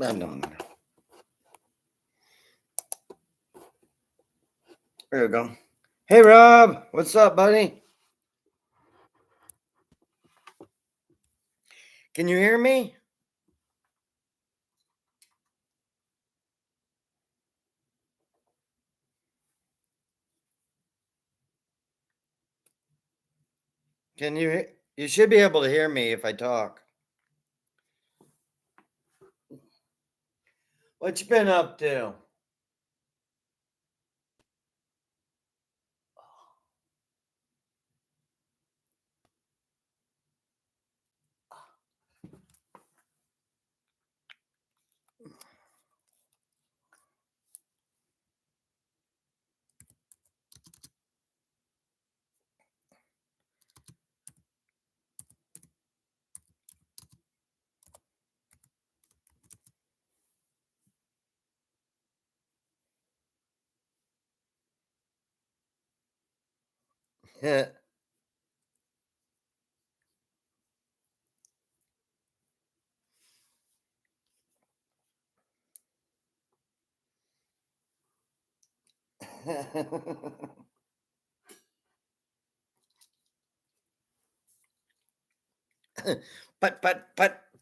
No. There we go. Hey, Rob. What's up, buddy? Can you hear me? Can you? You should be able to hear me if I talk. What you been up to?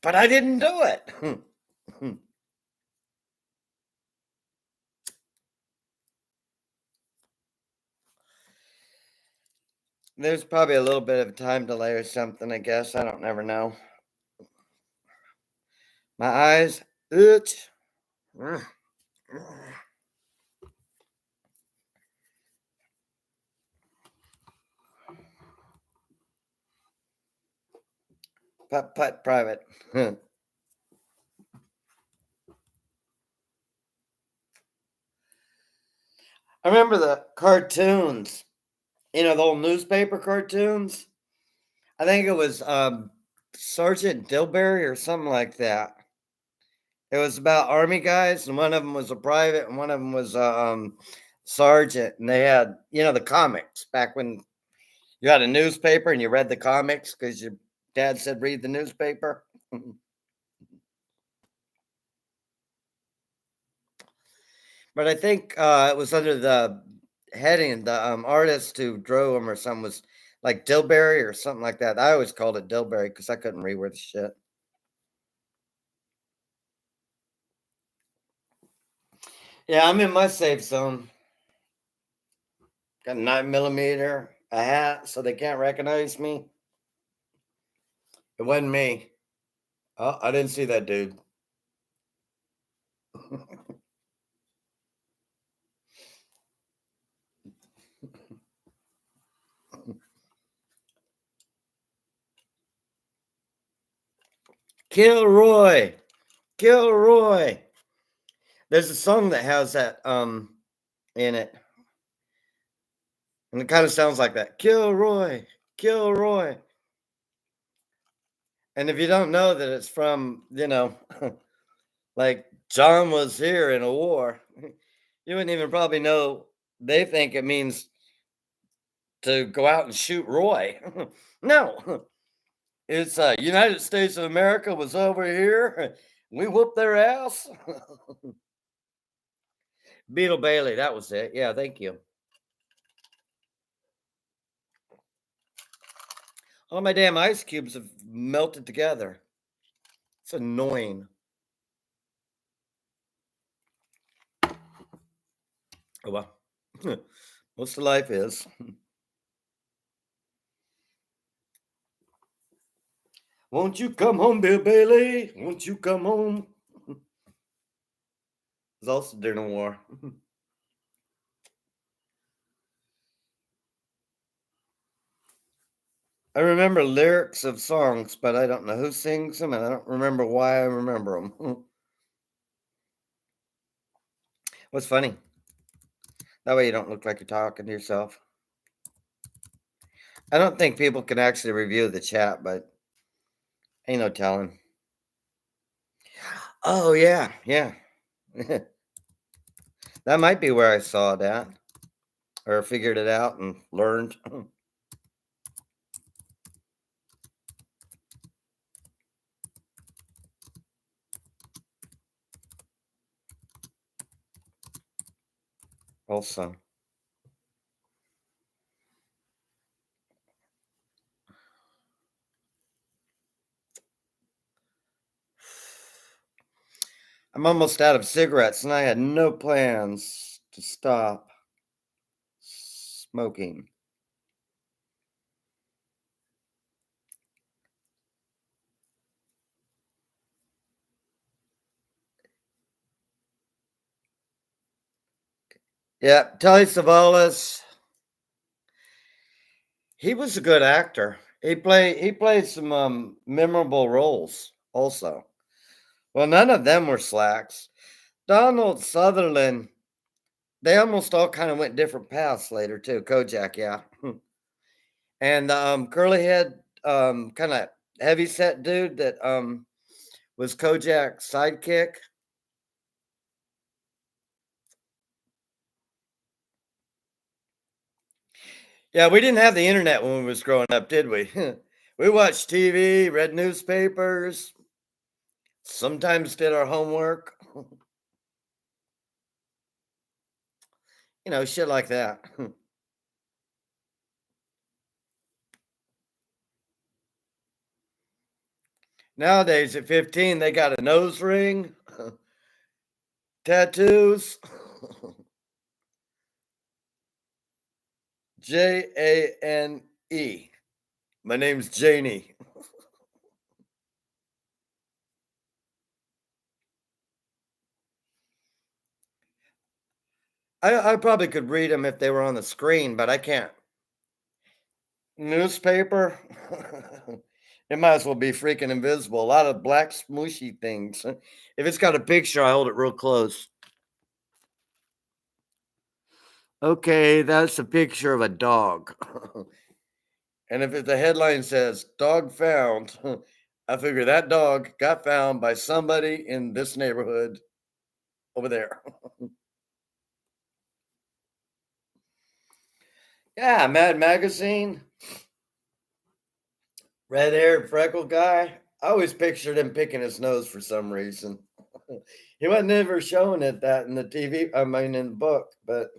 but I didn't do it. There's probably a little bit of time delay or something, I guess. I don't never know. My eyes itch. Put private. I remember the cartoons, the old newspaper cartoons. I think it was Sergeant Dilberry or something like that. It was about army guys, and one of them was a private, and one of them was a sergeant. And they had, the comics back when you had a newspaper and you read the comics because your dad said read the newspaper. But I think it was under the heading, the artist who drew them or something was like Dilberry or something like that. I always called it Dilberry because I couldn't read worth shit. Yeah, I'm in my safe zone. Got a 9mm, a hat, so they can't recognize me. It wasn't me. Oh, I didn't see that dude. Kilroy. Kilroy. There's a song that has that in it. And it kind of sounds like that. Kilroy. Kilroy. And if you don't know that it's from, like John was here in a war, you wouldn't even probably know. They think it means to go out and shoot Roy. No, it's United States of America was over here. We whooped their ass. Beetle Bailey, that was it. Yeah, thank you. All my damn ice cubes have melted together. It's annoying. Oh well. Most of life is. Won't you come home, Bill Bailey? Won't you come home? It's also during the war. I remember lyrics of songs, but I don't know who sings them, and I don't remember why I remember them. What's funny? That way you don't look like you're talking to yourself. I don't think people can actually review the chat, but ain't no telling. Oh, yeah, yeah. That might be where I saw that or figured it out and learned. also. I'm almost out of cigarettes, and I had no plans to stop smoking. Yeah, Telly Savalas, he was a good actor. He played some memorable roles also. Well, none of them were slacks. Donald Sutherland, they almost all kind of went different paths later too. Kojak, yeah. And curly head, kind of heavy set dude that was Kojak's sidekick. Yeah, we didn't have the internet when we was growing up, did we? We watched TV, read newspapers, sometimes did our homework, shit like that. Nowadays, at 15, they got a nose ring, tattoos, Jane. My name's Janie. I probably could read them if they were on the screen, but I can't. Newspaper? It might as well be freaking invisible. A lot of black smooshy things. If it's got a picture, I hold it real close. Okay, that's a picture of a dog. And if the headline says dog found, I figure that dog got found by somebody in this neighborhood over there. Yeah, Mad Magazine, red haired freckle guy. I always pictured him picking his nose for some reason. He wasn't ever showing it that in the TV, I mean, in the book, but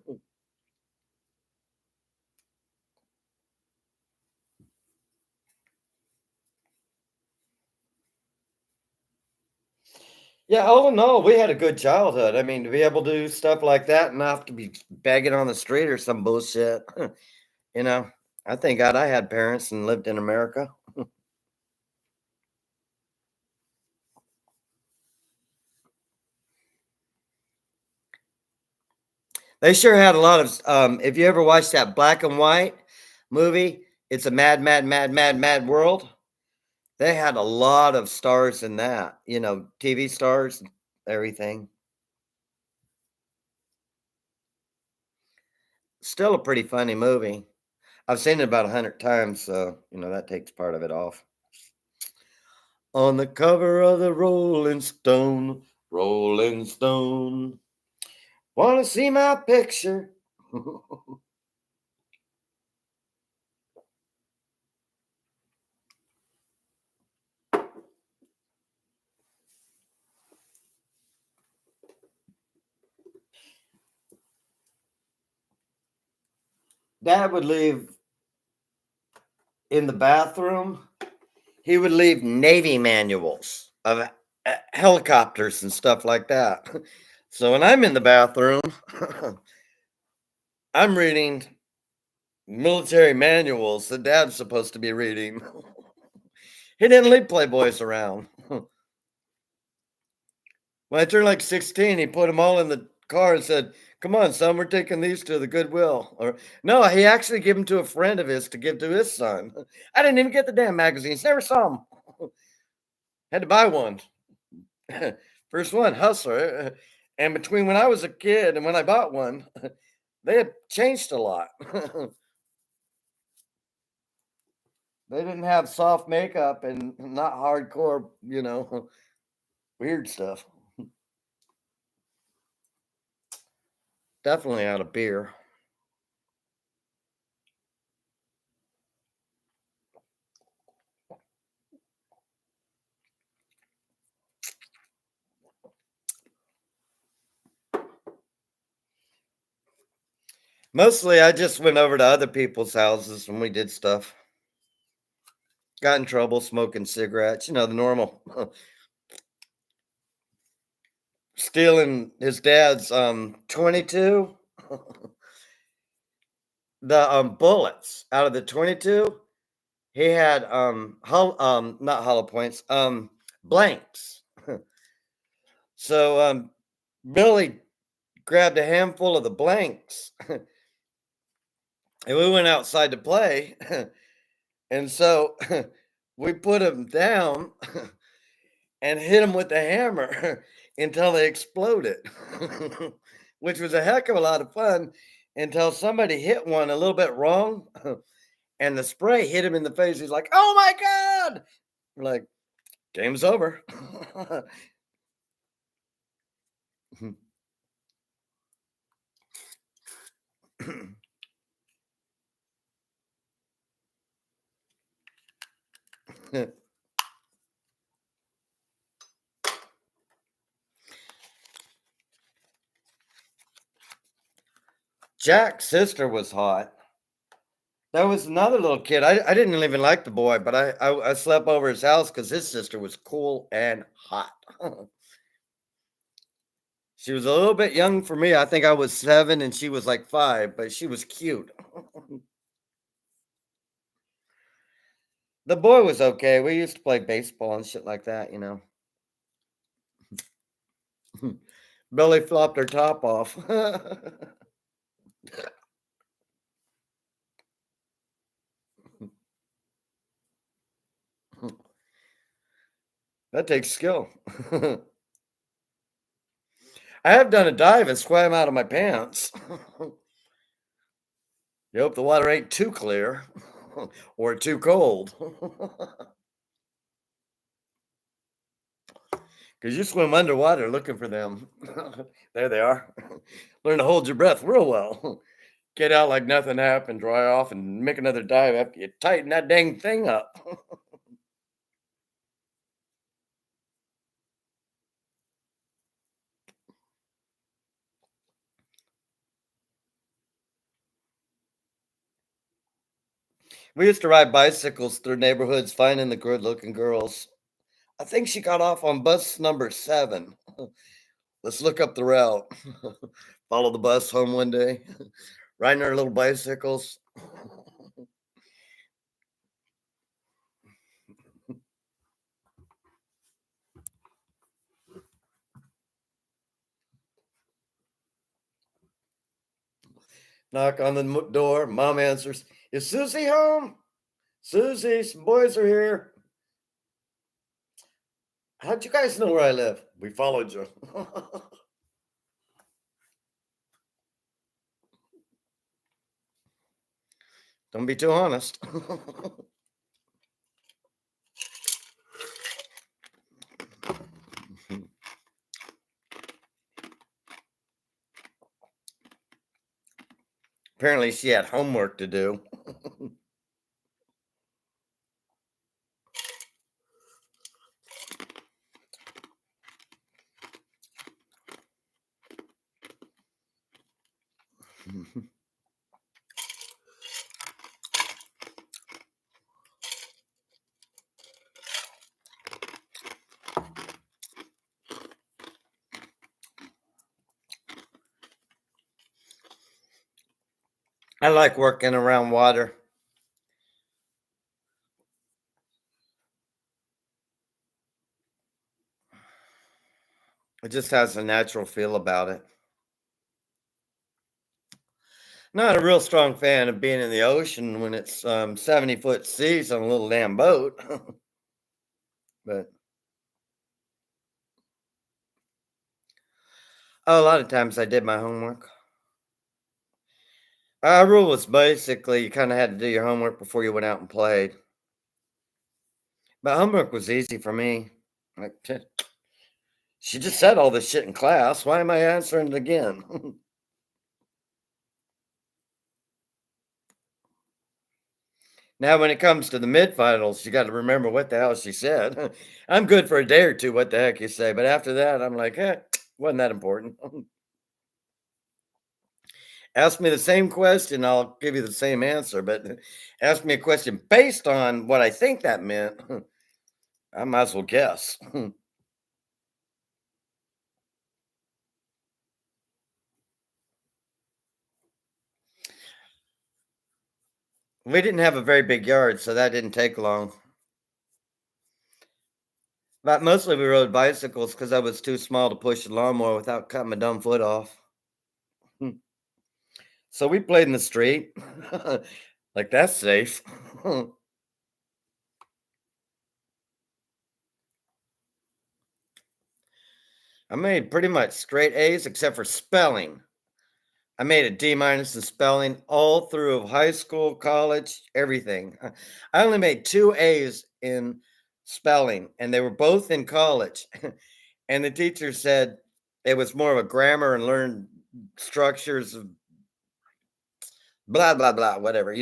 yeah, all in all, we had a good childhood. I mean, to be able to do stuff like that and not have to be begging on the street or some bullshit, you know, I thank God I had parents and lived in America. They sure had a lot of, if you ever watched that black and white movie, it's a mad, mad, mad, mad, mad world. They had a lot of stars in that, TV stars, everything. Still a pretty funny movie. I've seen it about 100 times, so, that takes part of it off. On the cover of the Rolling Stone. Want to see my picture? Dad would leave in the bathroom. He would leave Navy manuals of helicopters and stuff like that. So when I'm in the bathroom, I'm reading military manuals that Dad's supposed to be reading. He didn't leave Playboys around. When I turned like 16, he put them all in the car and said, "Come on, son, we're taking these to the Goodwill." Or no, he actually gave them to a friend of his to give to his son. I didn't even get the damn magazines. Never saw them. Had to buy one. First one, Hustler. And between when I was a kid and when I bought one, they had changed a lot. They didn't have soft makeup and not hardcore, weird stuff. Definitely out of beer. Mostly, I just went over to other people's houses when we did stuff. Got in trouble smoking cigarettes, the normal. Stealing his dad's 22, the bullets out of the 22. He had not hollow points, blanks. So Billy grabbed a handful of the blanks and we went outside to play. And so we put them down and hit them with the hammer until they exploded, which was a heck of a lot of fun until somebody hit one a little bit wrong and the spray hit him in the face. He's like, "Oh my God!" We're like, game's over. Jack's sister was hot. There was another little kid. I didn't even like the boy, but I slept over his house because his sister was cool and hot. She was a little bit young for me. I think I was 7 and she was like 5, but she was cute. The boy was okay. We used to play baseball and shit like that. Billy flopped her top off. That takes skill. I have done a dive and swam out of my pants. You hope the water ain't too clear or too cold. Because you swim underwater looking for them. There they are. Learn to hold your breath real well. Get out like nothing happened, dry off, and make another dive after you tighten that dang thing up. We used to ride bicycles through neighborhoods finding the good looking girls. I think she got off on bus number 7. Let's look up the route. Follow the bus home one day, riding our little bicycles. Knock on the door. Mom answers. Is Susie home? Susie, some boys are here. How'd you guys know where I live? We followed you. Don't be too honest. Apparently, she had homework to do. I like working around water. It just has a natural feel about it. Not a real strong fan of being in the ocean when it's 70-foot seas on a little damn boat. But a lot of times I did my homework. Our rule was basically you kind of had to do your homework before you went out and played. But homework was easy for me. Like, she just said all this shit in class. Why am I answering it again? Now, when it comes to the mid-finals, you gotta remember what the hell she said. I'm good for a day or 2, what the heck you say, but after that, I'm like, "Eh, wasn't that important." Ask me the same question, I'll give you the same answer, but ask me a question based on what I think that meant, I might as well guess. We didn't have a very big yard, so that didn't take long. But mostly we rode bicycles because I was too small to push the lawnmower without cutting my dumb foot off. So we played in the street. Like, that's safe. I made pretty much straight A's except for spelling. I made a D minus in spelling all through high school, college, everything. I only made 2 A's in spelling, and they were both in college. And the teacher said it was more of a grammar and learn structures of blah, blah, blah, whatever,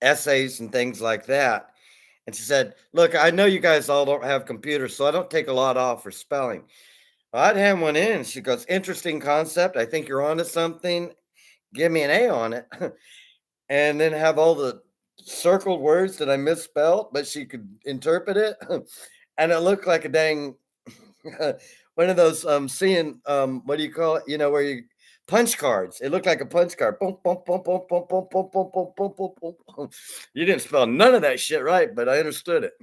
essays and things like that. And she said, "Look, I know you guys all don't have computers, so I don't take a lot off for spelling." Well, I'd hand one in. She goes, "Interesting concept. I think you're onto something. Give me an A on it." And then have all the circled words that I misspelled, but she could interpret it. And it looked like a dang one of those seeing what do you call it? Where you punch cards. It looked like a punch card. Boom, boom, boom, boom, boom, boom, boom, boom, boom, boom, boom, boom, boom. You didn't spell none of that shit right, but I understood it.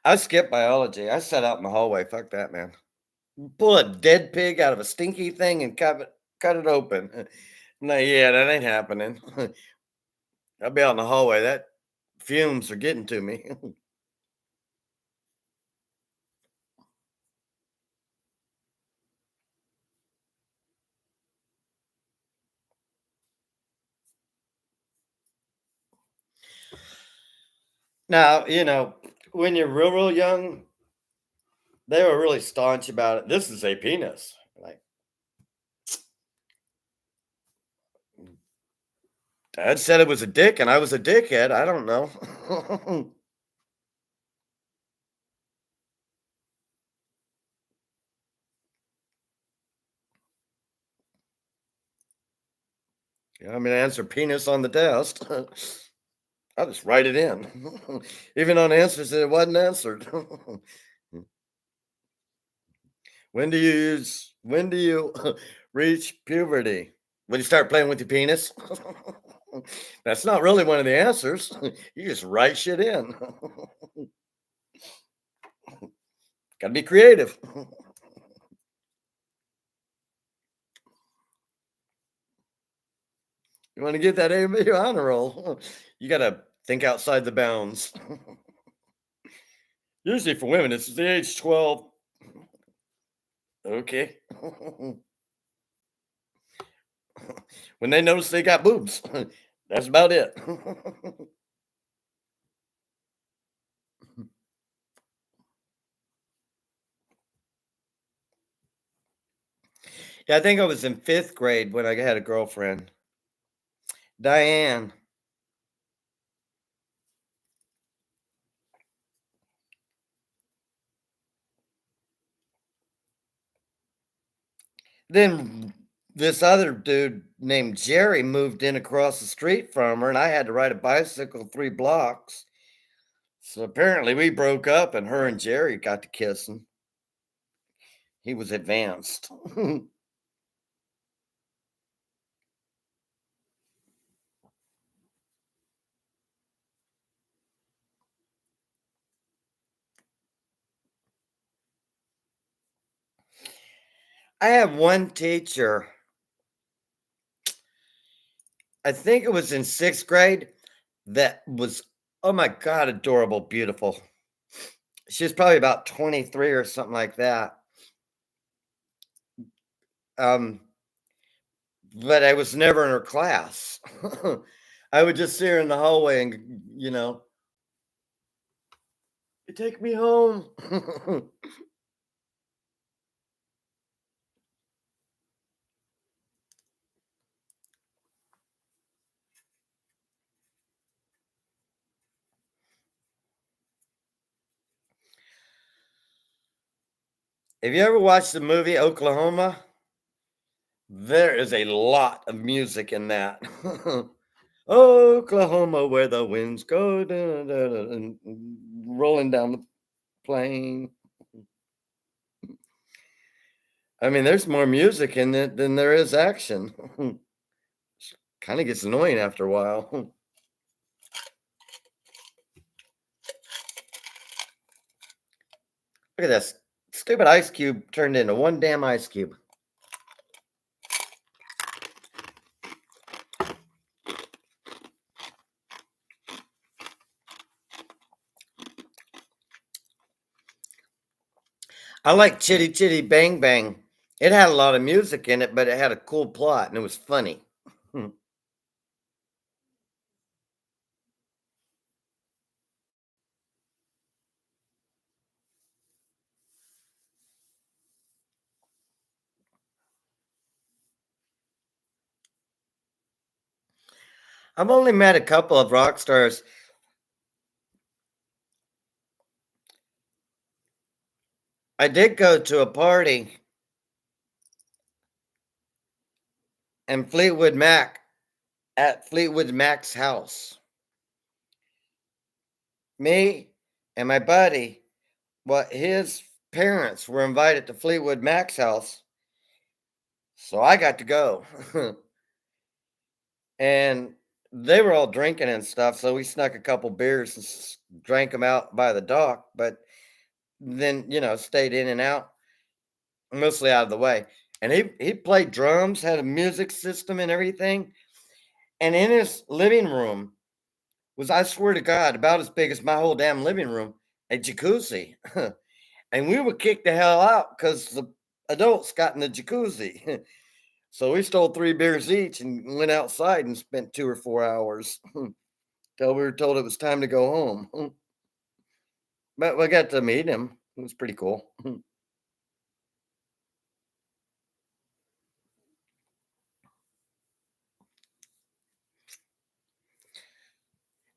I skipped biology. I sat out in the hallway. Fuck that, man. Pull a dead pig out of a stinky thing and cut it open. No, yeah, that ain't happening. I'll be out in the hallway. That fumes are getting to me. Now, when you're real, real young, they were really staunch about it. This is a penis. Like, dad said it was a dick, and I was a dickhead. I don't know. Yeah, I mean, answer penis on the test. I'll just write it in, even on answers that it wasn't answered. When do you reach puberty? When you start playing with your penis? That's not really one of the answers. You just write shit in. Gotta be creative. You want to get that A honor roll, you gotta think outside the bounds. Usually for women, it's the age 12. Okay. When they notice they got boobs. That's about it. Yeah, I think I was in 5th grade when I had a girlfriend. Diane. Then this other dude named Jerry moved in across the street from her, and I had to ride a bicycle 3 blocks. So apparently we broke up, and her and Jerry got to kissing. He was advanced. I had one teacher, I think it was in 6th grade, that was, oh my god, adorable, beautiful. She was probably about 23 or something like that. Um, but I was never in her class. I would just see her in the hallway and, "You take me home." Have you ever watched the movie Oklahoma? There is a lot of music in that. Oklahoma, where the winds go dun, dun, dun, and rolling down the plain. I mean, there's more music in it than there is action. Kind of gets annoying after a while. Look at this stupid ice cube turned into one damn ice cube. I like Chitty Chitty Bang Bang. It had a lot of music in it, but it had a cool plot and it was funny. I've only met a couple of rock stars. I did go to a party in Fleetwood Mac at Fleetwood Mac's house. Me and my buddy, what his parents were invited to Fleetwood Mac's house, so I got to go. And they were all drinking and stuff, so we snuck a couple beers and drank them out by the dock, but then, stayed in and out, mostly out of the way. And he played drums, had a music system and everything. And in his living room was, I swear to God, about as big as my whole damn living room, a jacuzzi. And we would kick the hell out because the adults got in the jacuzzi. So we stole 3 beers each and went outside and spent 2 or 4 hours till we were told it was time to go home. But we got to meet him. It was pretty cool.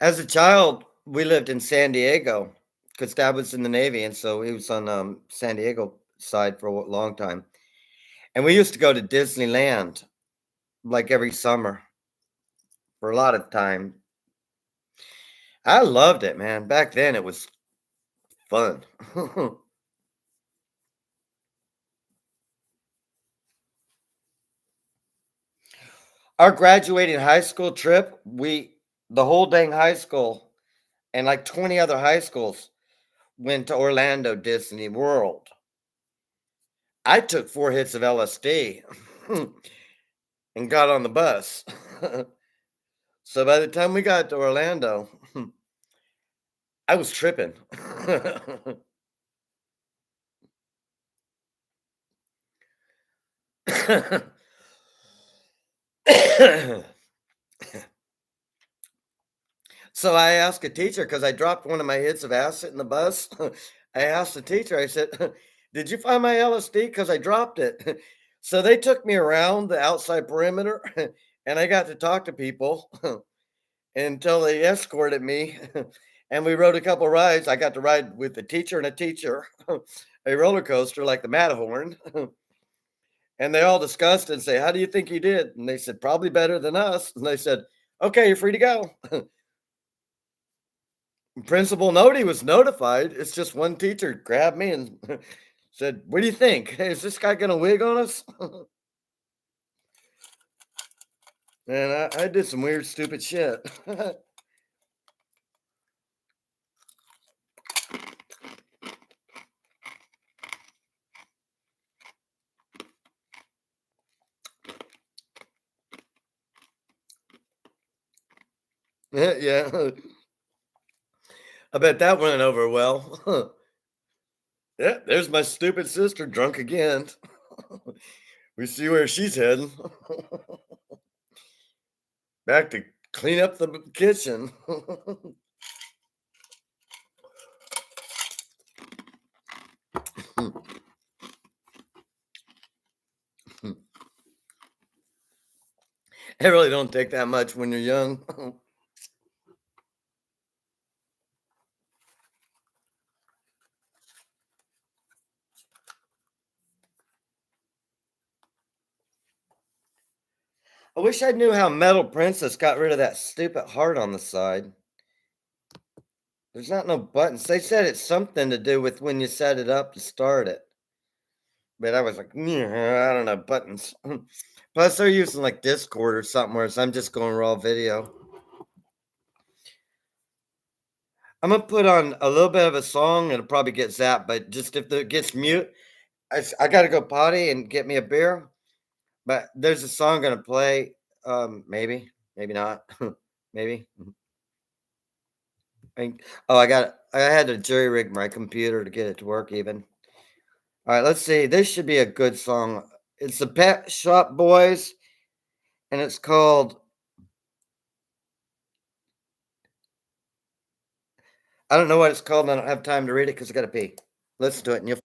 As a child, we lived in San Diego because Dad was in the Navy, and so he was on San Diego side for a long time. And we used to go to Disneyland like every summer for a lot of time. I loved it, man. Back then, it was fun. Our graduating high school trip, the whole dang high school and like 20 other high schools went to Orlando Disney World. I took 4 hits of LSD and got on the bus. So by the time we got to Orlando, I was tripping. So I asked a teacher because I dropped one of my hits of acid in the bus. I asked the teacher, I said, "Did you find my LSD? Because I dropped it." So they took me around the outside perimeter and I got to talk to people until they escorted me and we rode a couple rides. I got to ride with a teacher and a teacher, a roller coaster like the Matterhorn. And they all discussed and say, "How do you think you did?" And they said, "Probably better than us." And they said, "Okay, you're free to go." Principal Noti was notified. It's just one teacher grabbed me and said, "What do you think? Is this guy gonna wig on us?" And I did some weird, stupid shit. Yeah, I bet that went over well. Yeah, there's my stupid sister drunk again. We see where she's heading. Back to clean up the kitchen. It really don't take that much when you're young. I wish I knew how Metal Princess got rid of that stupid heart on the side. There's not no buttons. They said it's something to do with when you set it up to start it. But I was like, "Yeah, I don't know buttons." Plus, they're using like Discord or something, whereas I'm just going raw video. I'm gonna put on a little bit of a song, and it'll probably get zapped. But just if it gets mute, I gotta go potty and get me a beer. But there's a song gonna play. Maybe, maybe not, maybe. I had to jury rig my computer to get it to work even. All right, let's see. This should be a good song. It's the Pet Shop Boys, and it's called. I don't know what it's called, and I don't have time to read it because I got to pee. Listen to it, and you'll.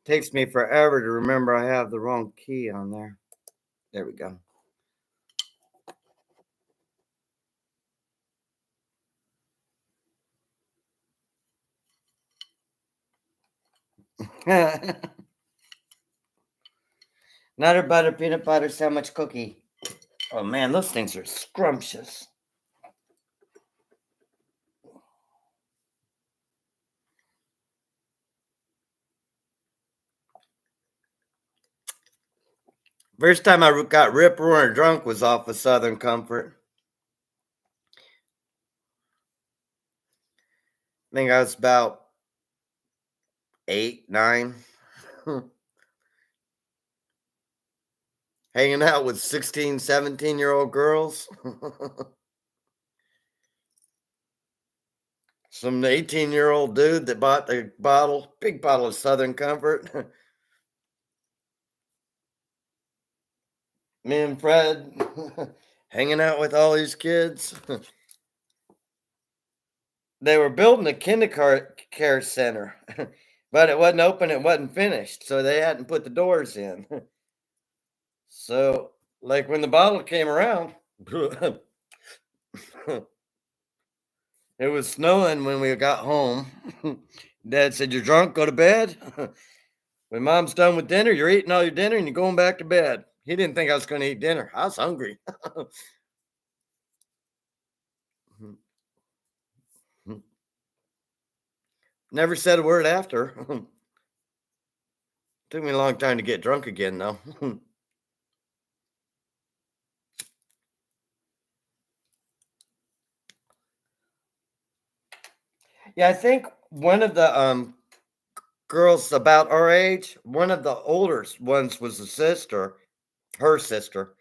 Takes me forever to remember I have the wrong key on there. There we go. Nutter butter, peanut butter sandwich cookie. Oh man, those things are scrumptious. First time I got rip roaring drunk was off of Southern Comfort. I think I was about 8, 9. hanging out with 16, 17-year-old girls. Some 18-year-old dude that bought the big bottle of Southern Comfort. Me and Fred hanging out with all these kids. They were building a kindergarten care center, but it wasn't open, it wasn't finished, so they hadn't put the doors in. So, like when the bottle came around, it was snowing when we got home. Dad said, "You're drunk, go to bed." When mom's done with dinner, you're eating all your dinner and you're going back to bed. He didn't think I was going to eat dinner. I was hungry. Never said a word after. Took me a long time to get drunk again, though. Yeah, I think one of the girls about our age, one of the older ones was a sister, her sister.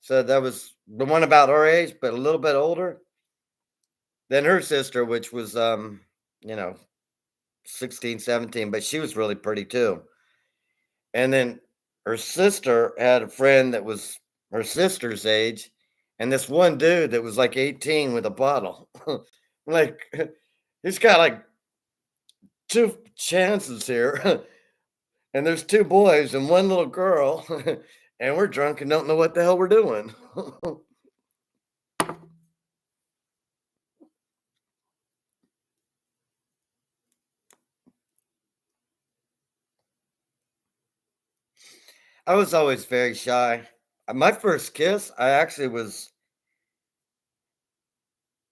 So that was the one about our age, but a little bit older than her sister, which was you know, 16, 17. But she was really pretty too. And then her sister had a friend that was her sister's age, and this one dude that was like 18 with a bottle. Like, he's got like two chances here. And there's two boys and one little girl, and we're drunk and don't know what the hell we're doing. I was always very shy. My first kiss, I actually was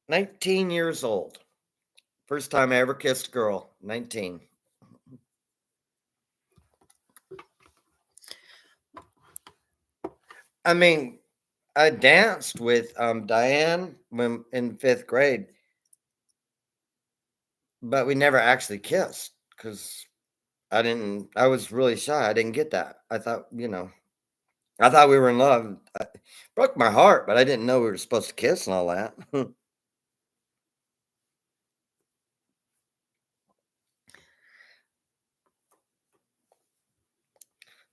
19 years old. First time I ever kissed a girl, 19. I mean, I danced with Diane when in fifth grade, but we never actually kissed because I was really shy. I didn't get that. I thought we were in love. Broke my heart, but I didn't know we were supposed to kiss and all that.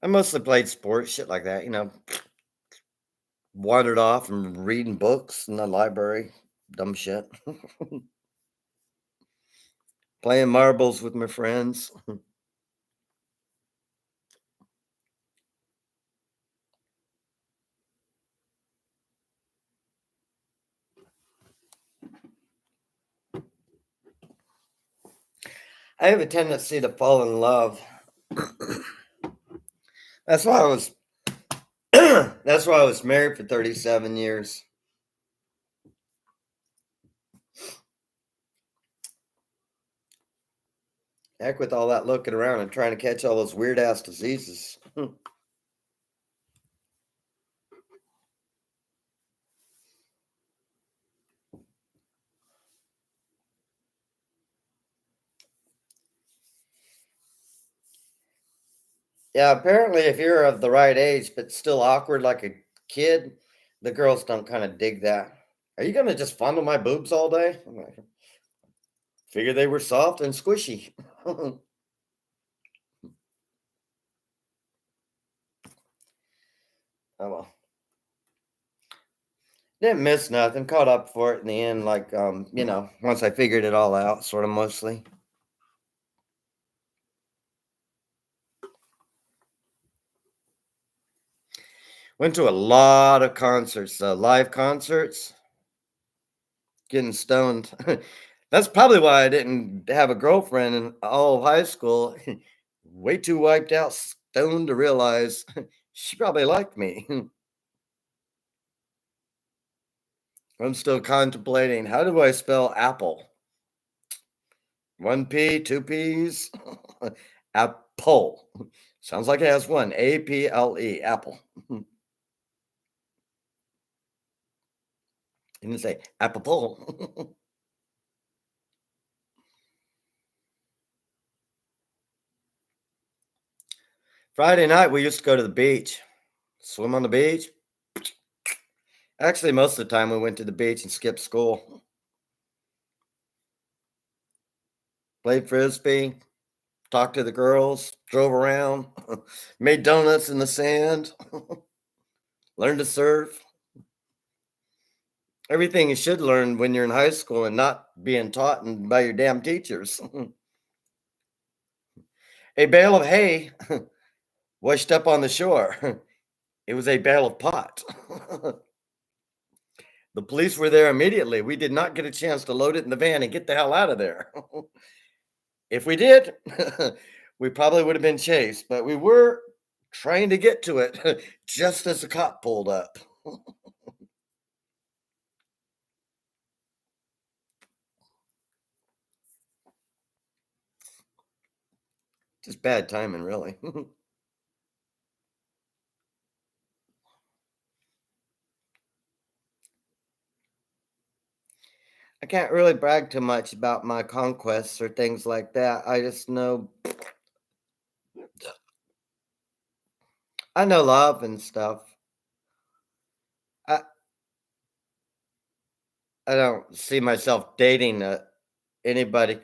I mostly played sports, shit like that, wandered off and reading books in the library, dumb shit. Playing marbles with my friends. I have a tendency to fall in love. That's why I was that's why I was married for 37 years. Heck with all that looking around and trying to catch all those weird ass diseases. Yeah, apparently if you're of the right age but still awkward like a kid, the girls don't kind of dig that. Are you gonna just fondle my boobs all day? I'm like, figure they were soft and squishy. Oh well. Didn't miss nothing. Caught up for it in the end, like once I figured it all out, sort of mostly. Went to a lot of concerts, live concerts, getting stoned. That's probably why I didn't have a girlfriend in all of high school. Way too wiped out, stoned to realize she probably liked me. I'm still contemplating how do I spell apple? One P, two P's, apple. Sounds like it has one. APLE, apple. Didn't say apple. Friday night we used to go to the beach. Swim on the beach. Actually, most of the time we went to the beach and skipped school. Played frisbee, talked to the girls, drove around, made donuts in the sand, learned to surf. Everything you should learn when you're in high school and not being taught by your damn teachers. A bale of hay washed up on the shore. It was a bale of pot. The police were there immediately. We did not get a chance to load it in the van and get the hell out of there. If we did, we probably would have been chased, but we were trying to get to it just as the cop pulled up. Just bad timing, really. I can't really brag too much about my conquests or things like that. I just know I know love and stuff. I I don't see myself dating anybody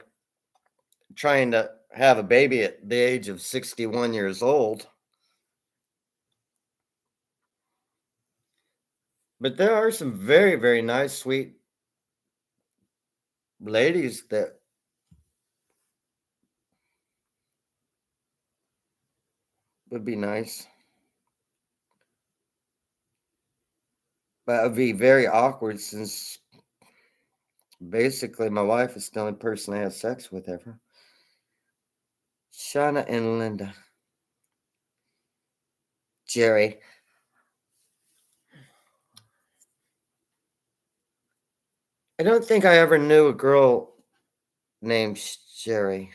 trying to have a baby at the age of 61 years old. But there are some very, very nice, sweet ladies that would be nice. But it would be very awkward since basically my wife is the only person I have sex with ever. Shauna and Linda. Jerry. I don't think I ever knew a girl named Jerry.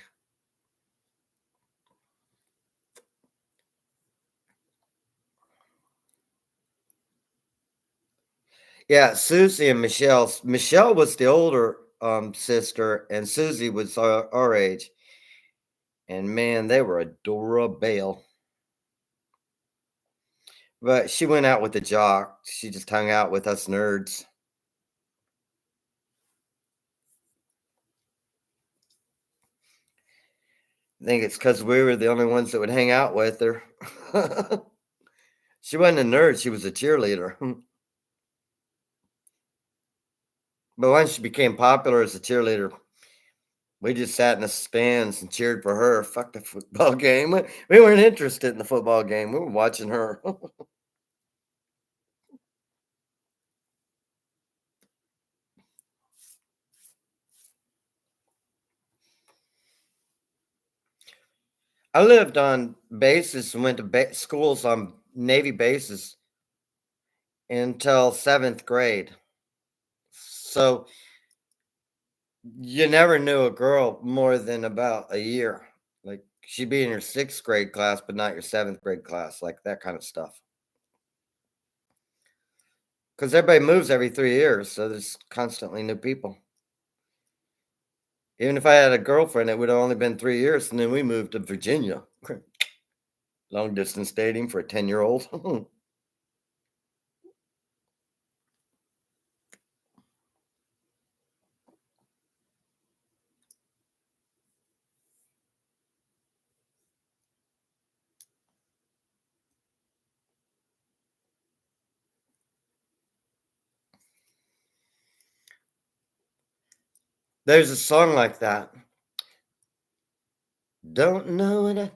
Yeah, Susie and Michelle. Michelle was the older sister, and Susie was our age. And man, they were adorable. But she went out with the jock. She just hung out with us nerds. I think it's because we were the only ones that would hang out with her. She wasn't a nerd, she was a cheerleader. But once she became popular as a cheerleader, we just sat in the stands and cheered for her. Fuck the football game. We weren't interested in the football game. We were watching her. I lived on bases and went to schools on Navy bases until 7th grade. So you never knew a girl more than about a year. Like she'd be in your 6th grade class, but not your 7th grade class, like that kind of stuff. Because everybody moves every 3 years, so there's constantly new people. Even if I had a girlfriend, it would have only been 3 years, and then we moved to Virginia. Long distance dating for a 10-year-old. There's a song like that. Don't know what I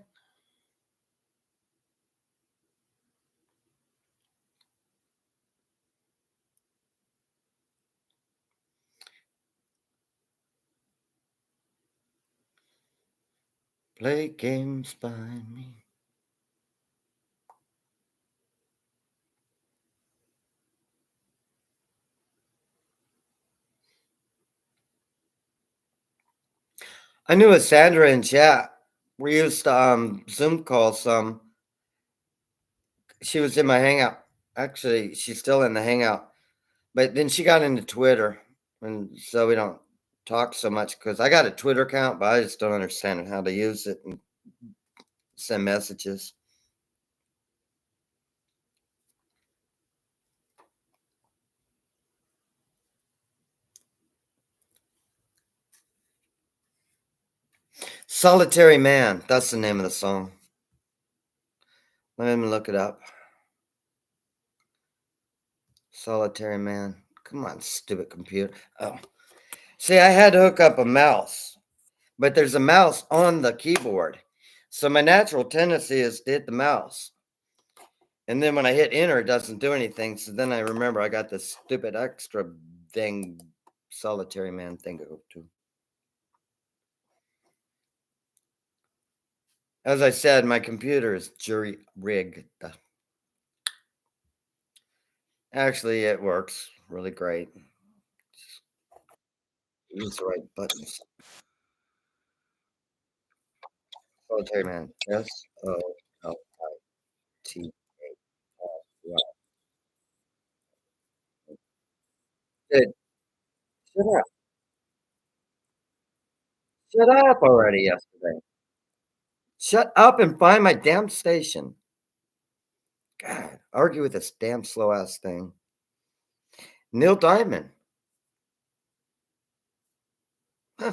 play games by me. I knew a Sandra in chat. We used to Zoom call some. She was in my hangout. Actually, she's still in the hangout. But then she got into Twitter. And so we don't talk so much because I got a Twitter account, but I just don't understand how to use it and send messages. Solitary Man. That's the name of the song. Let me look it up. Solitary Man. Come on, stupid computer. Oh. See, I had to hook up a mouse, but there's a mouse on the keyboard. So my natural tendency is to hit the mouse. And then when I hit enter, it doesn't do anything. So then I remember I got this stupid extra thing, Solitary Man thing to hook to. As I said, my computer is jury rigged. Actually, it works really great. Use the right buttons. Solitary Man. S-O-L-I-T-A-R-Y. Dude, shut up. Shut up already yesterday. Shut up and find my damn station. God, argue with this damn slow ass thing. Neil Diamond. Huh.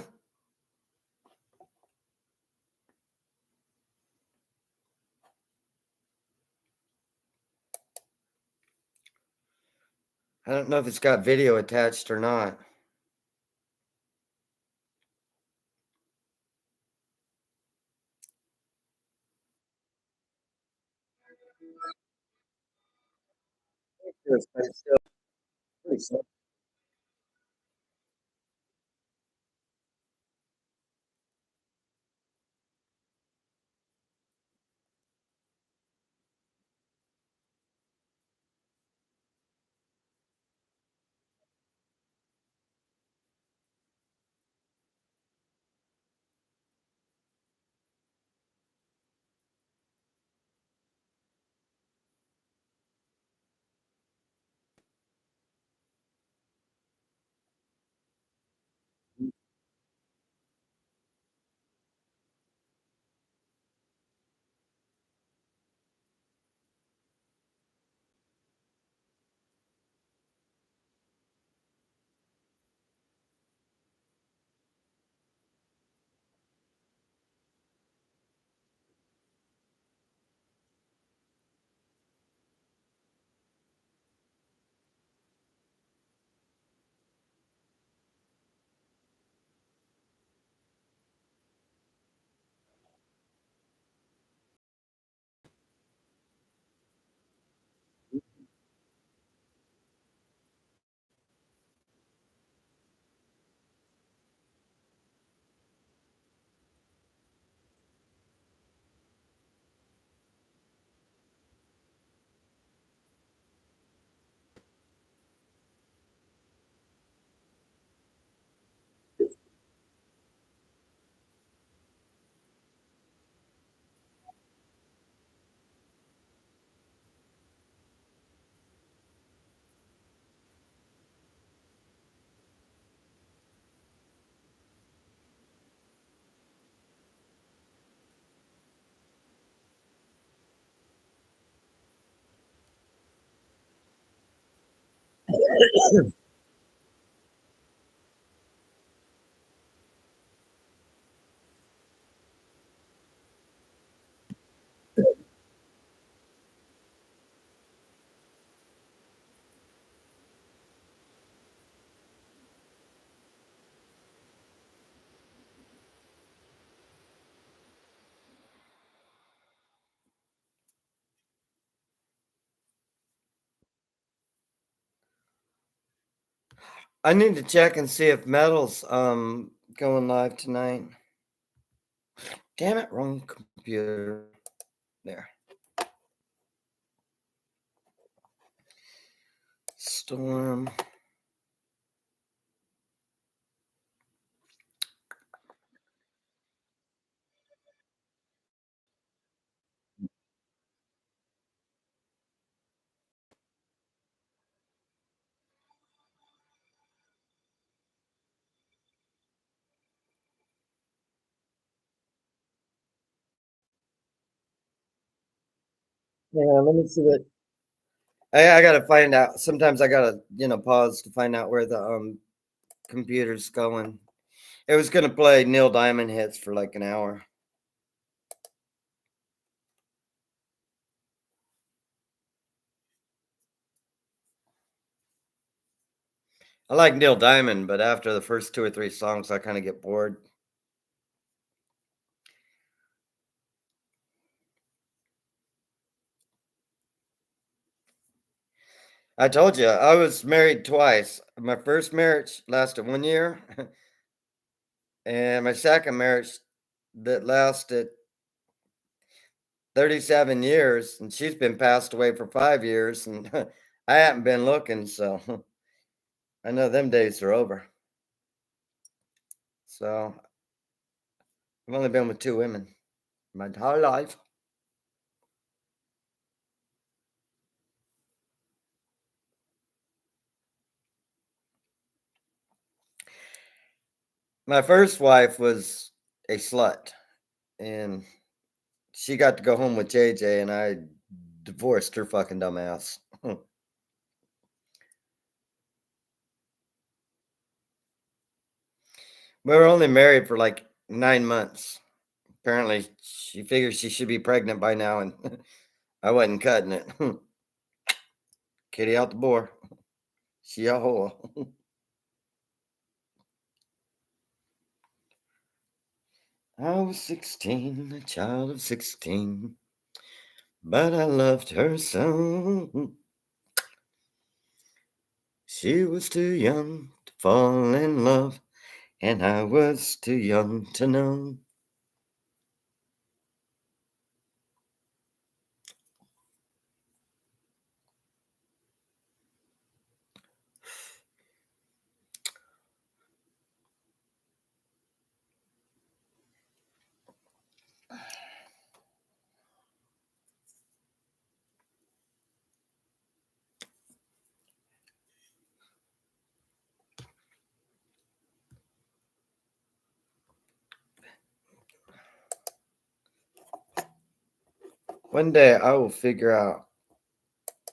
I don't know if it's got video attached or not. It's still pretty slow. I need to check and see if Metal's going live tonight. Damn it, wrong computer. There. Storm. Yeah, let me see what I gotta find out. Sometimes I gotta, pause to find out where the computer's going. It was gonna play Neil Diamond hits for like an hour. I like Neil Diamond, but after the first 2 or 3 songs, I kinda get bored. I told you, I was married twice. My first marriage lasted 1 year, and my second marriage that lasted 37 years, and she's been passed away for 5 years, and I haven't been looking, so I know them days are over. So, I've only been with 2 women my entire life. My first wife was a slut, and she got to go home with JJ, and I divorced her fucking dumb ass. We were only married for, like, 9 months. Apparently, she figures she should be pregnant by now, and I wasn't cutting it. Kitty out the door. She a whore. I was 16, a child of 16, but I loved her so. She was too young to fall in love, and I was too young to know. One day I will figure out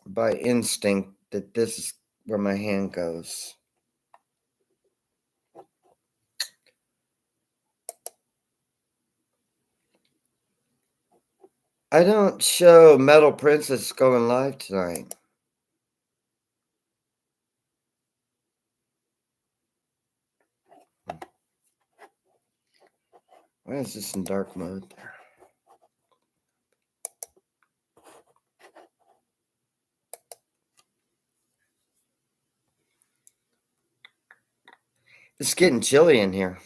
by instinct that this is where my hand goes. I don't show Metal Princess going live tonight. Why is this in dark mode there? It's getting chilly in here.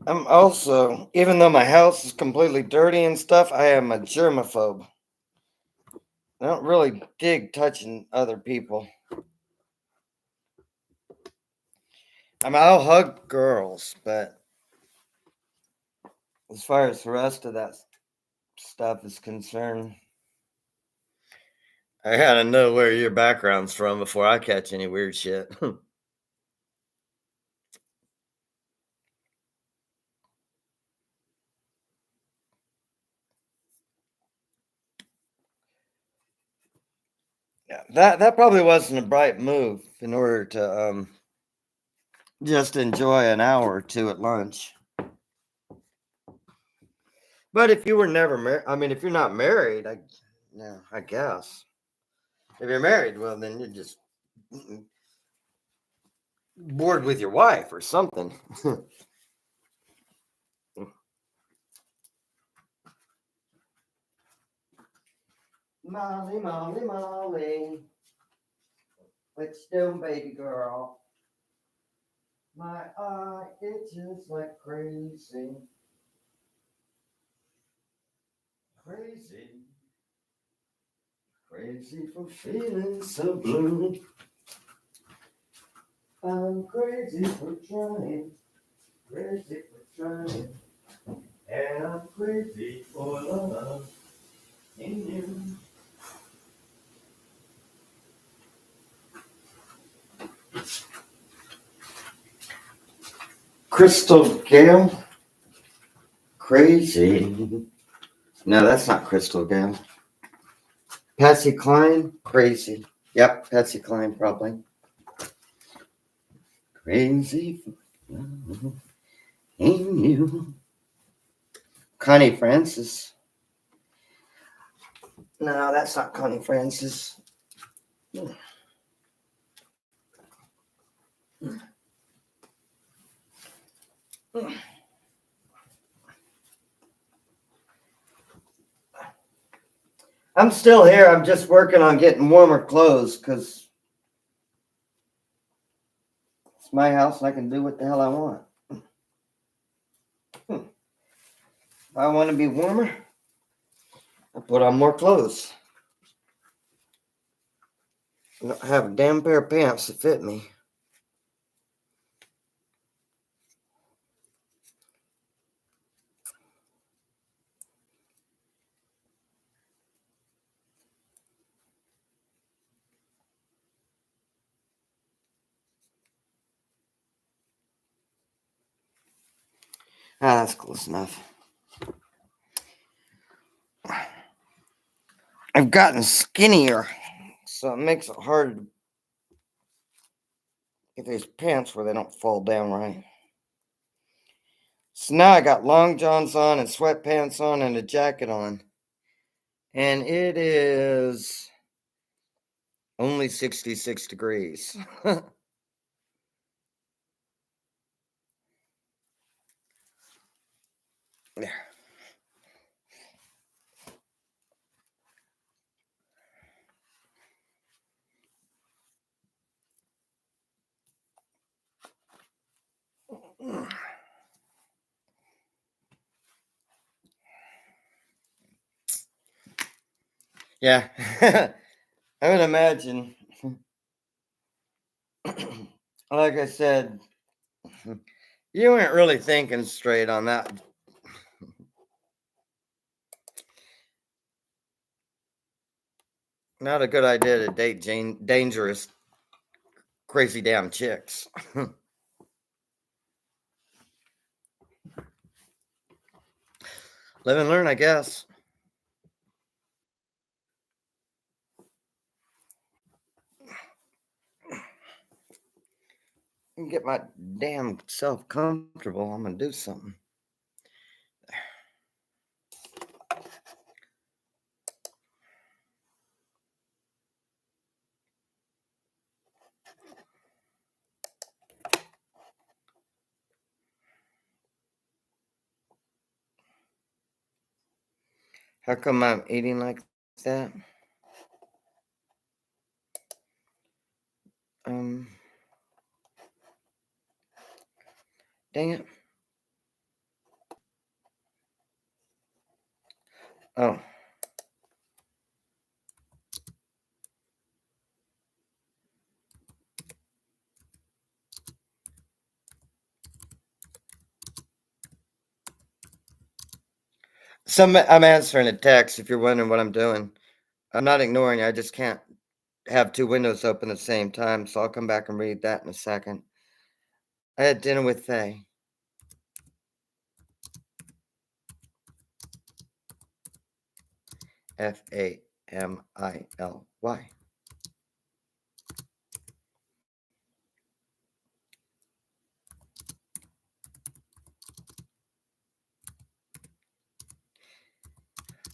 I'm also, even though my house is completely dirty and stuff, I am a germaphobe. I don't really dig touching other people. I mean, I'll hug girls, but as far as the rest of that stuff is concerned, I gotta know where your background's from before I catch any weird shit. Yeah, that probably wasn't a bright move in order to just enjoy an hour or two at lunch. But if you were never married, I mean, if you're not married, yeah, I guess. If you're married, well, then you're just bored with your wife or something. Molly, Molly, Molly, what you doing, baby girl? My eye itches like crazy, crazy, crazy for feeling so blue. I'm crazy for trying, and I'm crazy for love in you. Crystal Gale, crazy. No, that's not Crystal Gale. Patsy Cline, crazy. Yep, Patsy Cline, probably. Crazy for love in you. Connie Francis. No, that's not Connie Francis. I'm still here. I'm just working on getting warmer clothes because it's my house and I can do what the hell I want. If I want to be warmer, I put on more clothes. I don't have a damn pair of pants that fit me. Ah, that's close enough. I've gotten skinnier, so it makes it hard to get these pants where they don't fall down right. So now I got long johns on and sweatpants on and a jacket on. And it is only 66 degrees. There. Yeah. I would imagine, like I said, you weren't really thinking straight on that. Not a good idea to date dangerous, crazy damn chicks. Live and learn, I guess. Get my damn self comfortable. I'm gonna do something. How come I'm eating like that? Um, Dang it. Oh, I'm answering a text. If you're wondering what I'm doing, I'm not ignoring you. I just can't have two windows open at the same time, so I'll come back and read that in a second. I had dinner with Faye. Family.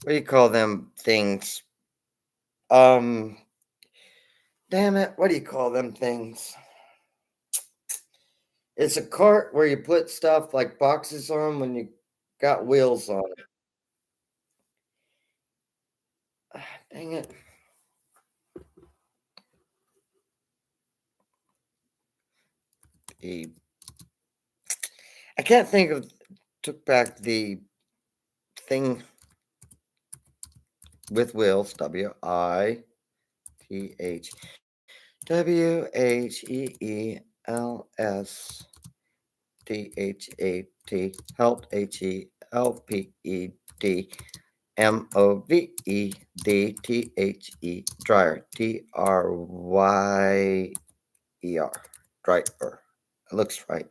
What do you call them things? Um, Damn it. What do you call them things? It's a cart where you put stuff like boxes on when you got wheels on it. Dang it. The I can't think of took back the thing with wheels. WITH. WHEELS. LSDHAT, helped, HELPEDMOVEDTHE, dryer, DRYER, dryer. It looks right.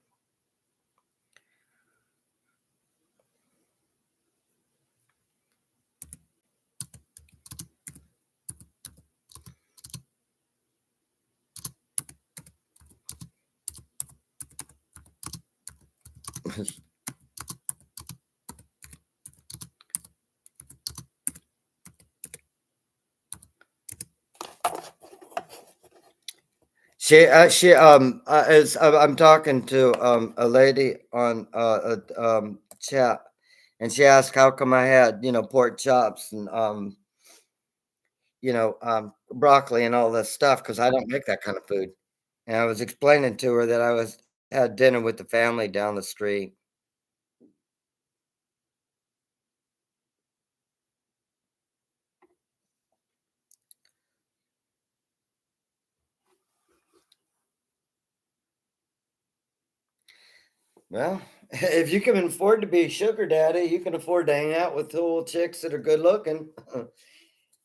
I'm talking to a lady on chat, and she asked how come I had pork chops and broccoli and all this stuff because I don't make that kind of food. And I was explaining to her that I was had dinner with the family down the street. Well, if you can afford to be a sugar daddy, you can afford to hang out with cool chicks that are good looking.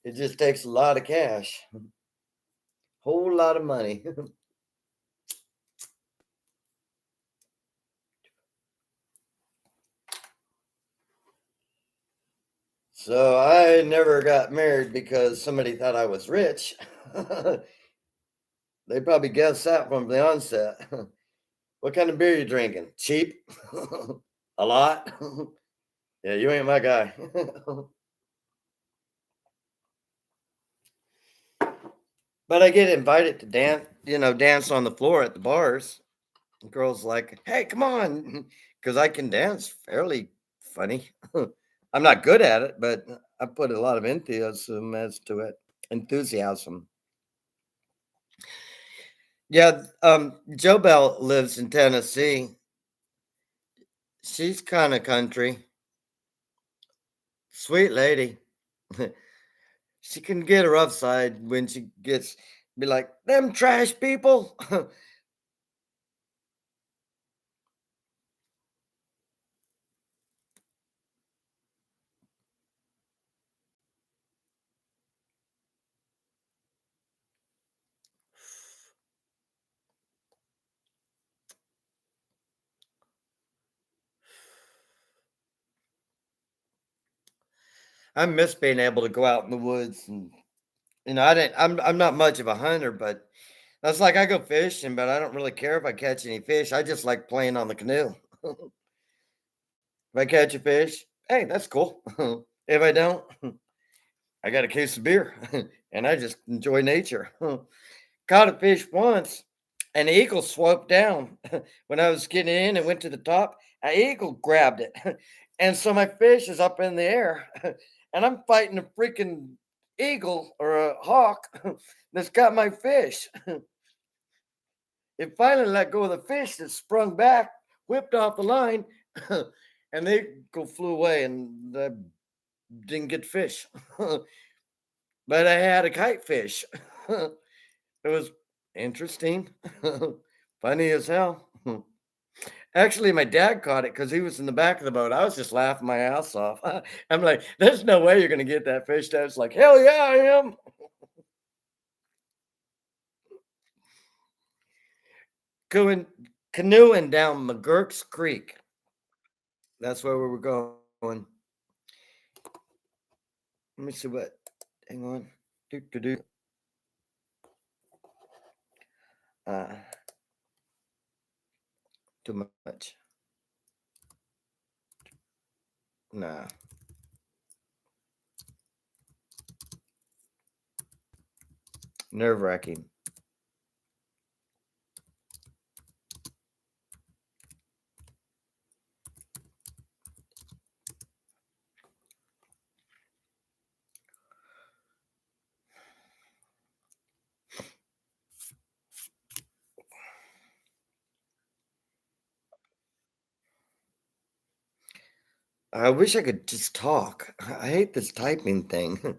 It just takes a lot of cash, whole lot of money. So I never got married because somebody thought I was rich. They probably guessed that from the onset. What kind of beer you drinking? Cheap? A lot? Yeah, you ain't my guy. But I get invited to dance on the floor at the bars. The girls like, hey, come on, because I can dance fairly funny. I'm not good at it, but I put a lot of enthusiasm as to it. Enthusiasm. Yeah, Joe Bell lives in Tennessee. She's kind of country, sweet lady. She can get a rough side when she gets be like them trash people. I miss being able to go out in the woods and I didn't. I'm not much of a hunter, but that's like I go fishing, but I don't really care if I catch any fish. I just like playing on the canoe. If I catch a fish, hey, that's cool. If I don't, I got a case of beer and I just enjoy nature. Caught a fish once, an eagle swooped down when I was getting in and went to the top. An eagle grabbed it. And so my fish is up in the air and I'm fighting a freaking eagle or a hawk that's got my fish. It finally let go of the fish that sprung back, whipped off the line, and the eagle flew away and I didn't get fish. But I had a kite fish. It was interesting, funny as hell. Actually, my dad caught it because he was in the back of the boat. I was just laughing my ass off. I'm like, "There's no way you're gonna get that fish." Dad's like, "Hell yeah, I am." Going canoeing down McGurk's Creek. That's where we were going. Let me see what. Hang on. Do do do. Uh, too much. Nah. Nerve wracking. I wish I could just talk. I hate this typing thing.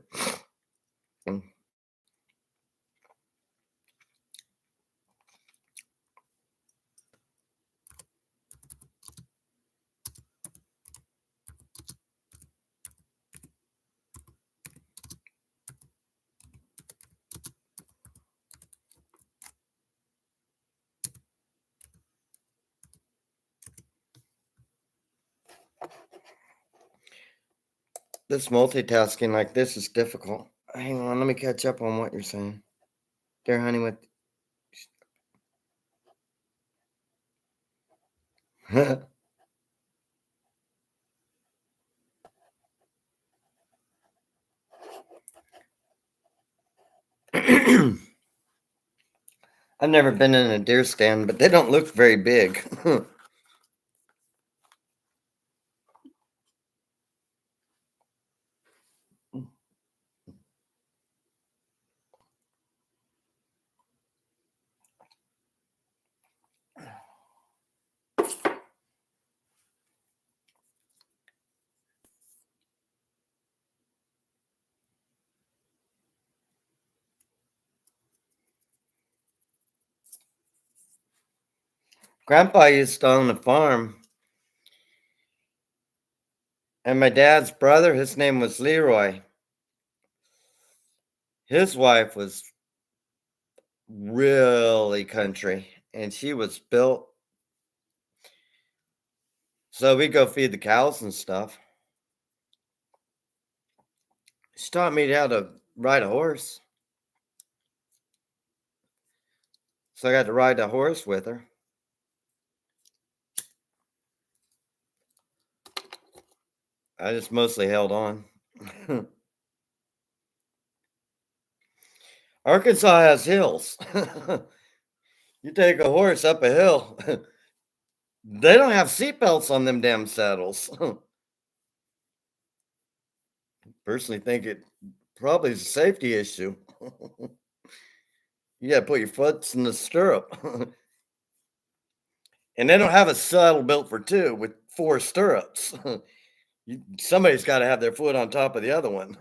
This multitasking like this is difficult. Hang on, let me catch up on what you're saying. There, honey, with I've never been in a deer stand, but they don't look very big. Grandpa used to own a farm, and my dad's brother, his name was Leroy. His wife was really country, and she was built. So we go feed the cows and stuff. She taught me how to ride a horse. So I got to ride the horse with her. I just mostly held on. Arkansas has hills. You take a horse up a hill, they don't have seatbelts on them damn saddles. Personally think it probably is a safety issue. You gotta put your foot in the stirrup. And they don't have a saddle built for two with four stirrups. Somebody's got to have their foot on top of the other one.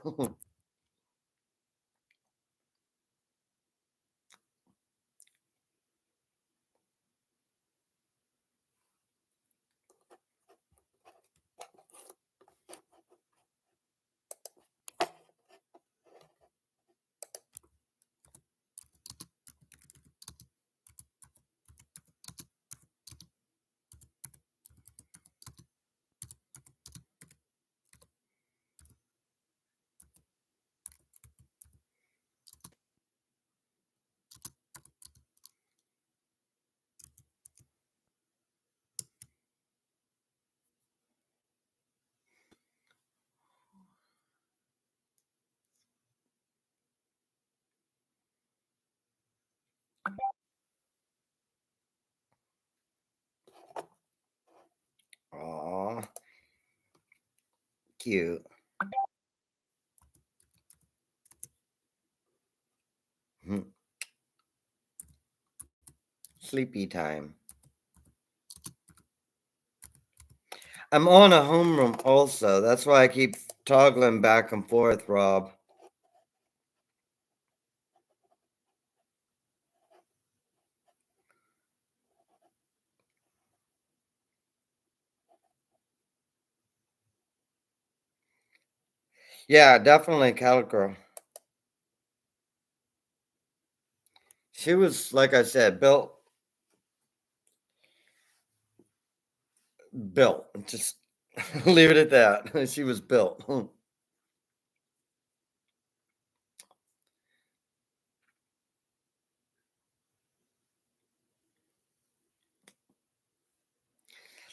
Aw, cute. Hmm. Sleepy time. I'm on a homeroom also. That's why I keep toggling back and forth, Rob. Yeah, definitely cattle girl. She was, like I said, built. Just leave it at that. She was built.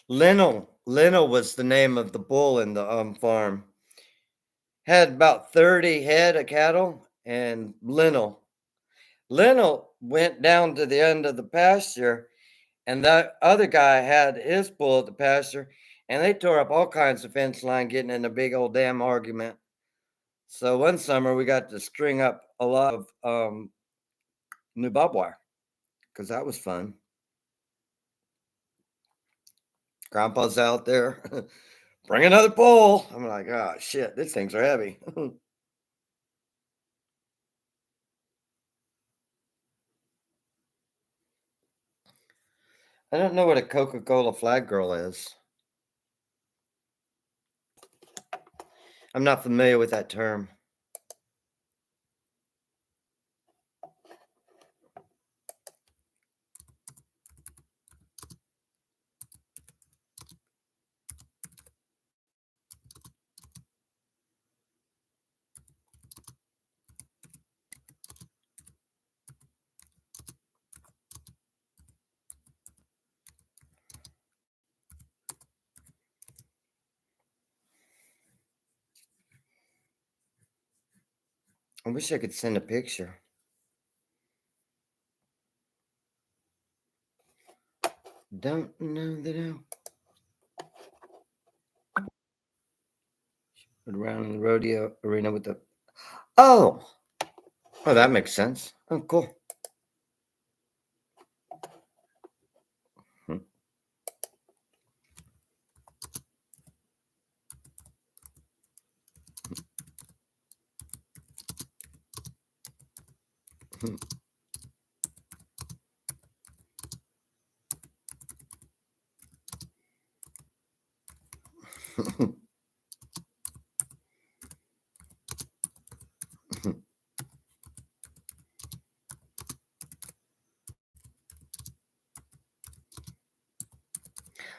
Leno was the name of the bull in the farm. Had about 30 head of cattle, and Leno went down to the end of the pasture, and that other guy had his bull at the pasture, and they tore up all kinds of fence line, getting in a big old damn argument. So one summer we got to string up a lot of new barbed wire because that was fun. Grandpa's out there, bring another pole. I'm like, oh shit, these things are heavy. I don't know what a Coca-Cola flag girl is. I'm not familiar with that term. I wish I could send a picture. Don't know that I would around in the rodeo arena with the. Oh, oh, that makes sense. Oh, cool. Hmm.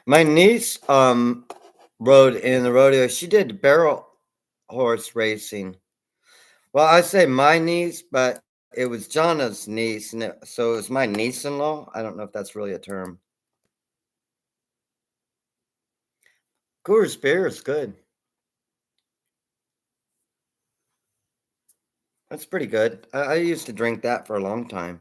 My niece rode in the rodeo. She did barrel horse racing. Well, I say my niece, but it was Jonna's niece, and so it was my niece-in-law. I don't know if that's really a term. Coors beer is good. That's pretty good. I used to drink that for a long time.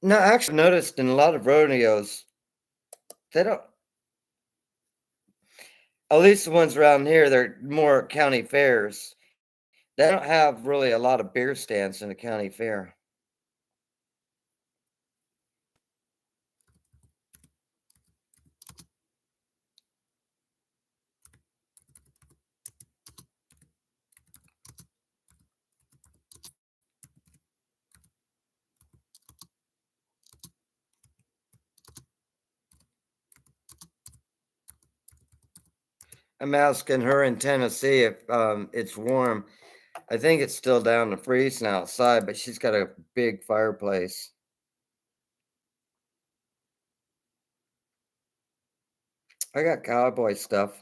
No, actually, I've noticed in a lot of rodeos, they don't, at least the ones around here, they're more county fairs. They don't have really a lot of beer stands in a county fair. I'm asking her in Tennessee if it's warm. I think it's still down to freezing outside, but she's got a big fireplace. I got cowboy stuff.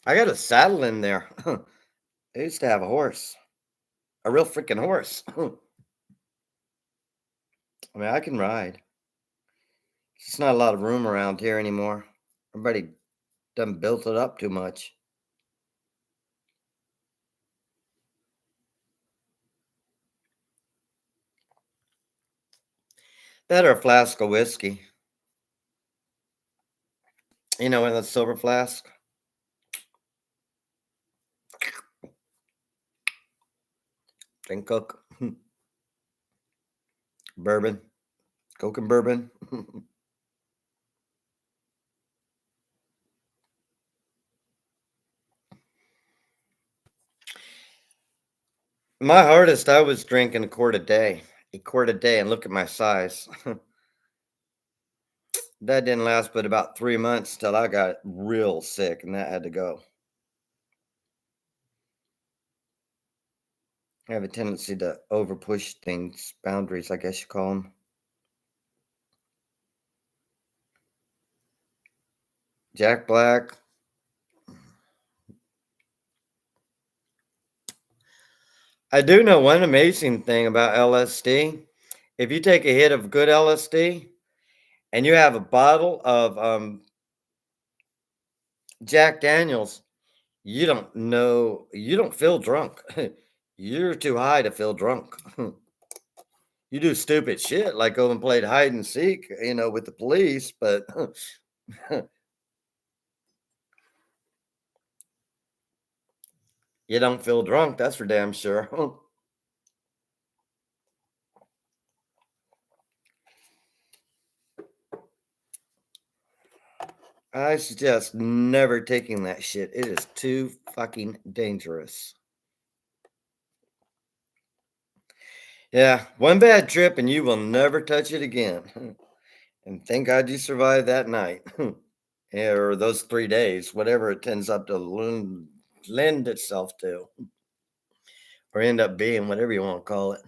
I got a saddle in there. I used to have a horse, a real freaking horse. I mean, I can ride. There's not a lot of room around here anymore. Everybody done built it up too much. That or a flask of whiskey. You know, in a silver flask. Drink Coke. Bourbon. Coke and bourbon. My hardest, I was drinking a quart a day. A quart a day, and look at my size. That didn't last but about 3 months till I got real sick, and that had to go. I have a tendency to over push things, boundaries, I guess you call them. Jack Black. I do know one amazing thing about LSD. If you take a hit of good LSD and you have a bottle of Jack Daniels, you don't know, you don't feel drunk. You're too high to feel drunk. You do stupid shit like go and played hide and seek, with the police, but you don't feel drunk. That's for damn sure. I suggest never taking that shit. It is too fucking dangerous. Yeah, one bad trip and you will never touch it again. And thank God you survived that night. Or those 3 days, whatever it tends up to lend itself to, or end up being, whatever you wanna call it.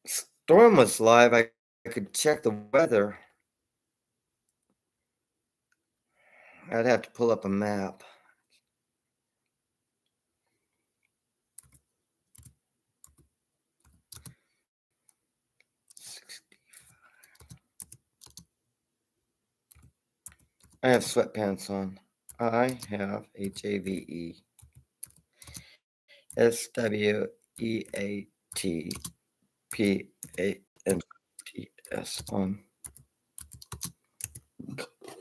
Storm was live, I could check the weather. I'd have to pull up a map. I have sweatpants on. I have HAVESWEATPANTS on.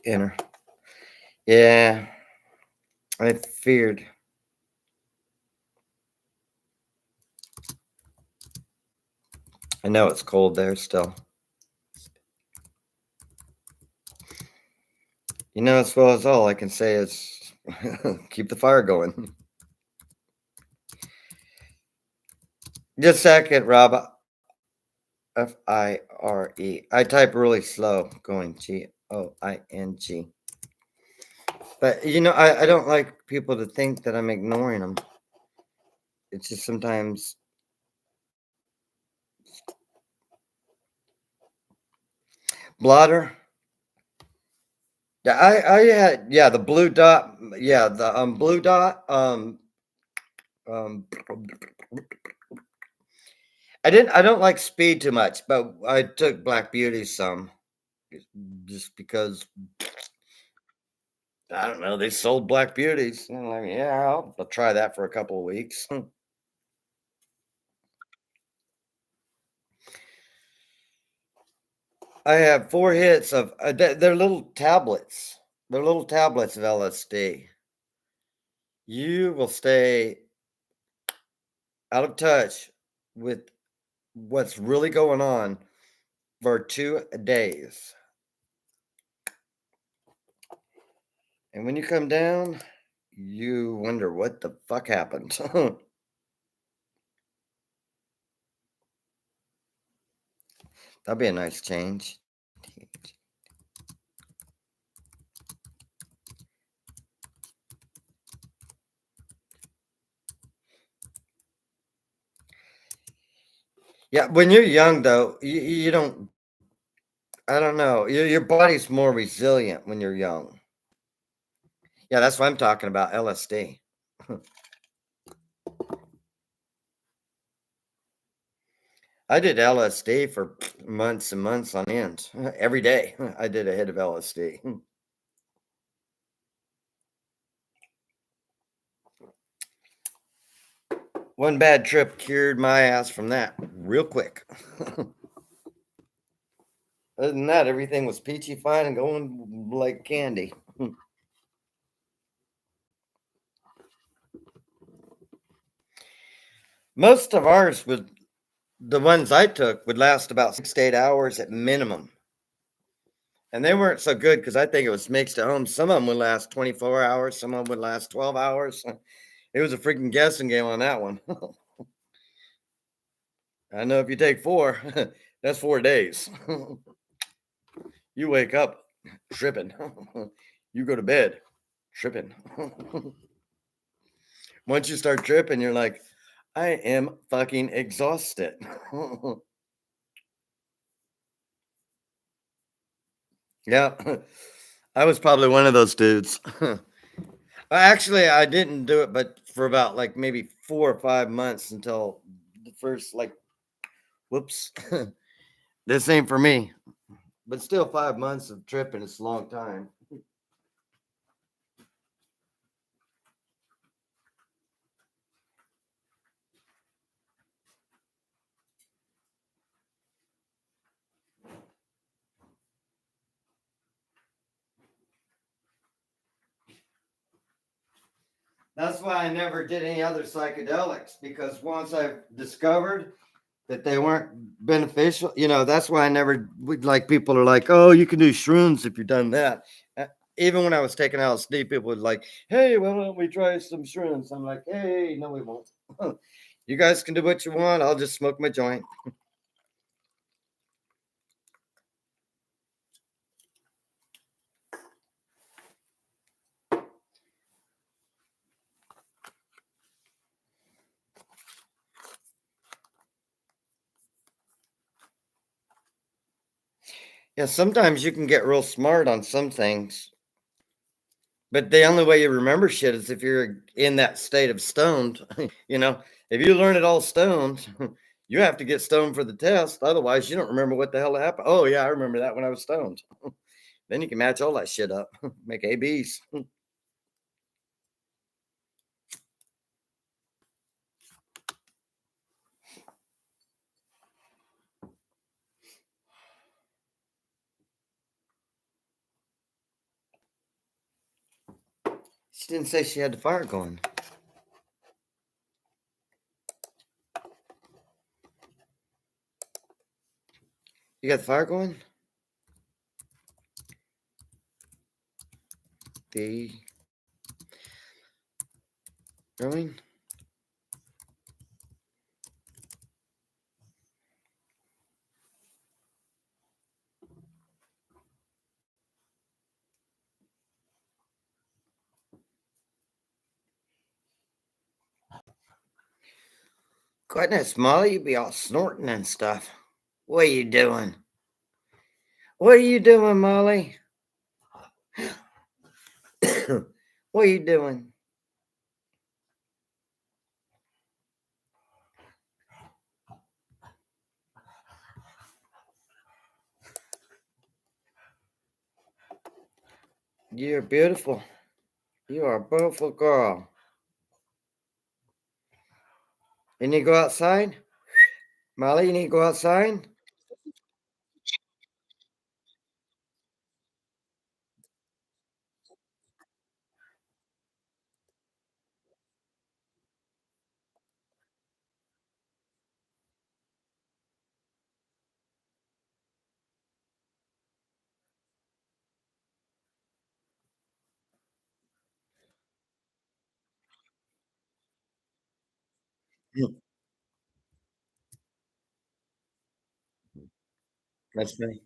Enter. Yeah, I feared. I know it's cold there still. As well as all I can say is keep the fire going. Just a second, Rob. FIRE. I type really slow, going GOING. But I don't like people to think that I'm ignoring them. It's just sometimes blotter. Yeah, I had the blue dot. Yeah, the blue dot. Um I don't like speed too much, but I took Black Beauty some just because I don't know, they sold Black Beauties. And I'm like, yeah, I'll try that for a couple of weeks. I have 4 hits of they're little tablets. They're little tablets of LSD. You will stay out of touch with what's really going on for 2 days. And when you come down, you wonder what the fuck happened. That'd be a nice change. Yeah, when you're young though, you don't I don't know. Your body's more resilient when you're young. Yeah, that's what I'm talking about, LSD. I did LSD for months and months on end. Every day I did a hit of LSD. One bad trip cured my ass from that real quick. Other than that, everything was peachy fine and going like candy. Most of ours would the ones I took would last about 6 to 8 hours at minimum. And they weren't so good because I think it was mixed at home. Some of them would last 24 hours, some of them would last 12 hours. It was a freaking guessing game on that one. I know if you take 4, that's 4 days. You wake up tripping. You go to bed tripping. Once you start tripping, you're like, I am fucking exhausted. Yeah. I was probably one of those dudes. Actually, I didn't do it, but for about like maybe 4 or 5 months until the first like, whoops, this ain't for me. But still, 5 months of tripping is a long time. That's why I never did any other psychedelics because once I've discovered that they weren't beneficial. That's why I never would like people are like, oh, you can do shrooms if you've done that. Uh, Even when I was taking LSD, people would like, hey, why don't we try some shrooms? I'm like, hey, no, we won't. You guys can do what you want. I'll just smoke my joint. Yeah, sometimes you can get real smart on some things, but the only way you remember shit is if you're in that state of stoned. you know, if you learn it all stoned, you have to get stoned for the test. Otherwise, you don't remember what the hell happened. Oh, yeah, I remember that when I was stoned. Then you can match all that shit up, make ABs. She didn't say she had the fire going. You got the fire going? The going? Goodness, Molly, you be all snorting and stuff. What are you doing? What are you doing, Molly? What are you doing? You're beautiful. You are a beautiful girl. You need to go outside? Molly, you need to go outside? That's me.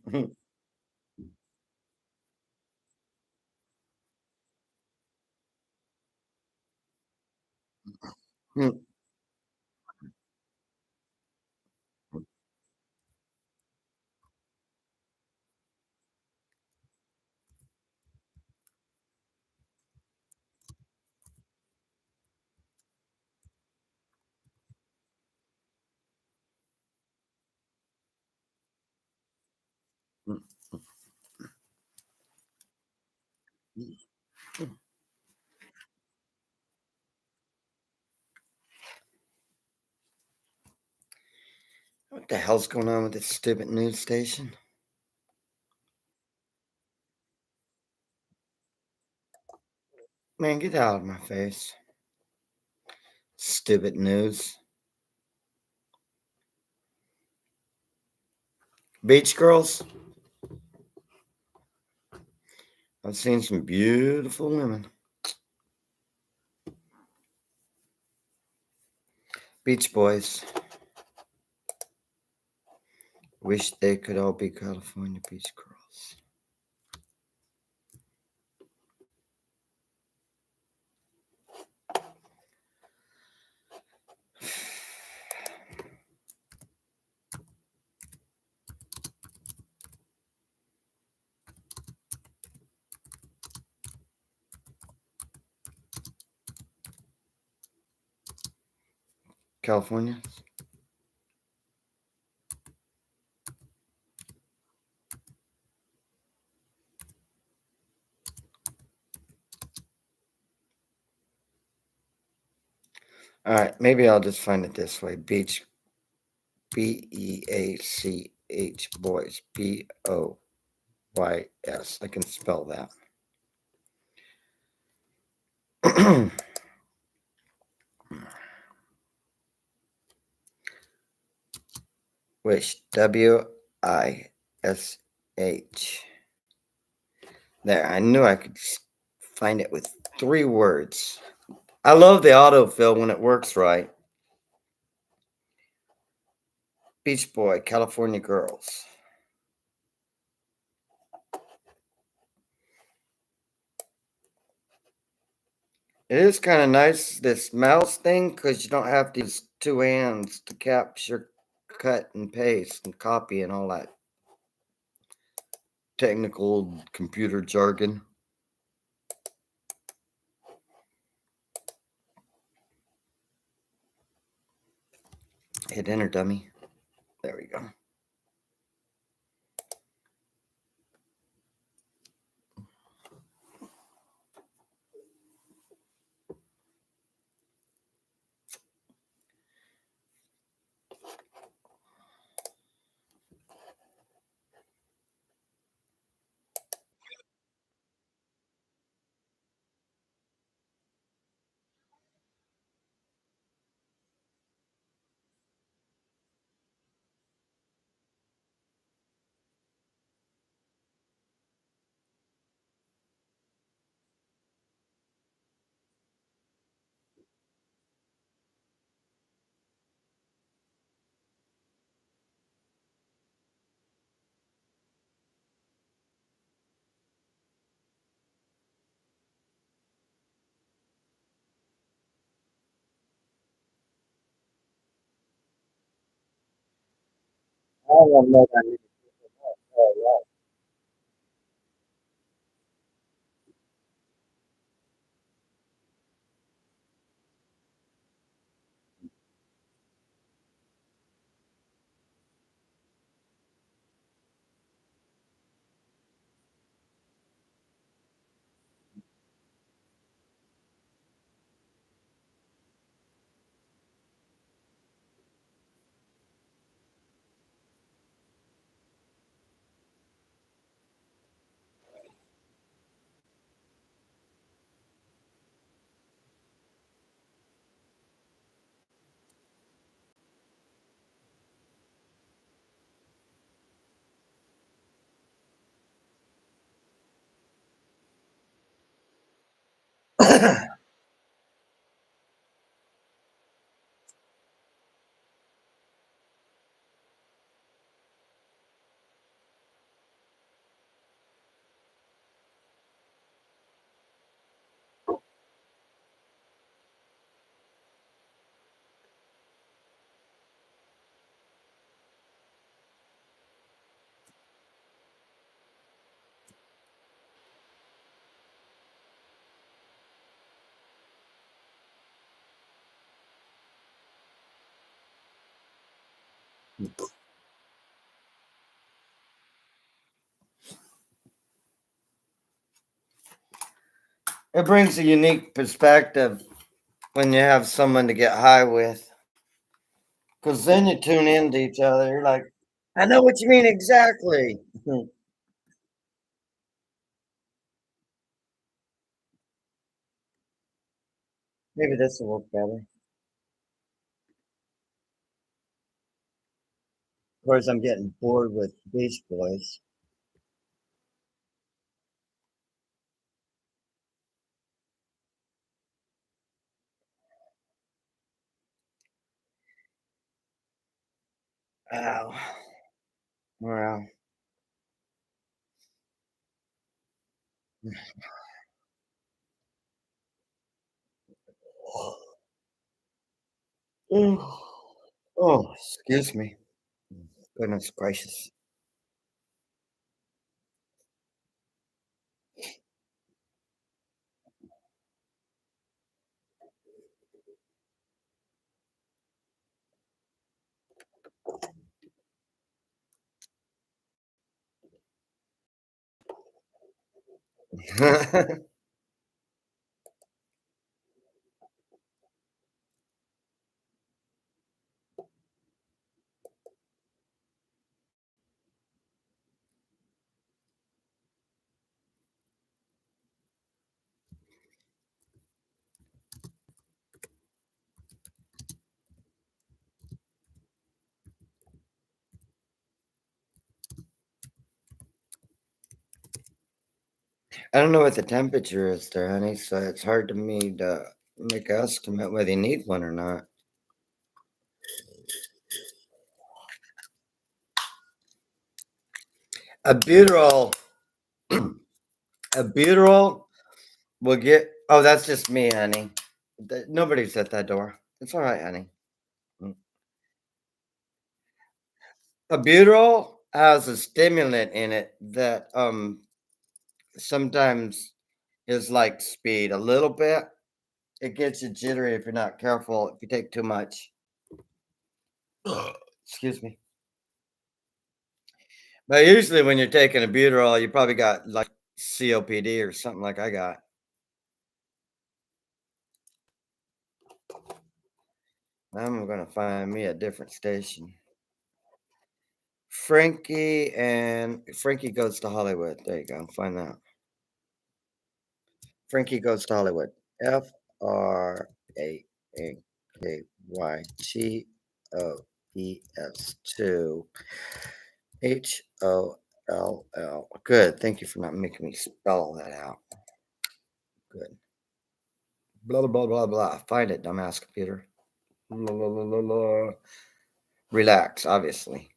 What the hell's going on with this stupid news station? Man, get out of my face. Stupid news. Beach girls? I've seen some beautiful women. Beach boys. Wish they could all be California beach girls. California? All right, maybe I'll just find it this way. Beach, Beach, boys, Boys. I can spell that. Wish. Wish. There, I knew I could find it with 3 words. I love the autofill when it works right. Beach Boy, California Girls. It is kind of nice, this mouse thing, because you don't have to use 2 hands to capture, cut, and paste, and copy, and all that technical computer jargon. Hit enter, dummy. There we go. I don't know that. It brings a unique perspective when you have someone to get high with, because then you tune into each other. You're like, I know what you mean exactly. Maybe this will work better. Of course, I'm getting bored with Beach Boys. Ow. Well. Oh, excuse me. Goodness gracious. I don't know what the temperature is there, honey, so it's hard to me to make an estimate whether you need one or not. A butyral, a butyral will get. Oh, that's just me, honey. Nobody's at that door. It's all right, honey. Mm. A butyral has a stimulant in it that sometimes is like speed a little bit. It gets you jittery if you're not careful. If you take too much. Excuse me. But usually when you're taking a buterol, you probably got like COPD or something like I got. I'm gonna find me a different station. Frankie goes to Hollywood. There you go. Find that. Frankie goes to Hollywood. FRANKYGOES 2HOLL. Good. Thank you for not making me spell all that out. Good. Blah blah blah blah blah. Find it, dumbass computer. La, la, la, la, la. Relax, obviously.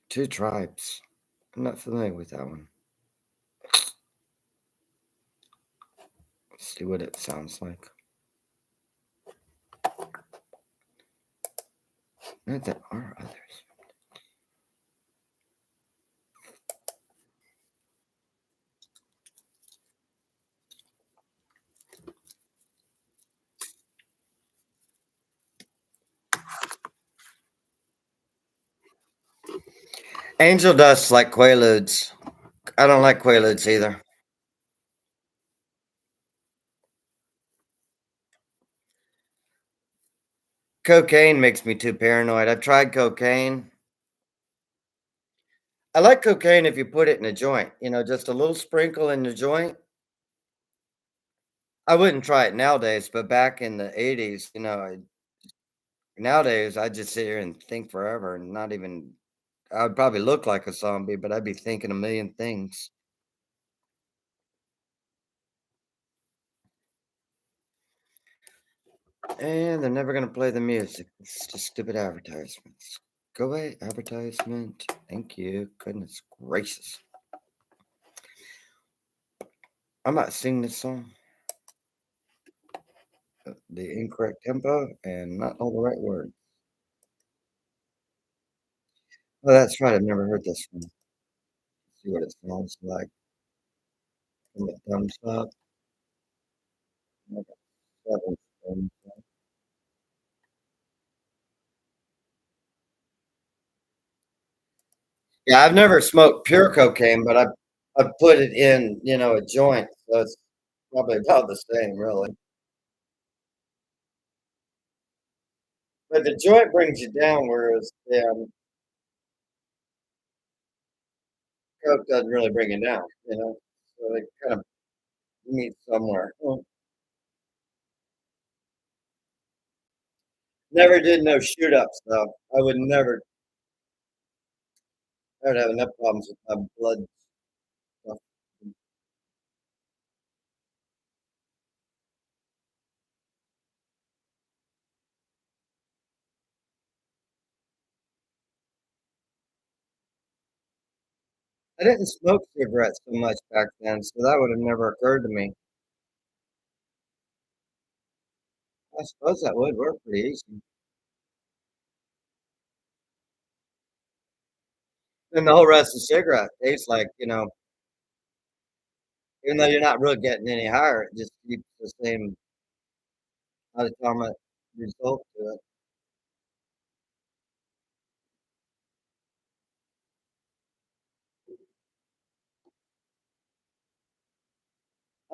Two tribes. I'm not familiar with that one. Let's see what it sounds like. There are others. Angel dust like quaaludes. I don't like quaaludes either. Cocaine makes me too paranoid. I've tried cocaine. I like cocaine if you put it in a joint, just a little sprinkle in the joint. I wouldn't try it nowadays, but back in the 80s, nowadays I just sit here and think forever and not even I'd probably look like a zombie, but I'd be thinking a million things. And they're never gonna play the music. It's just stupid advertisements. Go away, advertisement. Thank you. Goodness gracious. I might sing this song. The incorrect tempo and not all the right words. Oh, that's right. I've never heard this one. See what it sounds like. Give it a thumbs up. I got 7 thumbs up. Yeah, I've never smoked pure cocaine, but I've put it in, a joint, so it's probably about the same, really. But the joint brings you down, whereas coke doesn't really bring you down. So they kind of meet somewhere. Well, never did no shoot ups though. I would never. I would have enough problems with my blood stuff. I didn't smoke cigarettes so much back then, so that would have never occurred to me. I suppose that would work pretty easy. And the whole rest of the cigarette tastes like, even though you're not really getting any higher, it just keeps the same atomic result to it.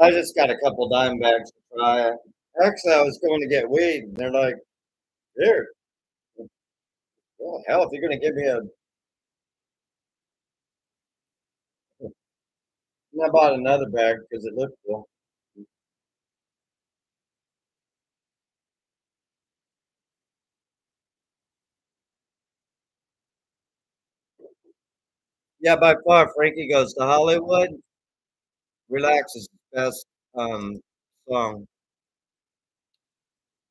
I just got a couple dime bags to try it. Actually, I was going to get weed, and they're like, "Here, well, hell, if you're gonna give me a." And I bought another bag because it looked cool. Yeah, by far, Frankie Goes to Hollywood. Relax is the best, song.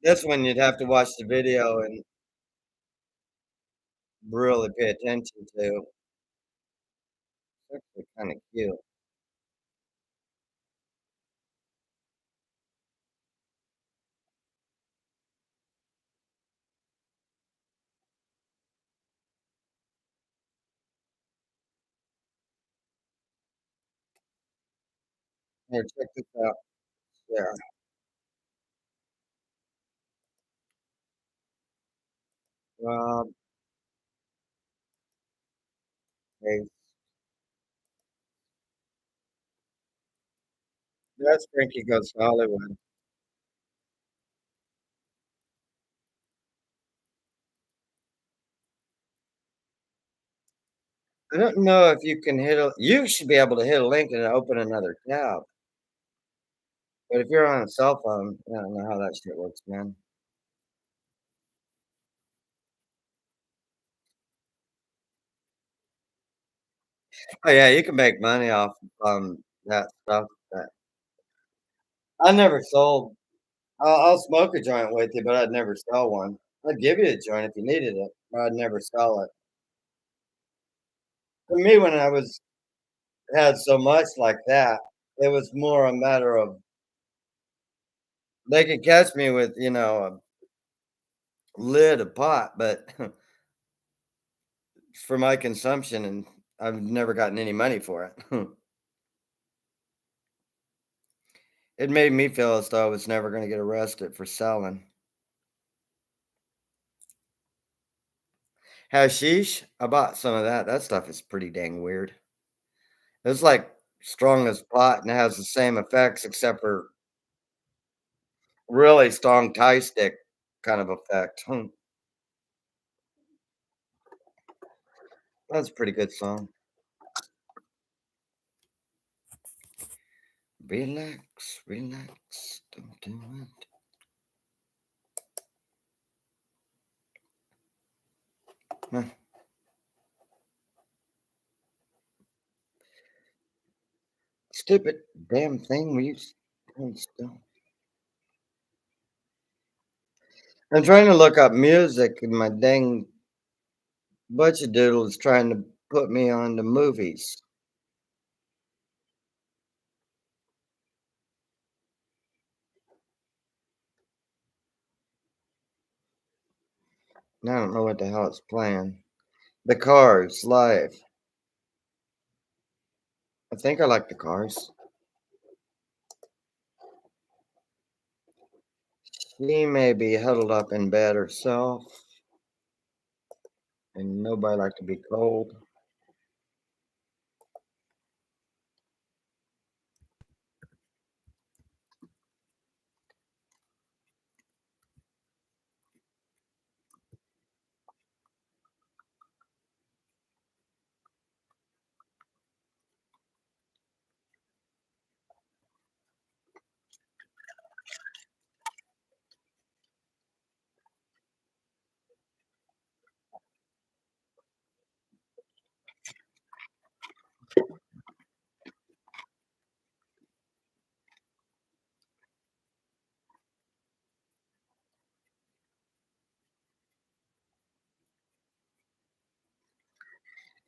This one you'd have to watch the video and really pay attention to. It's actually kinda cute. Here, check this out. Yeah, Rob Hayes. That's Frankie Goes to Hollywood. I don't know if you can hit a you should be able to hit a link and open another tab, but if you're on a cell phone, I don't know how that shit works, man. Oh, yeah, you can make money off, that stuff, but I never sold I'll smoke a joint with you, but I'd never sell one. I'd give you a joint if you needed it, but I'd never sell it. For me, when I was had so much like that, it was more a matter of they could catch me with, a lid of pot, but for my consumption, and I've never gotten any money for it. It made me feel as though I was never gonna get arrested for selling. Hashish, I bought some of that. That stuff is pretty dang weird. It's like strong as pot and it has the same effects except for really strong tie stick kind of effect. That's a pretty good song. Relax, relax, don't do it. Huh, stupid damn thing we used still. I'm trying to look up music and my dang budget doodle is trying to put me on the movies. And I don't know what the hell it's playing. The Cars live. I think I like the Cars. She may be huddled up in bed herself, and nobody like to be cold.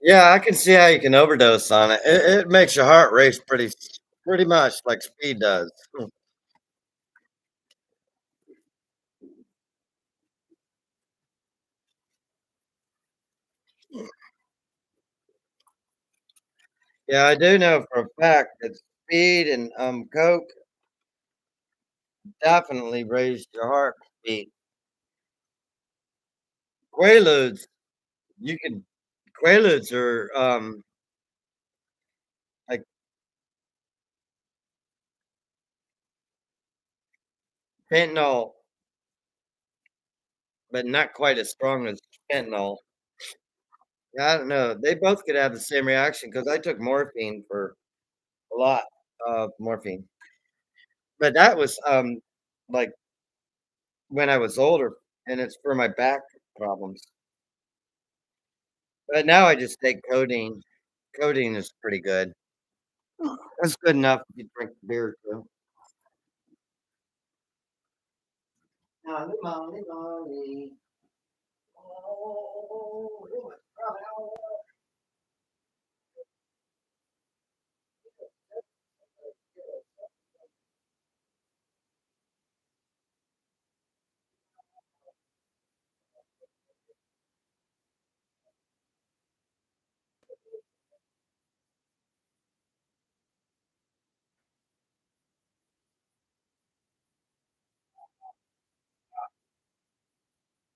Yeah, I can see how you can overdose on it. It makes your heart race pretty much like speed does. Yeah, I do know for a fact that speed and coke definitely raise your heartbeat. Quaaludes, you can Quaaludes are like fentanyl, but not quite as strong as fentanyl. Yeah, I don't know. They both could have the same reaction because I took morphine for a lot of morphine, but that was like when I was older, and it's for my back problems. But now I just take codeine. Codeine is pretty good. That's good enough if you drink beer too. Molly, Molly, Molly. Oh, it was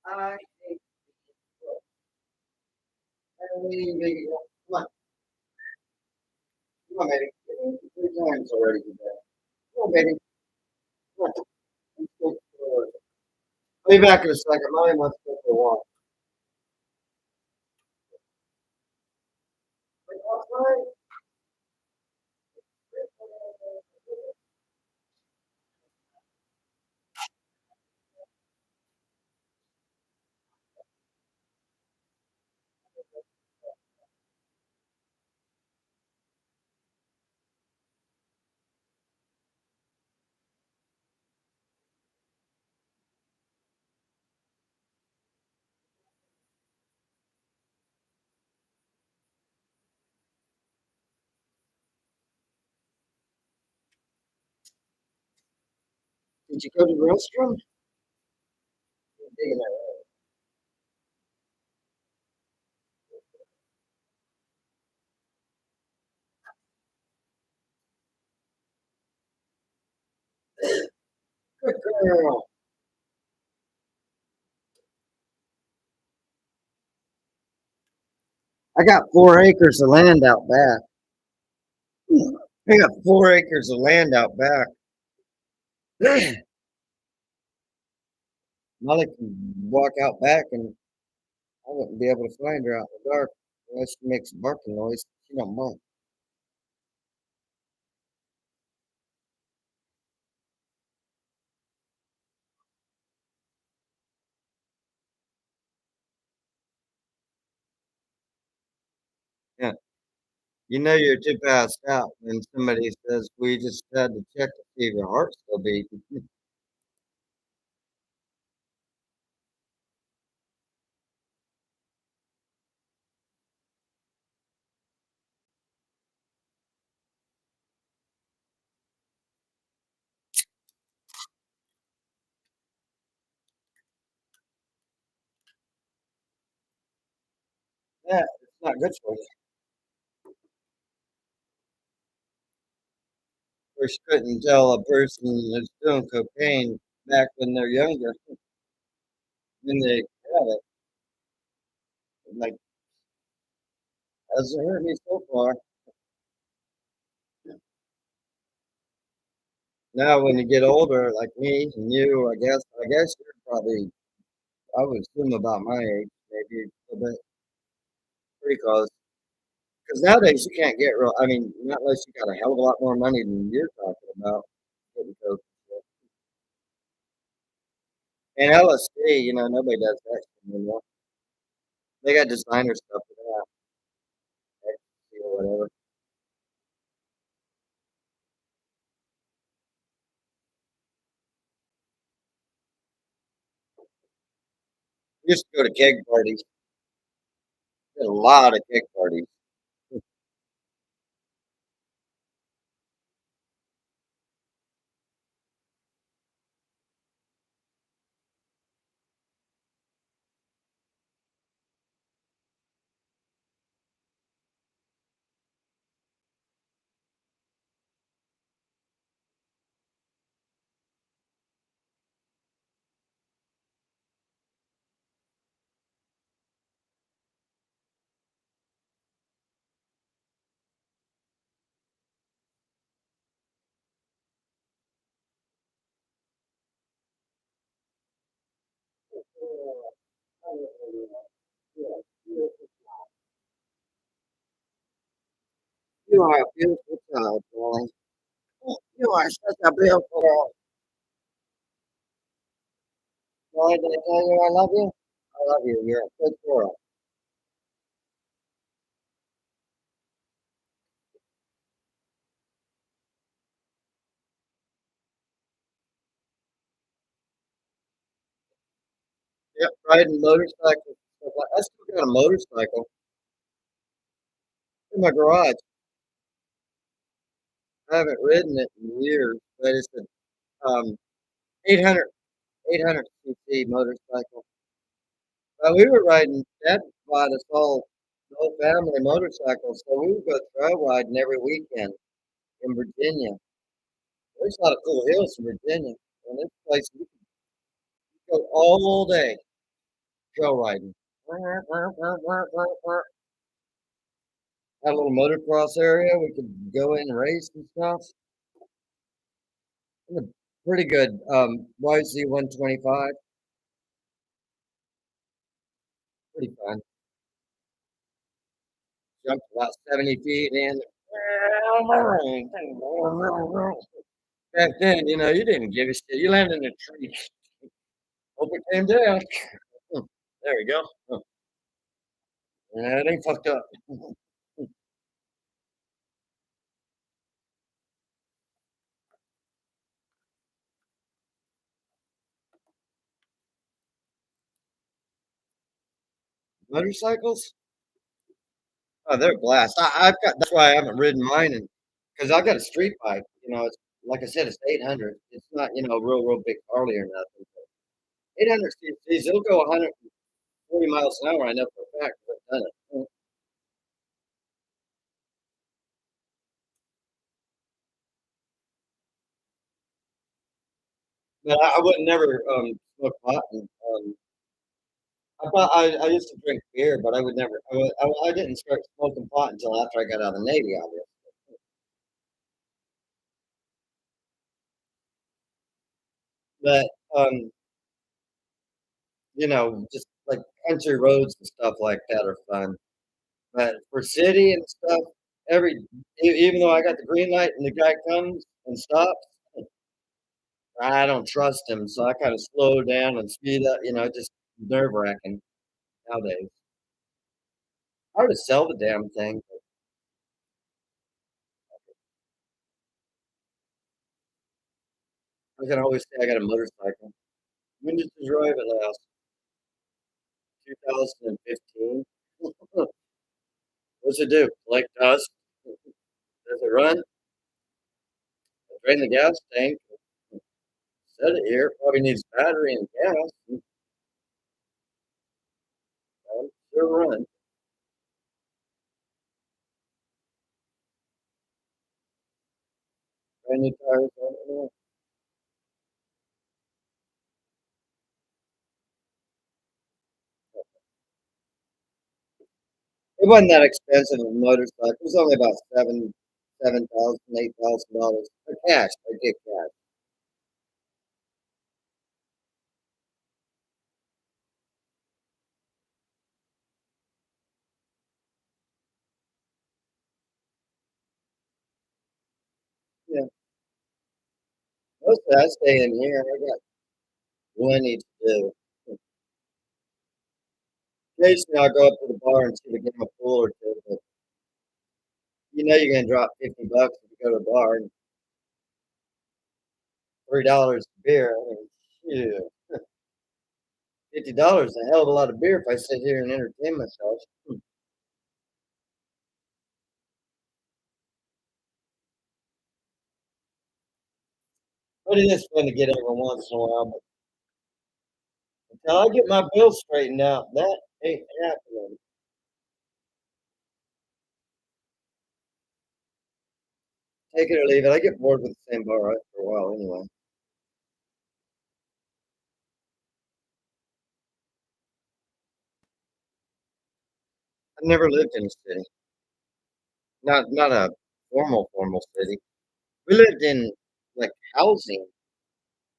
I hate baby. Come on, baby. 3 times already today. Come on, baby. Come on. Let's go for it. I'll be back in a second. Mommy wants to go for a walk. Did you go to the restroom? Digging that Good girl. I got 4 acres of land out back. I got 4 acres of land out back. Molly can walk out back and I wouldn't be able to find her out in the dark unless she makes a barking noise. She don't bark. Yeah. You know you're too passed out when somebody says, we just had to check to see if your heart's still beating. Yeah, it's not good for you. Of course, you couldn't tell a person that's doing cocaine back when they're younger when they have it. Like, hasn't hurt me so far. Now, when you get older, like me and you, I guess you're probably, I would assume about my age, maybe a little bit pretty close. Because nowadays you can't get real. I mean, not unless you got a hell of a lot more money than you're talking about getting coke. And LSD, nobody does that anymore. They got designer stuff for that, ecstasy or whatever. We used to go to keg parties. Did a lot of keg parties. You are a beautiful child, boy. You are such a beautiful boy. Did I tell you I love you? I love you. You're a good girl. Yep, riding motorcycles, stuff like I still got a motorcycle in my garage. I haven't ridden it in years, but it's a, 800 cc motorcycle. We were riding dad bought us all the whole family motorcycles, so we would go trail riding every weekend in Virginia. There's a lot of cool hills in Virginia, and this place we could go all day trail riding. Had a little motocross area we could go in and race and stuff. And a pretty good YZ 125, pretty fun. Jumped about 70 feet in. Back then, you didn't give a shit. You landed in a tree. Hope it came down. There we go. Yeah, it ain't fucked up. Motorcycles? Oh, they're a blast. I've got that's why I haven't ridden mine, and because I got a street bike. It's like I said, it's 800. It's not real big Harley or nothing. 800 cc's. It'll go 140 miles an hour. I know for a fact 'cause I've done it. But I would never smoke pot. And, I used to drink beer, but I would never. I didn't start smoking pot until after I got out of the Navy, obviously. But just like country roads and stuff like that are fun. But for city and stuff, even though I got the green light and the guy comes and stops, I don't trust him. So I kind of slow down and speed up. Just nerve wracking nowadays. Hard to sell the damn thing. I can always say I got a motorcycle. When did you drive it last? 2015. What's it do? Collect dust? Does it run? Drain the gas tank? Set it here. Probably needs battery and gas. Sure run. Brand new tires on it. It wasn't that expensive of a motorcycle. It was only about $7,000, $8,000 for cash. I get cash. Yeah, mostly I stay in here. I got plenty to do. Occasionally I'll go up to the bar and see the game of pool or two, but you're gonna drop $50 if you go to the bar and $3 beer. I mean, shoot, $50 is a hell of a lot of beer if I sit here and entertain myself. But it is fun to get every once in a while. But until I get my bills straightened out, that ain't happening. Take it or leave it. I get bored with the same bar after a while anyway. I've never lived in a city. Not a formal city. We lived in like housing,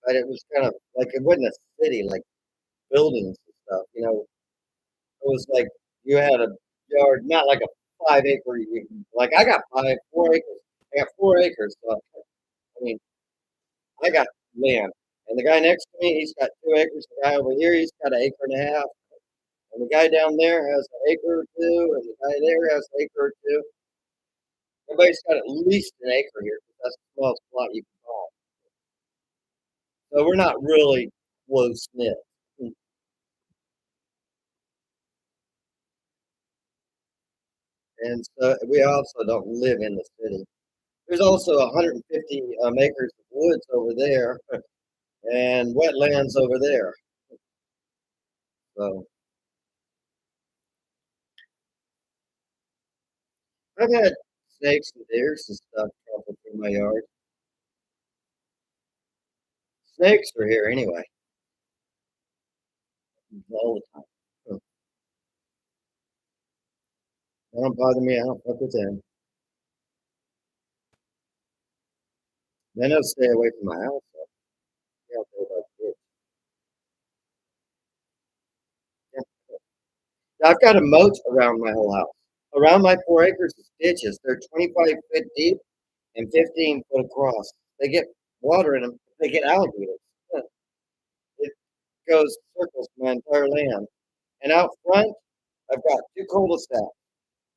but it was kind of like it wasn't a city, like buildings and stuff. It was like you had a yard, not like a 5 acre. Like I got 4 acres. I got 4 acres. So I mean, I got land, and the guy next to me, he's got 2 acres. The guy over here, he's got an acre and a half, and the guy down there has an acre or two, and the guy there has an acre or two. Everybody's got at least an acre here because that's the smallest plot you can buy. So we're not really close knit. and so we also don't live in the city. There's also 150 acres of woods over there and wetlands over there. So I've had snakes and deers and stuff trample through my yard. Snakes are here anyway, all the time. So they don't bother me. I don't fuck with them. They don't stay away from my house. So yeah, they're like this. Yeah. I've got a moat around my whole house. Around my 4 acres of ditches, they're 25 feet deep and 15 foot across. They get water in them. They get alligators. Yeah. It goes circles my entire land. And out front, I've got two cul-de-sacs.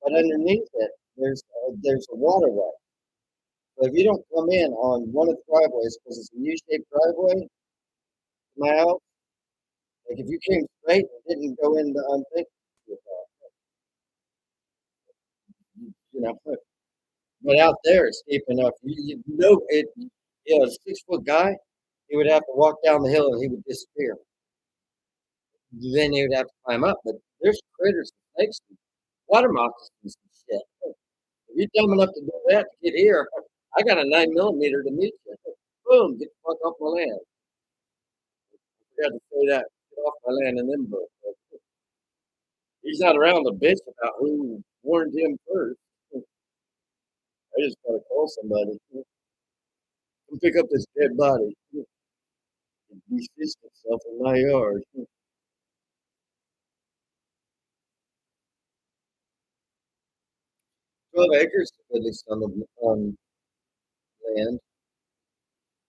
But underneath it, there's a waterway. So if you don't come in on one of the driveways, because it's a U-shaped driveway to my house, like if you came straight and didn't go in the you know, but out there it's steep enough. You know it. You know, a 6 foot guy, he would have to walk down the hill and he would disappear. Then he would have to climb up. But there's critters and snakes and water moccasins and shit. If you're dumb enough to do that to get here, I got a 9 millimeter to meet you. Boom, get the fuck off my land. I forgot to say that. Get off my land in them books. He's not around to bitch about who warned him first. I just gotta call somebody. Come pick up this dead body. He fished himself in my yard. 12 acres at least on the land.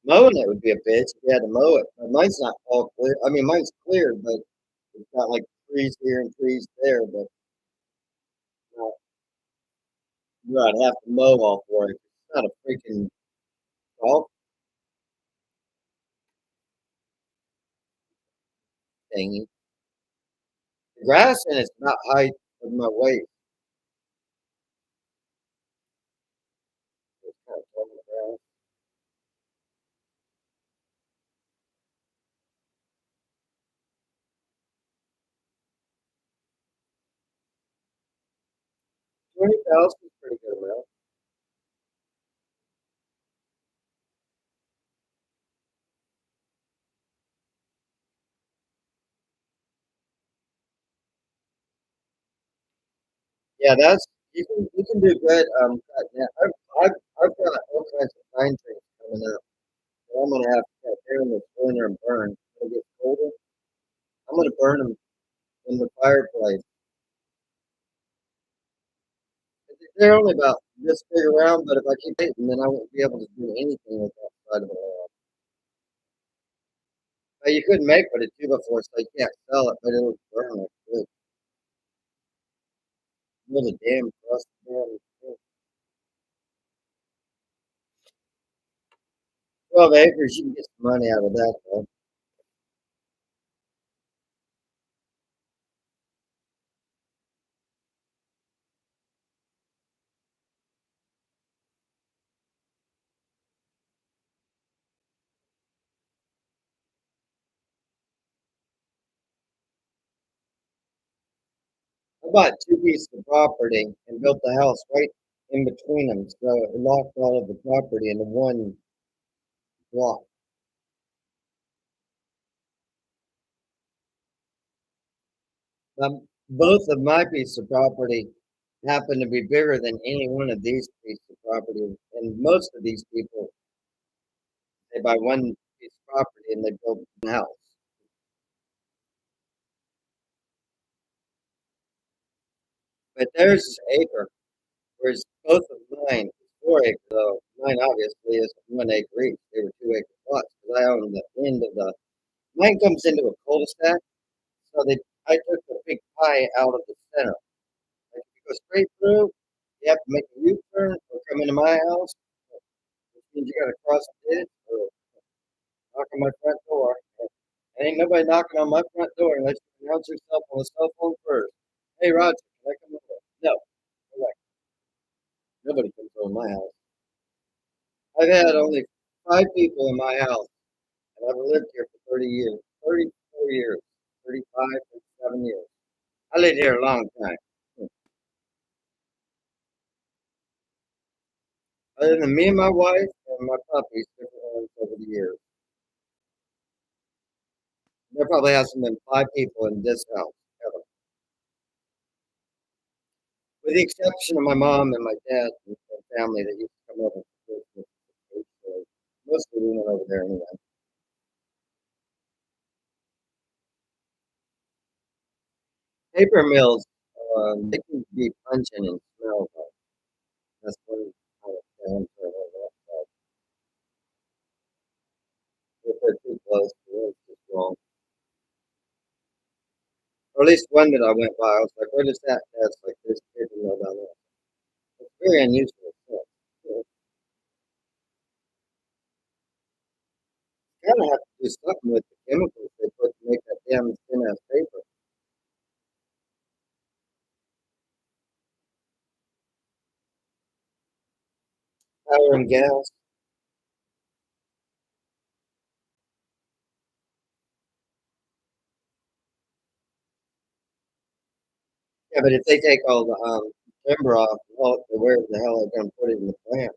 Mowing it would be a bitch if you had to mow it. But mine's not all clear. I mean, mine's clear, but it's got like trees here and trees there. But I'd have to mow all 4 acres. It's not a freaking golf thingy. The grass in it's about height of my waist. It's kind of tall grass. 20,000 is a pretty good amount. Yeah, that's you can do good. Cutting that. I've got all kinds of pine trees coming up. So I'm gonna have to cut down this winter and burn. When it gets colder, I'm gonna burn them in the fireplace. They're only about this big around, but if I keep eating, then I won't be able to do anything with that side of the land. But you couldn't make with a 2x4, so you can't sell it, but it'll burn like good. Build a dam across the dam. 12 acres, you can get some money out of that, though. I bought two pieces of property and built the house right in between them, so it locked all of the property into one block. Both of my pieces of property happen to be bigger than any one of these pieces of property, and most of these people they buy one piece of property and they build a house. But theirs is acre, whereas both of mine is 4 acres. Though mine obviously is 1 acre each. They were 2 acre plots because I own the end of the. Mine comes into a cul-de-sac, so I took the big pie out of the center. Like if you go straight through, you have to make a U-turn or come into my house, which means you got to cross the ditch or knock on my front door. And ain't nobody knocking on my front door unless you announce yourself on the cell phone first. Hey, Roger, can I come over? No. Nobody comes over my house. I've had only 5 people in my house, and I've lived here for 30 years, 34 years, 35, 37 years. I lived here a long time. Hmm. Other than me and my wife and my puppies, different ones over the years. There probably hasn't been 5 people in this house ever, with the exception of my mom and my dad and family that used to come over for Christmas. Mostly we went over there anyway. Paper mills, they can be pungent and smell. That's one kind of thing for that. If they're too close to it, it's just wrong. Or at least one that I went by, I was like, what is that? That's like this paper mill down there. It's very unusual. You kind of have to do something with the chemicals they put to make that damn thin ass paper. Power and gas. Yeah, but if they take all the timber off, well, where the hell are they going to put it in the plant?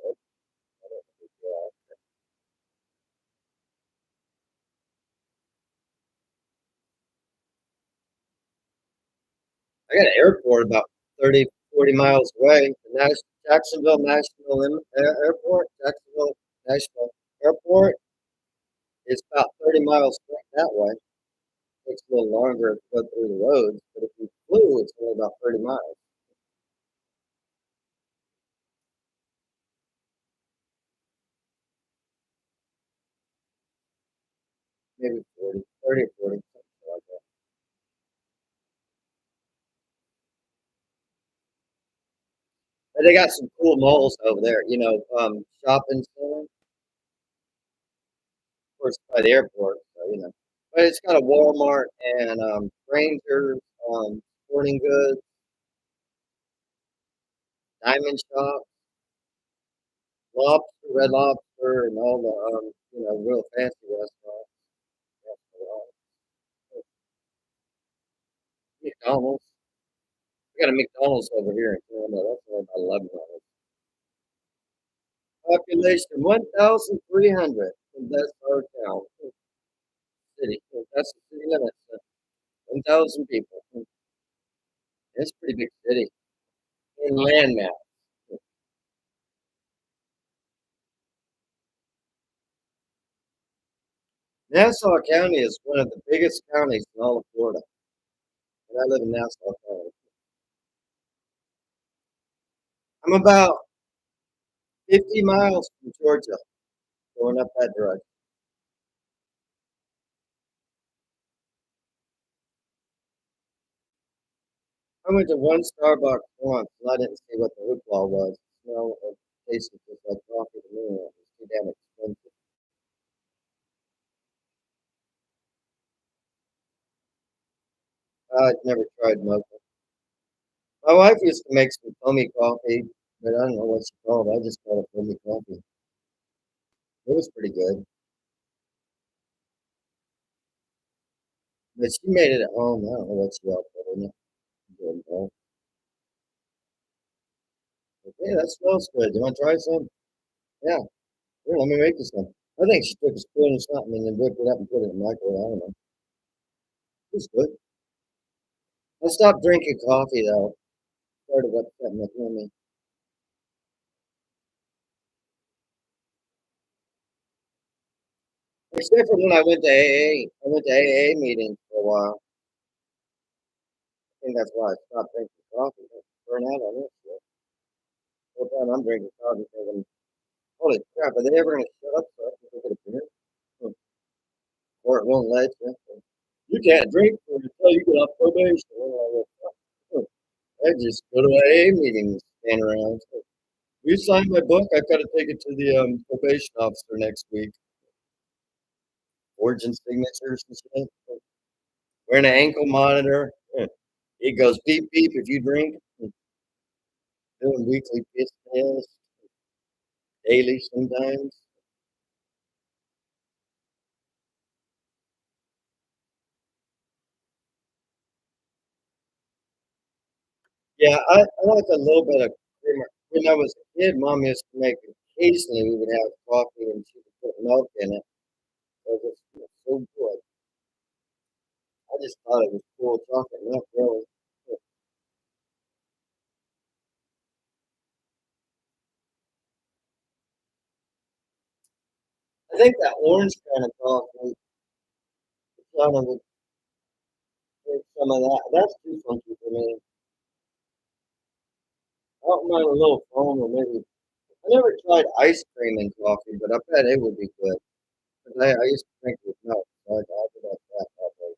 I got an airport about 30, 40 miles away. The Jacksonville National Airport, Jacksonville National Airport is about 30 miles straight that way. Takes a little longer to go through the roads, but if you flew, it's only about 30 miles, maybe 40, 30 or 40, something like that. But they got some cool malls over there, shopping center, of course, by the airport, so. But it's got a Walmart and Rangers, sporting goods, diamond shop, lobster, Red Lobster, and all the real fancy restaurants. McDonald's. We got a McDonald's over here in Canada. That's only about 11 miles. Population 1,300. That's our town, city. That's the city limits. 1,000 people. It's a pretty big city in landmass. Nassau County is one of the biggest counties in all of Florida, and I live in Nassau County. I'm about 50 miles from Georgia, going up that direction. I went to one Starbucks once, and I didn't see what the hoopla was. It smelled and tasted just like coffee to me. It was too damn expensive. I'd never tried mocha. My wife used to make some foamy coffee, but I don't know what she called it. I just called it foamy coffee. It was pretty good. But she made it at home. I don't know what she else put in it. Good, huh? But, hey, that smells good. Do you want to try some? Yeah. Here, let me make you some. I think she took a spoon or something and then whipped it up and put it in the microwave. I don't know. It was good. I stopped drinking coffee though. Started upsetting my tummy. Except for when I went to AA. I went to AA meetings for a while. I think that's why I stopped drinking coffee. I burn out on this shit. Whole time I'm drinking coffee thinking, holy crap, are they ever going to shut up so I can get a beer? Hmm. Or it won't let you. You can't drink until you get off probation. Hmm. I just go to AA meetings, stand around. You signed my book. I've got to take it to the probation officer next week. Forging signatures and shit. Wearing an ankle monitor. It goes beep beep if you drink. doing weekly piss tests, daily sometimes. Yeah, I like a little bit of creamer. When I was a kid, mom used to make occasionally we would have coffee and she would put milk in it. It was so good. I just thought it was cool chocolate milk, really. I think that orange kind of coffee, kind of would take some of that. That's too funky for me. I don't mind a little foam or maybe. I never tried ice cream in coffee, but I bet it would be good. 'Cause I used to drink it with milk, so I could like that probably.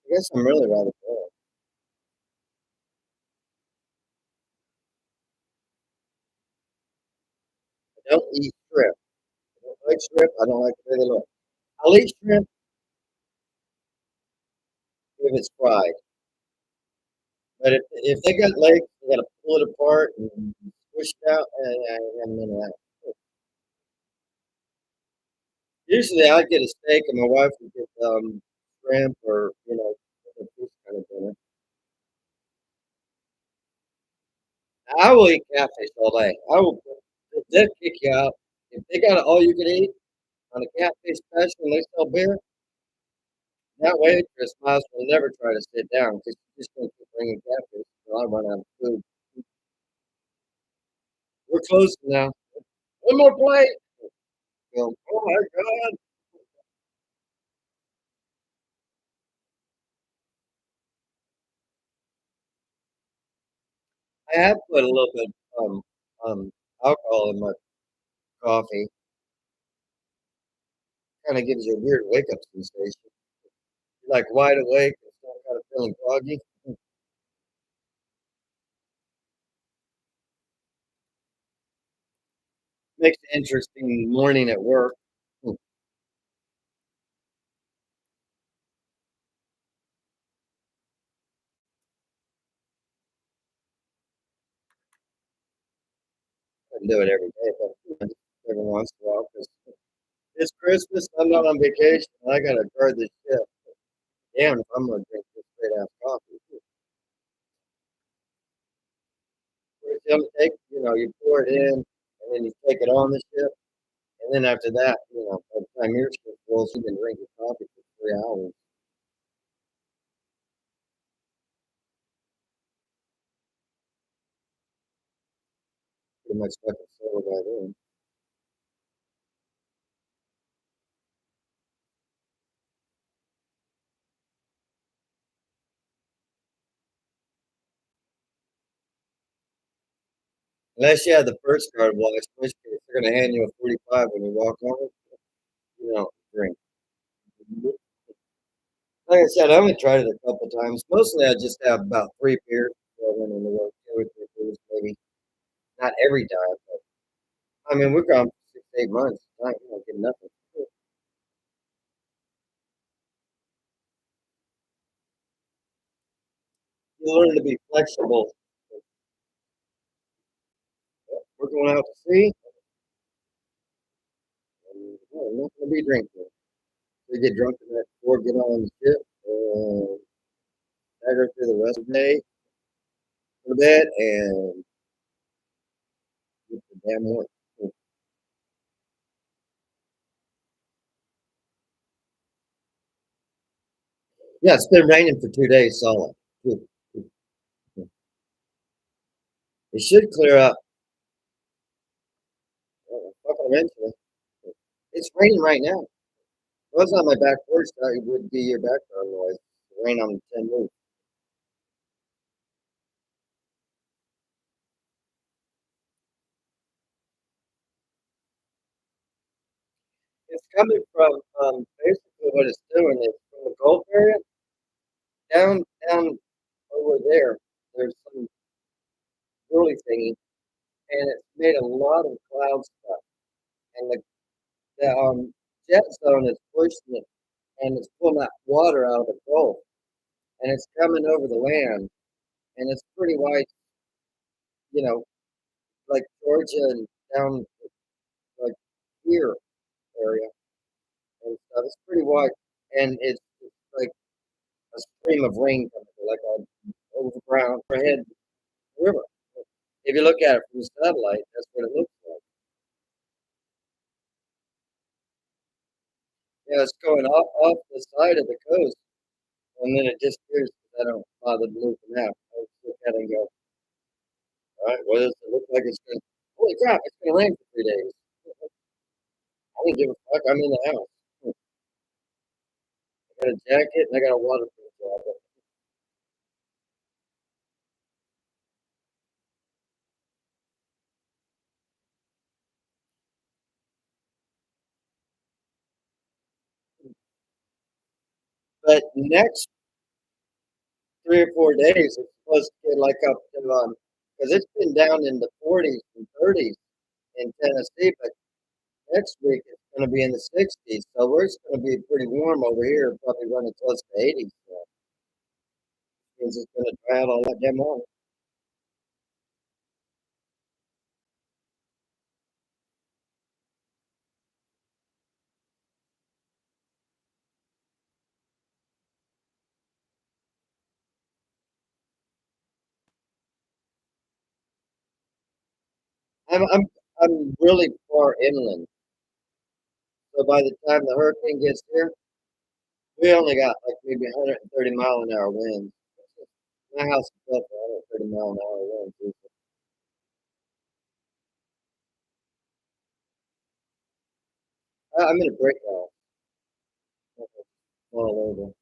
I guess I'm really rather good. I don't eat shrimp. I don't like shrimp. I don't like the way they look. I'll eat shrimp if it's fried. But if they got legs, they gotta pull it apart and squish it out. I'm into that. Usually, I'd get a steak, and my wife would get shrimp or a fish kind of dinner. I will eat catfish all day. I will. They'll kick you out if they got all you can eat on a catfish special and they sell beer. That waitress might as well never try to sit down because she's just gonna keep bringing catfish until I run out of food. We're closing now. One more plate. Go, oh my god! I have put a little bit um alcohol in my coffee. Kind of gives you a weird wake up sensation. You're like wide awake and still kind of feeling groggy. Makes an interesting morning at work. I do it every day, but every once in a while because it's Christmas. I'm not on vacation. And I gotta guard this ship. Damn, if I'm gonna drink this straight ass coffee. It's gonna take, you pour it in, and then you take it on the ship, and then after that, by the time your ship rolls, you can drink your coffee for 3 hours. Pretty much fucking sober by then. Unless you have the first card watch, in which case they're gonna hand you a 45 when you walk on it. You don't drink. Like I said, I only tried it a couple times. Mostly, I just have about 3 beers before I went into work. 2 or 3 beers, maybe. Not every time, but I mean, we're gone for 6, 8 months. I don't get nothing. You learn to be flexible. We're going out to sea, and nothing to be drinking. We get drunk the night before, get on the ship, and stagger through the rest of the day, go to bed, and get the damn work. Yeah, it's been raining for 2 days solid. Good. It should clear up fucking eventually. It's raining right now. If it was on my back porch, that would be your background noise. Rain on the tin roof. It's coming from basically what it's doing is from the Gulf area down over there. There's some whirly thingy, and it's made a lot of cloud stuff. And the jet zone is pushing it, and it's pulling that water out of the Gulf, and it's coming over the land, and it's pretty wide, you know, like Georgia and down like here area and stuff. It's pretty wide, and it's like a stream of rain coming through, like a overhead river. If you look at it from satellite, that's what it looks like. Yeah, it's going off the side of the coast, and then it disappears because I don't bother to look at the map. I just look at it and go, all right, what does it look like it's going to? Holy crap, it's going to rain for 3 days. I don't give a fuck. I'm in the house. I got a jacket and I got a waterproof jacket. But next 3 or 4 days, it's supposed to get like up to because it's been down in the 40s and 30s in Tennessee, but next week it's going to be in the 60s. So we're going to be pretty warm over here, probably running close to 80s. So means it's going to dry out all that damn water. I'm I'm really far inland, so by the time the hurricane gets here, we only got like maybe 130-mile-an-hour winds. My house is built for 130-mile-an-hour winds. I'm in a brick house, all over.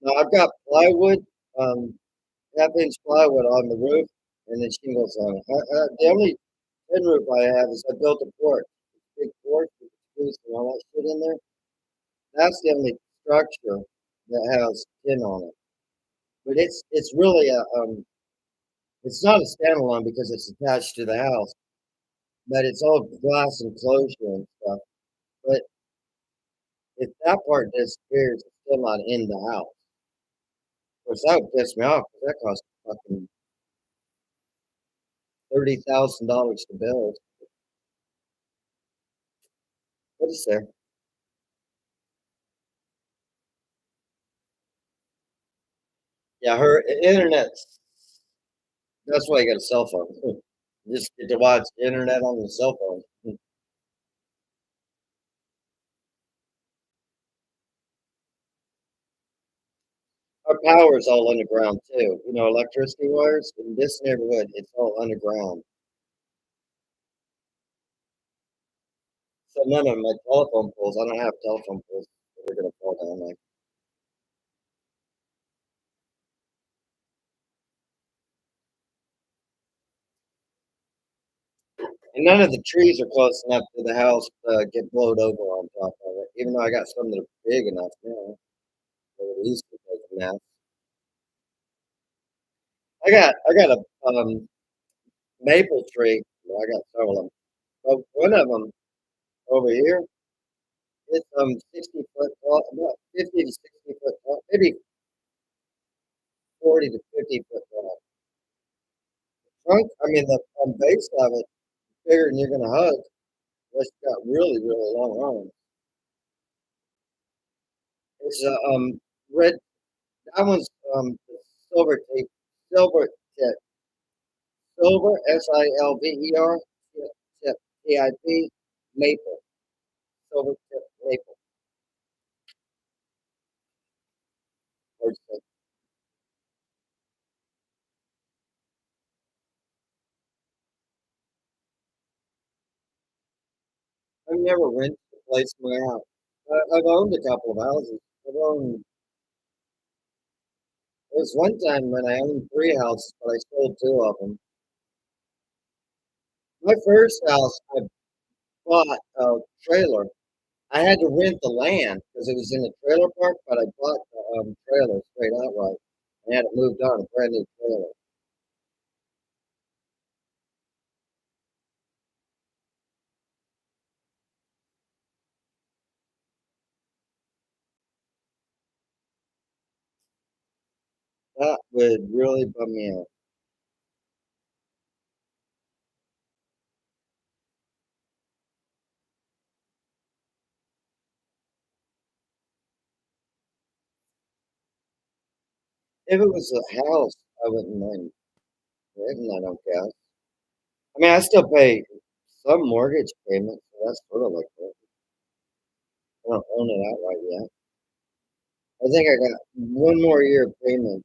Now I've got plywood, half-inch plywood on the roof, and then shingles on it. The only tin roof I have is I built a porch, big porch with screws and all that shit in there. That's the only structure that has tin on it. But it's really a it's not a standalone because it's attached to the house, but it's all glass enclosure and stuff. But if that part disappears, it's still not in the house. Of course, that would piss me off because that costs fucking $30,000 to build. What is there? Yeah, her internet. That's why you got a cell phone. Just get to watch the internet on the cell phone. Our power is all underground too. You know, electricity wires in this neighborhood, it's all underground. So none of my telephone poles, I don't have telephone poles that are gonna fall down like. And none of the trees are close enough to the house to get blowed over on top of it. Even though I got some that are big enough now, that at least to take a nap. I got a maple tree. Well, I got several of them. But one of them over here, it's 60 foot tall, about 50 to 60 foot tall, maybe 40 to 50 foot tall. Trunk, I mean the base of it, bigger than you're gonna hug. It's got really, really long arms. It's red. That one's silver tape, silver tip, silver silver tip tip maple, silver tip maple. Or I've never rented a place in my house. I've owned a couple of houses. I've owned. There was one time when I owned 3 houses, but I sold 2 of them. My first house, I bought a trailer. I had to rent the land because it was in a trailer park, but I bought the trailer straight outright and had it moved on, a brand new trailer. That would really bum me out. If it was a house, I wouldn't mind renting, I don't guess. I mean, I still pay some mortgage payments, so that's sort of like it. I don't own it outright yet. I think I got one more year of payments.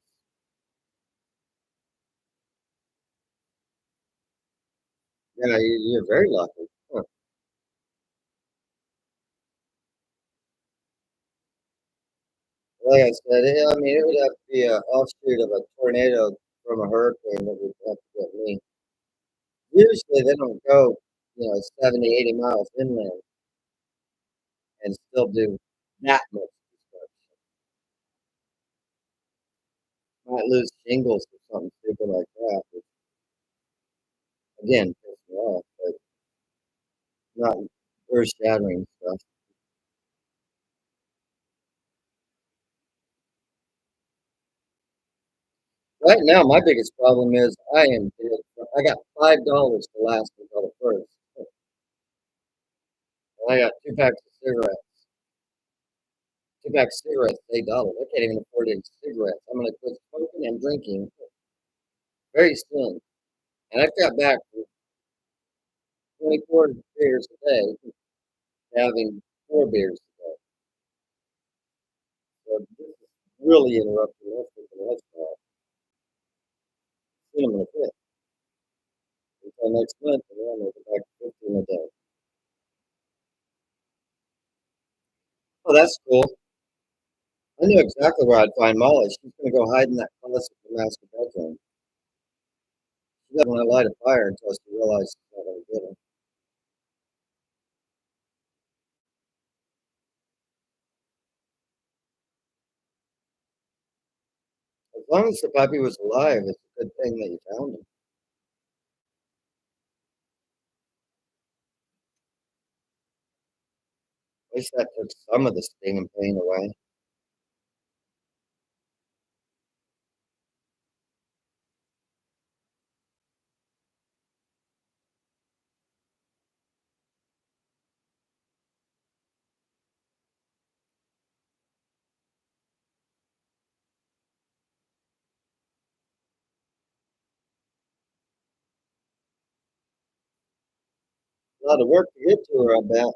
Yeah, you're very lucky. Huh. Like I said, I mean, it would have to be an offshoot of a tornado from a hurricane that would have to get me. Usually, they don't go, 70, 80 miles inland and still do that much destruction. Might lose shingles or something stupid like that, which again pisses me off, but not earth-shattering stuff. Right now, my biggest problem is I got $5 to last until the first, and I got 2 packs of cigarettes. 2 packs of cigarettes, $8. I can't even afford any cigarettes. I'm gonna quit smoking and drinking very soon, and I've got back from 24 beers a day to having 4 beers a day. So this is really interrupting my freaking lifestyle. Soon I'm gonna quit until next month, and then I'm gonna go back to 15 a day. Oh, that's cool. I knew exactly where I'd find Molly. She's gonna go hide in that closet in the master bedroom. She doesn't wanna light a fire until she realizes she's not gonna get her. As long as the puppy was alive, it's a good thing that you found him. At least that took some of the sting and pain away. A lot of work to get to her, I bet.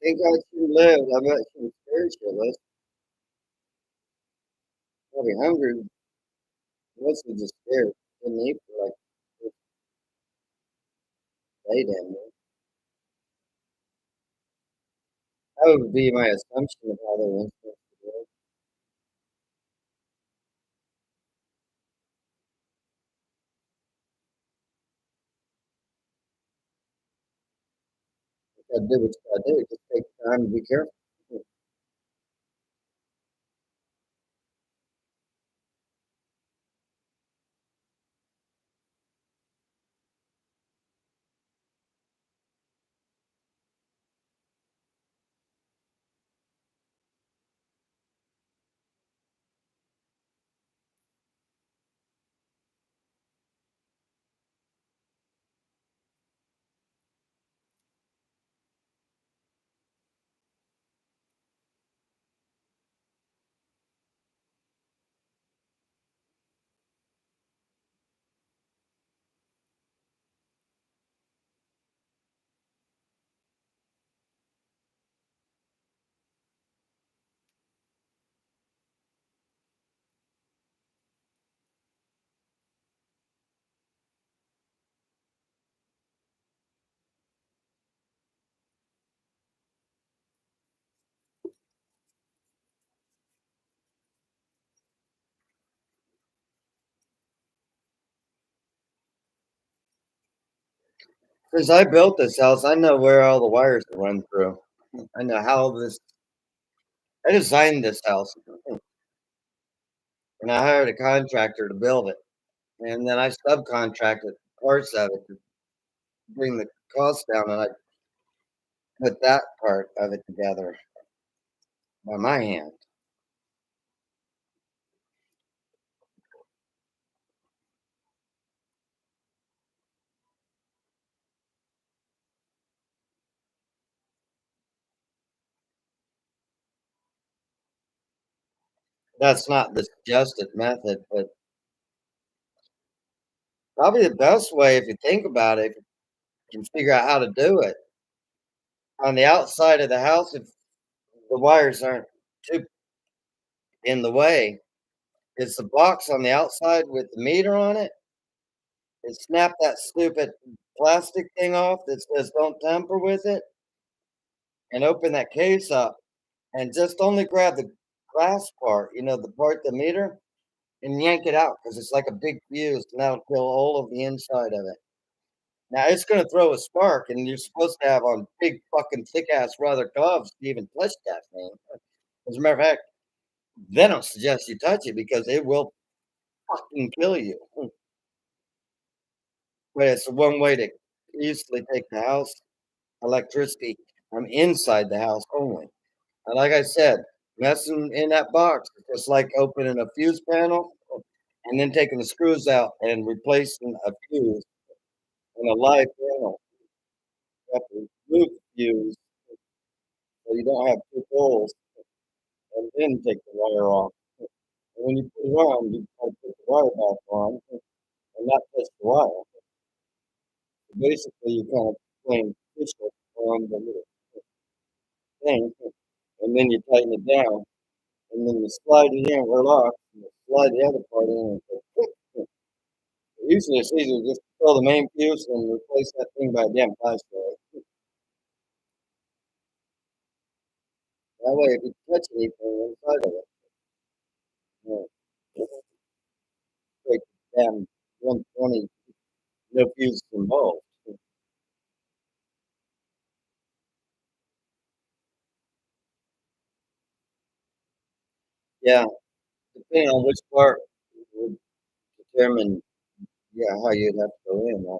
Thank God she lived. I bet she was scared shitless. Probably hungry, mostly just scared. Didn't eat for like a day damn near. That would be my assumption of how they went supposed to do it. You gotta do what you gotta do. Just take time to be careful. Since I built this house, I know where all the wires run through. I know how this. I designed this house, and I hired a contractor to build it, and then I subcontracted parts of it to bring the cost down, and I put that part of it together by my hand. That's not the suggested method, but probably the best way if you think about it, if you can figure out how to do it. On the outside of the house, if the wires aren't too in the way, it's the box on the outside with the meter on it. And snap that stupid plastic thing off that says don't tamper with it and open that case up and just only grab the glass part, the part, the meter, and yank it out because it's like a big fuse and that'll kill all of the inside of it. Now it's gonna throw a spark, and you're supposed to have on big fucking thick ass rubber gloves to even touch that thing. As a matter of fact, they don't suggest you touch it because it will fucking kill you. But it's one way to easily take the house electricity from inside the house only. And like I said, messing in that box is just like opening a fuse panel and then taking the screws out and replacing a fuse in a live panel. You have to remove the fuse so you don't have two poles and then take the wire off. And when you put it on, you got to put the wire back on and not touch the wire. So basically, you kind of playing fishhook on the little thing, and then you tighten it down, and then you slide it in right off, and you slide the other part in, and go click. Usually it's easier to just throw the main fuse and replace that thing by a damn flashlight. That way, if you touch anything inside of it, you know, like damn 120, no fuse involved. Yeah, depending on which part would determine, yeah, how you'd have to go in.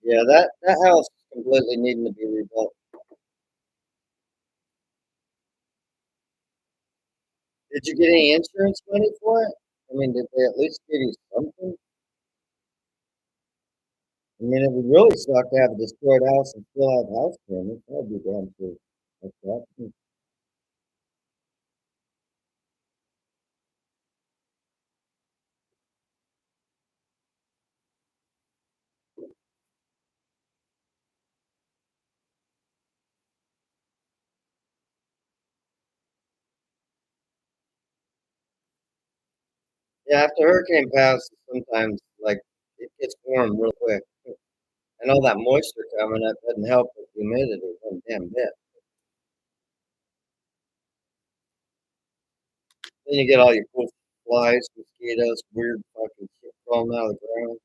Yeah, that house is completely needing to be rebuilt. Did you get any insurance money for it? I mean, did they at least give you something? I mean, it would really suck to have a destroyed house and still have house payments. That'd be damn sure. Like that. Yeah, after hurricane passes, sometimes like it gets warm real quick, and all that moisture coming up doesn't help with humidity one damn bit. Then you get all your cool flies, mosquitoes, weird fucking shit crawling out of the ground.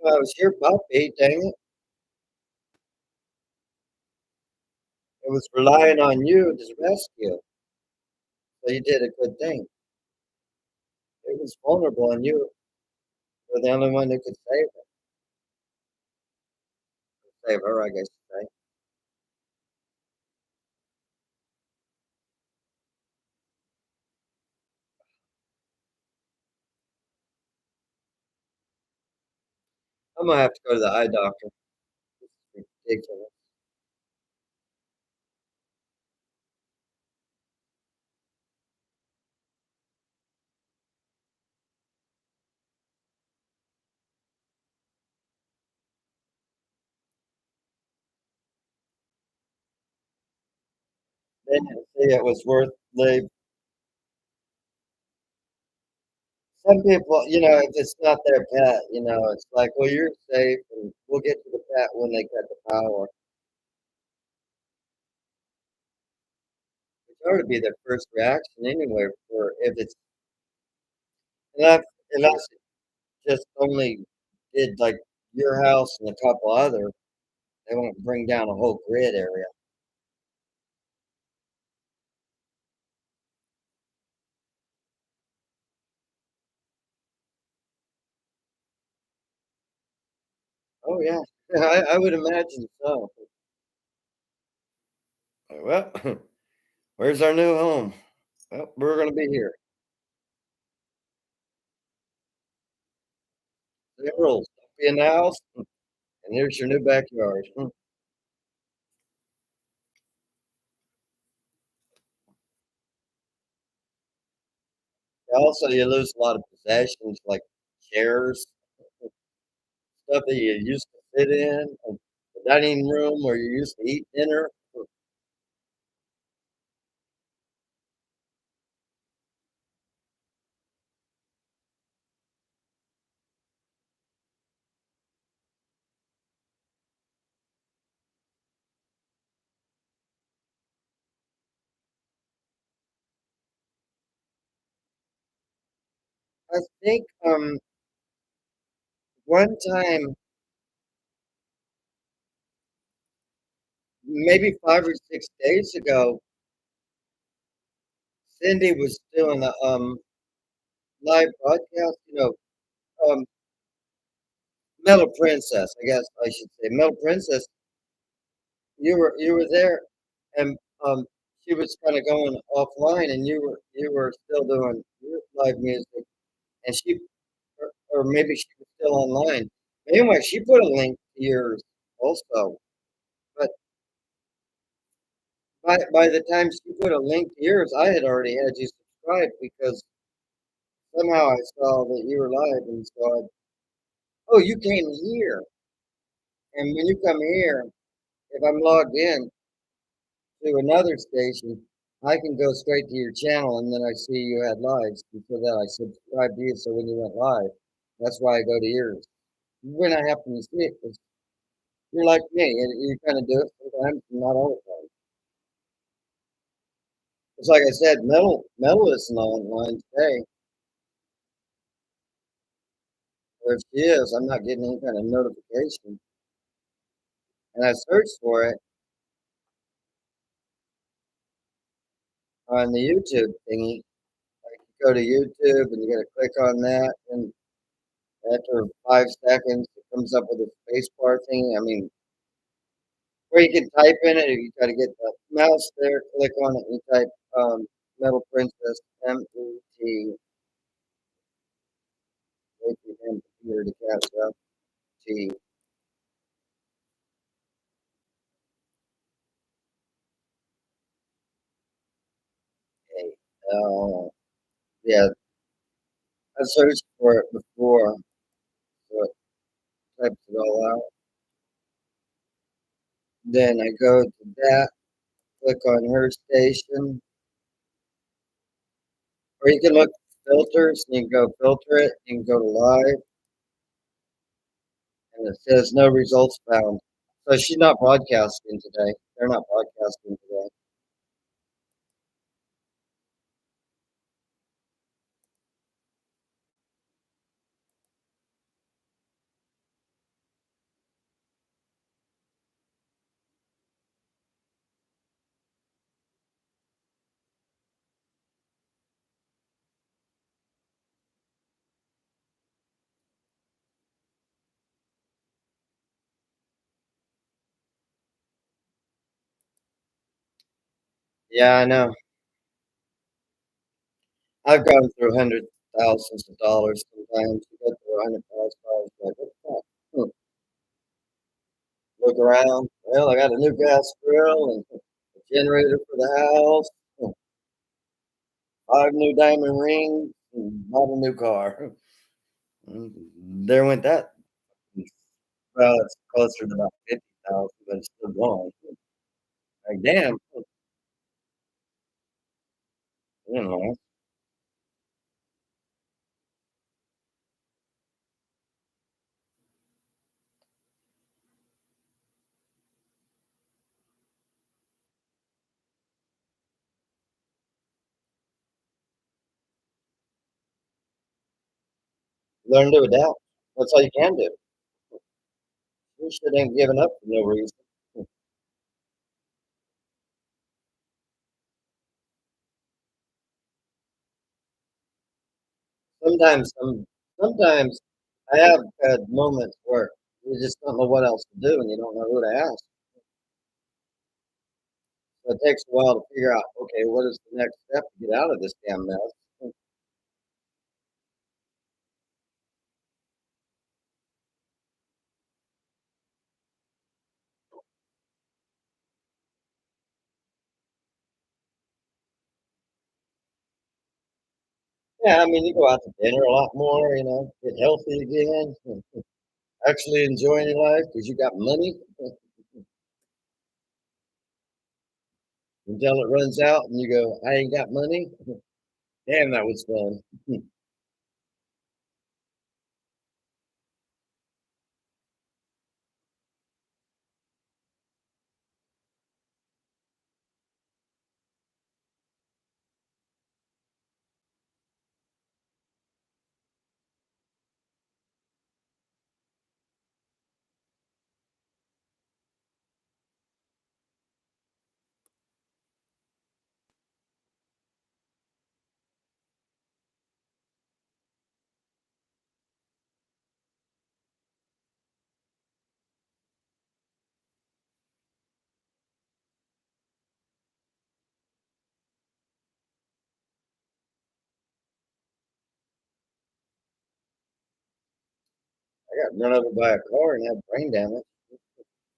Well, it was your puppy, dang it. It was relying on you to rescue. So you did a good thing. It was vulnerable, and you were the only one who could save her, I guess you say. I'm gonna have to go to the eye doctor. It's ridiculous. didn't see it was worth leave. Some people, if it's not their pet, it's like, "Well, you're safe, and we'll get to the pet when they cut the power." Which ought to be their first reaction anyway for if it's unless it just only did, like, your house and a couple other, they won't bring down a whole grid area. Oh, yeah. I would imagine so. Well, where's our new home? Well, we're gonna be here. Squirrels, don't be in the house, and here's your new backyard. Also, you lose a lot of possessions like chairs, stuff that you used to sit in, the dining room where you used to eat dinner. I think, one time, maybe 5 or 6 days ago, Cindy was doing a, live broadcast, Metal Princess, I guess I should say. Metal Princess, you were there, and, she was kinda going offline, and you were still doing your live music, and she or maybe she was still online. Anyway, she put a link to yours also, but by the time she put a link to yours, I had already had you subscribed because somehow I saw that you were live, and so "Oh, you came here," and when you come here, if I'm logged in to another station, I can go straight to your channel, and then I see you had lives before that I subscribed to you, so when you went live, that's why I go to yours. When I happen to see it, 'cause you're like me, and you kinda do it sometimes, not all the time. It's like I said, Metal isn't online today, or if she is, I'm not getting any kind of notification, and I searched for it on the YouTube thingy. Go to YouTube, and you gotta click on that, and after 5 seconds, it comes up with a space bar thing. I mean, or you can type in it, or you gotta get the mouse there, click on it, and you type, Metal Princess, MET, wait for your damn computer to catch up, T-A-L. Yeah, I searched for it before, so it types it all out. Then I go to that, click on her station, or you can look filters, and you can go filter it, you can go to live, and it says no results found. So she's not broadcasting today. They're not broadcasting today. Yeah, I know. I've gone through hundreds of thousands of dollars sometimes. You go through $100,000, like, what the fuck? Look around. Well, I got a new gas grill and a generator for the house, 5 new diamond rings, and bought a new car. There went that. Well, it's closer to about 50,000, but it's still going. Like, damn. You know, learn to adapt. That's all you can do. You shit ain't giving up for no reason. Sometimes I have had moments where you just don't know what else to do and you don't know who to ask. So it takes a while to figure out, okay, what is the next step to get out of this damn mess? Yeah, I mean, you go out to dinner a lot more, get healthy again, actually enjoying your life because you got money until it runs out and you go, I ain't got money. Damn, that was fun. I got run over by a car and had brain damage.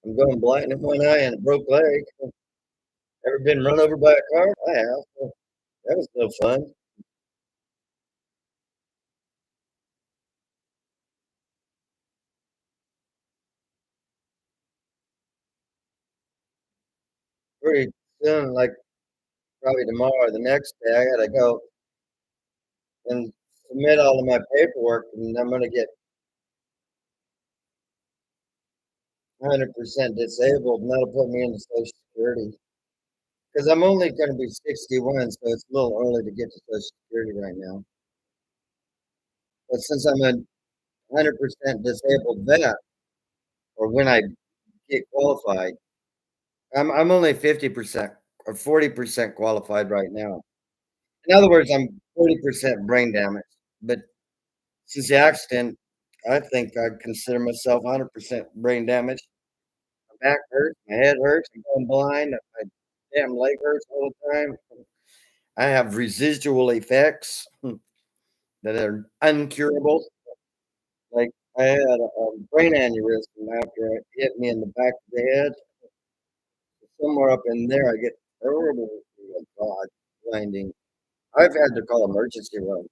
I'm going blind in one eye and a broke leg. Ever been run over by a car? I have. That was no fun. Pretty soon, like probably tomorrow or the next day, I gotta go and submit all of my paperwork, and I'm gonna get 100% disabled, and that'll put me into Social Security. Because I'm only gonna be 61, so it's a little early to get to Social Security right now. But since I'm a 100% disabled vet, or when I get qualified, I'm only 50% or 40% qualified right now. In other words, I'm 40% brain damage. But since the accident, I think I'd consider myself 100% brain damage. My back hurts, my head hurts, I'm going blind, my damn leg hurts all the time. I have residual effects that are uncurable. Like I had a brain aneurysm after it hit me in the back of the head. Somewhere up in there, I get terrible blinding. I've had to call emergency room,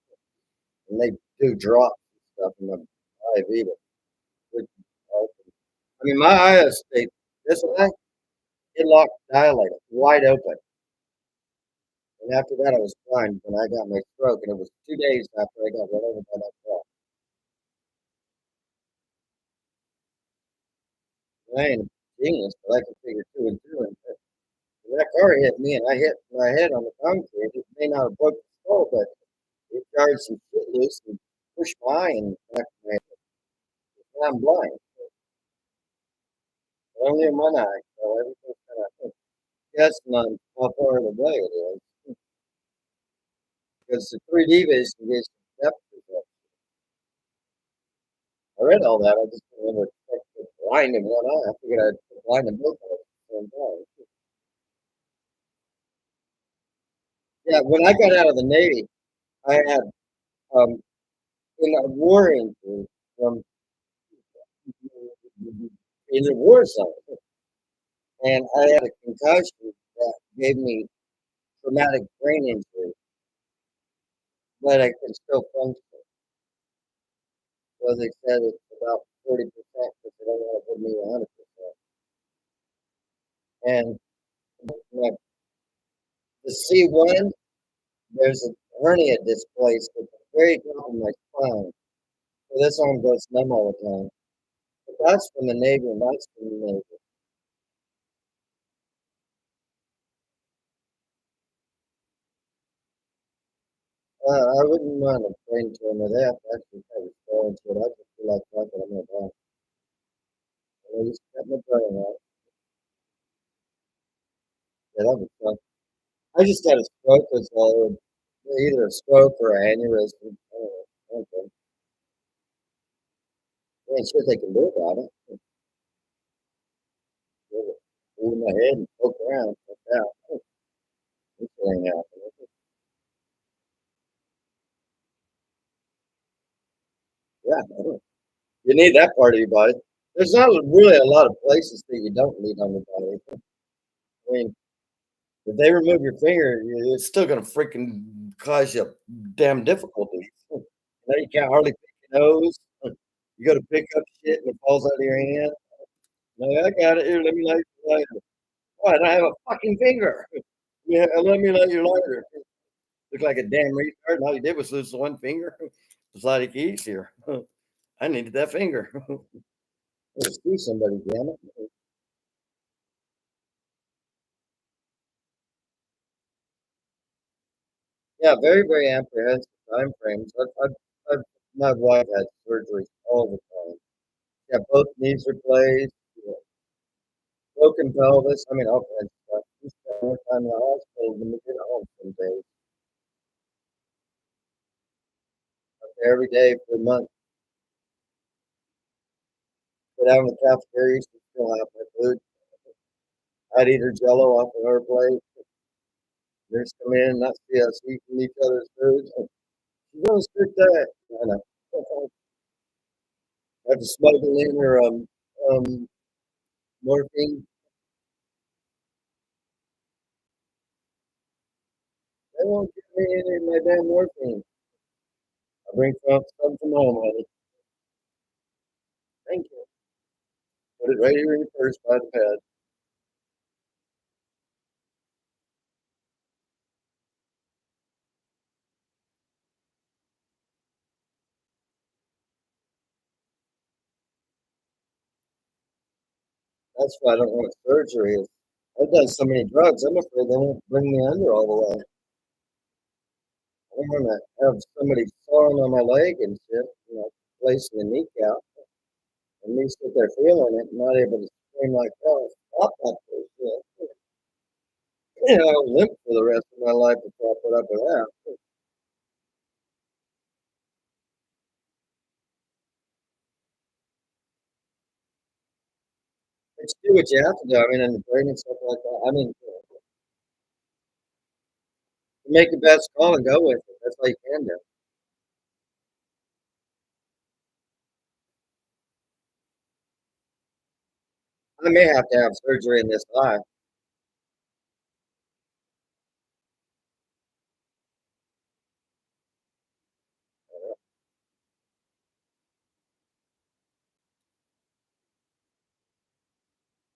and they do drops and stuff in the IV. But I mean, my eyes stayed this way. It locked dilated, wide open. And after that, I was blind when I got my stroke, and it was 2 days after I got run over by that car. And I ain't a genius, but I can figure two and two. And when that car hit me, and I hit my head on the concrete. It may not have broke the skull, but it jarred some shit loose and pushed my eye in the back of my head. And I'm blind, only in one eye, so everything's kind of guessing on how far away it is. Because the 3D vision gives you depth perception. I read all that. I just didn't ever expect to get blind in one eye. I figured I'd get blind in both eyes at the same time. Yeah, when I got out of the Navy, I had um, in a war injury from in a war zone, and I had a concussion that gave me traumatic brain injury, but I could still function. So they said it's about 40%, but they don't want to give me 100%. And my, the C1 there's a hernia displaced at the very top of my spine. So this arm goes numb all the time. But that's from the Navy, and that's from the Navy. I wouldn't mind a brain tumor. They have to actually kind of go into it. I just feel like fuck it, I'm gonna die. At least cut my brain out. Yeah, that would suck. I just had a stroke as well. Either a stroke or an aneurysm. I don't know. Okay. There ain't shit they can do about it. Move my head and poke around. Like that. This ain't happening. Yeah, you need that part of your body. There's not really a lot of places that you don't need on your body. I mean, if they remove your finger, it's still gonna freaking cause you damn difficulties. Now you can't hardly pick your nose. You go to pick up shit and it falls out of your hand. Like, I got it here. Let me light your lighter. What? I have a fucking finger. Yeah, let me light your lighter. Look like a damn retard. And all you did was lose one finger. It's like easier. I needed that finger. Let's do somebody, damn it. Yeah, very, very apprehensive time frames. My wife had surgeries all the time. Yeah, both knees replaced, broken pelvis. I mean, all kinds of stuff. We spent more time in the hospital than we did at home some days. Every day for a month. Go down to the cafeteria, she'd fill out my food. I'd eat her jello off of her plate. Nurse come in, not see us eating each other's food. She's gonna stick that. I know. I have to smuggle in her morphine. They won't give me any of my damn morphine. I bring some from home, honey. Thank you. Put it right here in your purse by the bed. That's why I don't want surgery. I've done so many drugs. I'm afraid they won't bring me under all the way. I don't want to have somebody sawing on my leg and shit, placing the kneecap, and me sit there feeling it and not able to scream like, oh, stop that bullshit. I'll limp for the rest of my life before I put up with that. It's do what you have to do. I mean, in the brain and stuff like that. I mean, make the best call and go with it. That's all you can do. I may have to have surgery in this eye.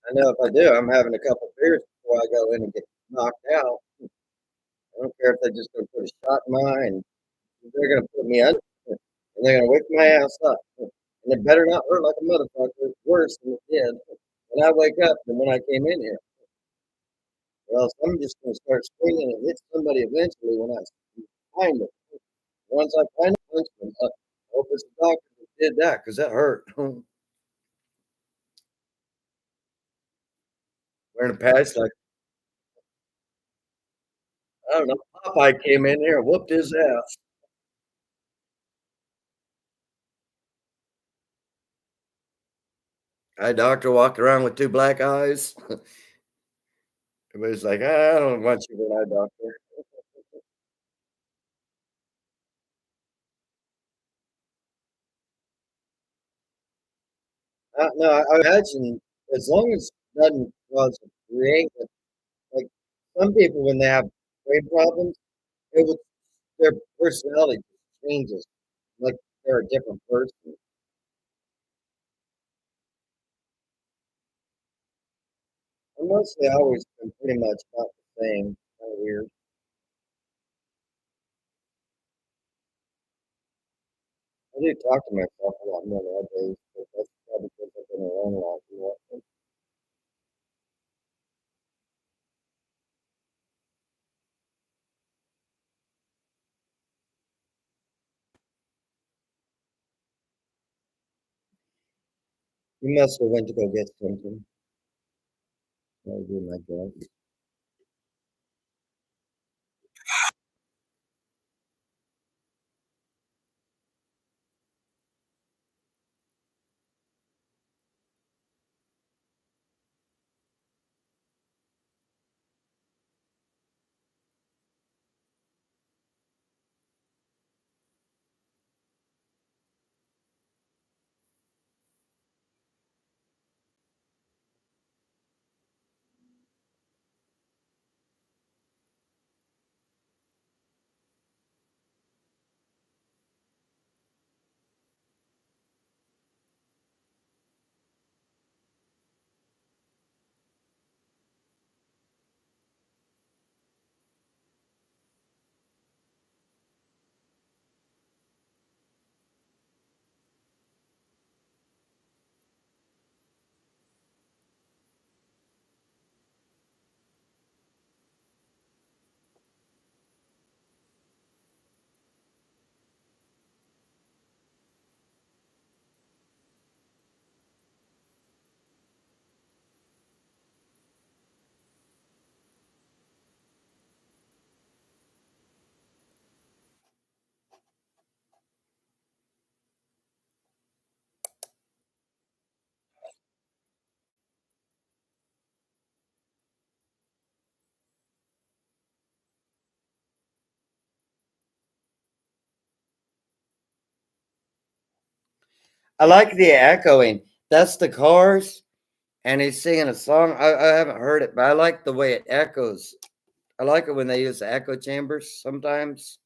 I know if I do, I'm having a couple beers before I go in and get knocked out. I don't care if they're just going to put a shot in mine. They're going to put me under, and they're going to wake my ass up. And it better not hurt like a motherfucker. Worse than it did when I wake up than when I came in here. Or else I'm just going to start swinging and hit somebody eventually when I find it. Once I find it, punch them. I hope it's a doctor that did that because that hurt. Wearing a patch like, I don't know, Popeye came in here and whooped his ass. I doctor walked around with two black eyes. Everybody's like, I don't want you for an eye doctor. No, I imagine as long as it doesn't cause a create like some people when they have brain problems, it would their personality changes. Like they're a different person. And mostly always been pretty much about the same. Kind of weird. I do talk to myself a lot more nowadays, but that's probably because I've been around a lot more. You must have went to go get something. That would be my guess. I like the echoing. That's the Cars, and he's singing a song. I haven't heard it, but I like the way it echoes. I like it when they use the echo chambers sometimes.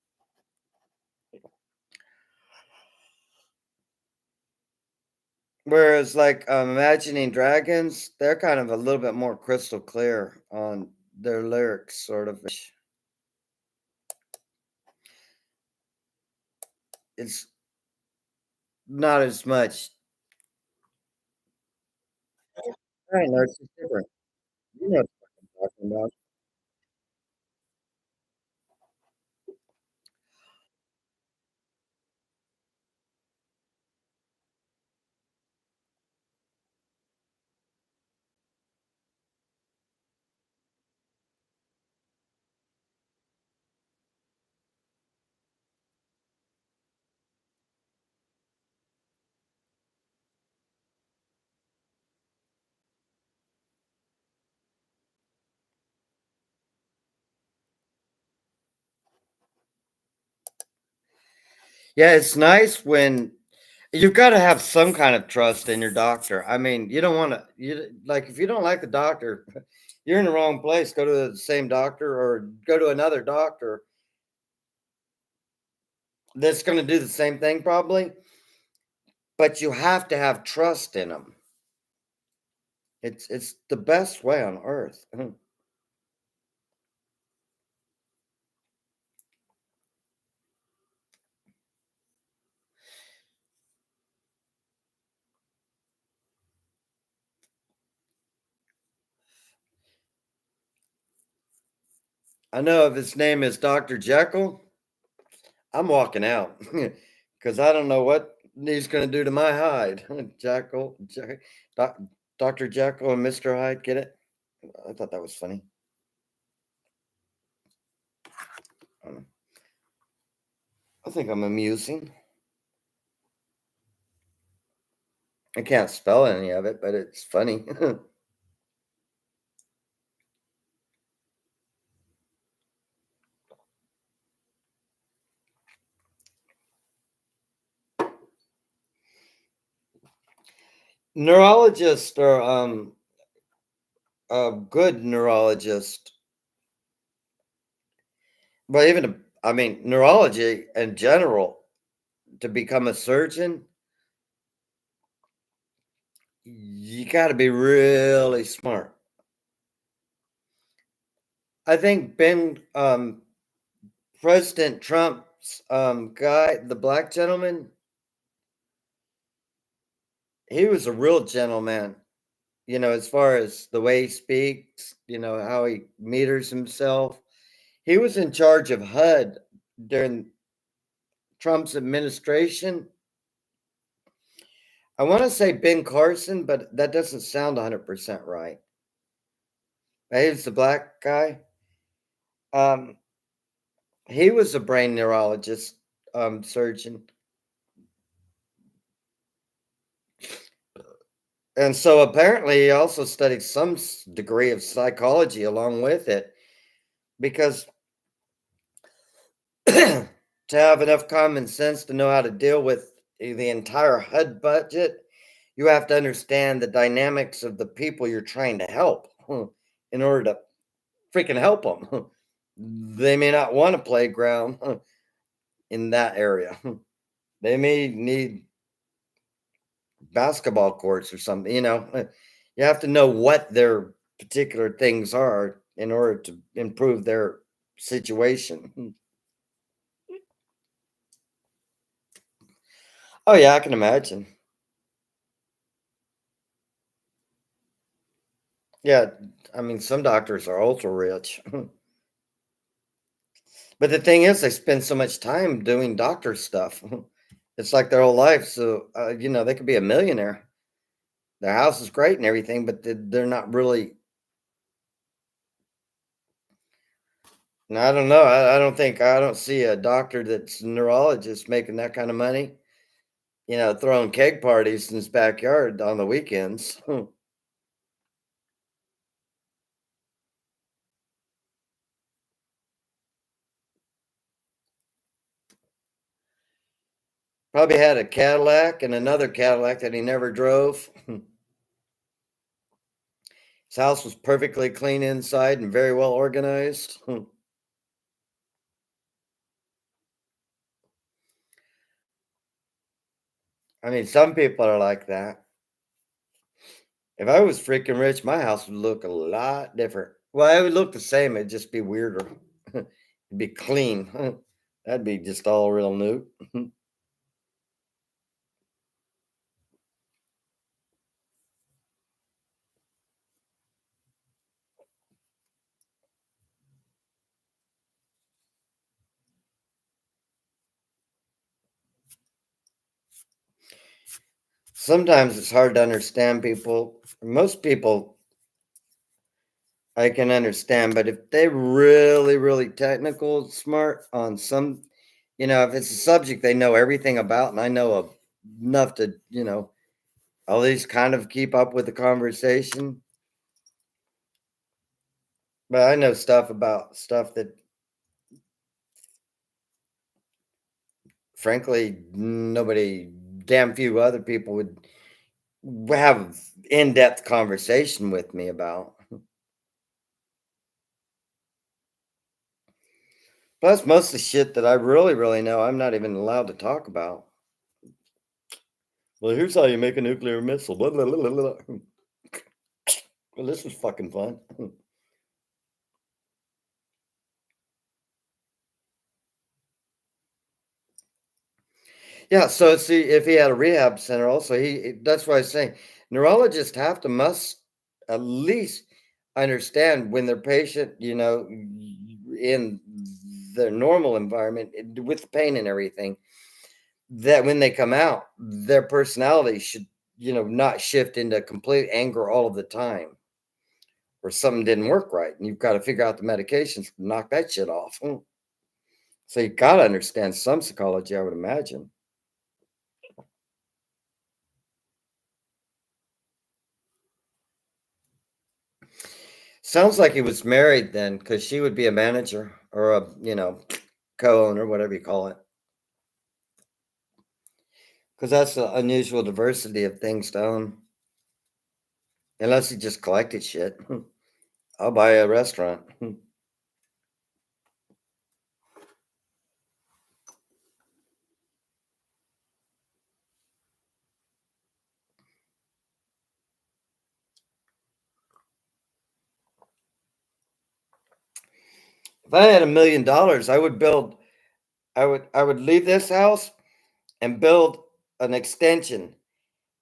Whereas, like, Imagining Dragons, they're kind of a little bit more crystal clear on their lyrics, sort of. It's not as much. I know it's just different. You know what I'm talking about. Yeah, it's nice when you've gotta have some kind of trust in your doctor. I mean, you don't wanna like, if you don't like the doctor, you're in the wrong place. Go to the same doctor or go to another doctor that's gonna do the same thing probably, but you have to have trust in them. It's the best way on earth. I know if his name is Dr. Jekyll, I'm walking out because I don't know what he's gonna do to my hide. Jekyll, Doc Dr. Jekyll and Mr. Hyde, get it? I thought that was funny. Um, I think I'm amusing. I can't spell any of it, but it's funny. Neurologists are a good neurologist, but even I mean neurology in general to become a surgeon, you got to be really smart. I think President Trump's guy, the black gentleman, he was a real gentleman, as far as the way he speaks, how he meters himself. He was in charge of HUD during Trump's administration. I want to say Ben Carson, but that doesn't sound 100% right. He's the black guy. Um, he was a brain neurologist, surgeon. And so apparently he also studied some degree of psychology along with it because to have enough common sense to know how to deal with the entire HUD budget, you have to understand the dynamics of the people you're trying to help in order to freaking help them. They may not want a playground in that area. They may need basketball courts or something. You have to know what their particular things are in order to improve their situation. Oh yeah, I can imagine. Yeah, I mean some doctors are ultra rich. But the thing is they spend so much time doing doctor stuff. It's like their whole life. So they could be a millionaire. Their house is great and everything, but they're not really. And I don't know. I don't see a doctor that's a neurologist making that kind of money. Throwing keg parties in his backyard on the weekends. Probably had a Cadillac and another Cadillac that he never drove. His house was perfectly clean inside and very well organized. I mean, some people are like that. If I was freaking rich, my house would look a lot different. Well, it would look the same. It'd just be weirder. It'd be clean. That'd be just all real new. Sometimes it's hard to understand people. Most people I can understand, but if they're really, really technical, smart on some, if it's a subject they know everything about, and I know enough to, at least kind of keep up with the conversation. But I know stuff about stuff that, frankly, nobody, damn few other people would have in-depth conversation with me about. Plus, most of the shit that I really, really know, I'm not even allowed to talk about. Well, here's how you make a nuclear missile. Blah, blah, blah, blah, blah. Well, this was fucking fun. Yeah, so see, if he had a rehab center also, that's why I was saying neurologists have to must at least understand when their patient, in their normal environment with the pain and everything, that when they come out, their personality should, not shift into complete anger all of the time or something didn't work right. And you've got to figure out the medications to knock that shit off. So you got to understand some psychology, I would imagine. Sounds like he was married then, because she would be a manager or a, co-owner, whatever you call it. Because that's the unusual diversity of things to own. Unless he just collected shit. I'll buy a restaurant. If I had $1 million, I would leave this house and build an extension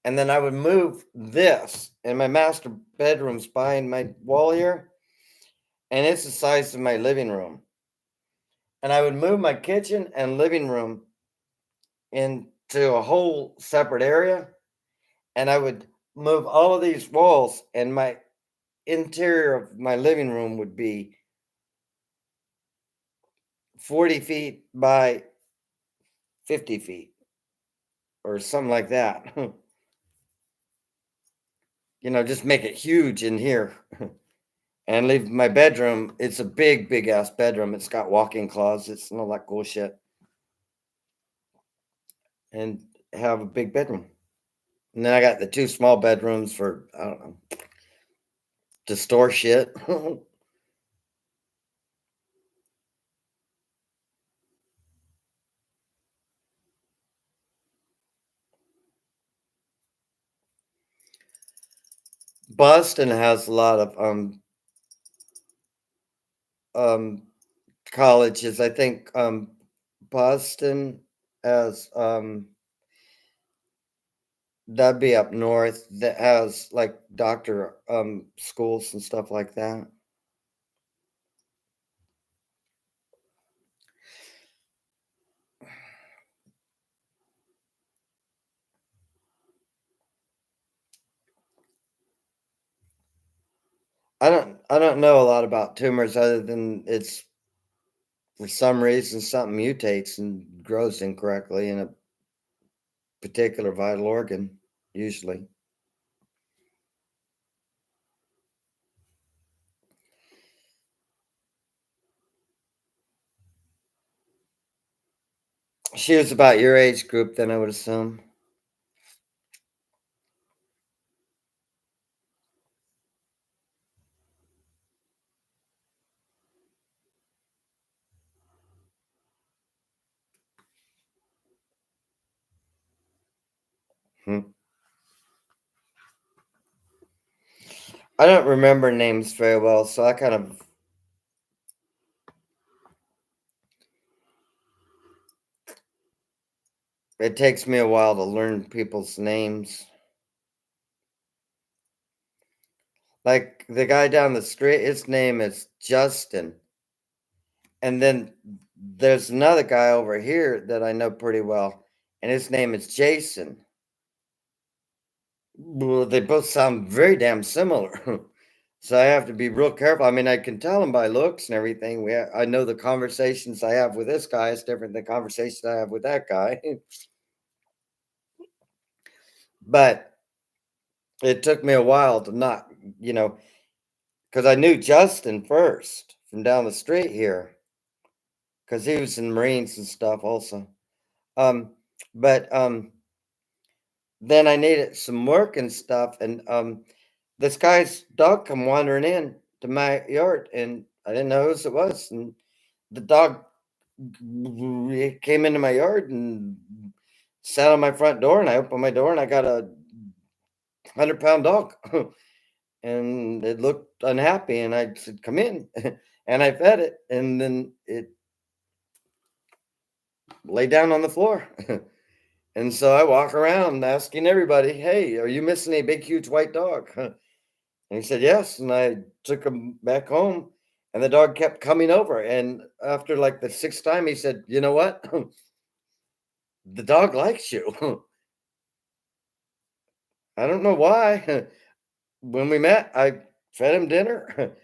and then I would move this, and my master bedroom's behind my wall here, and it's the size of my living room. And I would move my kitchen and living room into a whole separate area, and I would move all of these walls, and my interior of my living room would be 40 feet by 50 feet or something like that. Just make it huge in here and leave my bedroom. It's a big, big ass bedroom. It's got walk-in closets and all that cool shit, and have a big bedroom. And then I got the two small bedrooms for, I don't know, to store shit. Boston has a lot of um colleges. I think Boston has that'd be up north, that has like doctor schools and stuff like that. I don't know a lot about tumors other than it's for some reason something mutates and grows incorrectly in a particular vital organ, usually. She was about your age group, then I would assume. Hmm. I don't remember names very well, so I kind of it takes me a while to learn people's names. Like the guy down the street, his name is Justin. And then there's another guy over here that I know pretty well, and his name is Jason. Well, they both sound very damn similar. So I have to be real careful. I mean, I can tell them by looks and everything. I know the conversations I have with this guy is different than the conversations I have with that guy. But it took me a while to not, you know, because I knew Justin first from down the street here, because he was in the Marines and stuff also. Um, but then I needed some work and stuff, and this guy's dog come wandering in to my yard, and I didn't know whose it was, and the dog came into my yard and sat on my front door, and I opened my door, and I got a 100-pound dog, and it looked unhappy, and I said, "Come in," and I fed it, and then it lay down on the floor. And so I walk around asking everybody, "Hey, are you missing a big, huge white dog?" And he said, "Yes." And I took him back home, and the dog kept coming over. And after like the sixth time, he said, "You know what? The dog likes you." I don't know why. When we met, I fed him dinner,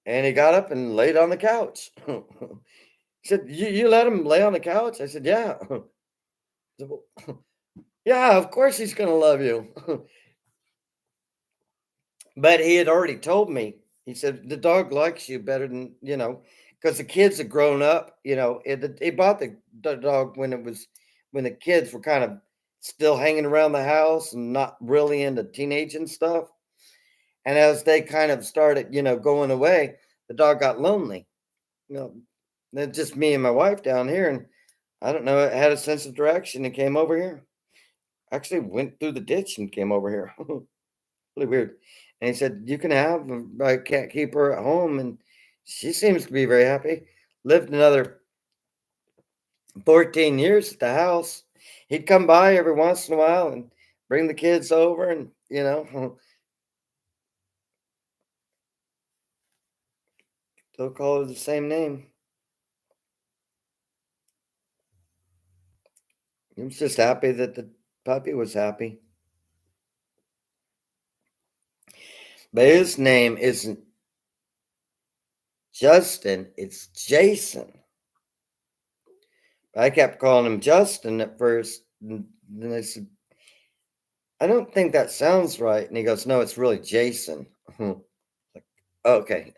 and he got up and laid on the couch. He said, "You let him lay on the couch?" I said, "Yeah." Said, "Well, yeah, of course he's gonna love you." But he had already told me. He said, "The dog likes you better than, because the kids had grown up, he bought the dog when the kids were kind of still hanging around the house and not really into teenage and stuff. And as they kind of started, going away, the dog got lonely. You know, then just me and my wife down here, and I don't know, it had a sense of direction and came over here. Actually went through the ditch and came over here. Really weird. And he said, "You can have her, I can't keep her at home." And she seems to be very happy. Lived another 14 years at the house. He'd come by every once in a while and bring the kids over and, they'll call her the same name. He was just happy that the puppy was happy. But his name isn't Justin, it's Jason. I kept calling him Justin at first. And then I said, I don't think that sounds right. And he goes, no, it's really Jason. Like, okay.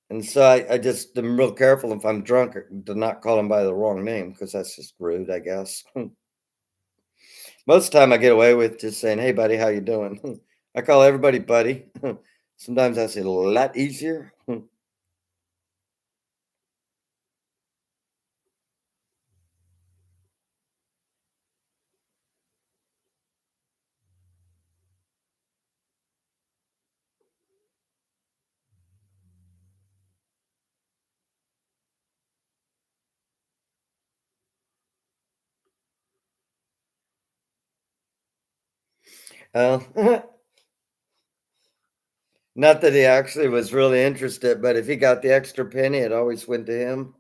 And so I just am real careful if I'm drunk to not call him by the wrong name because that's just rude, I guess. Most of the time I get away with just saying, hey, buddy, how you doing? I call everybody buddy. Sometimes that's a lot easier. Uh, Not that he actually was really interested, but if he got the extra penny, it always went to him.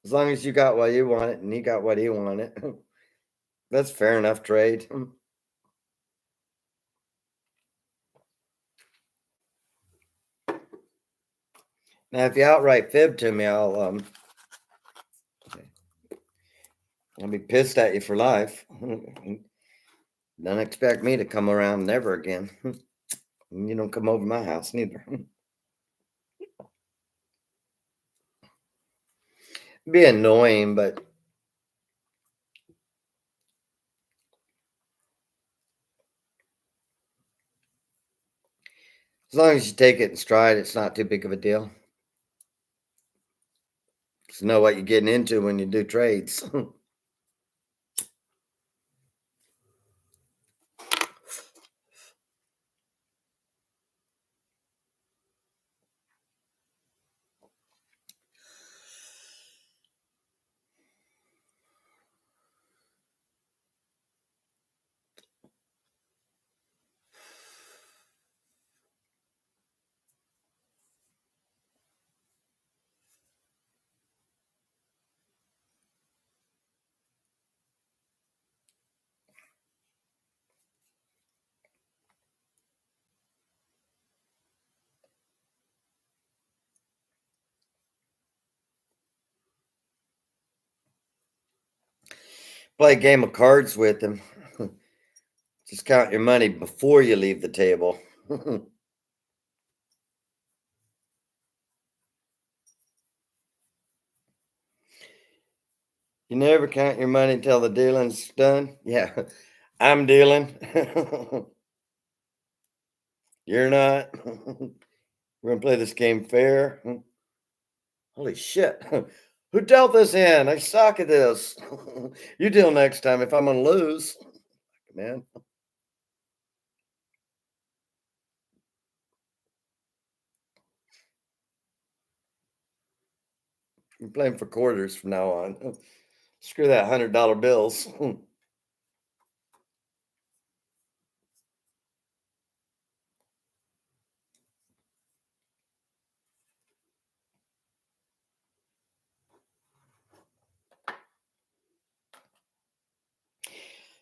As long as you got what you wanted and he got what he wanted. That's fair enough trade. Now, if you outright fib to me, I'll be pissed at you for life. Don't expect me to come around never again. You don't come over my house neither. Be annoying, but as long as you take it in stride, it's not too big of a deal. Just know what you're getting into when you do trades. Play a game of cards with him. Just count your money before you leave the table. You never count your money until the dealing's done. Yeah, I'm dealing. You're not. We're gonna play this game fair. Holy shit. Who dealt this in? I suck at this. You deal next time if I'm gonna lose. Man, I'm playing for quarters from now on. Screw that $100 bills.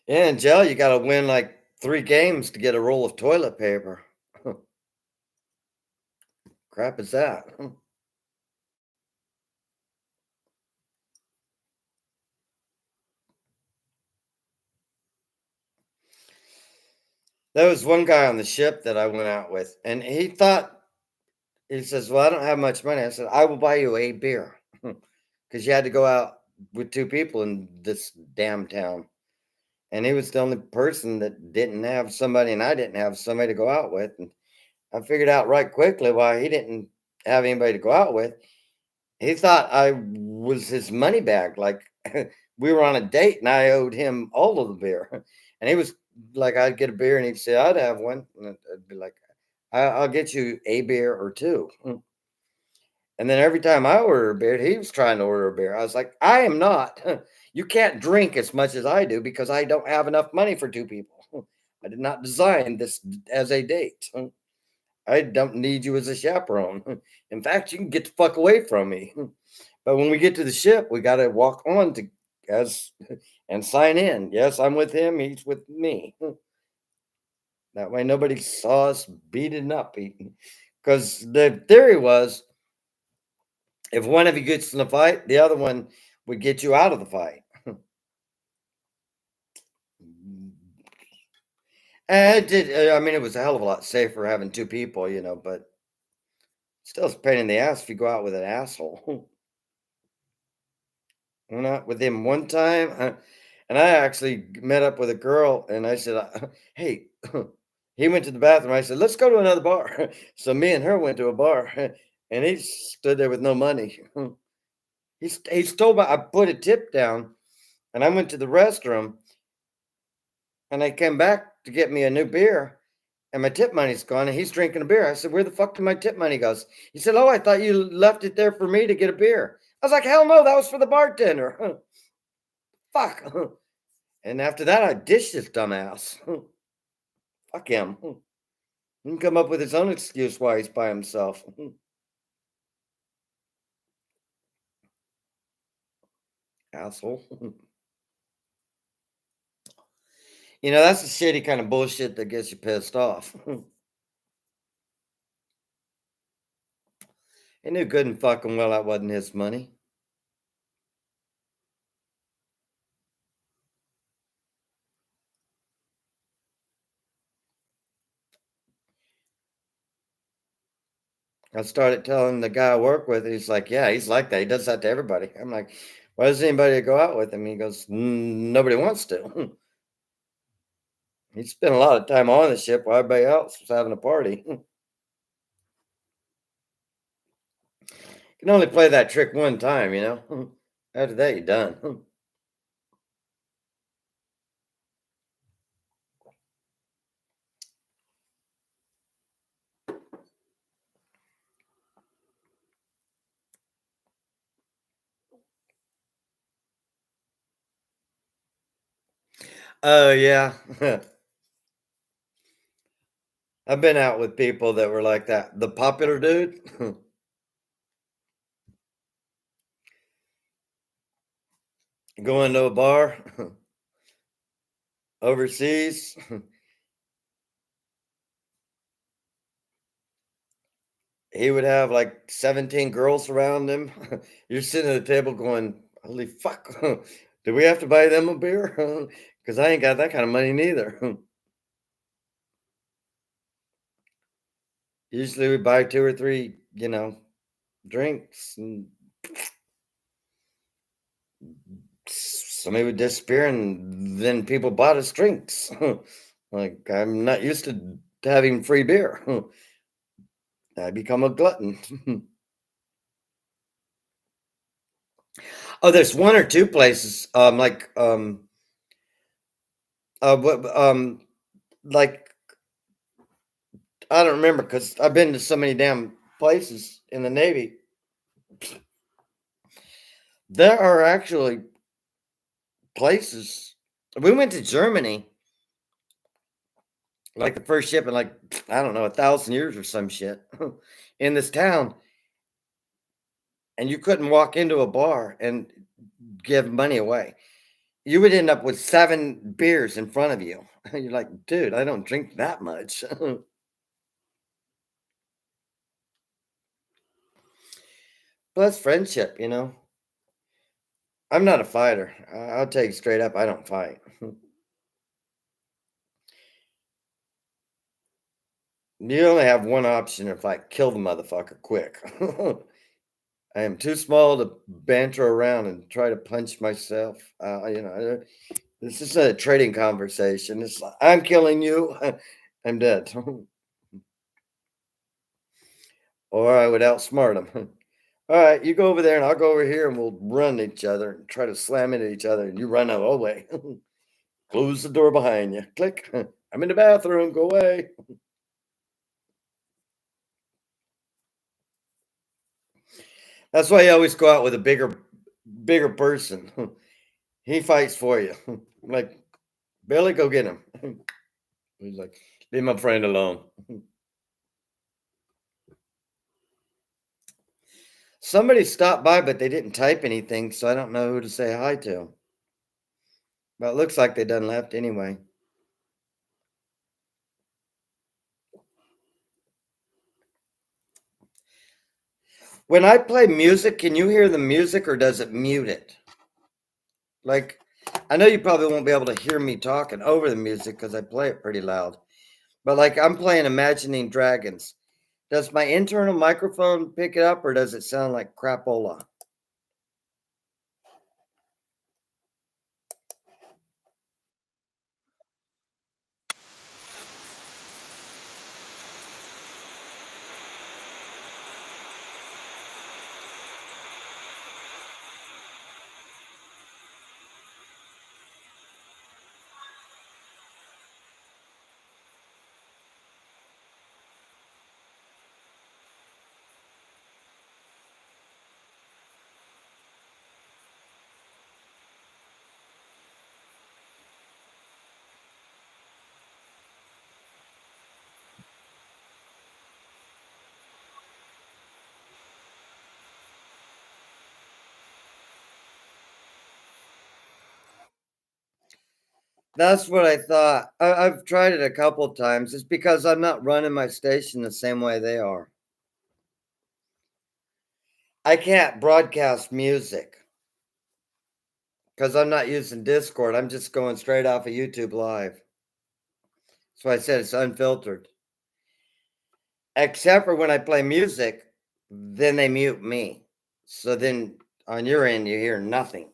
Yeah, in jail, you gotta win like 3 games to get a roll of toilet paper. Crap is that? There was one guy on the ship that I went out with, and he says, well, I don't have much money. I said, I will buy you a beer because you had to go out with 2 people in this damn town. And he was the only person that didn't have somebody, and I didn't have somebody to go out with. And I figured out right quickly why he didn't have anybody to go out with. He thought I was his money bag. Like we were on a date and I owed him all of the beer. And he was like, I'd get a beer and he'd say, I'd have one. And I'd be like, I'll get you a beer or two. And then every time I order a beer, he was trying to order a beer. I was like, I am not. You can't drink as much as I do because I don't have enough money for two people. I did not design this as a date. I don't need you as a chaperone. In fact, you can get the fuck away from me. But when we get to the ship, we got to walk on to as and sign in. Yes, I'm with him. He's with me. That way, nobody saw us beating up. Because the theory was, if one of you gets in the fight, the other one would get you out of the fight. And it did. I mean, it was a hell of a lot safer having two people, but still, it's a pain in the ass if you go out with an asshole. Went out with him one time, and I actually met up with a girl, and I said, "Hey," he went to the bathroom. I said, "Let's go to another bar." So me and her went to a bar, and he stood there with no money. He stole my. I put a tip down, and I went to the restroom, and I came back to get me a new beer, and my tip money's gone, and he's drinking a beer. I said, "Where the fuck did my tip money go?" He said, "Oh, I thought you left it there for me to get a beer." I was like, "Hell no, that was for the bartender." Fuck. And after that, I dished his dumbass. Fuck him. He can come up with his own excuse why he's by himself. Asshole. That's the shitty kind of bullshit that gets you pissed off. He knew good and fucking well that wasn't his money. I started telling the guy I work with, he's like, yeah, he's like that. He does that to everybody. I'm like, why does anybody go out with him? He goes, nobody wants to." He spent a lot of time on the ship while everybody else was having a party. You can only play that trick one time. After that, you're done. Oh, yeah. I've been out with people that were like that. The popular dude, going to a bar overseas, he would have like 17 girls around him. You're sitting at the table going, holy fuck, do we have to buy them a beer? Because I ain't got that kind of money neither. Usually we buy two or three, drinks, and somebody would disappear, and then people bought us drinks. Like, I'm not used to having free beer. I become a glutton. Oh, there's one or two places, like I don't remember because I've been to so many damn places in the Navy. There are actually places. We went to Germany, like the first ship in like I don't know 1,000 years or some shit, in this town, and you couldn't walk into a bar and give money away. You would end up with 7 beers in front of you. You're like, dude, I don't drink that much. Plus friendship. I'm not a fighter. I'll tell you straight up, I don't fight. You only have one option to fight: kill the motherfucker quick. I am too small to banter around and try to punch myself. This is a trading conversation. It's like, I'm killing you. I'm dead. Or I would outsmart him. All right, you go over there and I'll go over here and we'll run each other and try to slam into each other and you run out away. Close the door behind you. Click. I'm in the bathroom. Go away. That's why you always go out with a bigger person. He fights for you. Like, "Billy, go get him." He's like, "Leave my friend alone." Somebody stopped by, but they didn't type anything, so I don't know who to say hi to. But it looks like they done left anyway. When I play music, can you hear the music or does it mute it? Like, I know you probably won't be able to hear me talking over the music because I play it pretty loud. But like I'm playing Imagining Dragons. Does my internal microphone pick it up or does it sound like crapola? That's what I thought. I've tried it a couple times. It's because I'm not running my station the same way they are. I can't broadcast music because I'm not using Discord. I'm just going straight off of YouTube Live. So I said it's unfiltered. Except for when I play music, then they mute me. So then on your end, you hear nothing.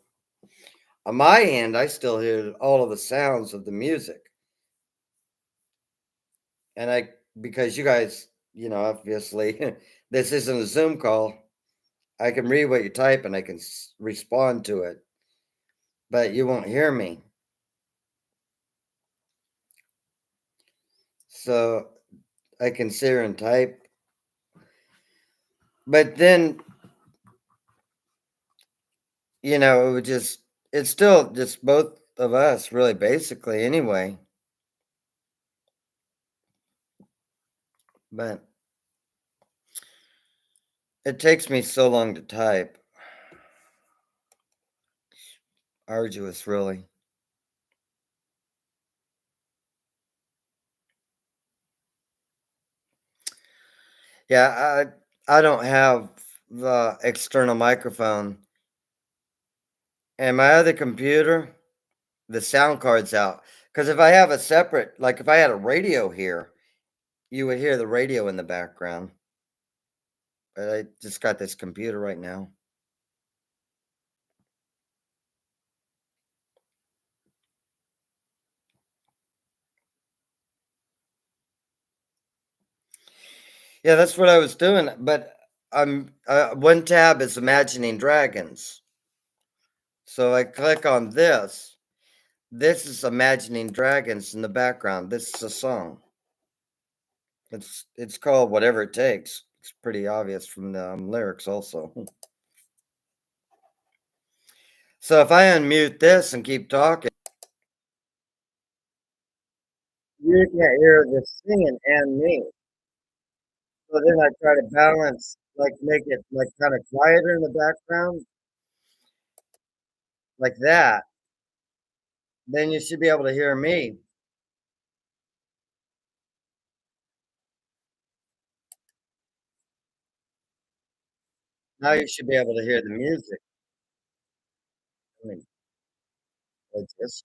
On my end, I still hear all of the sounds of the music. And because you guys, obviously, this isn't a Zoom call. I can read what you type and I can respond to it, but you won't hear me. So I can sit here and type. But then, it would it's still just both of us, really, basically, anyway. But it takes me so long to type. Arduous, really. Yeah, I don't have the external microphone. And my other computer, the sound card's out. Because if I have a separate, like if I had a radio here, you would hear the radio in the background. But I just got this computer right now. Yeah, that's what I was doing. But one tab is Imagining Dragons. So I click on this. This is Imagining Dragons in the background. This is a song. It's called Whatever It Takes. It's pretty obvious from the lyrics also. So if I unmute this and keep talking, you can't hear the singing and me. So then I try to balance, like make it like kind of quieter in the background, like that. Then you should be able to hear me. Now you should be able to hear the music. I mean, like this.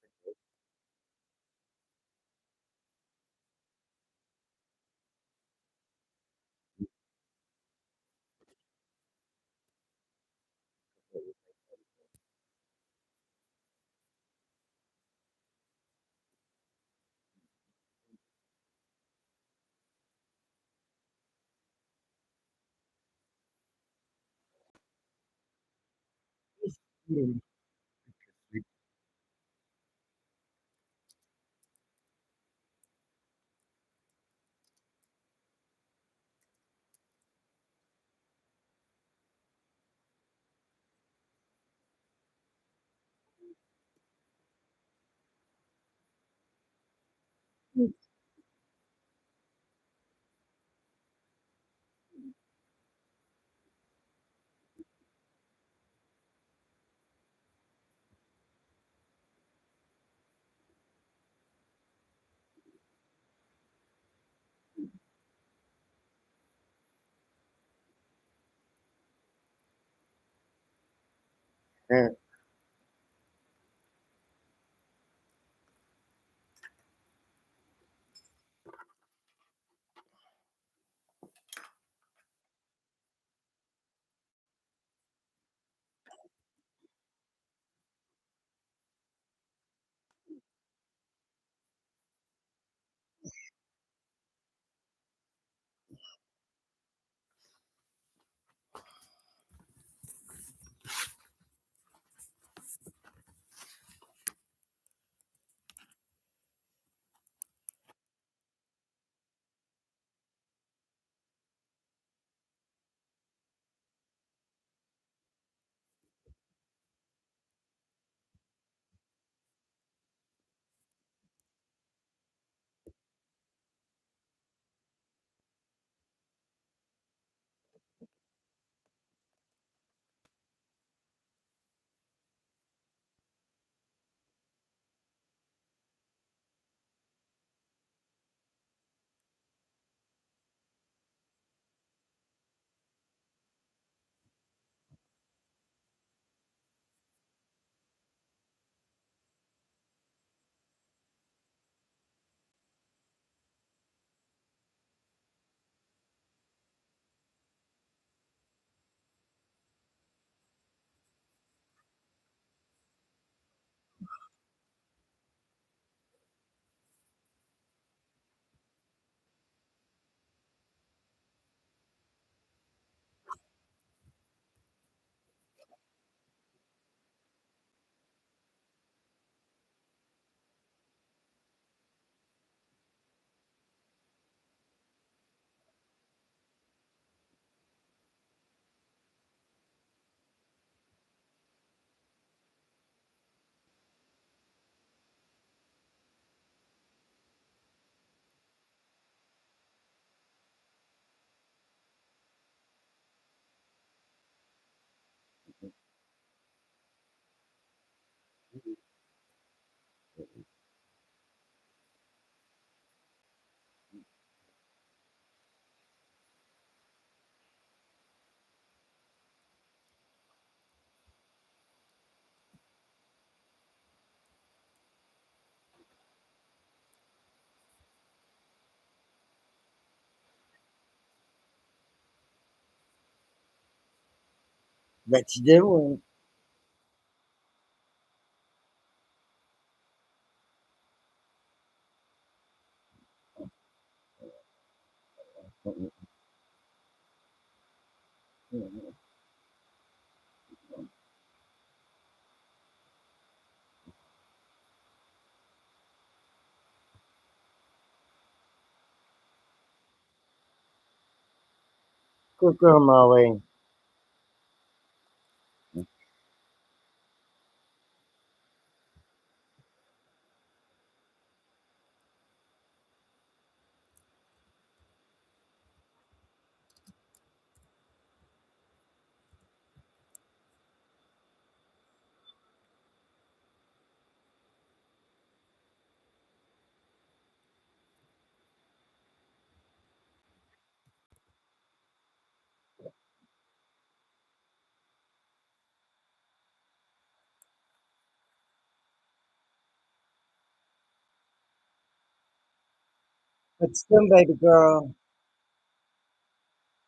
But you doing? Good girl, Molly. But still, baby girl,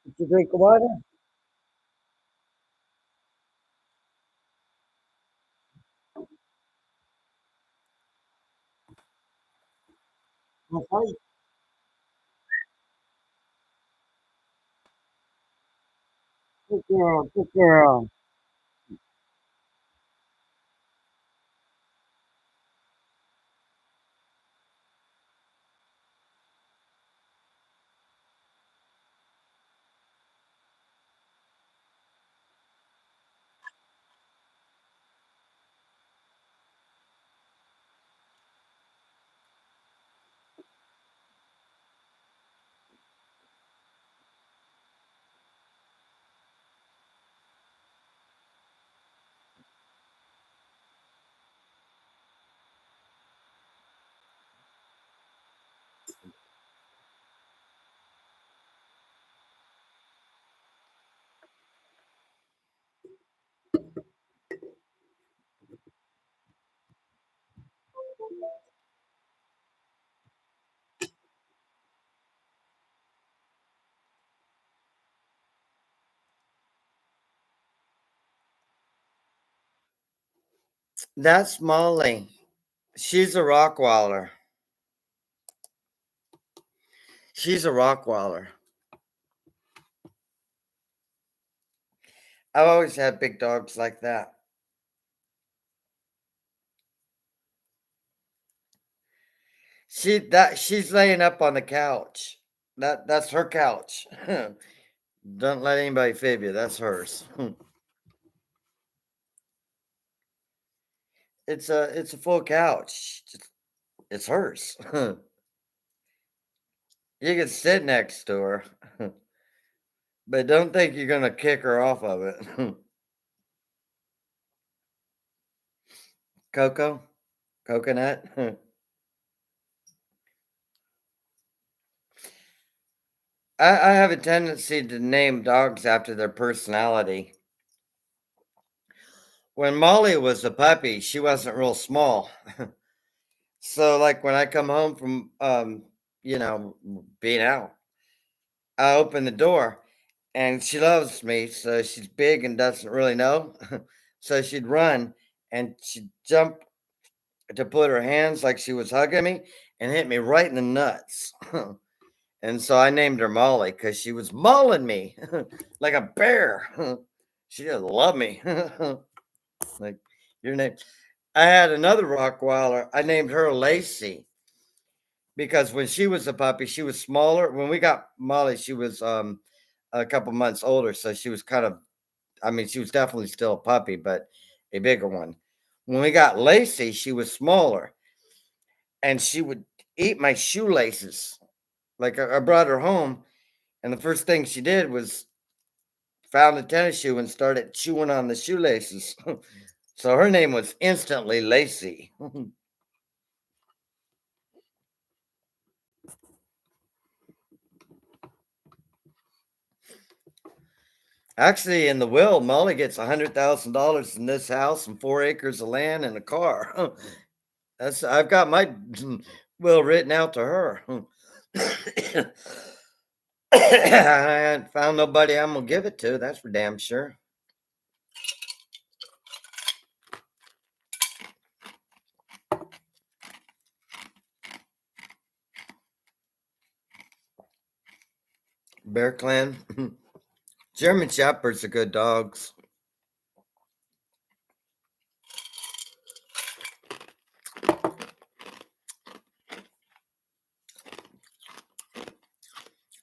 did you drink water? Okay. Good girl, good girl. That's Molly. She's a Rockwaller. She's a Rockwaller. I've always had big dogs like that. She's laying up on the couch. That's her couch. Don't let anybody fib you. That's hers. It's a full couch. It's hers. You can sit next to her, but don't think you're gonna kick her off of it. Coco, coconut. I have a tendency to name dogs after their personality. When Molly was a puppy, she wasn't real small. So like when I come home from being out, I open the door and she loves me, so she's big and doesn't really know. So she'd run and she'd jump to put her hands like she was hugging me and hit me right in the nuts. And so I named her Molly because she was mauling me like a bear. She just loved me. Like your name. I had another Rottweiler. I named her Lacey because when she was a puppy, she was smaller. When we got Molly, she was a couple months older, so she was kind of. I mean, she was definitely still a puppy, but a bigger one. When we got Lacey, she was smaller, and she would eat my shoelaces. Like I brought her home, and the first thing she did was found a tennis shoe and started chewing on the shoelaces. So her name was instantly Lacey. Actually, in the will, Molly gets $100,000 in this house and 4 acres of land and a car. That's I've got my will written out to her. I haven't found nobody I'm gonna give it to. That's for damn sure. Bear Clan. German Shepherds are good dogs.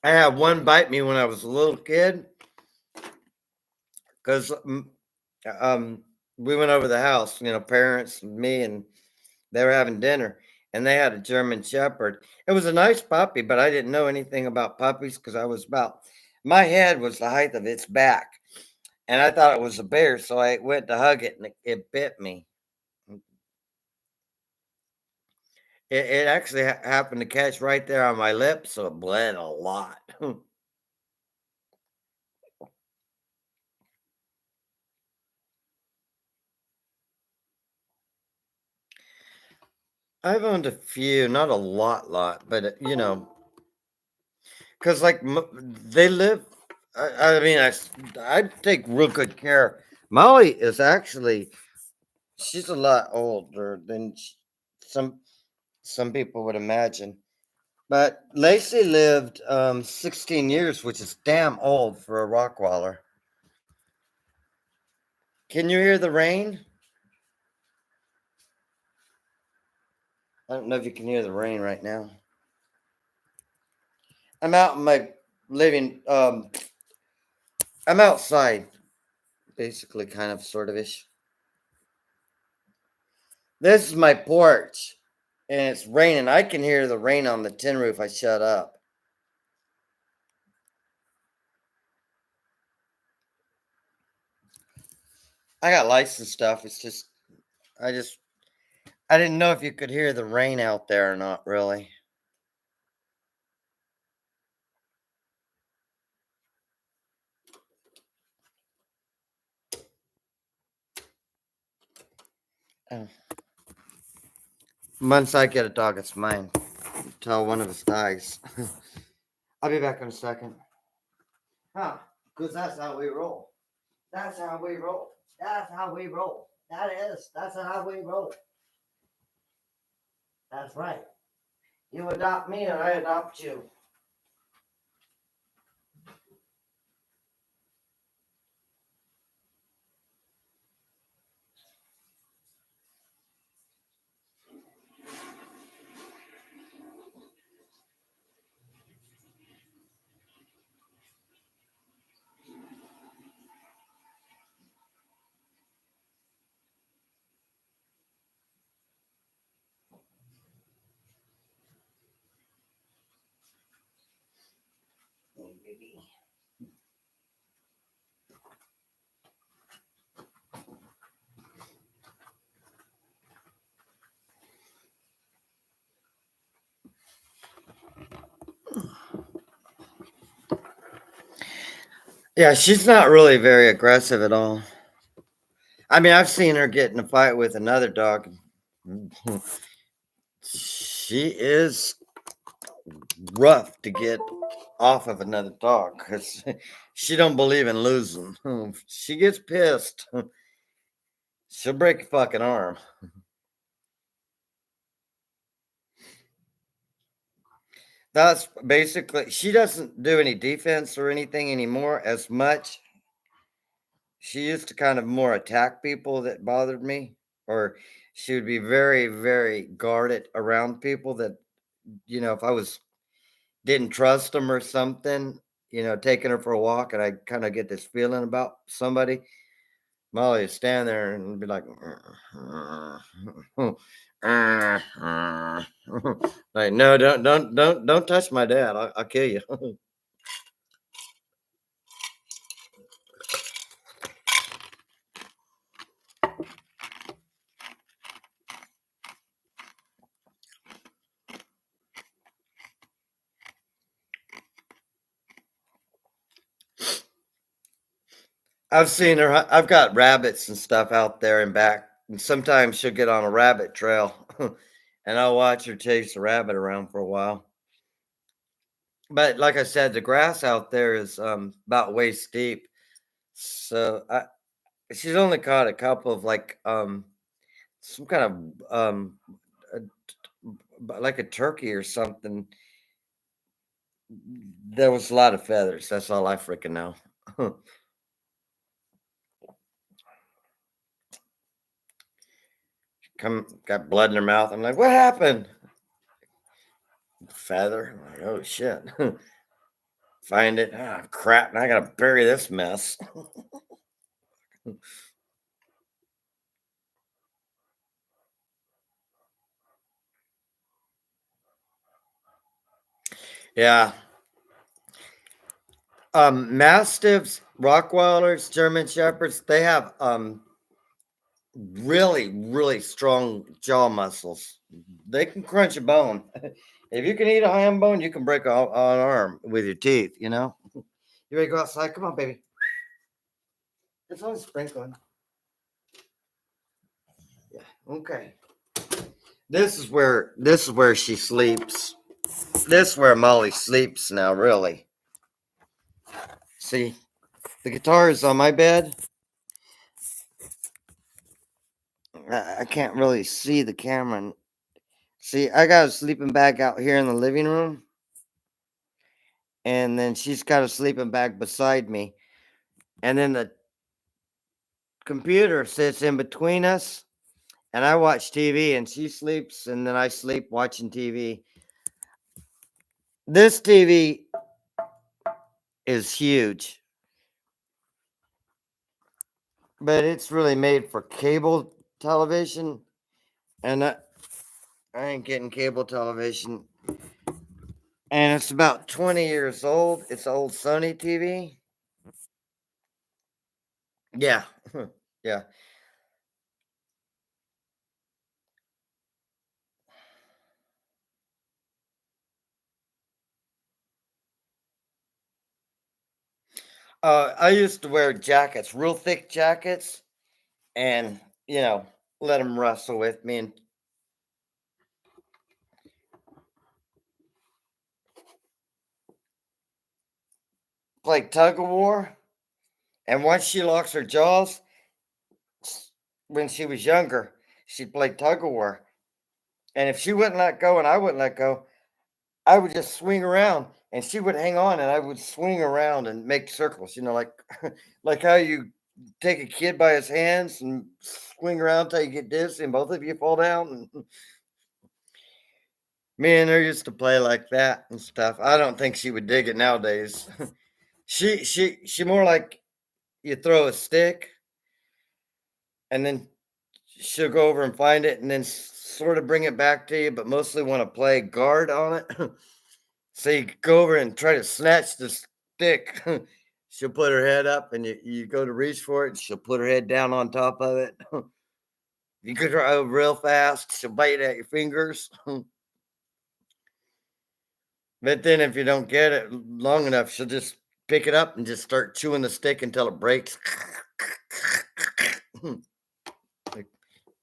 I had one bite me when I was a little kid because um, we went over the house, parents, me, and they were having dinner, and they had a German Shepherd. It was a nice puppy, but I didn't know anything about puppies because I was about my head was the height of its back, and I thought it was a bear, so I went to hug it, and it bit me. It actually happened to catch right there on my lip, so it bled a lot. I've owned a few, not a lot, but because like they live. I mean, I take real good care. Molly is actually she's a lot older than some people would imagine. But Lacey lived 16 years, which is damn old for a Rockwaller. Can you hear the rain? I don't know if you can hear the rain right now. I'm out in my living. I'm outside, basically, kind of, sort of ish. This is my porch, and it's raining. I can hear the rain on the tin roof. I shut up. I got lights and stuff. It's just, I just, I didn't know if you could hear the rain out there or not, really. Oh. Once I get a dog, it's mine. Until one of us dies. I'll be back in a second. Huh? Because that's how we roll. That's how we roll. That's how we roll. That's how we roll. That's right. You adopt me and I adopt you. Oh, baby. Yeah, she's not really very aggressive at all. I mean, I've seen her get in a fight with another dog. She is rough to get off of another dog because she don't believe in losing. If she gets pissed, she'll break a fucking arm. That's basically she doesn't do any defense or anything anymore as much. She used to kind of more attack people that bothered me, or she would be very, very guarded around people that, if I was didn't trust them or something, taking her for a walk and I kind of get this feeling about somebody, Molly would stand there and be like, like, no, don't touch my dad. I'll kill you. I've seen her. I've got rabbits and stuff out there and back. And sometimes she'll get on a rabbit trail and I'll watch her chase the rabbit around for a while. But like I said, the grass out there is about waist deep. So she's only caught a couple of like some kind of like a turkey or something. There was a lot of feathers. That's all I freaking know. Come got blood in her mouth. I'm like, what happened? Feather. I'm like, oh shit. Find it. Ah, crap. Now I gotta bury this mess. Yeah. Mastiffs, Rottweilers, German Shepherds, they have really, really strong jaw muscles. They can crunch a bone. If you can eat a ham bone, you can break an arm with your teeth, you know? You ready to go outside? Come on, baby. It's only sprinkling. Yeah. Okay. This is where she sleeps. This is where Molly sleeps now, really. See, the guitar is on my bed. I can't really see the camera. See, I got a sleeping bag out here in the living room, and then she's got a sleeping bag beside me, and then the computer sits in between us, and I watch TV, and she sleeps, and then I sleep watching TV. This TV is huge, but it's really made for cable television, and I ain't getting cable television. And it's about 20 years old. It's an old Sony TV. Yeah. Yeah. I used to wear jackets, real thick jackets, and, let them wrestle with me and play tug of war. And once she locks her jaws, when she was younger, she'd play tug of war. And if she wouldn't let go and I wouldn't let go, I would just swing around and she would hang on and I would swing around and make circles, like like how you take a kid by his hands and swing around till you get dizzy and both of you fall down. And me and her used to play like that and stuff. I don't think she would dig it nowadays. She more like you throw a stick and then she'll go over and find it and then sort of bring it back to you, but mostly want to play guard on it. So you go over and try to snatch the stick. She'll put her head up and you go to reach for it. And she'll put her head down on top of it. You could go real fast. She'll bite at your fingers. But then if you don't get it long enough, she'll just pick it up and just start chewing the stick until it breaks. Like,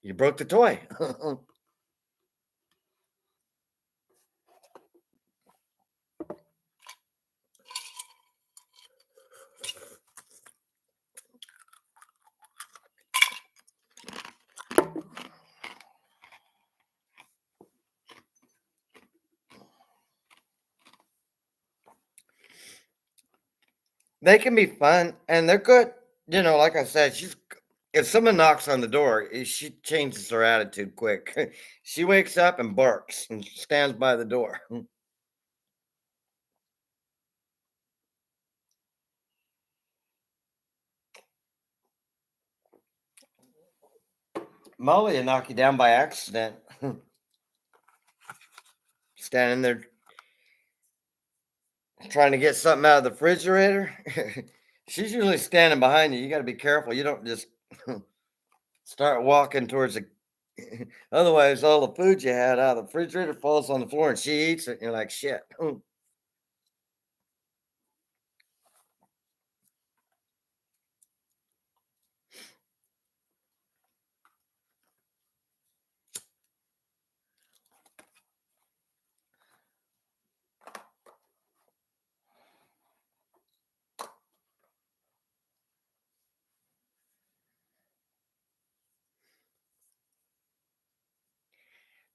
you broke the toy. They can be fun and they're good. Like I said, if someone knocks on the door, she changes her attitude quick. She wakes up and barks and stands by the door. Molly will knock you down by accident. Standing there trying to get something out of the refrigerator. She's usually standing behind you. You got to be careful. You don't just start walking towards the. Otherwise, all the food you had out of the refrigerator falls on the floor and she eats it. And you're like, shit.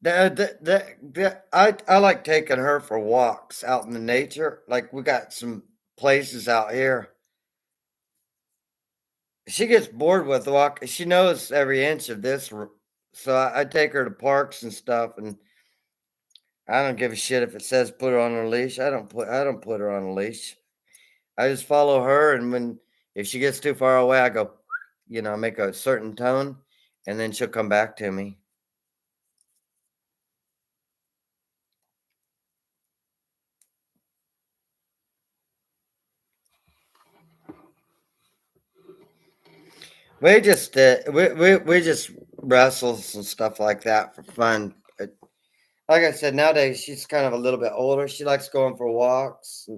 I like taking her for walks out in the nature. Like we got some places out here. She gets bored with walk. She knows every inch of this, so I take her to parks and stuff, and I don't give a shit if it says put her on a leash. I don't put her on a leash. I just follow her, and if she gets too far away, I go, make a certain tone, and then she'll come back to me. We just wrestles and stuff like that for fun. Like I said, nowadays she's kind of a little bit older. She likes going for walks,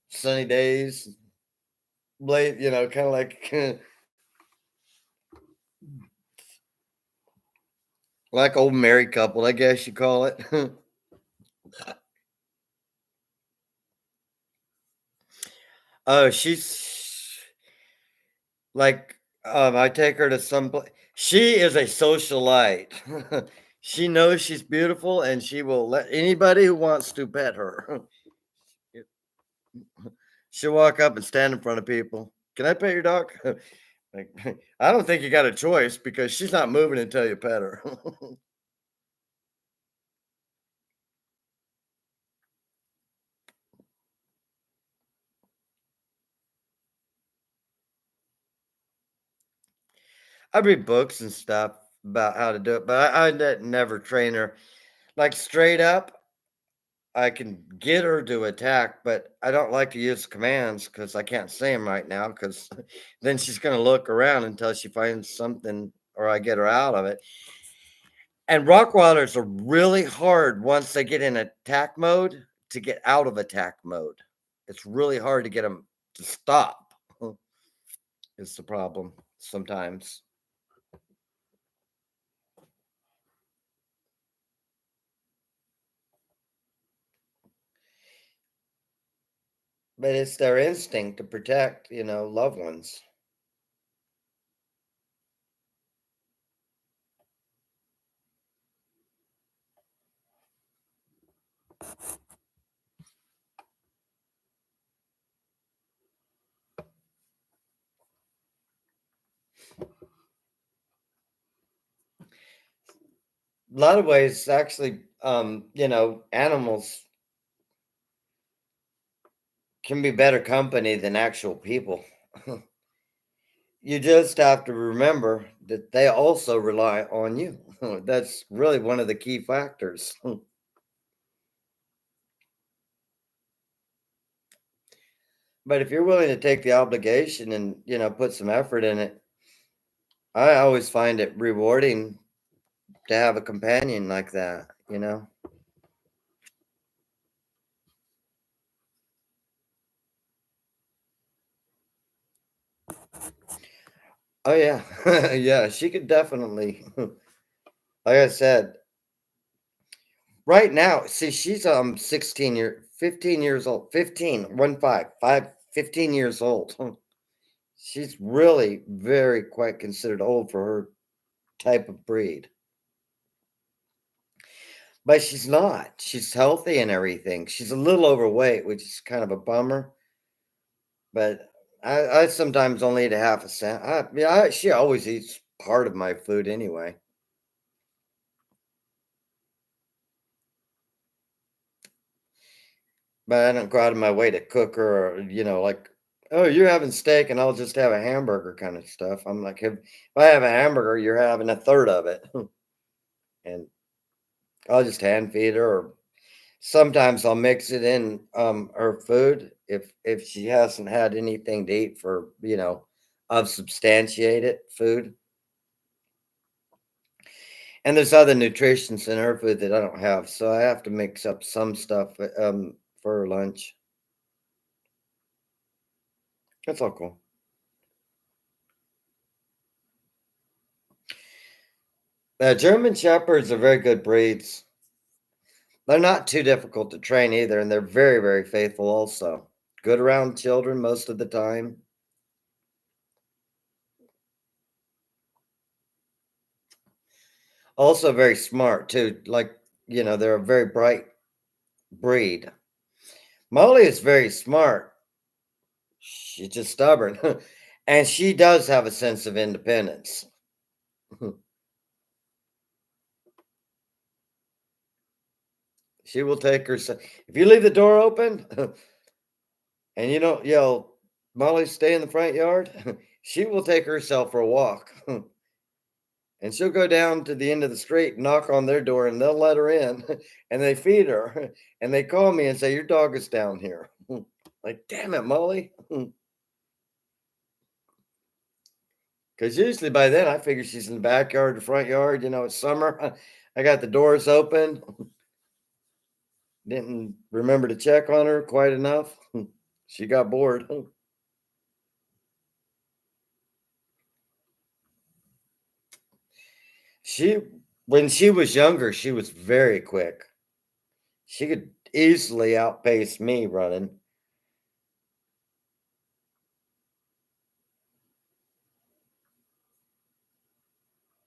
sunny days, late, kind of like like old married couple, I guess you call it. Oh, she's like, I take her to some place. She is a socialite. She knows she's beautiful, and she will let anybody who wants to pet her. She'll walk up and stand in front of people. Can I pet your dog? Like, I don't think you got a choice because she's not moving until you pet her. I read books and stuff about how to do it, but I never train her. Like straight up, I can get her to attack, but I don't like to use commands because I can't say them right now because then she's going to look around until she finds something or I get her out of it. And Rottweilers are really hard once they get in attack mode to get out of attack mode. It's really hard to get them to stop. Is the problem sometimes. But it's their instinct to protect, loved ones. A lot of ways, actually, animals can be better company than actual people. You just have to remember that they also rely on you. That's really one of the key factors. But if you're willing to take the obligation and, put some effort in it, I always find it rewarding to have a companion like that. Oh yeah. Yeah, she could definitely like I said, right now, see she's 15 years old. 15, 15 years old. She's really very quite considered old for her type of breed. But she's not. She's healthy and everything. She's a little overweight, which is kind of a bummer. But I sometimes only eat a half a cent. She always eats part of my food anyway. But I don't go out of my way to cook her or, like, oh, you're having steak and I'll just have a hamburger kind of stuff. I'm like, if I have a hamburger, you're having a third of it. And I'll just hand feed her, or sometimes I'll mix it in her food if she hasn't had anything to eat for, of substantiated food. And there's other nutritions in her food that I don't have, so I have to mix up some stuff for her lunch. That's all cool. German Shepherds are very good breeds. They're not too difficult to train either, and they're very, very faithful also. Good around children most of the time. Also very smart too. Like, they're a very bright breed. Molly is very smart. She's just stubborn. And she does have a sense of independence. She will take her. If you leave the door open and you don't yell, Molly, stay in the front yard, she will take herself for a walk. And she'll go down to the end of the street, knock on their door, and they'll let her in. And they feed her. And they call me and say, your dog is down here. Like, damn it, Molly. Because usually by then I figure she's in the backyard, the front yard. It's summer. I got the doors open. Didn't remember to check on her quite enough. She got bored. She, when she was younger, she was very quick. She could easily outpace me running.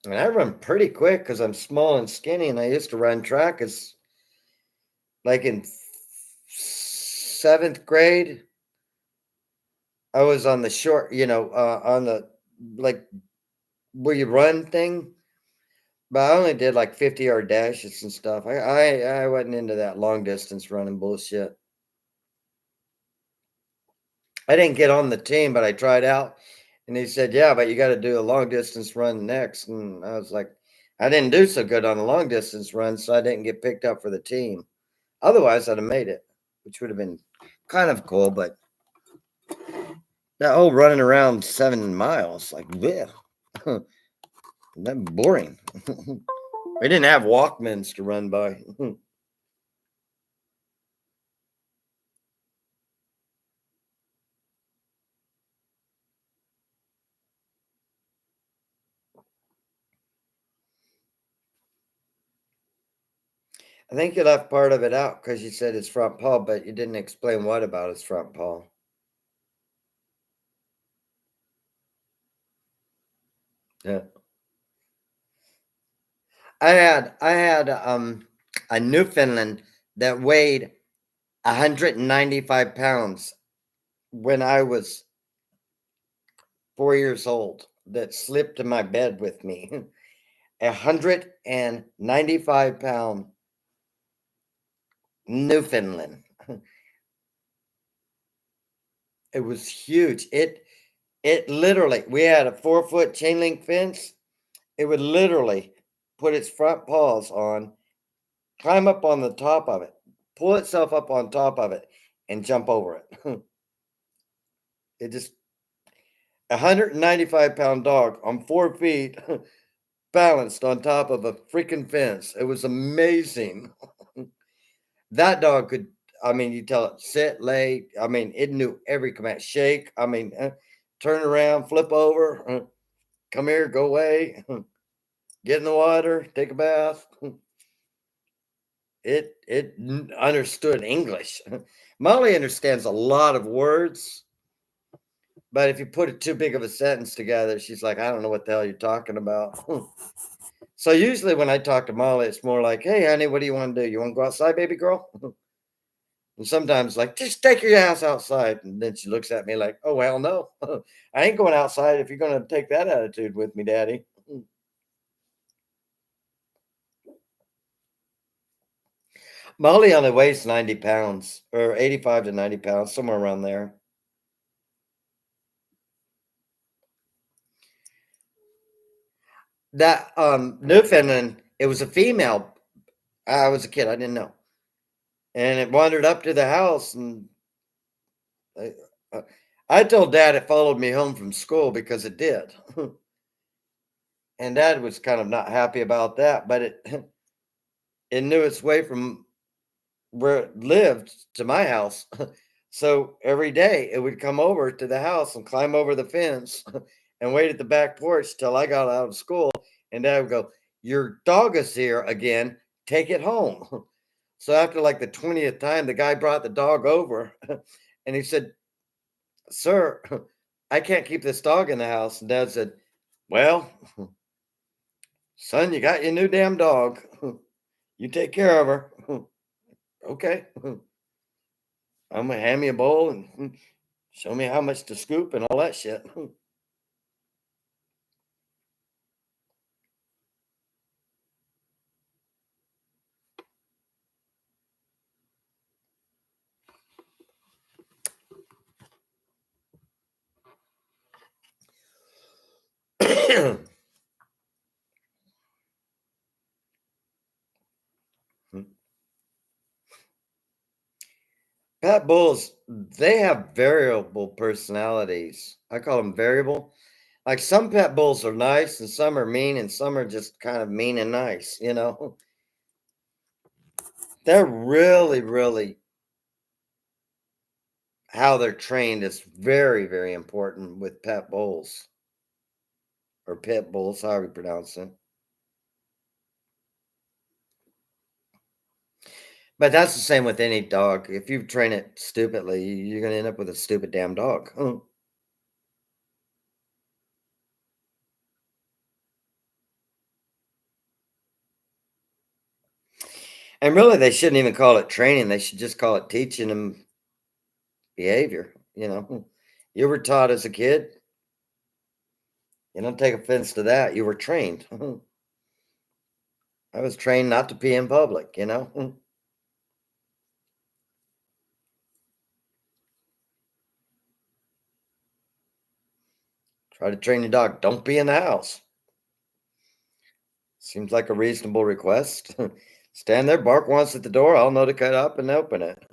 And I run pretty quick because I'm small and skinny, and I used to run track as like in seventh grade. I was on the short, on the like where you run thing. But I only did like 50-yard dashes and stuff. I wasn't into that long distance running bullshit. I didn't get on the team, but I tried out, and he said, "Yeah, but you got to do a long distance run next." And I was like, I didn't do so good on the long distance run, so I didn't get picked up for the team. Otherwise, I'd have made it, which would have been kind of cool. But that whole running around 7 miles, like, yeah, that boring. We didn't have Walkmans to run by. I think you left part of it out because you said his front paw, but you didn't explain what about his front paw. Yeah. I had a Newfoundland that weighed 195 pounds when I was 4 years old that slipped in my bed with me. 195-pound Newfoundland. It was huge. It literally, we had a 4-foot chain link fence. It would literally put its front paws on, climb up on the top of it, pull itself up on top of it, and jump over it. It just 195-pound dog on 4 feet, balanced on top of a freaking fence. It was amazing. That dog could, I mean, you tell it sit, lay. I mean, it knew every command. Shake. I mean, turn around, flip over, come here, go away, get in the water, take a bath. It understood English. Molly understands a lot of words, but if you put it too big of a sentence together, she's like, I don't know what the hell you're talking about. So usually when I talk to Molly, it's more like, hey, honey, what do you want to do? You want to go outside, baby girl? And sometimes like, just take your ass outside. And then she looks at me like, oh, well, no, I ain't going outside if you're going to take that attitude with me, daddy. Molly only weighs 90 pounds or 85 to 90 pounds, somewhere around there. That Newfoundland, it was a female. I was a kid, I didn't know. And it wandered up to the house and I, uh, I told dad it followed me home from school because it did. And dad was kind of not happy about that, but it it knew its way from where it lived to my house. So every day it would come over to the house and climb over the fence and wait at the back porch till I got out of school. And dad would go, your dog is here again. Take it home. So after like the 20th time, the guy brought the dog over and he said, sir, I can't keep this dog in the house. And dad said, well, son, you got your new damn dog. You take care of her. Okay. I'm gonna hand me a bowl and show me how much to scoop and all that shit. Pit bulls, they have variable personalities. I call them variable. Like some pit bulls are nice and some are mean and some are just kind of mean and nice, you know. They're really, really how they're trained is very, very important with pit bulls or pit bulls, however you pronounce it. But that's the same with any dog. If you train it stupidly, you're gonna end up with a stupid damn dog. And really, they shouldn't even call it training. They should just call it teaching them behavior. You know, you were taught as a kid. You don't take offense to that. You were trained. I was trained not to pee in public. You know, try to train your dog. Don't be in the house. Seems like a reasonable request. Stand there, bark once at the door. I'll know to cut up and open it.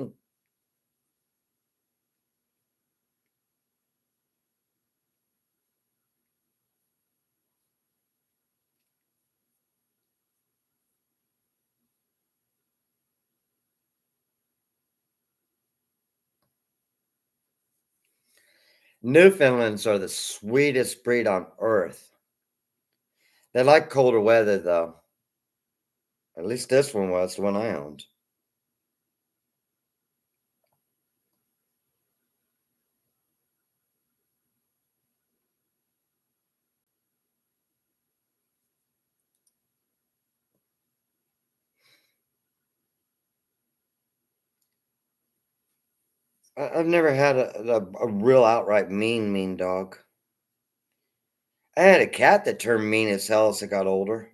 Newfoundlands are the sweetest breed on earth. They like colder weather, though. At least this one was the one I owned. I've never had a real outright mean dog. I had a cat that turned mean as hell as it got older.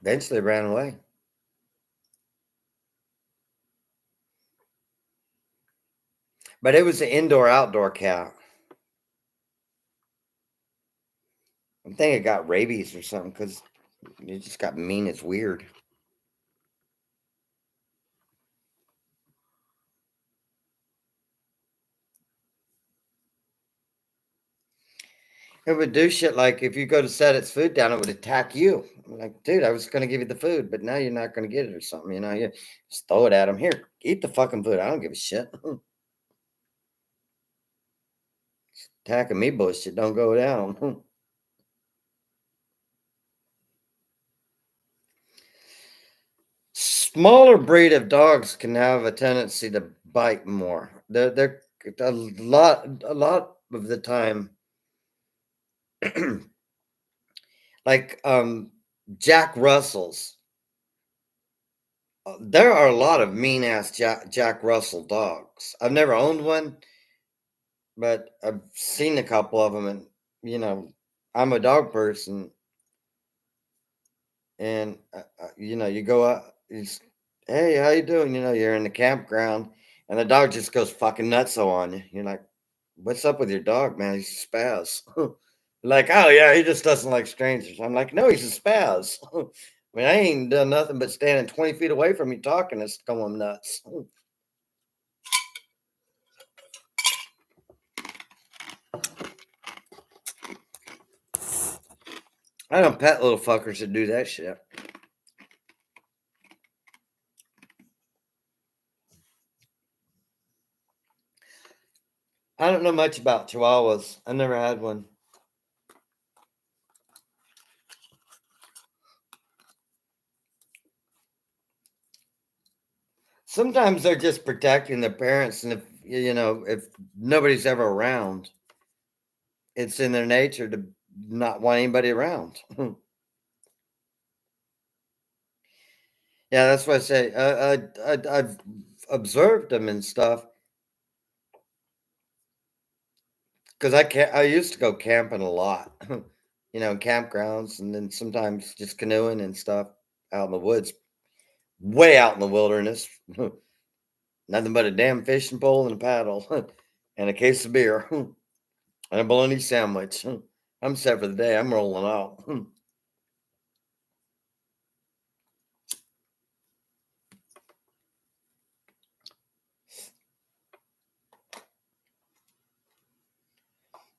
Eventually ran away. But it was an indoor outdoor cat. I think it got rabies or something because it just got mean. It's weird. It would do shit like if you go to set its food down, it would attack you. I'm like, dude, I was going to give you the food, but now you're not going to get it or something. You know, you just throw it at him. Here, eat the fucking food. I don't give a shit. Attacking me bullshit don't go down. Smaller breed of dogs can have a tendency to bite more. They're a lot of the time, like Jack Russells. There are a lot of mean ass Jack Russell dogs. I've never owned one, but I've seen a couple of them, and you know, I'm a dog person, and you go out, hey, how you doing? You know, you're in the campground, and the dog just goes fucking nutso on you. You're like, what's up with your dog, man? He's a spaz. Like, oh yeah, he just doesn't like strangers. I'm like, no, he's a spaz. I mean, I ain't done nothing but standing 20 feet away from you talking. It's going nuts. I don't pet little fuckers that do that shit. I don't know much about Chihuahuas. I never had one. Sometimes they're just protecting their parents, and if nobody's ever around, it's in their nature to not want anybody around. Yeah, that's what I say. I've observed them and stuff because I used to go camping a lot, in campgrounds, and then sometimes just canoeing and stuff out in the woods, way out in the wilderness. Nothing but a damn fishing pole and a paddle, and a case of beer, and a bologna sandwich. I'm set for the day. I'm rolling out.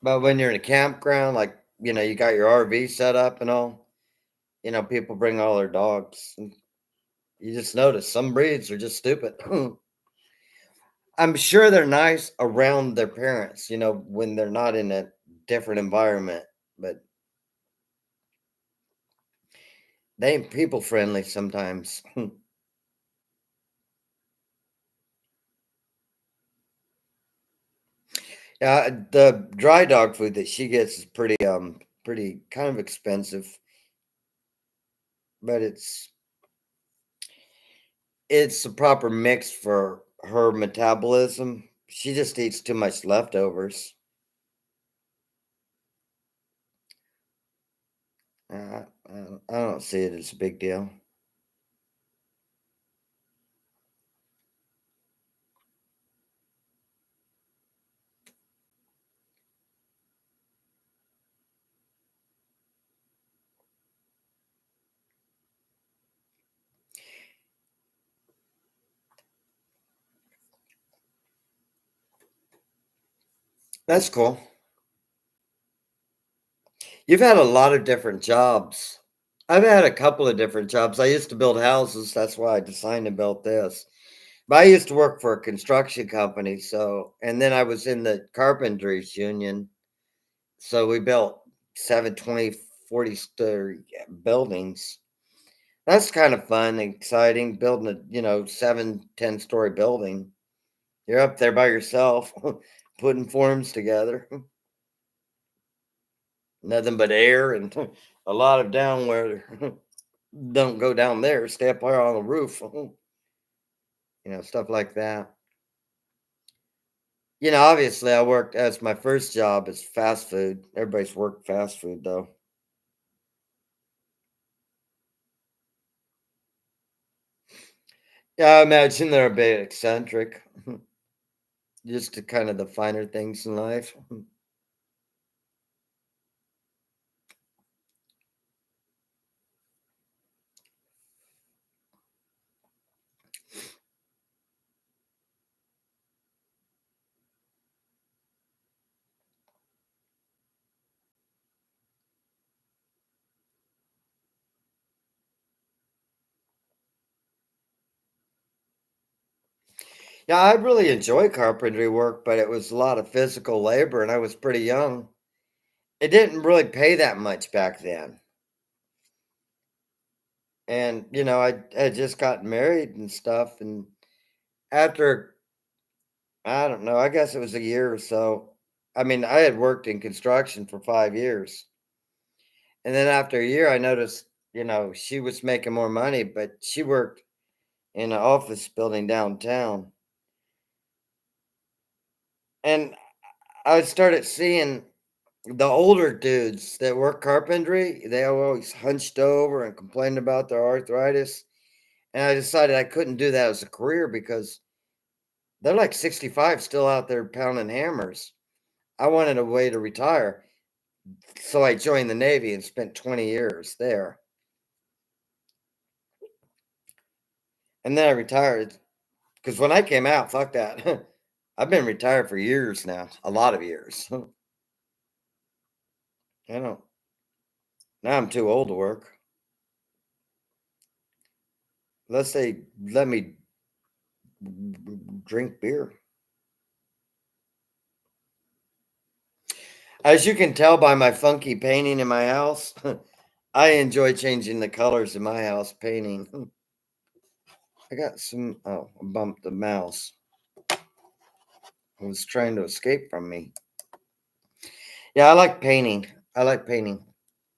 But when you're in a campground, like you got your RV set up and all, people bring all their dogs. And you just notice some breeds are just stupid. I'm sure they're nice around their parents, when they're not in a different environment, but they ain't people friendly sometimes. Yeah, the dry dog food that she gets is pretty kind of expensive, but it's the proper mix for her metabolism. She just eats too much leftovers. I don't see it as a big deal. That's cool. You've had a lot of different jobs. I've had a couple of different jobs. I used to build houses. That's why I designed and built this. But I used to work for a construction company. And then I was in the carpenters union. So we built 7, 20, 40 story buildings. That's kind of fun and exciting building a, 7, 10 story building. You're up there by yourself, putting forms together. Nothing but air and a lot of down where don't go down there, stay up there on the roof, stuff like that. Obviously I worked as my first job is fast food. Everybody's worked fast food though. Yeah, I imagine they're a bit eccentric, just to kind of the finer things in life. Yeah, I really enjoy carpentry work, but it was a lot of physical labor and I was pretty young. It didn't really pay that much back then. And, I had just gotten married and stuff. And after, I don't know, I guess it was a year or so. I mean, I had worked in construction for 5 years. And then after a year, I noticed, she was making more money, but she worked in an office building downtown. And I started seeing the older dudes that work carpentry, they were always hunched over and complained about their arthritis. And I decided I couldn't do that as a career because they're like 65 still out there pounding hammers. I wanted a way to retire. So I joined the Navy and spent 20 years there. And then I retired because when I came out, fuck that. I've been retired for years now, a lot of years. I don't, now I'm too old to work. Let's say, let me drink beer. As you can tell by my funky painting in my house, I enjoy changing the colors in my house painting. I got some, oh, I bumped the mouse. It was trying to escape from me. Yeah, I like painting. I like painting.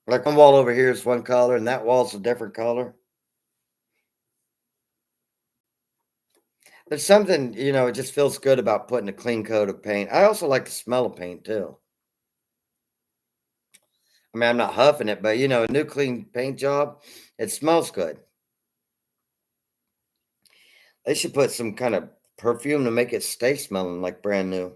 Like one wall over here is one color and that wall's a different color. There's something, it just feels good about putting a clean coat of paint. I also like the smell of paint too. I mean, I'm not huffing it, but a new clean paint job, it smells good. They should put some kind of perfume to make it stay smelling like brand new.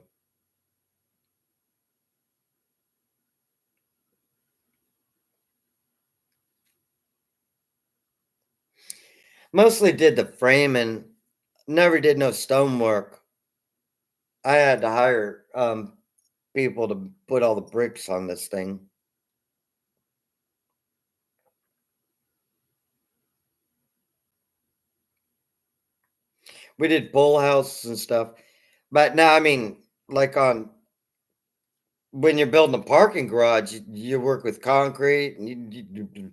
Mostly did the framing, never did no stonework. I had to hire people to put all the bricks on this thing. We did pole houses and stuff. But now, I mean, like on when you're building a parking garage, you work with concrete and you do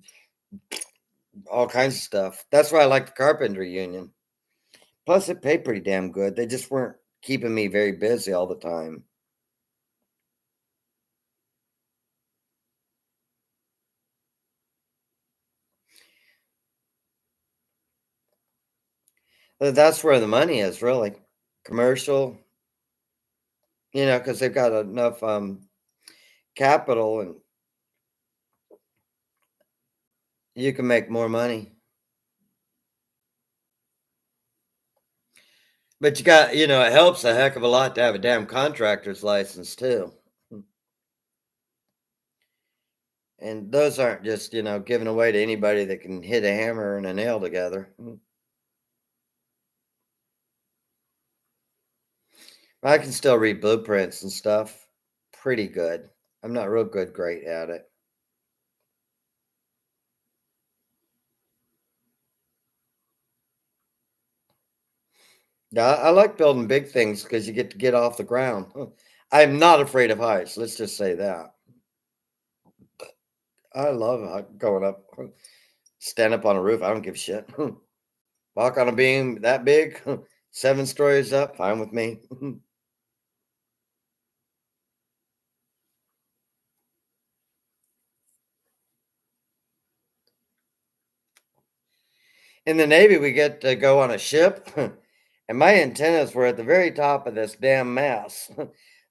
all kinds of stuff. That's why I like the carpentry union. Plus, it paid pretty damn good. They just weren't keeping me very busy all the time. That's where the money is, really. Commercial, because they've got enough capital and you can make more money. But you got, it helps a heck of a lot to have a damn contractor's license too. And those aren't just, given away to anybody that can hit a hammer and a nail together. I can still read blueprints and stuff pretty good. I'm not real great at it. Yeah, I like building big things because you get to get off the ground. I'm not afraid of heights. Let's just say that. I love going up. Stand up on a roof. I don't give a shit. Walk on a beam that big, 7 stories up. Fine with me. In the Navy, we get to go on a ship, and my antennas were at the very top of this damn mast.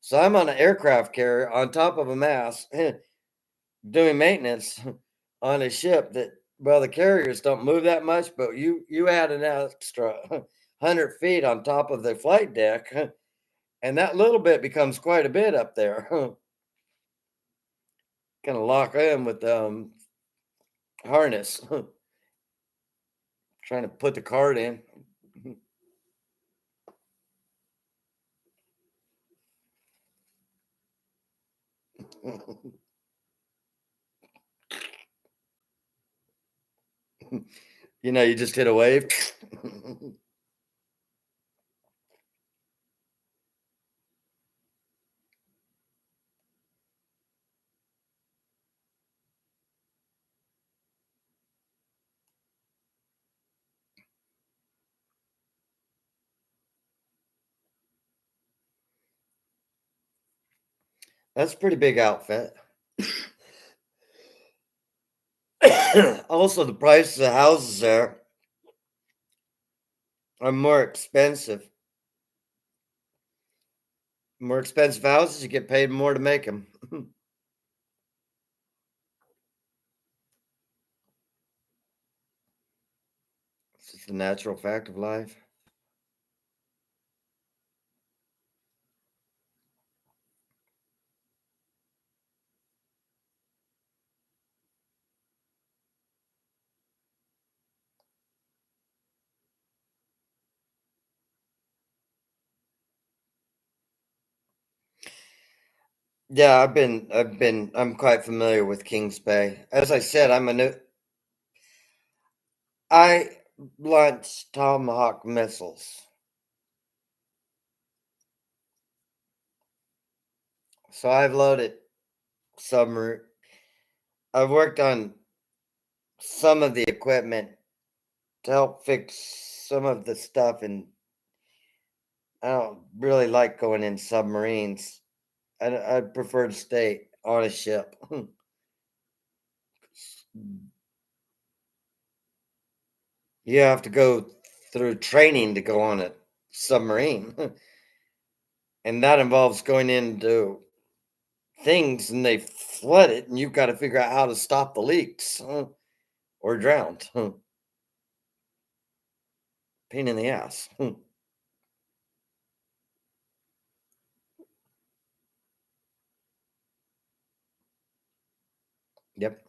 So I'm on an aircraft carrier on top of a mast doing maintenance on a ship that, well, the carriers don't move that much, but you add an extra 100 feet on top of the flight deck, and that little bit becomes quite a bit up there. Kind of lock in with harness, trying to put the card in. You just hit a wave. That's a pretty big outfit. Also, the prices of houses there are more expensive. More expensive houses, you get paid more to make them. It's just a natural fact of life. Yeah, I'm quite familiar with Kings Bay. As I said, I launch Tomahawk missiles. So I've loaded submarine. I've worked on some of the equipment to help fix some of the stuff, and I don't really like going in submarines. I prefer to stay on a ship. You have to go through training to go on a submarine, and that involves going into things and they flood it, and you've got to figure out how to stop the leaks or drowned. Pain in the ass. Yep.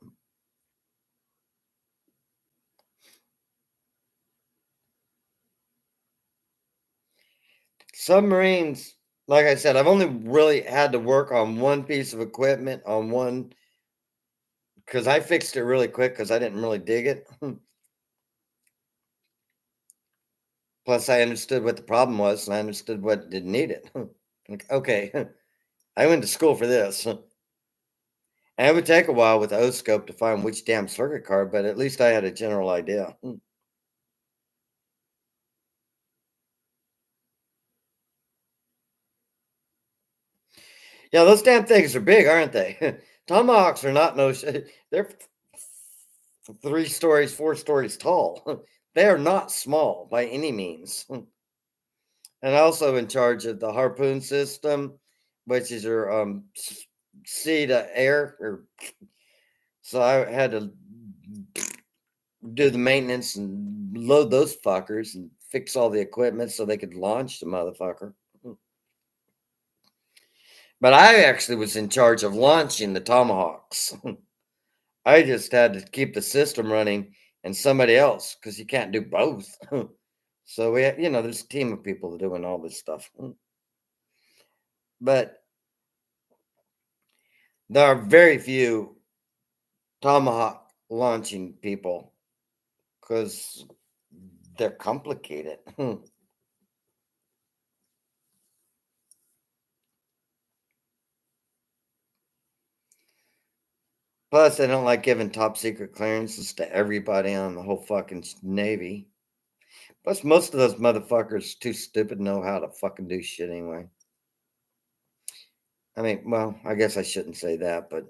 Submarines, like I said, I've only really had to work on one piece of equipment on one because I fixed it really quick because I didn't really dig it. Plus, I understood what the problem was and I understood what didn't need it. Like, okay, I went to school for this. And it would take a while with the O scope to find which damn circuit card, but at least I had a general idea. Yeah, those damn things are big, aren't they? Tomahawks are not no they're 3 stories, 4 stories tall. They are not small by any means. And also in charge of the harpoon system, which is your sea to air. Or so I had to do the maintenance and load those fuckers and fix all the equipment so they could launch the motherfucker. But I actually was in charge of launching the Tomahawks. I just had to keep the system running and somebody else because you can't do both. So there's a team of people doing all this stuff. But there are very few Tomahawk launching people because they're complicated. Plus, they don't like giving top secret clearances to everybody on the whole fucking Navy. Plus, most of those motherfuckers too stupid to know how to fucking do shit anyway. I mean, well, I guess I shouldn't say that, but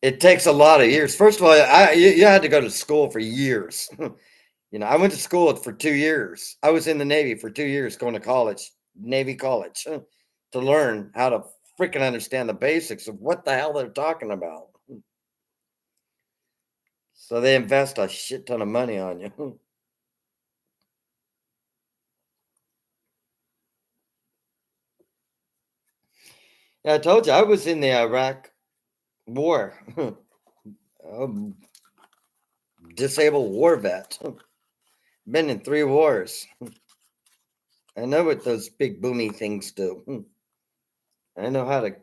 it takes a lot of years. First of all, you had to go to school for years. I went to school for 2 years. I was in the Navy for 2 years, going to college, Navy college, to learn how to freaking understand the basics of what the hell they're talking about. So they invest a shit ton of money on you. Yeah, I told you I was in the Iraq War, um, disabled war vet. Been in 3 wars. I know what those big boomy things do. I know how to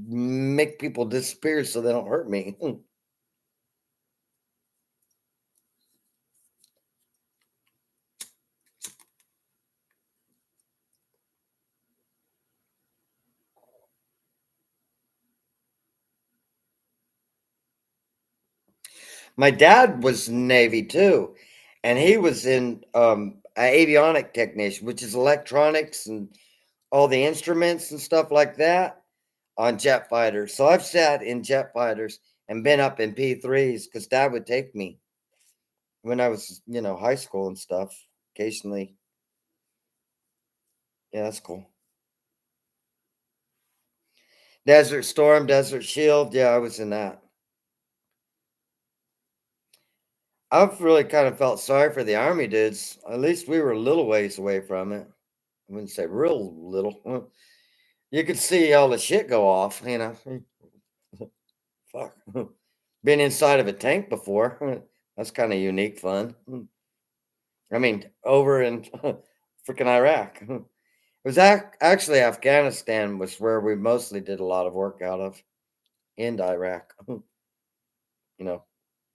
make people disappear so they don't hurt me. My dad was Navy too, and he was in an avionic technician, which is electronics and all the instruments and stuff like that on jet fighters. So I've sat in jet fighters and been up in P3s because dad would take me when I was, high school and stuff occasionally. Yeah, that's cool. Desert Storm, Desert Shield. Yeah, I was in that. I've really kind of felt sorry for the Army dudes. At least we were a little ways away from it. I wouldn't say real little. You could see all the shit go off. Fuck. Been inside of a tank before. That's kind of unique fun. I mean, over in freaking Iraq. It was actually Afghanistan was where we mostly did a lot of work out of, in Iraq. You know,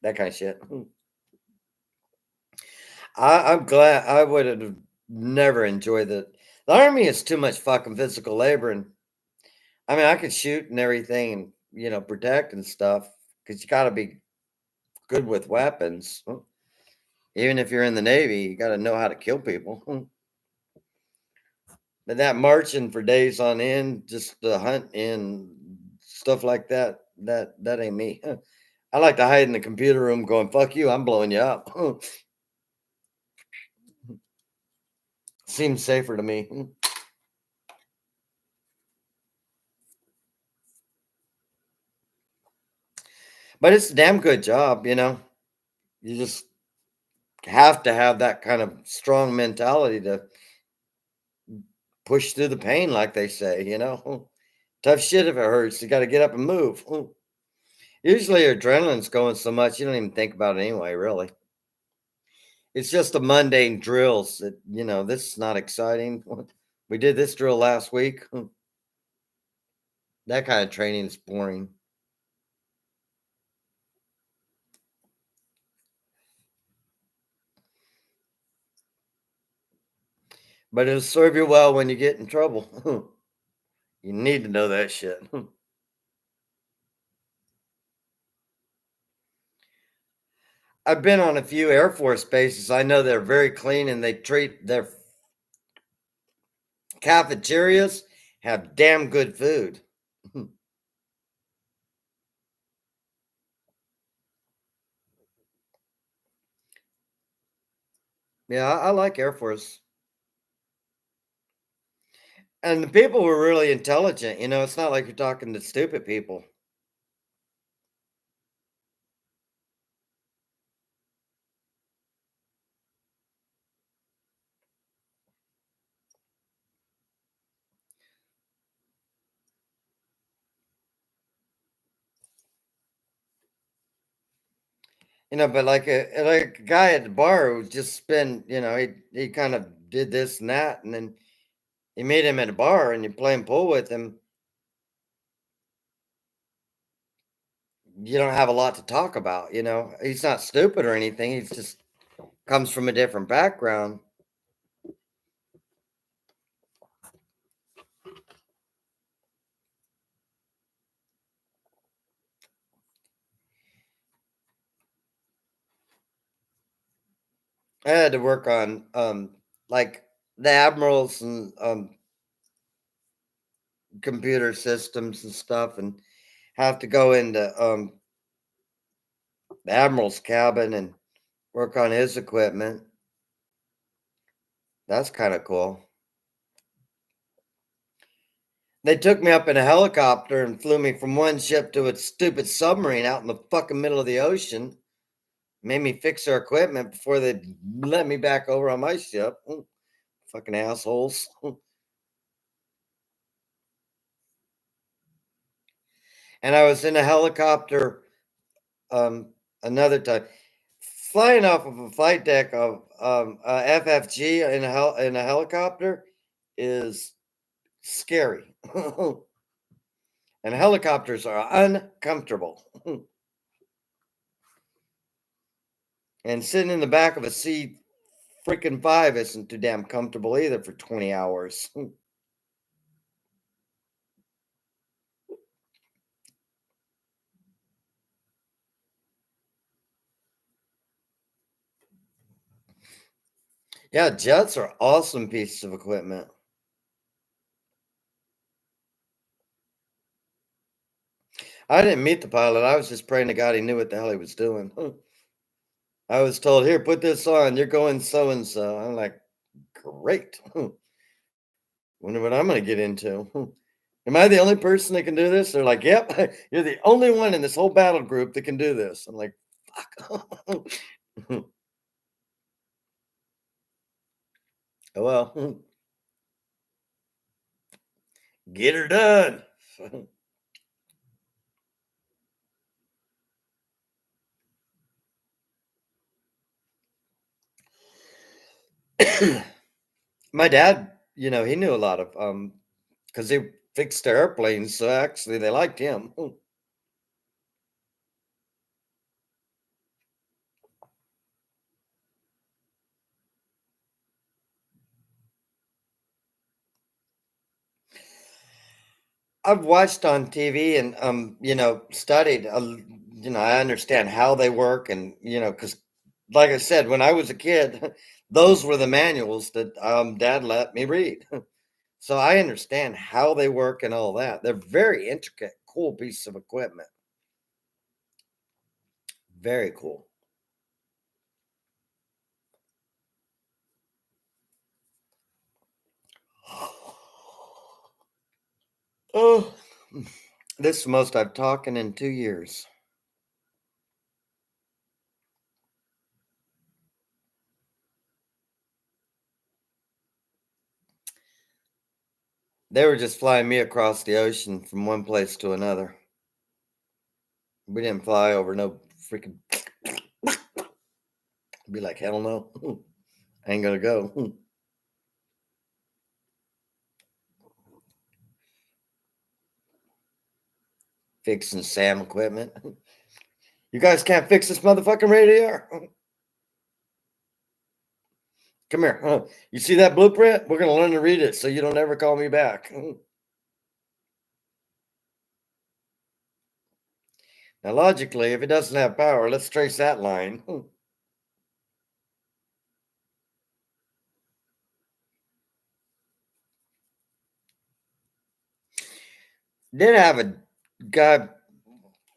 that kind of shit. I'm glad I would have never enjoyed the army is too much fucking physical labor, and I mean I could shoot and everything and protect and stuff because you got to be good with weapons. Even if you're in the Navy, you got to know how to kill people. But that marching for days on end, just to hunt and stuff like that ain't me. I like to hide in the computer room going, fuck you, I'm blowing you up. Seems safer to me. But it's a damn good job. You just have to have that kind of strong mentality to push through the pain, like they say. Tough shit if it hurts. You got to get up and move. Usually your adrenaline's going so much you don't even think about it anyway, really. It's just the mundane drills that, this is not exciting. We did this drill last week. That kind of training is boring. But it'll serve you well when you get in trouble. You need to know that shit. I've been on a few Air Force bases. I know they're very clean and they treat their cafeterias have damn good food. Yeah, I like Air Force. And the people were really intelligent. It's not like you're talking to stupid people. But like a guy at the bar who just been, he kind of did this and that, and then you meet him at a bar and you're playing pool with him. You don't have a lot to talk about. He's not stupid or anything. He's just comes from a different background. I had to work on like the admirals and computer systems and stuff, and have to go into the admiral's cabin and work on his equipment. That's kind of cool. They took me up in a helicopter and flew me from one ship to a stupid submarine out in the fucking middle of the ocean. Made me fix their equipment before they let me back over on my ship. Fucking assholes. And I was in a helicopter another time, flying off of a flight deck of a FFG in a helicopter is scary. And helicopters are uncomfortable. And sitting in the back of a C freaking 5 isn't too damn comfortable either for 20 hours. Yeah, jets are awesome pieces of equipment. I didn't meet the pilot. I was just praying to God he knew what the hell he was doing. I was told, "Here, put this on. You're going so and so." I'm like, "Great. Wonder what I'm going to get into." Am I the only person that can do this? They're like, "Yep, you're the only one in this whole battle group that can do this." I'm like, "Fuck." Oh well, get her done. My dad, he knew a lot of because he fixed airplanes, so actually they liked him. I've watched on TV and studied. I understand how they work, and because, like I said, when I was a kid, those were the manuals that Dad let me read. So I understand how they work and all that. They're very intricate, cool pieces of equipment. Very cool. Oh, this is the most I've talked in 2 years. They were just flying me across the ocean from one place to another. We didn't fly over no freaking. Be like, hell no, I ain't gonna go. Fixing Sam equipment. You guys can't fix this motherfucking radio. Come here. You see that blueprint? We're gonna learn to read it so you don't ever call me back. Now, logically, if it doesn't have power, let's trace that line. Did have a guy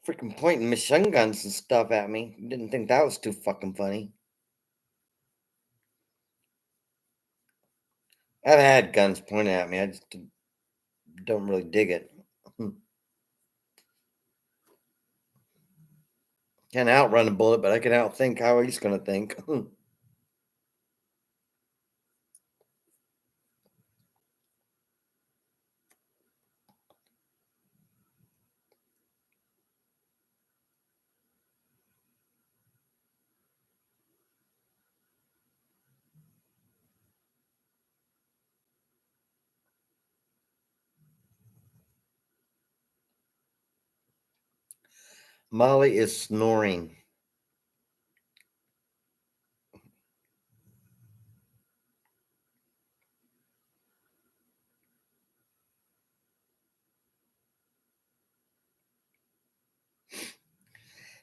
freaking pointing machine guns and stuff at me. Didn't think that was too fucking funny. I've had guns pointed at me. I just don't really dig it. Can't outrun a bullet, but I can outthink how he's gonna think. Molly is snoring.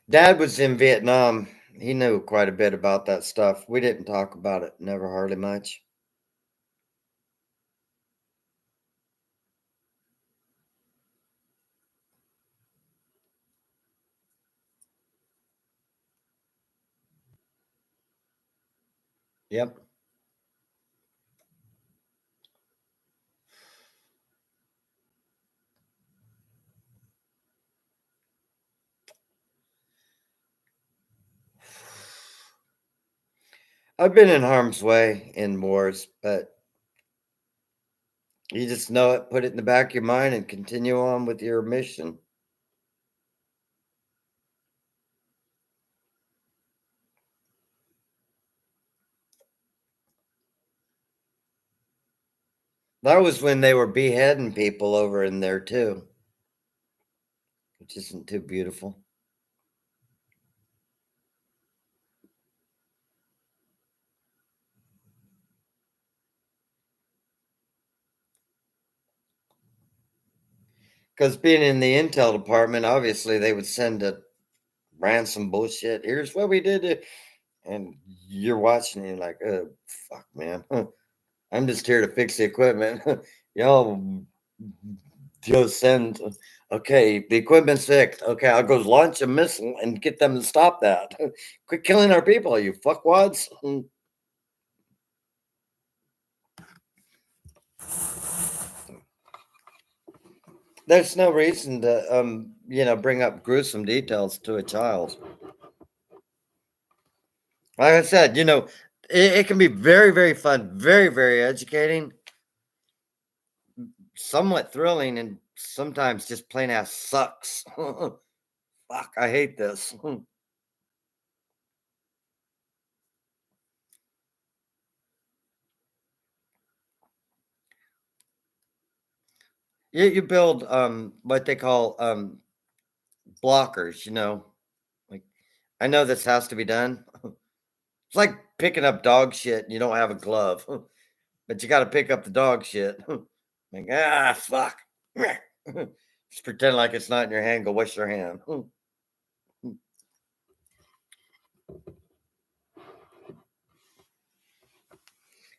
Dad was in Vietnam He knew quite a bit about that stuff. We didn't talk about it, never hardly much. Yep. I've been in harm's way in wars, but you just know it, put it in the back of your mind, and continue on with your mission. That was when they were beheading people over in there too, which isn't too beautiful. Because being in the intel department, obviously they would send a ransom bullshit. Here's what we did, and you're watching, and you're like, oh, fuck, man. I'm just here to fix the equipment. Y'all just send, okay, the equipment's fixed. Okay, I'll go launch a missile and get them to stop that. Quit killing our people, you fuckwads. There's no reason to, bring up gruesome details to a child. Like I said, it can be very, very fun, very, very educating, somewhat thrilling, and sometimes just plain ass sucks. Fuck, I hate this. You build what they call blockers, like I know this has to be done. It's like picking up dog shit and you don't have a glove, but you got to pick up the dog shit. Like, fuck. Just pretend like it's not in your hand. Go wash your hand.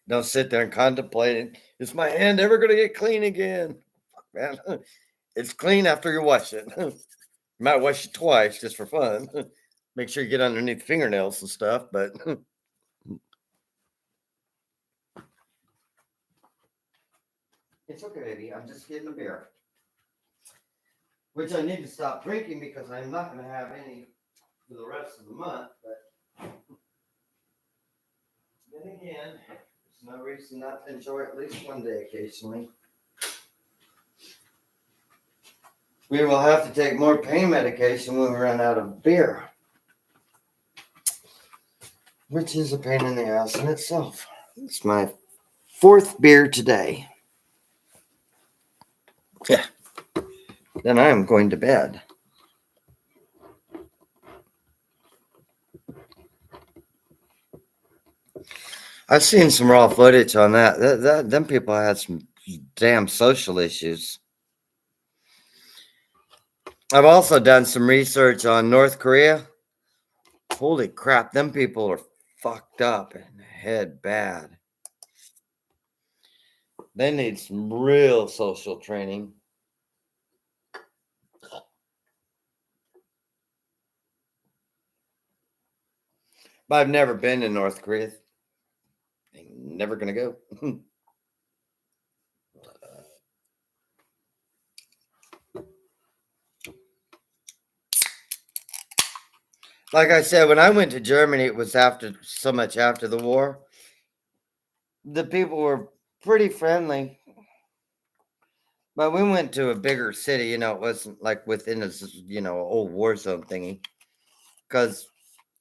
Don't sit there and contemplate it. Is my hand ever going to get clean again? Fuck, man. It's clean after you wash it. You might wash it twice just for fun. Make sure you get underneath fingernails and stuff, but it's okay, baby. I'm just getting a beer, which I need to stop drinking because I'm not going to have any for the rest of the month. But then again, there's no reason not to enjoy at least one day occasionally. We will have to take more pain medication when we run out of beer, which is a pain in the ass in itself. It's my fourth beer today. Yeah. Then I am going to bed. I've seen some raw footage on that. Them people had some damn social issues. I've also done some research on North Korea. Holy crap, them people are fucked up and head bad. They need some real social training. But I've never been to North Korea. I'm never gonna go. Like I said, when I went to Germany, it was after so much after the war. The people were pretty friendly. But we went to a bigger city, it wasn't like within a, old war zone thingy. Because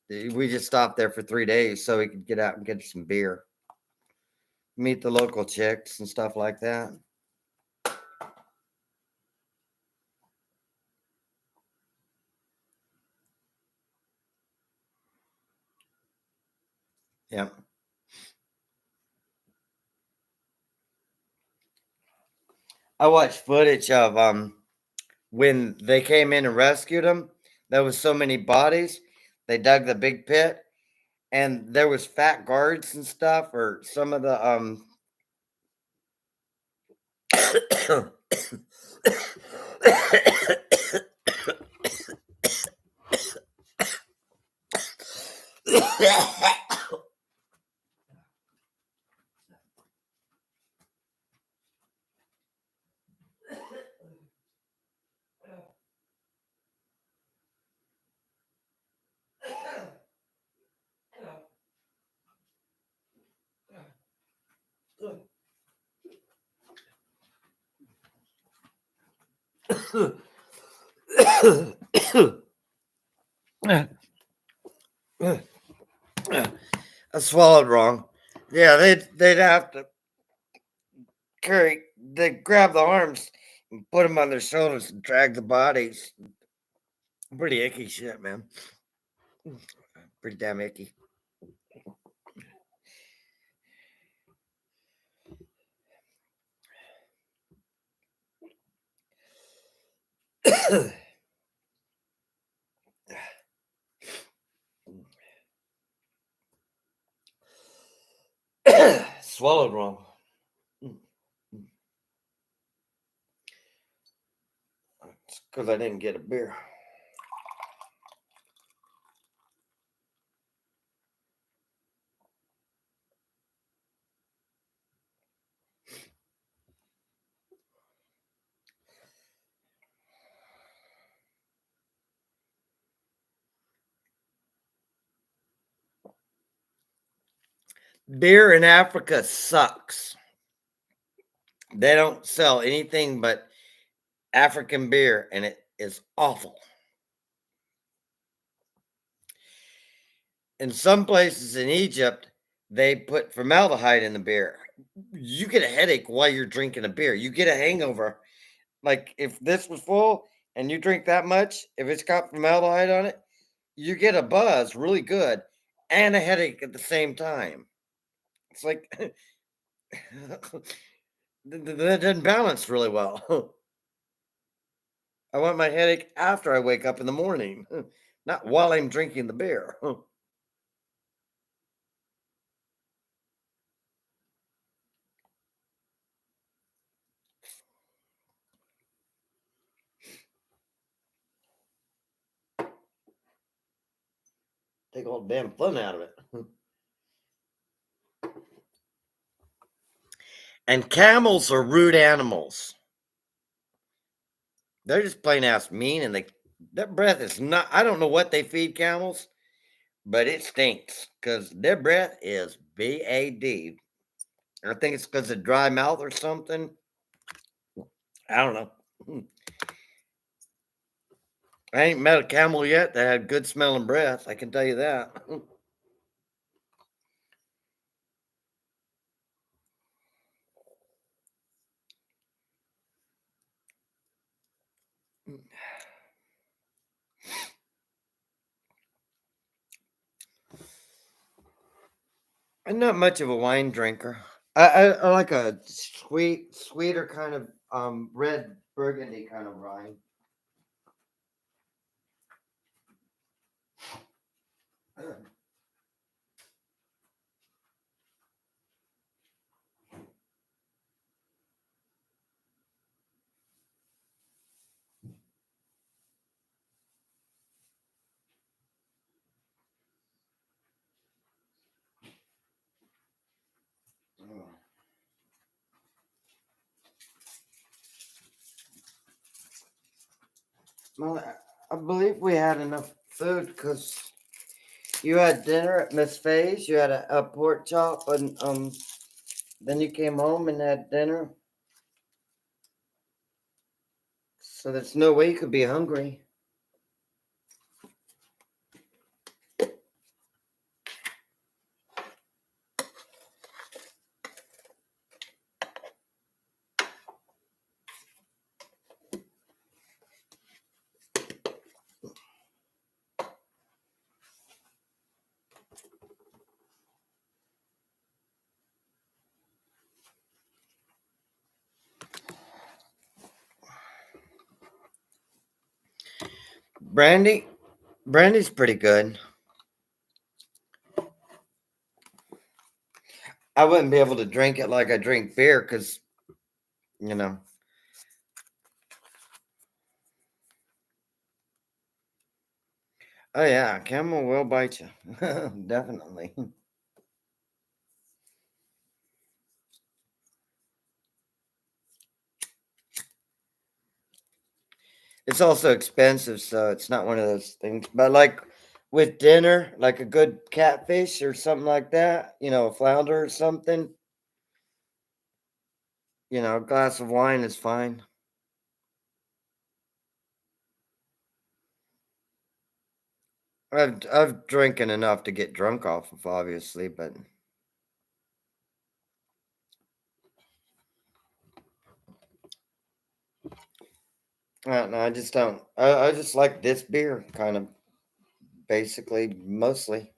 we just stopped there for 3 days so we could get out and get some beer, meet the local chicks and stuff like that. Yeah. I watched footage of when they came in and rescued them. There was so many bodies. They dug the big pit, and there was fat guards and stuff, or some of the I swallowed wrong. Yeah, they'd have to they grab the arms and put them on their shoulders and drag the bodies. Pretty icky shit, man. Pretty damn icky. Swallowed wrong. It's because I didn't get a beer. Beer in Africa sucks. They don't sell anything but African beer, and it is awful. In some places in Egypt, they put formaldehyde in the beer. You get a headache while you're drinking a beer. You get a hangover. Like if this was full and you drink that much, if it's got formaldehyde on it, you get a buzz really good and a headache at the same time. It's like that doesn't balance really well. I want my headache after I wake up in the morning, not while I'm drinking the beer. Take all the damn fun out of it. And camels are rude animals. They're just plain ass mean, and their breath is not. I don't know what they feed camels, but it stinks because their breath is bad. I think it's because of dry mouth or something. I don't know. I ain't met a camel yet that had good smelling breath. I can tell you that. I'm not much of a wine drinker. I like a sweeter kind of red burgundy kind of wine. Well, I believe we had enough food because you had dinner at Miss Faye's. You had a pork chop, and then you came home and had dinner. So there's no way you could be hungry. Brandy, brandy's pretty good. I wouldn't be able to drink it like I drink beer because, you know. Oh, yeah, camel will bite you. Definitely. It's also expensive, so it's not one of those things. But like with dinner, like a good catfish or something like that, a flounder or something, a glass of wine is fine. I've drinking enough to get drunk off of, obviously, but I don't know. I just don't. I just like this beer, kind of basically, mostly.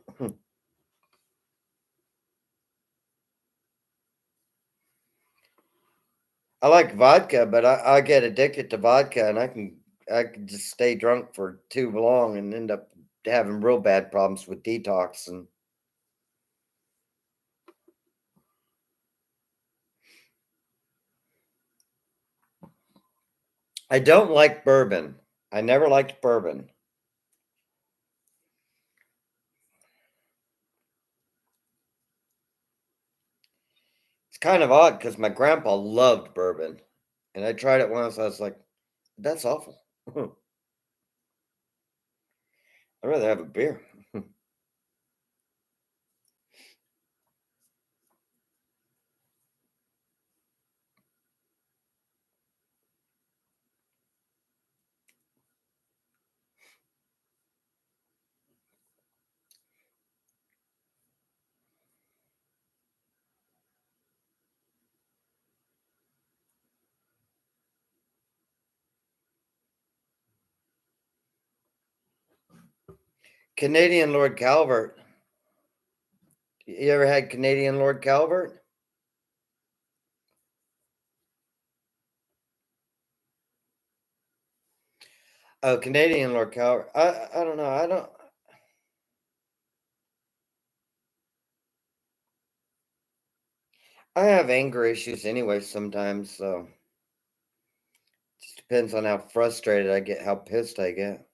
I like vodka, but I get addicted to vodka, and I can just stay drunk for too long and end up having real bad problems with detox. And I don't like bourbon. I never liked bourbon. It's kind of odd because my grandpa loved bourbon, and I tried it once. I was like, "That's awful. I'd rather have a beer." Canadian Lord Calvert. You ever had Canadian Lord Calvert? Oh, Canadian Lord Calvert. I don't know. I don't. I have anger issues anyway sometimes, so just depends on how frustrated I get, how pissed I get.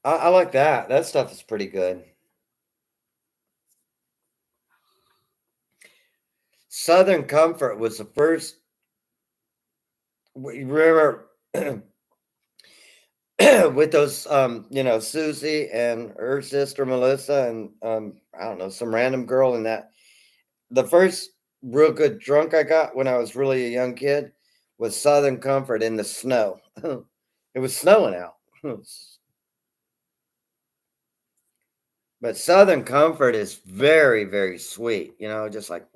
I like that. That stuff is pretty good. Southern Comfort was the first. You remember with those, Susie and her sister Melissa and I don't know, some random girl in that. The first real good drunk I got when I was really a young kid was Southern Comfort in the snow. It was snowing out. But Southern Comfort is very, very sweet, just like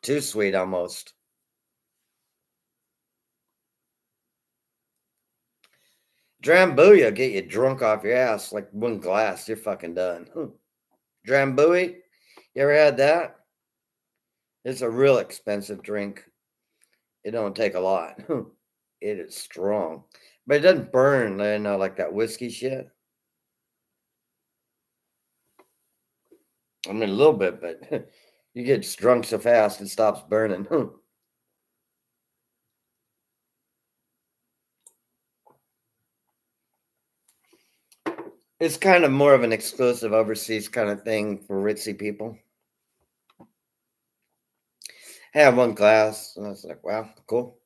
too sweet almost. Drambuie get you drunk off your ass like one glass, you're fucking done. Drambuie, you ever had that? It's a real expensive drink. It don't take a lot. It is strong, but it doesn't burn, like that whiskey shit. I mean, a little bit, but you get drunk so fast it stops burning. It's kind of more of an exclusive overseas kind of thing for ritzy people. Had one glass, and I was like, "Wow, cool."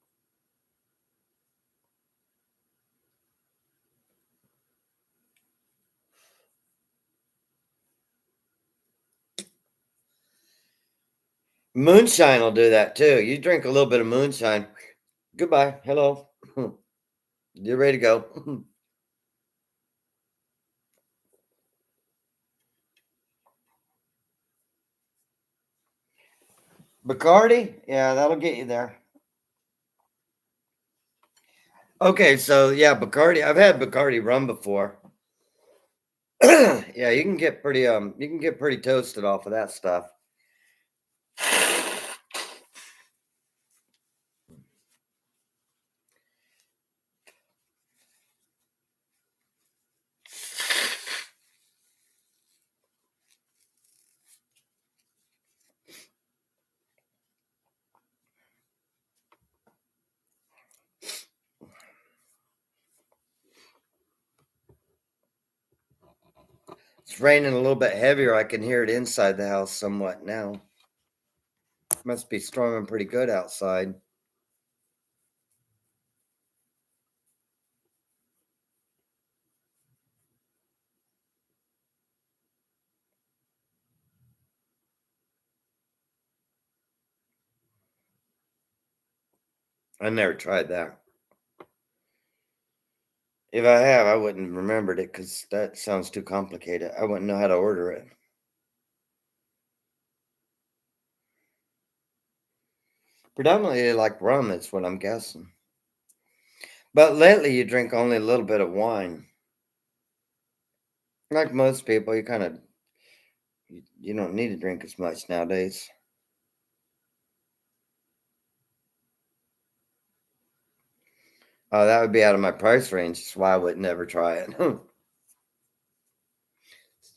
Moonshine will do that too. You drink a little bit of moonshine. Goodbye. Hello. You're ready to go. Bacardi? Yeah, that'll get you there. Okay, so yeah, Bacardi. I've had Bacardi rum before. Yeah, you can get pretty toasted off of that stuff. It's raining a little bit heavier. I can hear it inside the house somewhat now. Must be storming pretty good outside. I never tried that. If I have, I wouldn't have remembered it because that sounds too complicated. I wouldn't know how to order it. Predominantly like rum, is what I'm guessing. But lately, you drink only a little bit of wine. Like most people, you don't need to drink as much nowadays. That would be out of my price range. That's why I would never try it.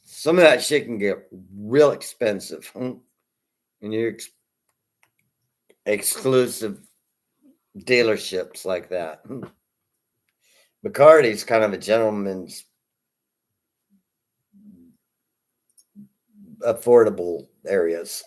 Some of that shit can get real expensive. And your exclusive dealerships like that. Bacardi's kind of a gentleman's affordable areas.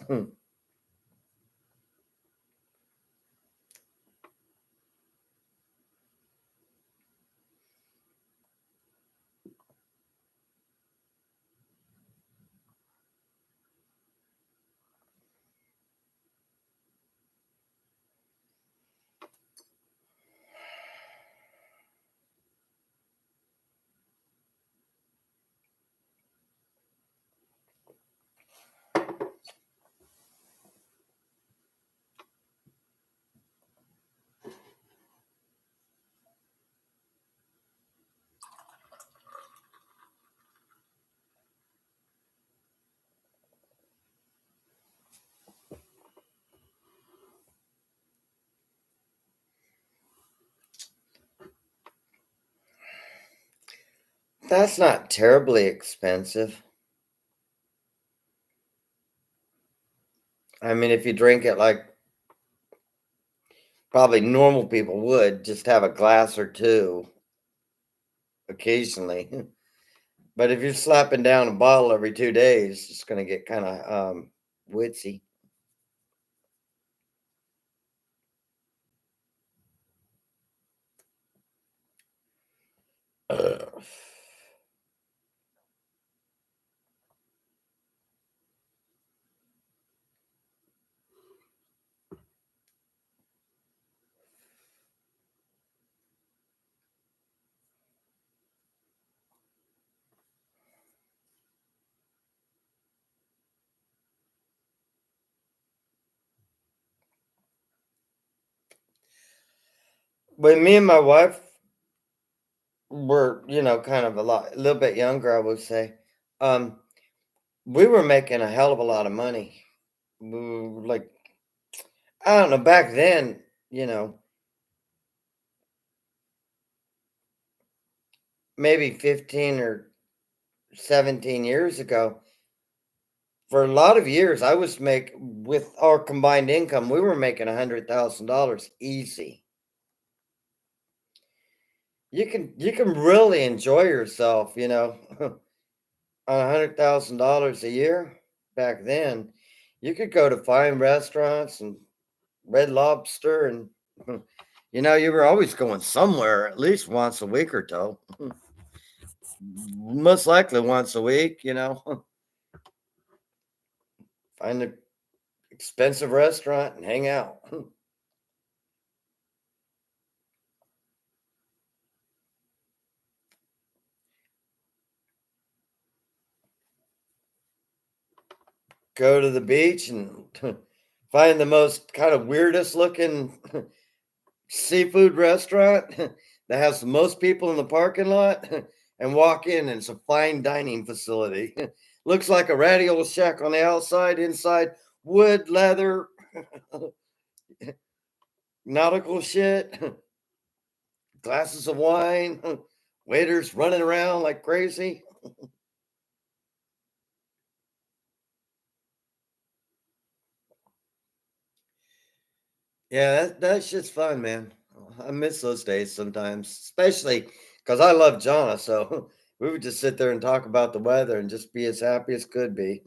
That's not terribly expensive. I mean, if you drink it like probably normal people would, just have a glass or two occasionally. But if you're slapping down a bottle every 2 days, it's going to get kind of witsy. Uh, when me and my wife were, kind of a little bit younger, I would say, um, we were making a hell of a lot of money. Like, I don't know, back then, you know, maybe 15 or 17 years ago, for a lot of years, I was with our combined income, we were making $100,000 easy. You can really enjoy yourself, on $100,000 a year back then. You could go to fine restaurants and Red Lobster, and you were always going somewhere at least once a week or so. Most likely once a week, find an expensive restaurant and hang out. Go to the beach and find the most kind of weirdest looking seafood restaurant that has the most people in the parking lot and walk in and it's a fine dining facility. Looks like a ratty old shack on the outside, inside wood, leather, nautical shit, glasses of wine, waiters running around like crazy. Yeah, that shit's fun, man. I miss those days sometimes, especially because I love Jonna. So We would just sit there and talk about the weather and just be as happy as could be.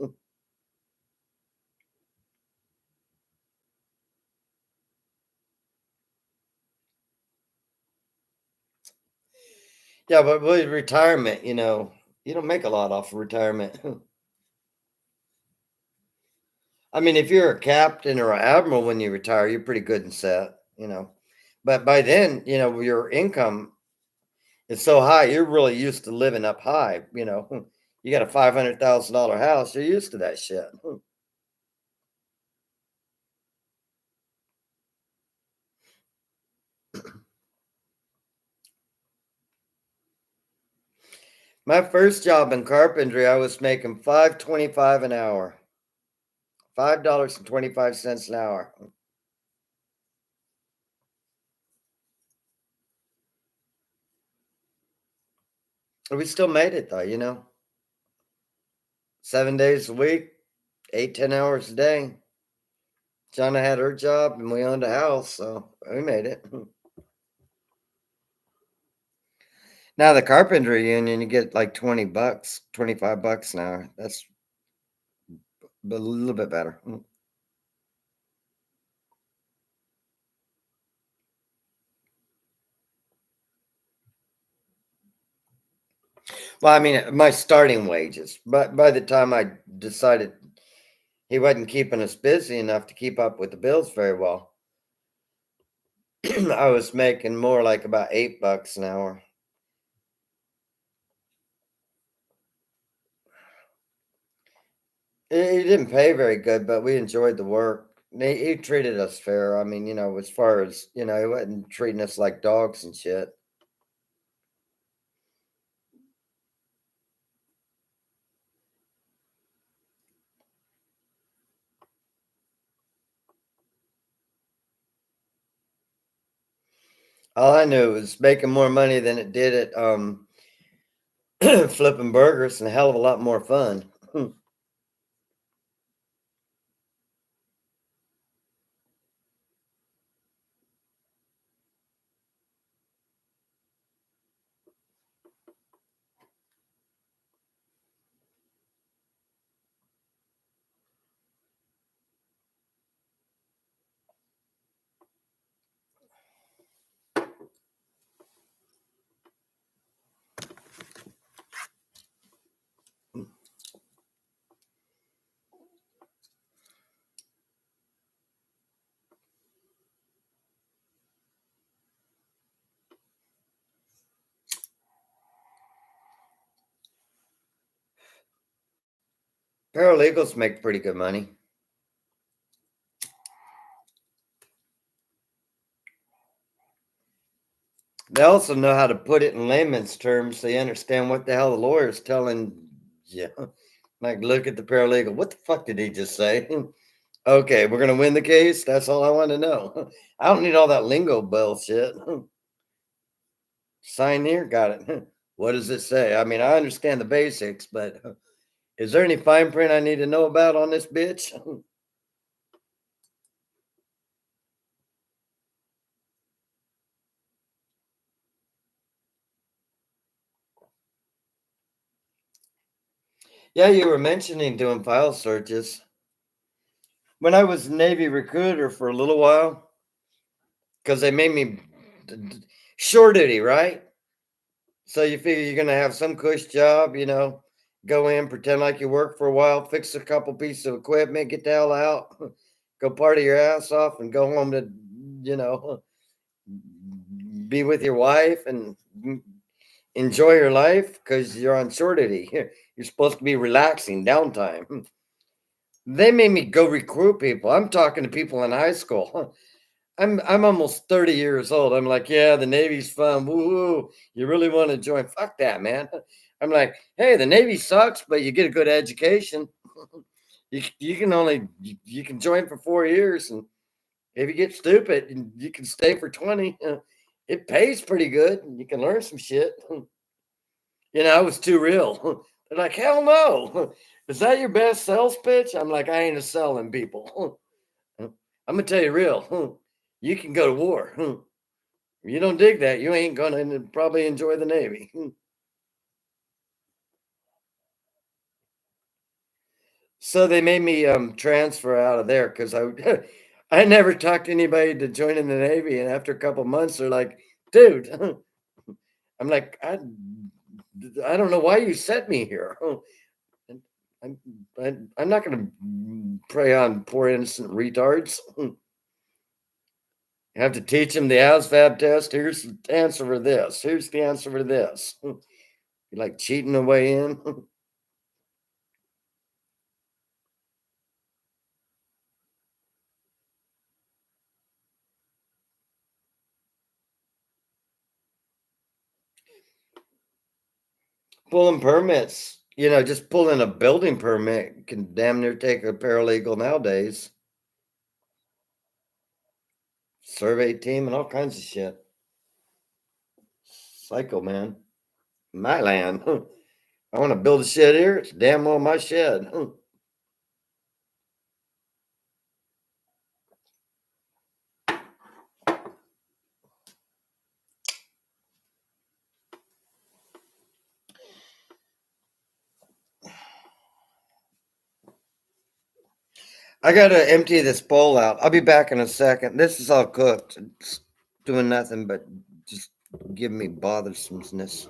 Yeah, but with retirement, you don't make a lot off of retirement. I mean, if you're a captain or an admiral when you retire, you're pretty good and set. But by then, your income is so high, you're really used to living up high. You got a $500,000 house, you're used to that shit. My first job in carpentry, I was making 5.25 an hour. $5.25 an hour. We still made it though. 7 days a week, 8, 10 hours a day. Jonna had her job and we owned a house, so we made it. Now the carpentry union, you get like 20 bucks, 25 bucks an hour. That's a little bit better. Well, I mean, my starting wages, but by the time I decided he wasn't keeping us busy enough to keep up with the bills very well, I was making more like about 8 bucks an hour. He didn't pay very good, but we enjoyed the work. He treated us fair. I mean, as far as, he wasn't treating us like dogs and shit. All I knew was making more money than it did at flipping burgers and a hell of a lot more fun. Paralegals make pretty good money. They also know how to put it in layman's terms so you understand what the hell the lawyer's telling you. Like, look at the paralegal. What the fuck did he just say? Okay, we're gonna win the case. That's all I want to know. I don't need all that lingo bullshit. Sign here, got it. What does it say? I mean, I understand the basics, but is there any fine print I need to know about on this bitch? Yeah, you were mentioning doing file searches. When I was Navy recruiter for a little while, because they made me shore duty, right? So you figure you're gonna have some cush job, go in, pretend like you work for a while, fix a couple pieces of equipment, get the hell out, go party your ass off, and go home to, you know, be with your wife and enjoy your life because you're on shore duty. You're supposed to be relaxing, downtime. They made me go recruit people. I'm talking to people in high school. I'm almost 30 years old. I'm like, yeah, the Navy's fun. Woo! You really want to join? Fuck that, man. I'm like, hey, the Navy sucks, but you get a good education. You can only you can join for 4 years, and if you get stupid, you can stay for 20. It pays pretty good, and you can learn some shit. I was too real. They're like, hell no. Is that your best sales pitch? I'm like, I ain't a selling people. I'm gonna tell you real. You can go to war. If you don't dig that, you ain't gonna probably enjoy the Navy. So they made me transfer out of there because I never talked to anybody to join in the Navy, and after a couple months, they're like, "Dude," I'm like, I don't know why you sent me here. And I'm not going to prey on poor innocent retards. You have to teach them the ASVAB test. Here's the answer for this. Here's the answer for this. You like cheating the way in. Pulling permits, just pulling a building permit can damn near take a paralegal nowadays. Survey team and all kinds of shit. Psycho, man. My land. I want to build a shed here. It's damn well my shed. I gotta empty this bowl out. I'll be back in a second. This is all cooked. It's doing nothing but just giving me bothersomeness.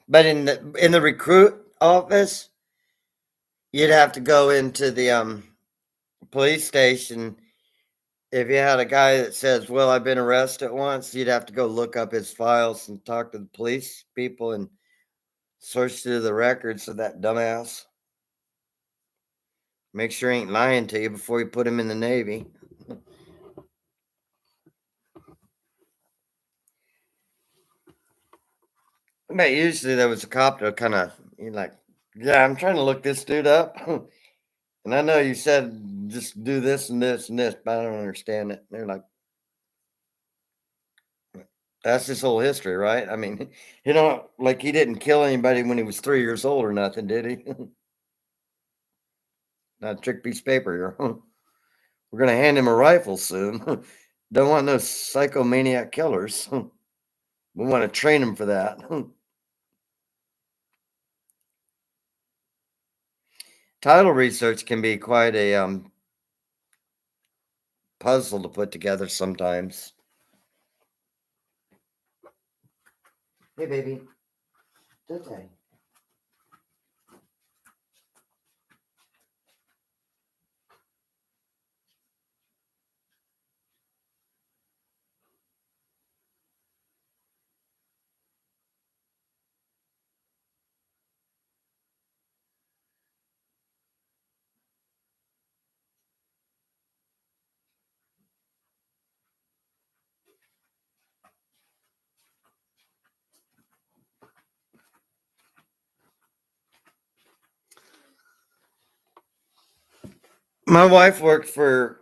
But in the recruit office, you'd have to go into the police station. If you had a guy that says, "Well, I've been arrested once," you'd have to go look up his files and talk to the police people and search through the records of that dumbass. Make sure he ain't lying to you before you put him in the Navy. But usually there was a cop that kind of, like, "Yeah, I'm trying to look this dude up. And I know you said just do this and this and this, but I don't understand it." They're like, "That's his whole history, right? I mean, like he didn't kill anybody when he was 3 years old or nothing, did he?" Not a trick piece of paper here. We're gonna hand him a rifle soon. Don't want no psychomaniac killers. We want to train him for that. Title research can be quite a puzzle to put together sometimes. Hey, baby. Okay. My wife worked for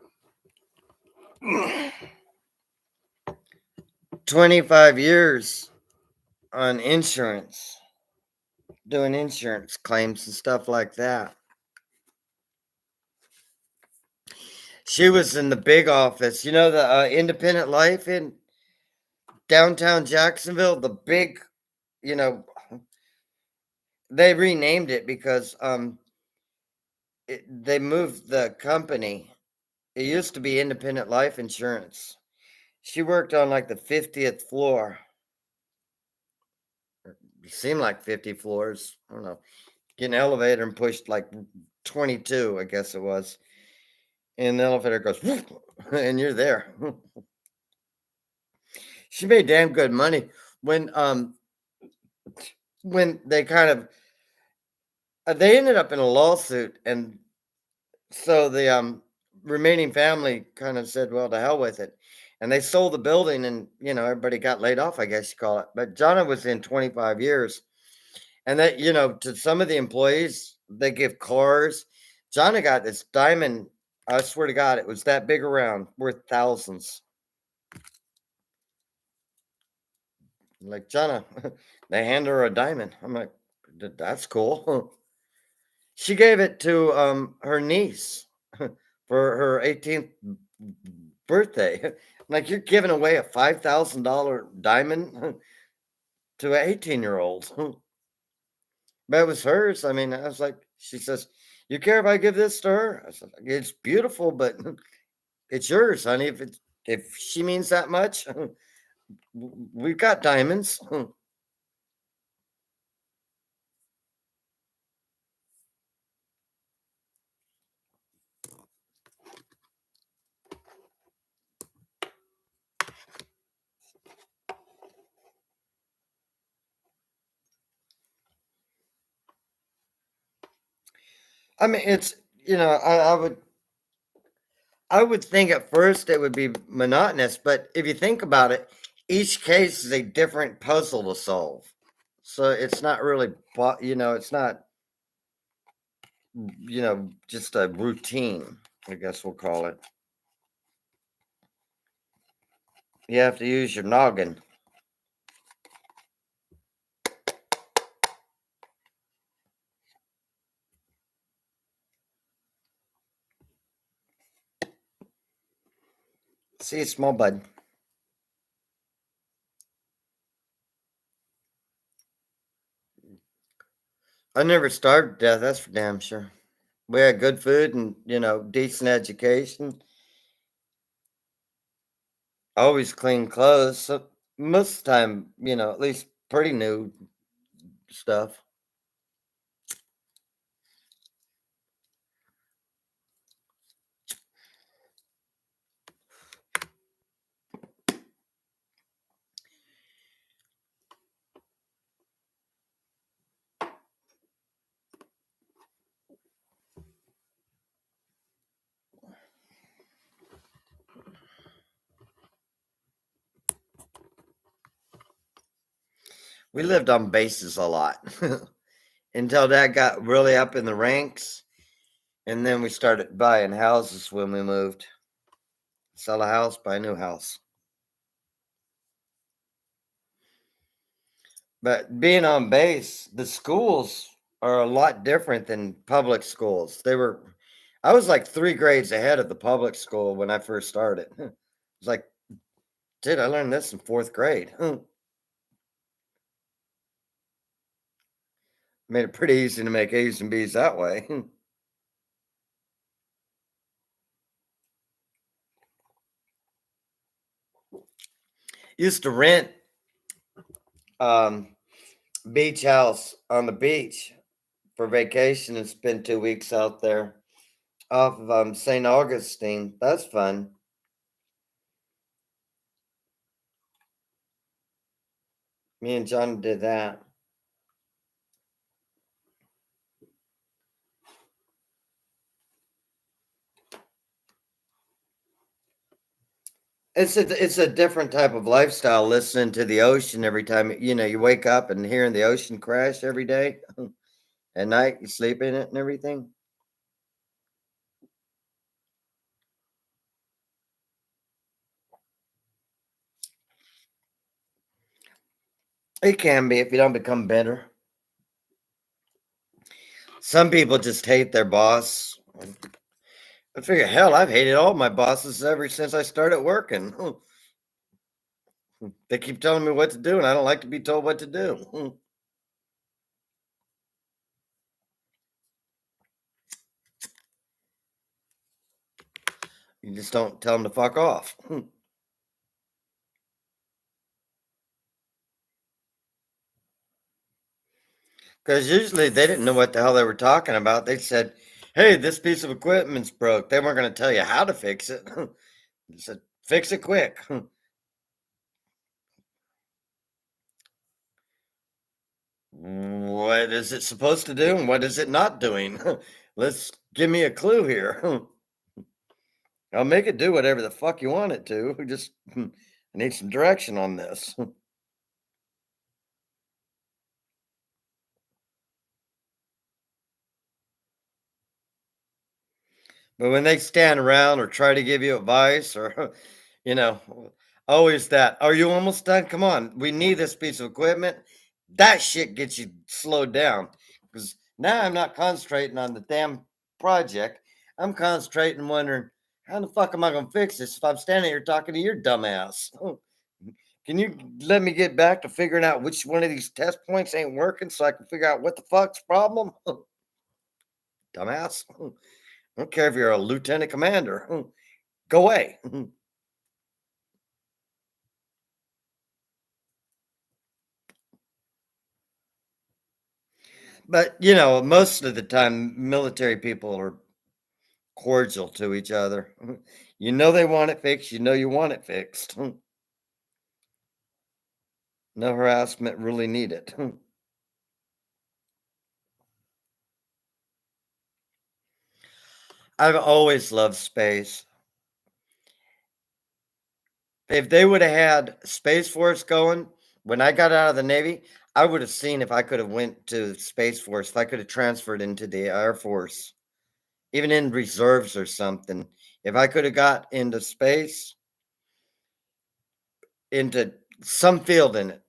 25 years on insurance, doing insurance claims and stuff like that. She was in the big office, the Independent Life in downtown Jacksonville, the big, you know, they renamed it because they moved the company. It used to be Independent Life Insurance. She worked on like the 50th floor. It seemed like 50 floors. I don't know. Get an elevator and pushed like 22, I guess it was. And the elevator goes, and you're there. She made damn good money when they kind of they ended up in a lawsuit, and so the remaining family kind of said, "Well, to hell with it," and they sold the building, and everybody got laid off, I guess you call it. But Jonna was in 25 years, and that to some of the employees they give cars. Jonna got this diamond. I swear to God, it was that big around, worth thousands. Like, Jonna, they hand her a diamond. I'm like, That's cool." She gave it to her niece. for her 18th birthday. Like you're giving away a $5,000 diamond to an 18-year-old. But it was hers. I mean, I was like, she says, "You care if I give this to her?" I said, "It's beautiful, but it's yours, honey. If she means that much, we've got diamonds." I mean, it's I would think at first it would be monotonous, but if you think about it, each case is a different puzzle to solve. So it's not really, it's not, just a routine, I guess we'll call it. You have to use your noggin. See, small bud. I never starved to death, that's for damn sure. We had good food and, decent education, always clean clothes. So most of the time, at least pretty new stuff. We lived on bases a lot until that got really up in the ranks. And then we started buying houses when we moved. Sell a house, buy a new house. But being on base, the schools are a lot different than public schools. I was like 3 grades ahead of the public school when I first started. It's like, dude, I learned this in fourth grade. Made it pretty easy to make A's and B's that way. Used to rent um, beach house on the beach for vacation and spend 2 weeks out there off of St. Augustine. That's fun. Me and John did that. It's a different type of lifestyle listening to the ocean every time you wake up and hearing the ocean crash every day. At night you sleep in it and everything. It can be if you don't become better. Some people just hate their boss. I figure, hell, I've hated all my bosses ever since I started working. They keep telling me what to do, and I don't like to be told what to do. You just don't tell them to fuck off. Because usually they didn't know what the hell they were talking about. They said, "Hey, this piece of equipment's broke." They weren't going to tell you how to fix it. They said, "Fix it quick." What is it supposed to do and what is it not doing? Let's give me a clue here. I'll make it do whatever the fuck you want it to. Just I need some direction on this. But when they stand around or try to give you advice or, you know, always that, are you almost done? Come on, we need this piece of equipment. That shit gets you slowed down because now I'm not concentrating on the damn project. I'm concentrating, wondering how the fuck am I gonna fix this if I'm standing here talking to your dumbass? Can you let me get back to figuring out which one of these test points ain't working so I can figure out what the fuck's problem? Dumbass. I don't care if you're a lieutenant commander. Go away. But most of the time, military people are cordial to each other. You know they want it fixed. You know you want it fixed. No harassment really needed. I've always loved space. If they would have had Space Force going when I got out of the Navy, I would have seen if I could have went to Space Force, if I could have transferred into the Air Force, even in reserves or something. If I could have got into space, into some field in it,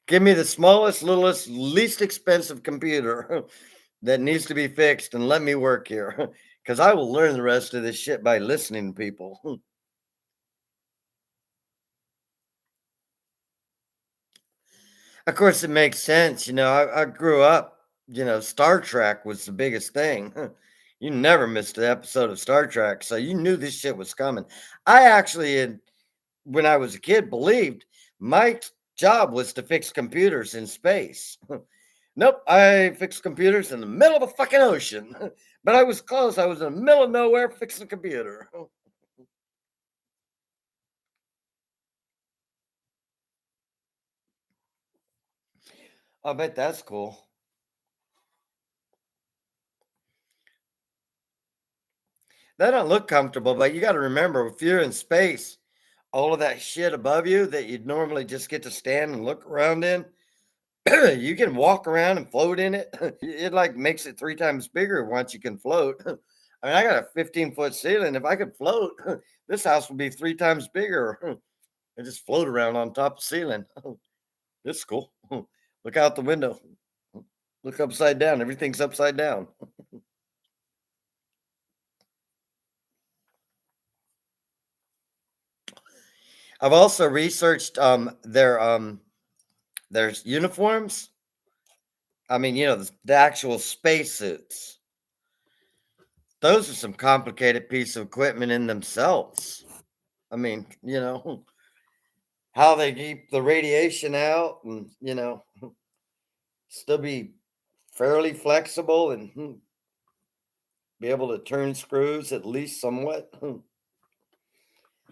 give me the smallest, littlest, least expensive computer that needs to be fixed and let me work here because I will learn the rest of this shit by listening to people. Of course, it makes sense. I grew up, Star Trek was the biggest thing. You never missed an episode of Star Trek, so you knew this shit was coming. I actually, when I was a kid, believed my job was to fix computers in space. Nope, I fixed computers in the middle of the fucking ocean. But I was close. I was in the middle of nowhere fixing a computer. I bet that's cool. They don't look comfortable, but you got to remember if you're in space, all of that shit above you that you'd normally just get to stand and look around in, you can walk around and float in it. It like makes it three times bigger once you can float. I mean, I got a 15-foot ceiling. If I could float, this house would be three times bigger. I just float around on top of the ceiling. This is cool. Look out the window. Look upside down. Everything's upside down. I've also researched their uniforms. I mean, the actual spacesuits. Those are some complicated piece of equipment in themselves. I mean, how they keep the radiation out and, still be fairly flexible and be able to turn screws at least somewhat.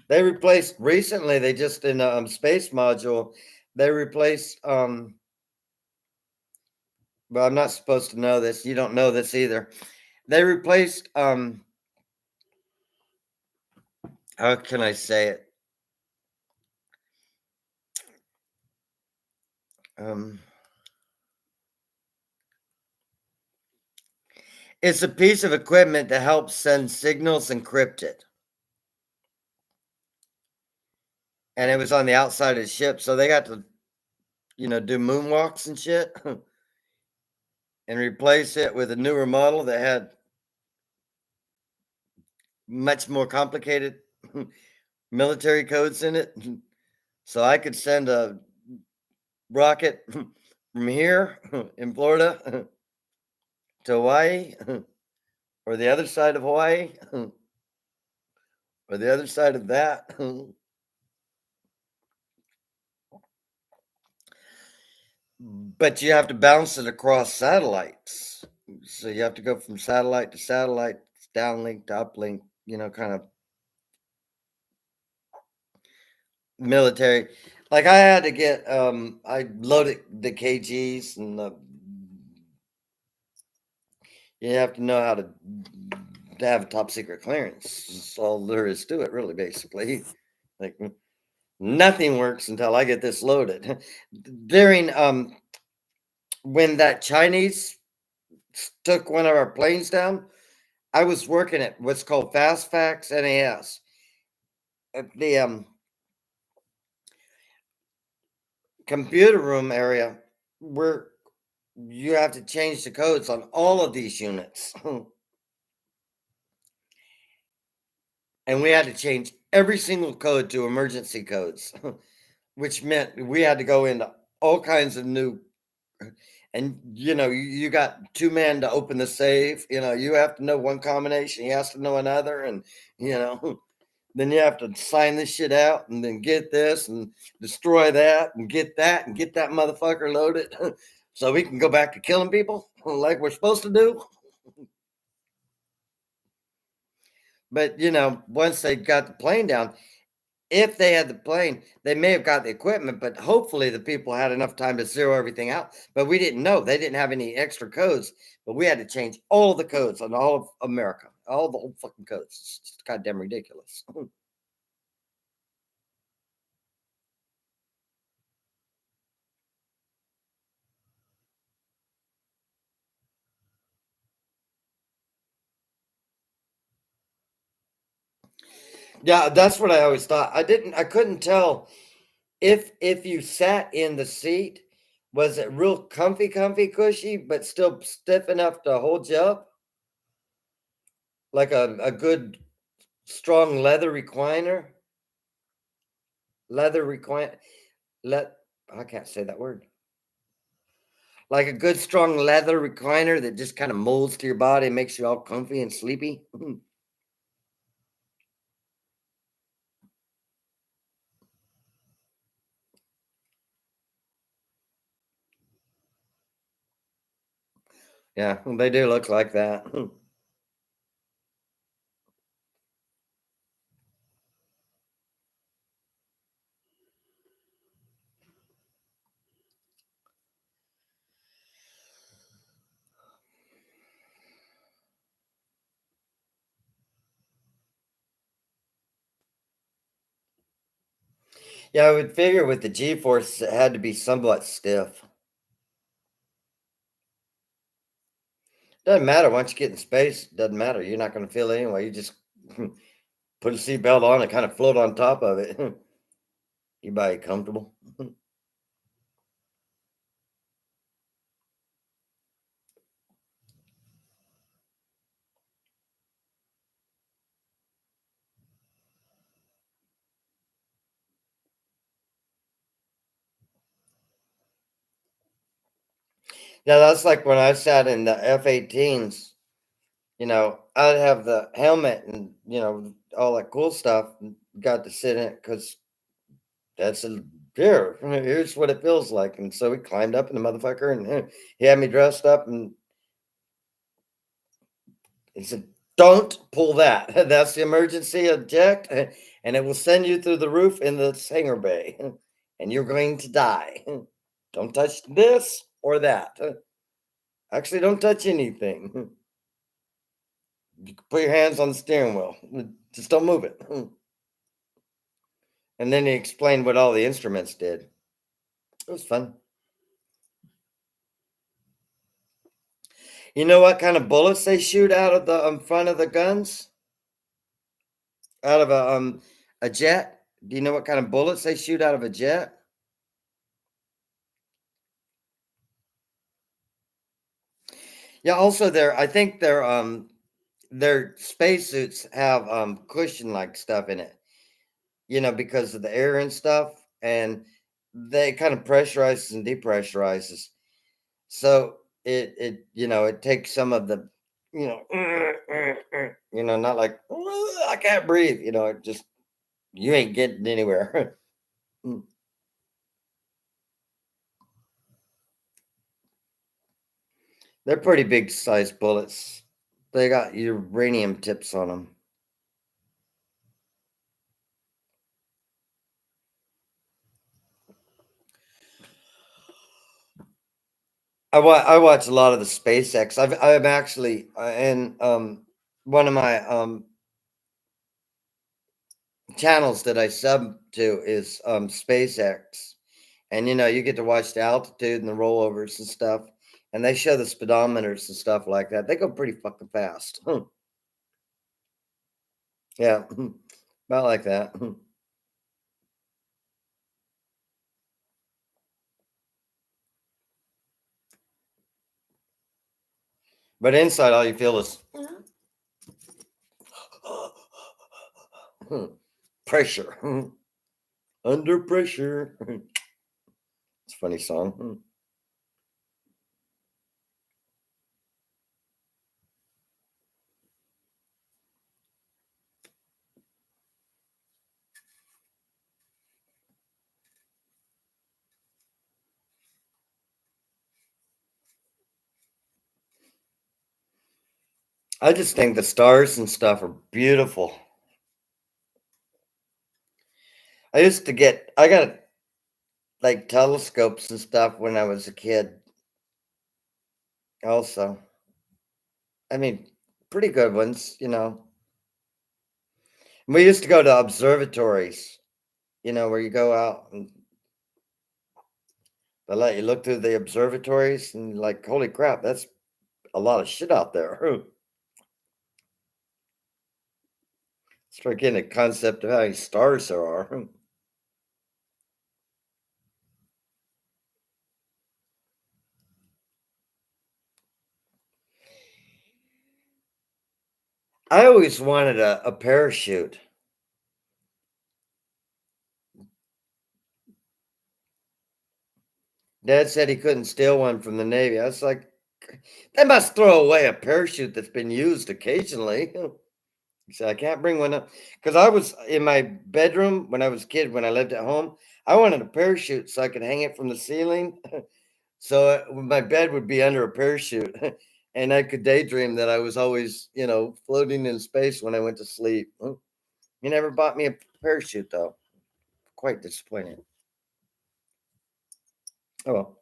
They replaced recently, they just in a space module, they replaced well, I'm not supposed to know this. You don't know this either. They replaced how can I say it? Um it's a piece of equipment that helps send signals encrypted. And it was on the outside of the ship, so they got to, do moonwalks and shit and replace it with a newer model that had much more complicated military codes in it. So I could send a rocket from here in Florida to Hawaii or the other side of Hawaii or the other side of that. But you have to bounce it across satellites. So you have to go from satellite to satellite, downlink to uplink, kind of military. Like I had to get I loaded the KGs and you have to know how to have a top secret clearance. That's all there is to it, really, basically. Like nothing works until I get this loaded. During when that Chinese took one of our planes down, I was working at what's called Fast Facts NAS at the computer room area where you have to change the codes on all of these units. and we had to change every single code to emergency codes, which meant we had to go into all kinds of new. And you got two men to open the safe. You have to know one combination. He has to know another, and you know, then you have to sign this shit out, and then get this, and destroy that, and get that motherfucker loaded, so we can go back to killing people like we're supposed to do. But once they got the plane down, if they had the plane, they may have got the equipment, but hopefully the people had enough time to zero everything out. But we didn't know. They didn't have any extra codes, but we had to change all the codes on all of America, all the whole fucking codes. It's just goddamn ridiculous. Yeah, that's what I always thought. I couldn't tell if you sat in the seat, was it real comfy, cushy, but still stiff enough to hold you up, like a good strong leather recliner. Let I can't say that word. Like a good strong leather recliner that just kind of molds to your body and makes you all comfy and sleepy. Yeah, they do look like that. Yeah, I would figure with the G-force it had to be somewhat stiff. Doesn't matter once you get in space. Doesn't matter. You're not going to feel it anyway. You just put a seatbelt on and kind of float on top of it. You body comfortable. Yeah, that's like when I sat in the F-18s. I'd have the helmet and all that cool stuff. And got to sit in it because that's a here. Here's what it feels like. And so we climbed up in the motherfucker, and he had me dressed up, and he said, "Don't pull that. That's the emergency eject, and it will send you through the roof in the hangar bay, and you're going to die. Don't touch this or that. Actually, don't touch anything. You can put your hands on the steering wheel. Just don't move it." And then he explained what all the instruments did. It was fun. You know what kind of bullets they shoot out of the front of the guns? Out of a jet? Do you know what kind of bullets they shoot out of a jet? Yeah, also I think their spacesuits have cushion like stuff in it, because of the air and stuff, and they kind of pressurizes and depressurizes. So it takes some of the not like I can't breathe, it just you ain't getting anywhere. Mm. They're pretty big size bullets. They got uranium tips on them. I watch a lot of the SpaceX. I'm actually and one of my channels that I sub to is SpaceX, and you get to watch the altitude and the rollovers and stuff, and they show the speedometers and stuff like that. They go pretty fucking fast. Yeah, about like that. But inside, all you feel is Pressure. Under pressure. It's a funny song. I just think the stars and stuff are beautiful. I got like telescopes and stuff when I was a kid, also. I mean, pretty good ones. We used to go to observatories, where you go out and they let you look through the observatories and like, holy crap, that's a lot of shit out there. Start getting a concept of how many stars there are. I always wanted a parachute. Dad said he couldn't steal one from the Navy. I was like, they must throw away a parachute that's been used occasionally. He said, I can't bring one up. Because I was in my bedroom when I was a kid, when I lived at home. I wanted a parachute so I could hang it from the ceiling. So my bed would be under a parachute. And I could daydream that I was always, floating in space when I went to sleep. He never bought me a parachute, though. Quite disappointing. Oh, well.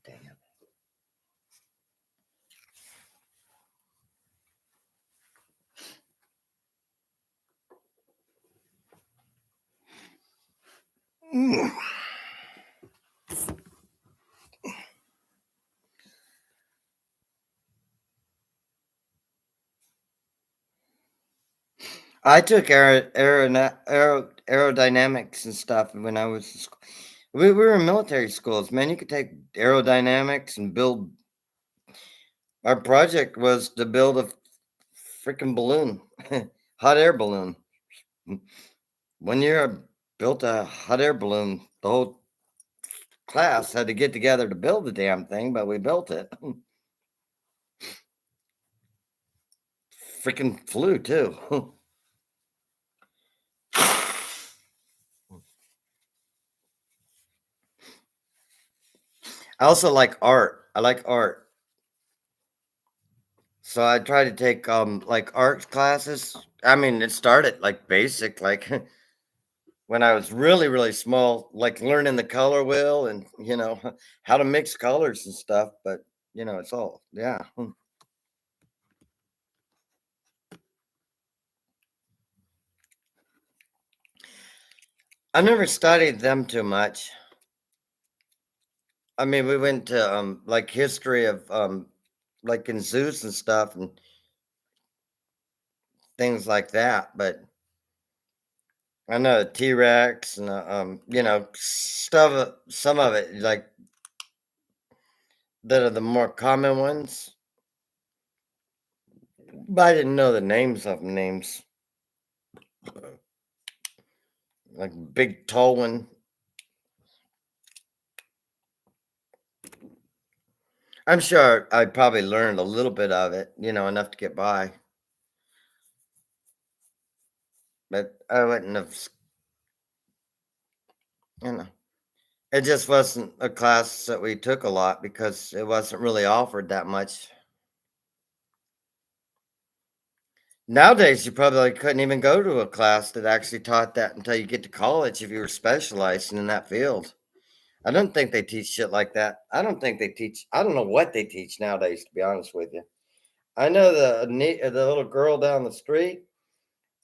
Damn. I took aerodynamics and stuff when I was in school. We were in military schools, man. You could take aerodynamics and build. Our project was to build a freaking balloon, hot air balloon. 1 year, built a hot air balloon. The whole class had to get together to build the damn thing, but we built it. Freaking flew too. I also like art. I like art. So I try to take like art classes. I mean, it started like basic, like when I was really, really small, like learning the color wheel and how to mix colors and stuff. But it's all yeah. I never studied them too much. I mean, we went to like history of like in zoos and stuff and things like that. But I know T Rex and stuff. Some of it like that are the more common ones. But I didn't know the names of them. Names like big tall one. I'm sure I probably learned a little bit of it, enough to get by. But I wouldn't have, you know. It just wasn't a class that we took a lot because it wasn't really offered that much. Nowadays, you probably couldn't even go to a class that actually taught that until you get to college if you were specializing in that field. I don't think they teach shit like that. I don't think they teach. I don't know what they teach nowadays, to be honest with you. I know the little girl down the street.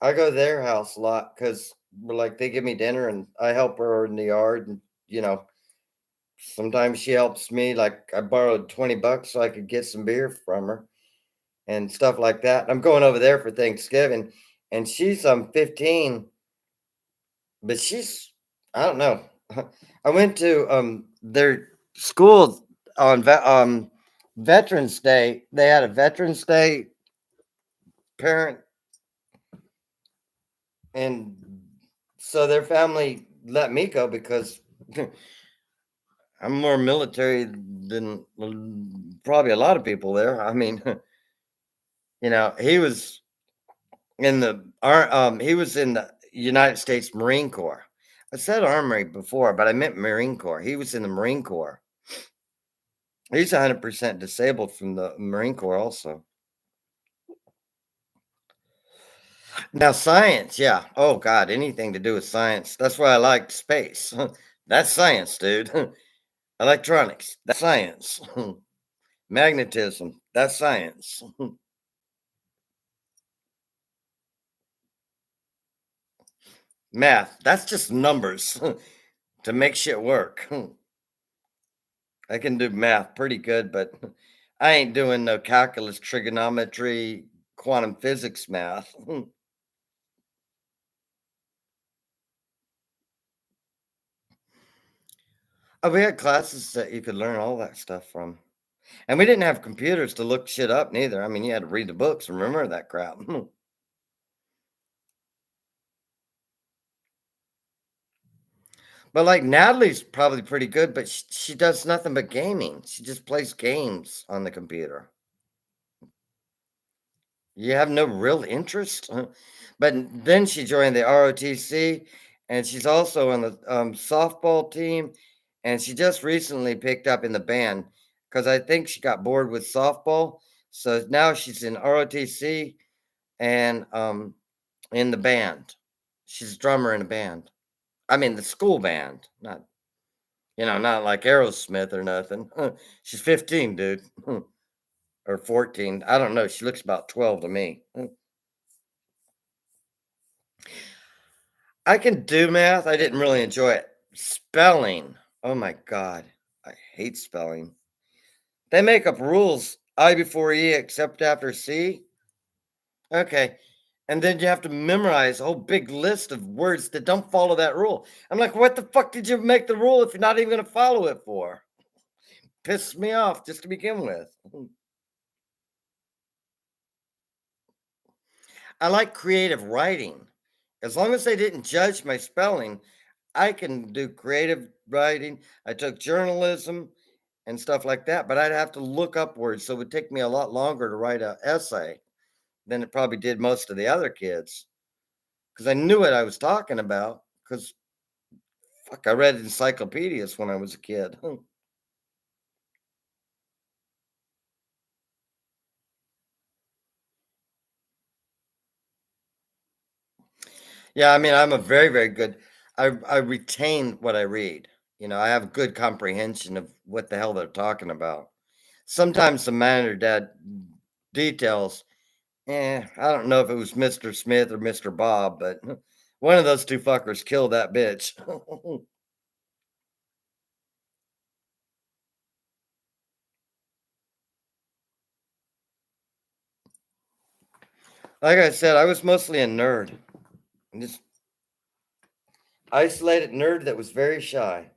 I go to their house a lot because like they give me dinner and I help her in the yard and you know sometimes she helps me. Like I borrowed $20 so I could get some beer from her and stuff like that. I'm going over there for Thanksgiving, and she's 15, but she's I don't know. I went to their school on Veterans Day. They had a Veterans Day parent, and so their family let me go because I'm more military than probably a lot of people there. I mean, he was he was in the United States Marine Corps. I said Army before, but I meant Marine Corps. He was in the Marine Corps. He's 100% disabled from the Marine Corps also. Now science, yeah. Oh God, anything to do with science. That's why I liked space. That's science, dude. Electronics, that's science. Magnetism, that's science. Math, that's just numbers to make shit work. I can do math pretty good, but I ain't doing no calculus, trigonometry, quantum physics math. We had classes that you could learn all that stuff from. And we didn't have computers to look shit up neither. I mean, you had to read the books and remember that crap. But like Natalie's probably pretty good, but she does nothing but gaming. She just plays games on the computer. You have no real interest? But then she joined the ROTC, and she's also on the, softball team, and she just recently picked up in the band because I think she got bored with softball, so now she's in ROTC and, in the band. She's a drummer in a band. I mean, the school band, not like Aerosmith or nothing. She's 15, dude, or 14. I don't know. She looks about 12 to me. I can do math. I didn't really enjoy it. Spelling. Oh my God. I hate spelling. They make up rules. I before E except after C. Okay. And then you have to memorize a whole big list of words that don't follow that rule. I'm like, what the fuck did you make the rule if you're not even going to follow it for? Pisses me off just to begin with. I like creative writing. As long as they didn't judge my spelling, I can do creative writing. I took journalism and stuff like that, but I'd have to look upwards, so it would take me a lot longer to write a essay than it probably did most of the other kids, because I knew what I was talking about. Because fuck, I read encyclopedias when I was a kid. Yeah, I mean, I'm a very, very good I retain what I read. I have good comprehension of what the hell they're talking about. Sometimes the minor dad details, I don't know if it was Mr. Smith or Mr. Bob, but one of those 2 fuckers killed that bitch. Like I said, I was mostly a nerd. This isolated nerd that was very shy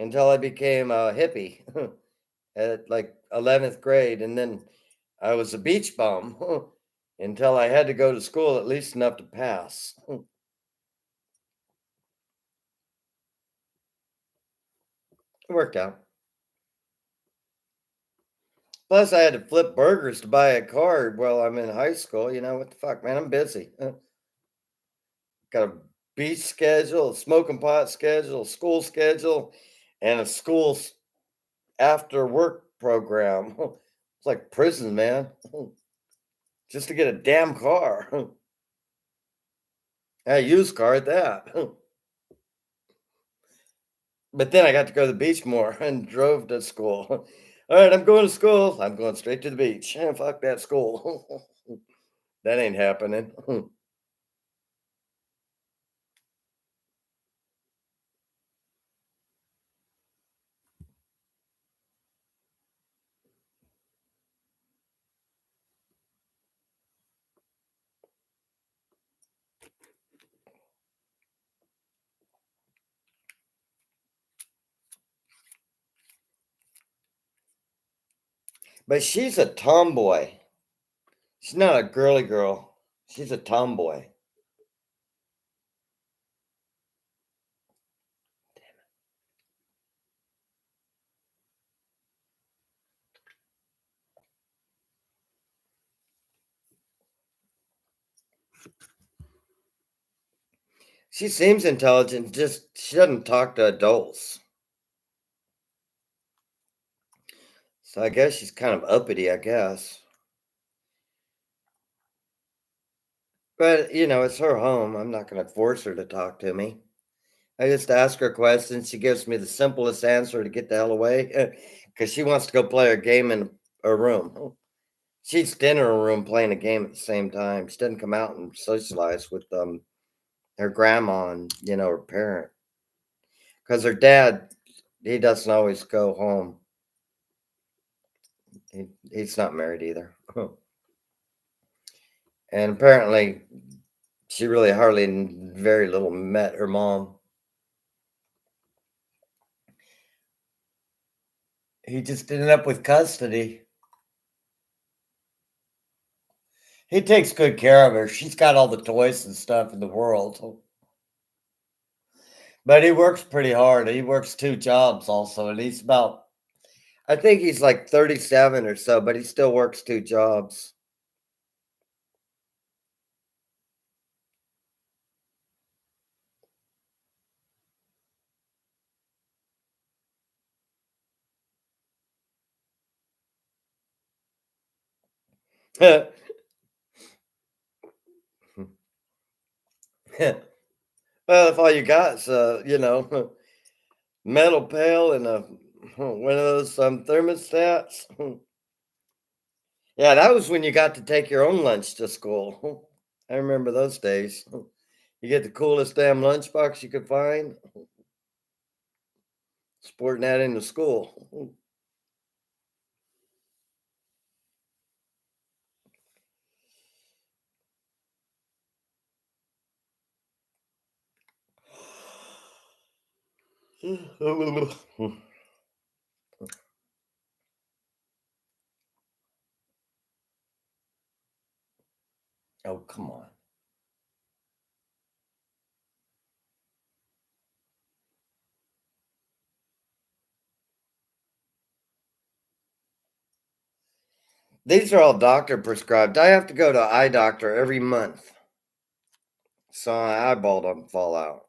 until I became a hippie at like 11th grade. And then I was a beach bum until I had to go to school at least enough to pass. It worked out. Plus, I had to flip burgers to buy a car while I'm in high school. What the fuck, man? I'm busy. Got a beach schedule, a smoking pot schedule, a school schedule, and a school's after work program. It's like prison, man. Just to get a damn car. A used car at that. But then I got to go to the beach more and drove to school. All right, I'm going to school. I'm going straight to the beach. Fuck that school. That ain't happening. But she's a tomboy. She's not a girly girl. She's a tomboy. She seems intelligent, just she doesn't talk to adults. So I guess she's kind of uppity, I guess. But, it's her home. I'm not going to force her to talk to me. I just ask her questions. She gives me the simplest answer to get the hell away because she wants to go play her game in her room. She's in her room playing a game at the same time. She doesn't come out and socialize with her grandma and, her parent. Because her dad, he doesn't always go home. He's not married either. And apparently, she really hardly, very little met her mom. He just ended up with custody. He takes good care of her. She's got all the toys and stuff in the world. But he works pretty hard. He works 2 jobs also, and he's about I think he's like 37 or so, but he still works 2 jobs. Well, if all you got is, metal pail and a one of those, thermostats. Yeah, that was when you got to take your own lunch to school. I remember those days. You get the coolest damn lunchbox you could find, sporting that into school. Oh, come on. These are all doctor prescribed. I have to go to eye doctor every month so my eyeball don't fall out.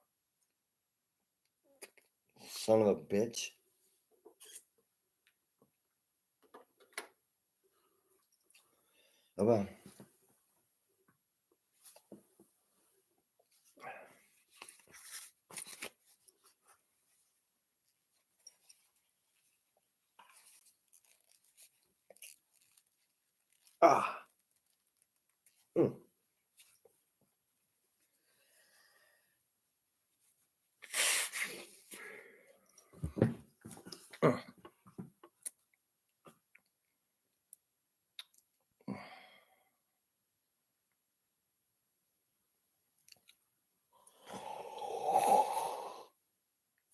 Son of a bitch. Oh well. Ah. Mm.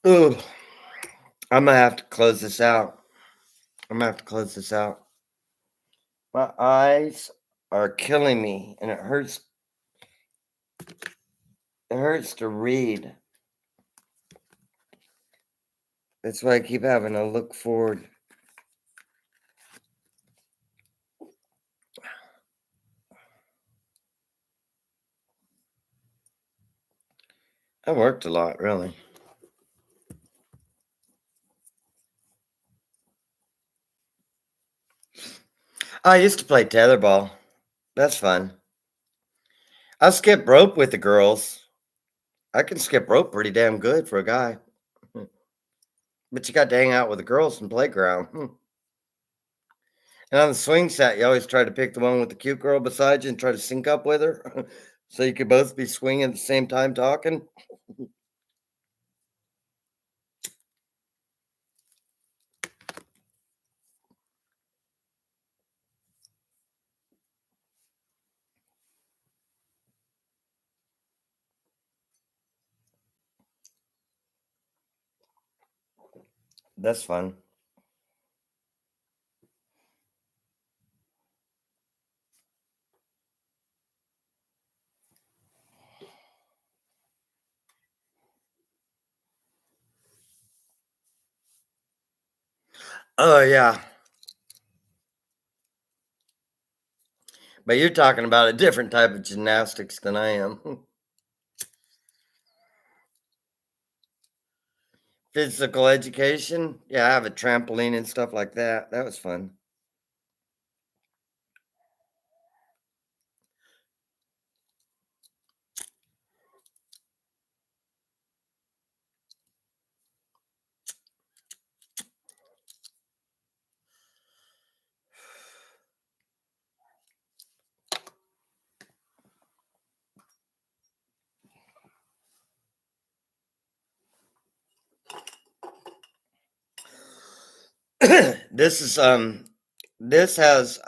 Ooh. I'm gonna have to close this out. I'm gonna have to close this out. My eyes are killing me, and it hurts. It hurts to read. That's why I keep having to look forward. I worked a lot, really. I used to play tetherball. That's fun. I skip rope with the girls. I can skip rope pretty damn good for a guy. But you got to hang out with the girls in the playground. And on the swing set, you always try to pick the one with the cute girl beside you and try to sync up with her so you could both be swinging at the same time talking. That's fun. Oh, yeah. But you're talking about a different type of gymnastics than I am. Physical education. Yeah, I have a trampoline and stuff like that. That was fun. This is this has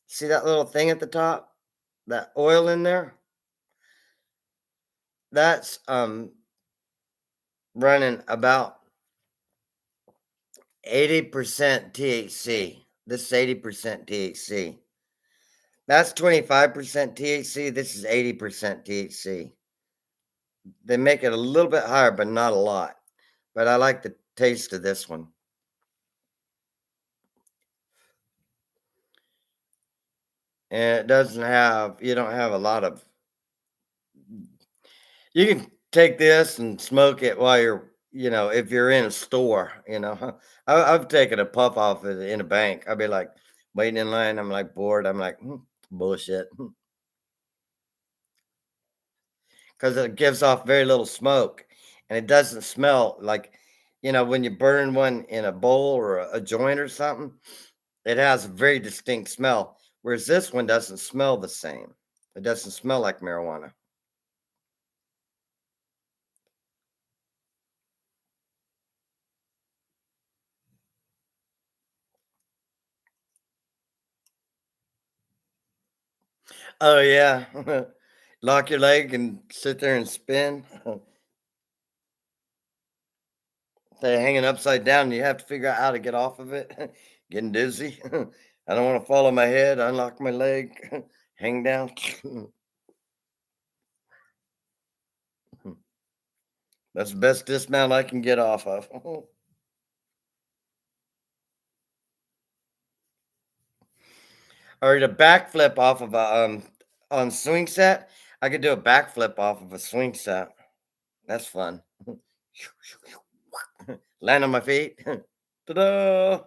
see that little thing at the top? That oil in there? That's running about 80% THC. This is 80% THC. That's 25% THC. This is 80% THC. They make it a little bit higher, but not a lot. But I like the taste of this one. And it doesn't have, you don't have a lot of, you can take this and smoke it while if you're in a store. I've taken a puff off it in a bank. I'll be like waiting in line. I'm like bored. I'm like, bullshit. Because it gives off very little smoke and it doesn't smell like, when you burn one in a bowl or a joint or something, it has a very distinct smell. Whereas this one doesn't smell the same. It doesn't smell like marijuana. Oh, yeah. Lock your leg and sit there and spin. They're hanging upside down, and you have to figure out how to get off of it. Getting dizzy. I don't want to fall on my head. Unlock my leg. Hang down. That's the best dismount I can get off of. or the backflip off of a on swing set. I could do a backflip off of a swing set. That's fun. Land on my feet. Ta-da!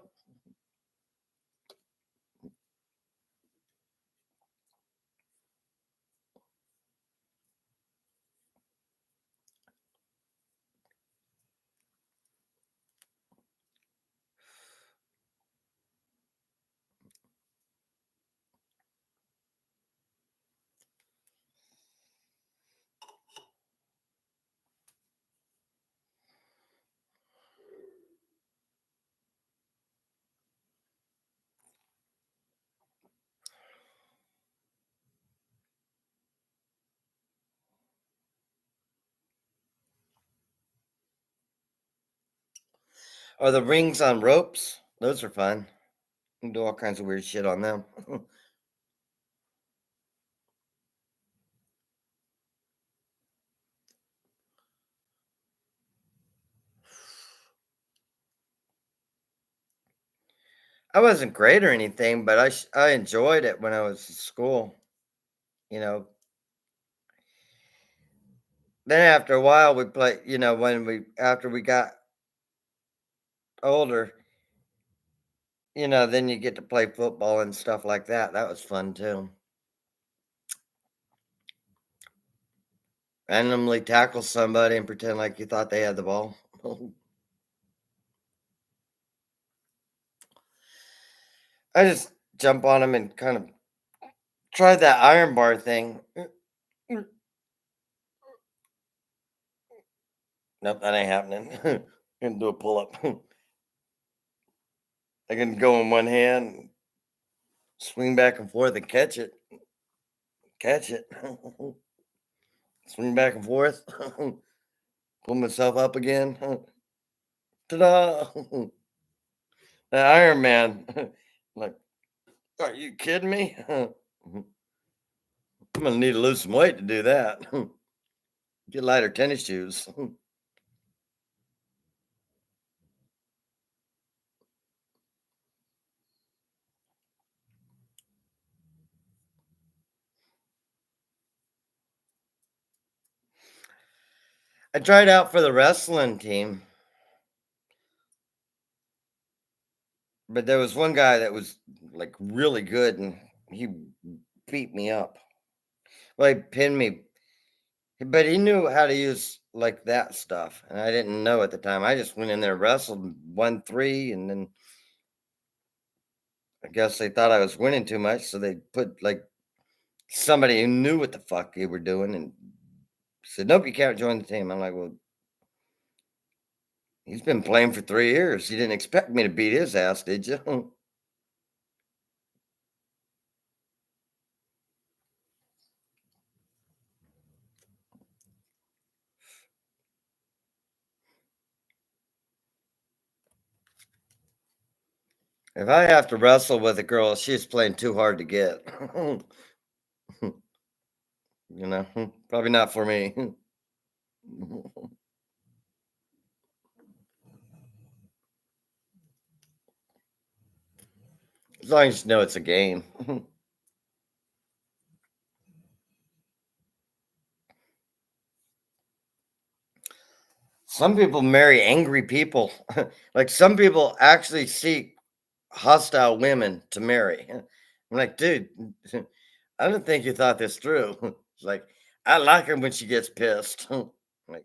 Or the rings on ropes. Those are fun. You can do all kinds of weird shit on them. I wasn't great or anything, but I enjoyed it when I was in school. You know. Then after a while, we play. You know, when we after we got older, then you get to play football and stuff like that. That was fun too. Randomly tackle somebody and pretend like you thought they had the ball. I just jump on them and kind of try that iron bar thing. Nope, that ain't happening. Gonna do a pull up. I can go in one hand, swing back and forth, and catch it, swing back and forth, pull myself up again. Ta-da! The Iron Man. Like, are you kidding me? I'm gonna need to lose some weight to do that. Get lighter tennis shoes. I tried out for the wrestling team, but there was one guy that was like really good and he beat me up. Well, he pinned me, but he knew how to use like that stuff. And I didn't know at the time. I just went in there, wrestled, won three, and then I guess they thought I was winning too much. So they put like somebody who knew what the fuck they were doing and said, nope, you can't join the team. I'm like, well, he's been playing for 3 years. You didn't expect me to beat his ass, did you? If I have to wrestle with a girl, she's playing too hard to get. Probably not for me. As long as you know it's a game. Some people marry angry people. Like some people actually seek hostile women to marry. I'm like, dude, I don't think you thought this through. It's like, I like her when she gets pissed. Like,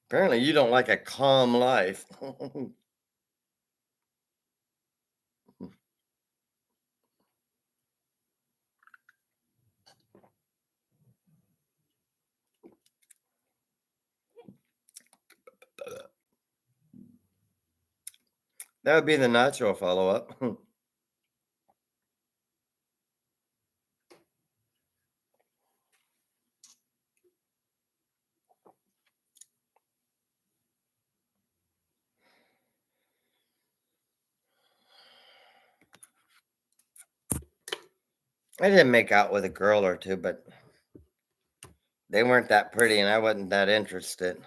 apparently you don't like a calm life. That would be the natural follow up. I didn't make out with a girl or two, but they weren't that pretty and I wasn't that interested.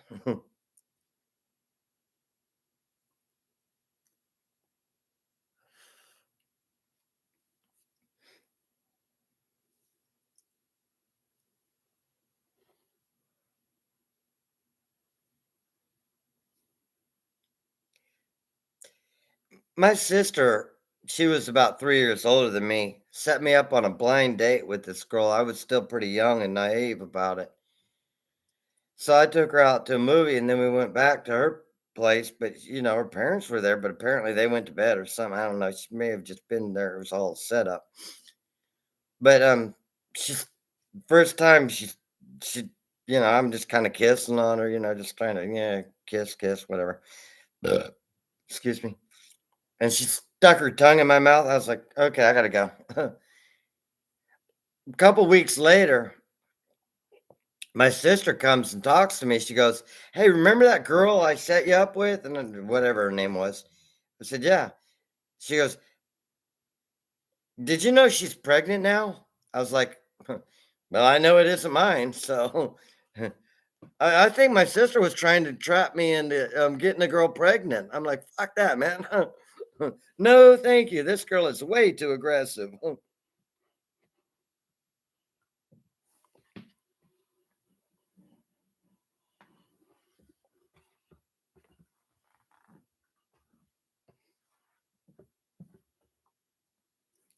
My sister, she was about 3 years older than me, set me up on a blind date with this girl. I was still pretty young and naive about it. So I took her out to a movie and then we went back to her place, but her parents were there, but apparently they went to bed or something. I don't know. She may have just been there. It was all set up. But she's first time she I'm just kind of kissing on her, just trying to, yeah, kiss, kiss, whatever. Ugh. Excuse me. And she stuck her tongue in my mouth. I was like, okay, I gotta go. A couple weeks later, my sister comes and talks to me. She goes, "Hey, remember that girl I set you up with?" And then whatever her name was. I said, "Yeah." She goes, "Did you know she's pregnant now?" I was like, "Well, I know it isn't mine." So I think my sister was trying to trap me into getting a girl pregnant. I'm like, fuck that, man. No, thank you. This girl is way too aggressive.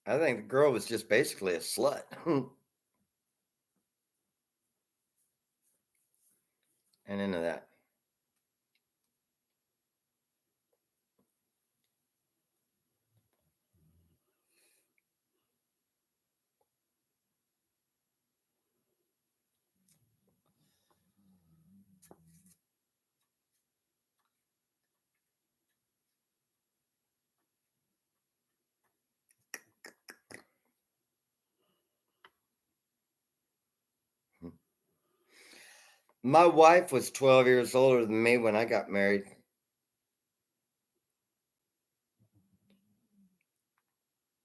I think the girl was just basically a slut. And into that. My wife was 12 years older than me when I got married,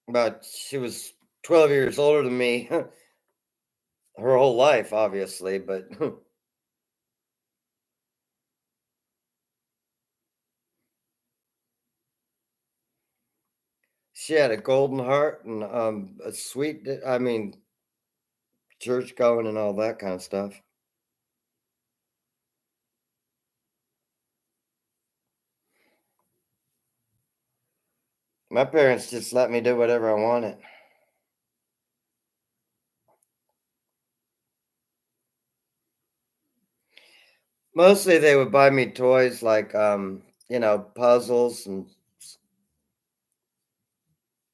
but she was 12 years older than me her whole life, obviously. But she had a golden heart and a sweet, I mean, church going and all that kind of stuff. My parents just let me do whatever I wanted. Mostly they would buy me toys like, puzzles and,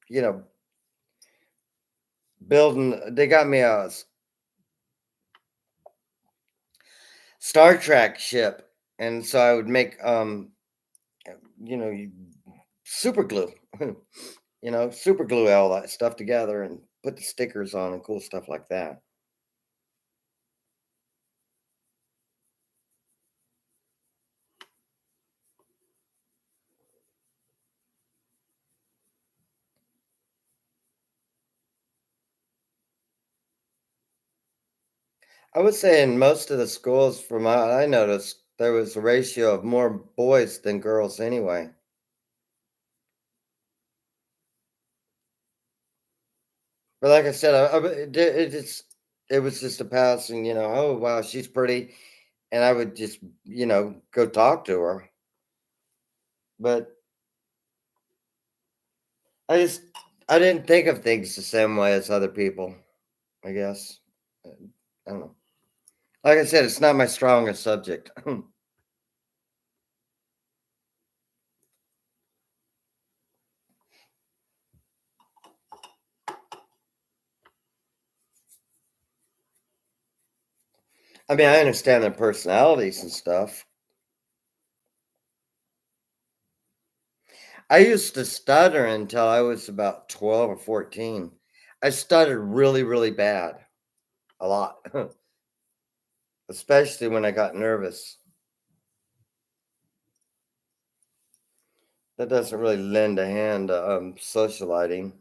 you know, building. They got me a Star Trek ship, and so I would make, super glue, super glue all that stuff together and put the stickers on and cool stuff like that. I would say in most of the schools, from what I noticed, there was a ratio of more boys than girls anyway. But like I said, it was just a passing, oh wow, she's pretty, and I would just, go talk to her. But I just I didn't think of things the same way as other people, I guess. Uh, I don't know. Like I said, it's not my strongest subject. I mean, I understand their personalities and stuff. I used to stutter until I was about 12 or 14. I stuttered really, really bad, a lot, especially when I got nervous. That doesn't really lend a hand to socializing.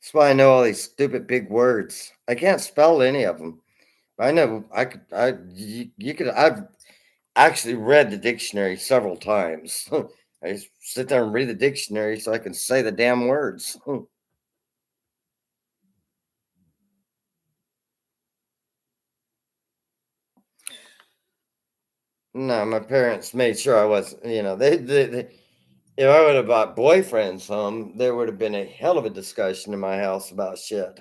That's why I know all these stupid big words. I can't spell any of them. I know I could. You could. I've actually read the dictionary several times. I just sit there and read the dictionary so I can say the damn words. No, my parents made sure I wasn't, if I would have brought boyfriends home, there would have been a hell of a discussion in my house about shit.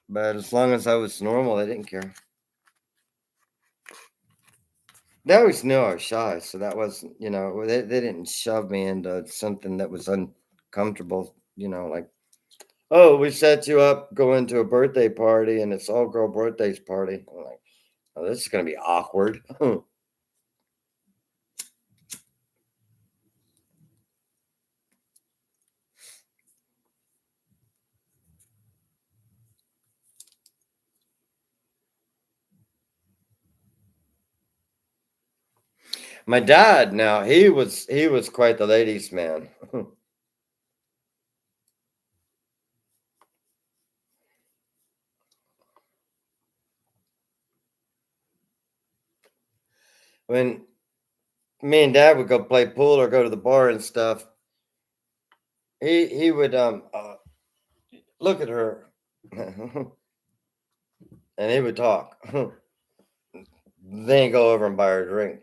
But as long as I was normal, they didn't care. They always knew I was shy, so that wasn't, they didn't shove me into something that was uncomfortable, like, oh, we set you up going to a birthday party and it's all girl birthdays party. I'm like, oh, this is gonna be awkward. My dad, now he was quite the ladies' man. When me and dad would go play pool or go to the bar and stuff, he would look at her and he would talk. Then go over and buy her a drink.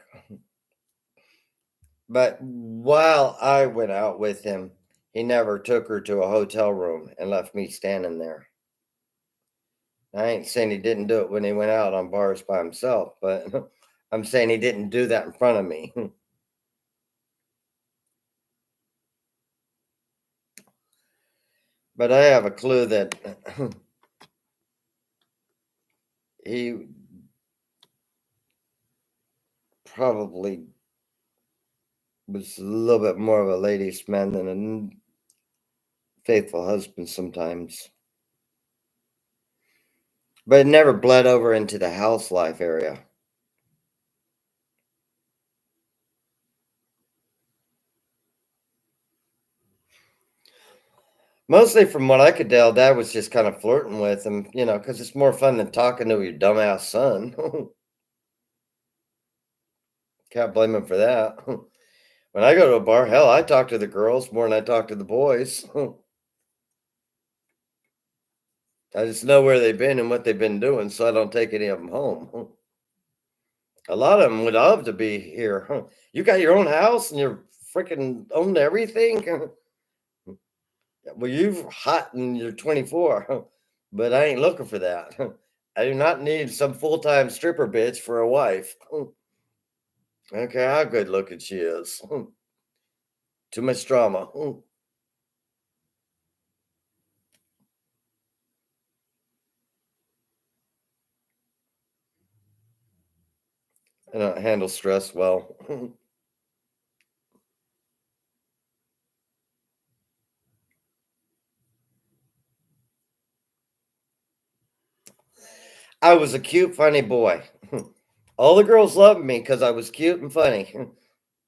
But while I went out with him, he never took her to a hotel room and left me standing there. I ain't saying he didn't do it when he went out on bars by himself, but I'm saying he didn't do that in front of me. But I have a clue that he probably was a little bit more of a ladies' man than a faithful husband sometimes. But it never bled over into the house life area. Mostly from what I could tell, dad was just kind of flirting with him, because it's more fun than talking to your dumbass son. Can't blame him for that. When I go to a bar, hell, I talk to the girls more than I talk to the boys. I just know where they've been and what they've been doing, so I don't take any of them home. A lot of them would love to be here. You got your own house and you're freaking own everything. Well, you're hot and you're 24, but I ain't looking for that. I do not need some full time stripper bitch for a wife. I don't care how good looking she is. Too much drama. I don't handle stress well. I was a cute, funny boy. All the girls loved me because I was cute and funny.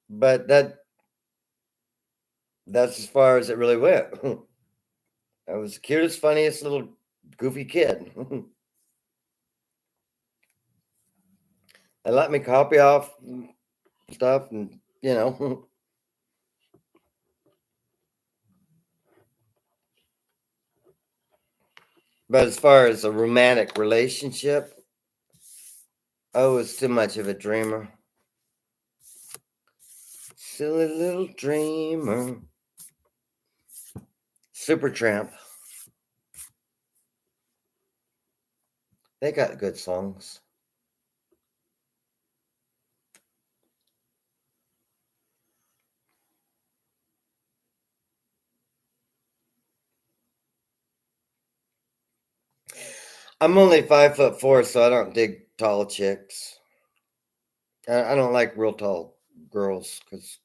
But that's as far as it really went. I was the cutest, funniest little goofy kid. They let me copy off stuff and but as far as a romantic relationship, I was too much of a dreamer. Silly little dreamer. Supertramp. They got good songs. I'm only 5'4", so I don't dig tall chicks. I don't like real tall girls because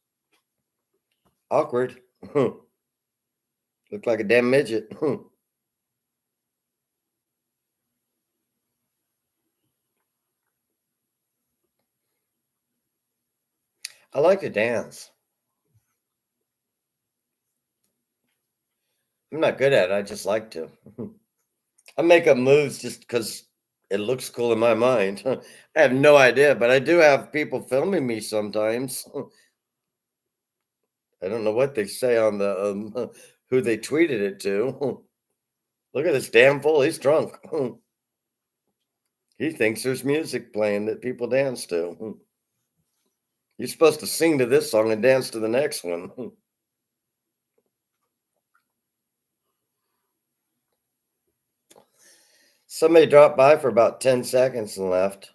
awkward. Look like a damn midget. I like to dance. I'm not good at it. I just like to. I make up moves just because it looks cool in my mind. I have no idea, but I do have people filming me sometimes. I don't know what they say on the who they tweeted it to. Look at this damn fool. He's drunk. He thinks there's music playing that people dance to. You're supposed to sing to this song and dance to the next one. Somebody dropped by for about 10 seconds and left.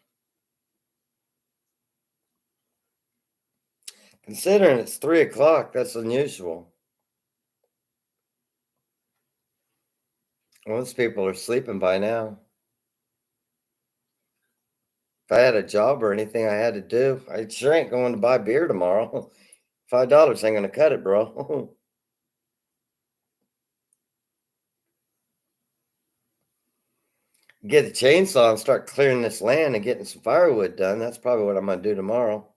Considering it's 3 o'clock, that's unusual. Most people are sleeping by now. If I had a job or anything I had to do, I sure ain't going to buy beer tomorrow. $5 ain't gonna cut it, bro. Get the chainsaw and start clearing this land and getting some firewood done. That's probably what I'm gonna do tomorrow.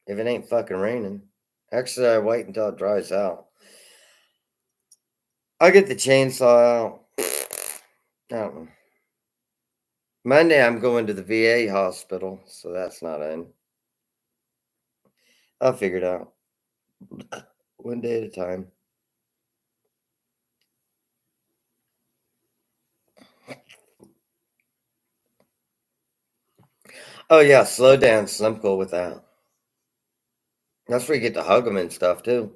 If it ain't fucking raining. Actually, I wait until it dries out. I'll get the chainsaw out. I don't know. Monday, I'm going to the VA hospital, so that's not in. I'll figure it out. One day at a time. Oh, yeah, slow dance. I'm cool with that. That's where you get to hug them and stuff, too.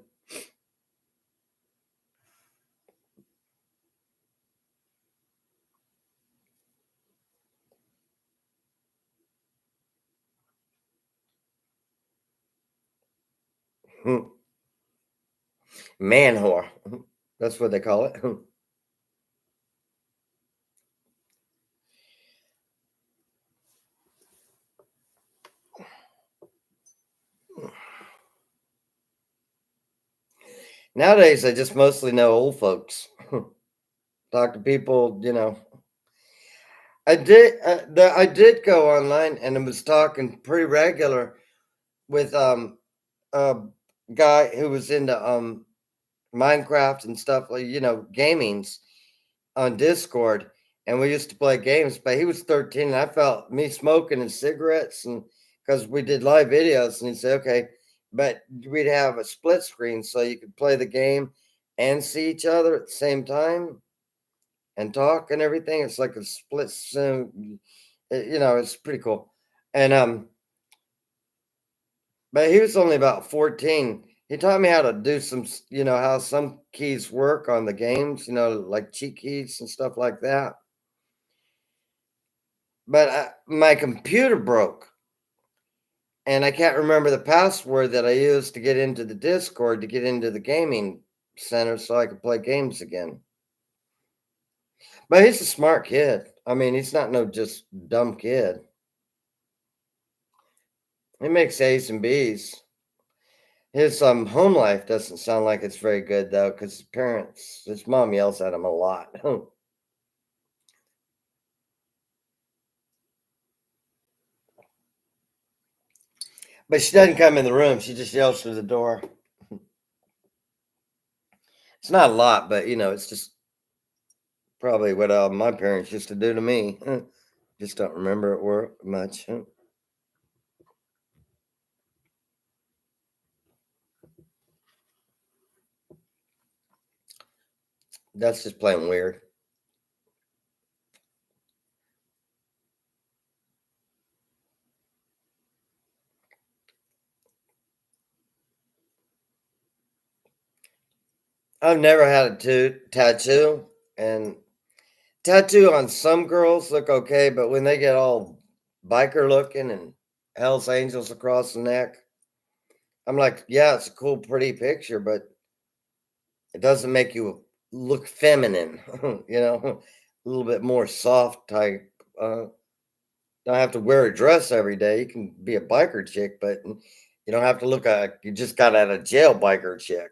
Man whore. That's what they call it. Nowadays, I just mostly know old folks. Talk to people. I did go online and I was talking pretty regular with a guy who was into Minecraft and stuff like gamings on Discord, and we used to play games. But he was 13, and I felt me smoking and cigarettes, and because we did live videos, and he said, "Okay," but we'd have a split screen so you could play the game and see each other at the same time and talk and everything. It's like a split Zoom. It's pretty cool. And but he was only about 14. He taught me how to do how some keys work on the games, like cheat keys and stuff like that. But my computer broke, and I can't remember the password that I used to get into the Discord to get into the gaming center so I could play games again. But he's a smart kid. I mean, he's not no just dumb kid. He makes A's and B's. His home life doesn't sound like it's very good though, because his mom yells at him a lot. But she doesn't come in the room. She just yells through the door. It's not a lot, but it's just probably what my parents used to do to me. Just don't remember it much. That's just plain weird. I've never had a tattoo, and tattoo on some girls look okay, but when they get all biker looking and Hell's Angels across the neck, I'm like, yeah, it's a cool, pretty picture, but it doesn't make you look feminine, a little bit more soft type. Don't have to wear a dress every day. You can be a biker chick, but you don't have to look like you just got out of jail biker chick.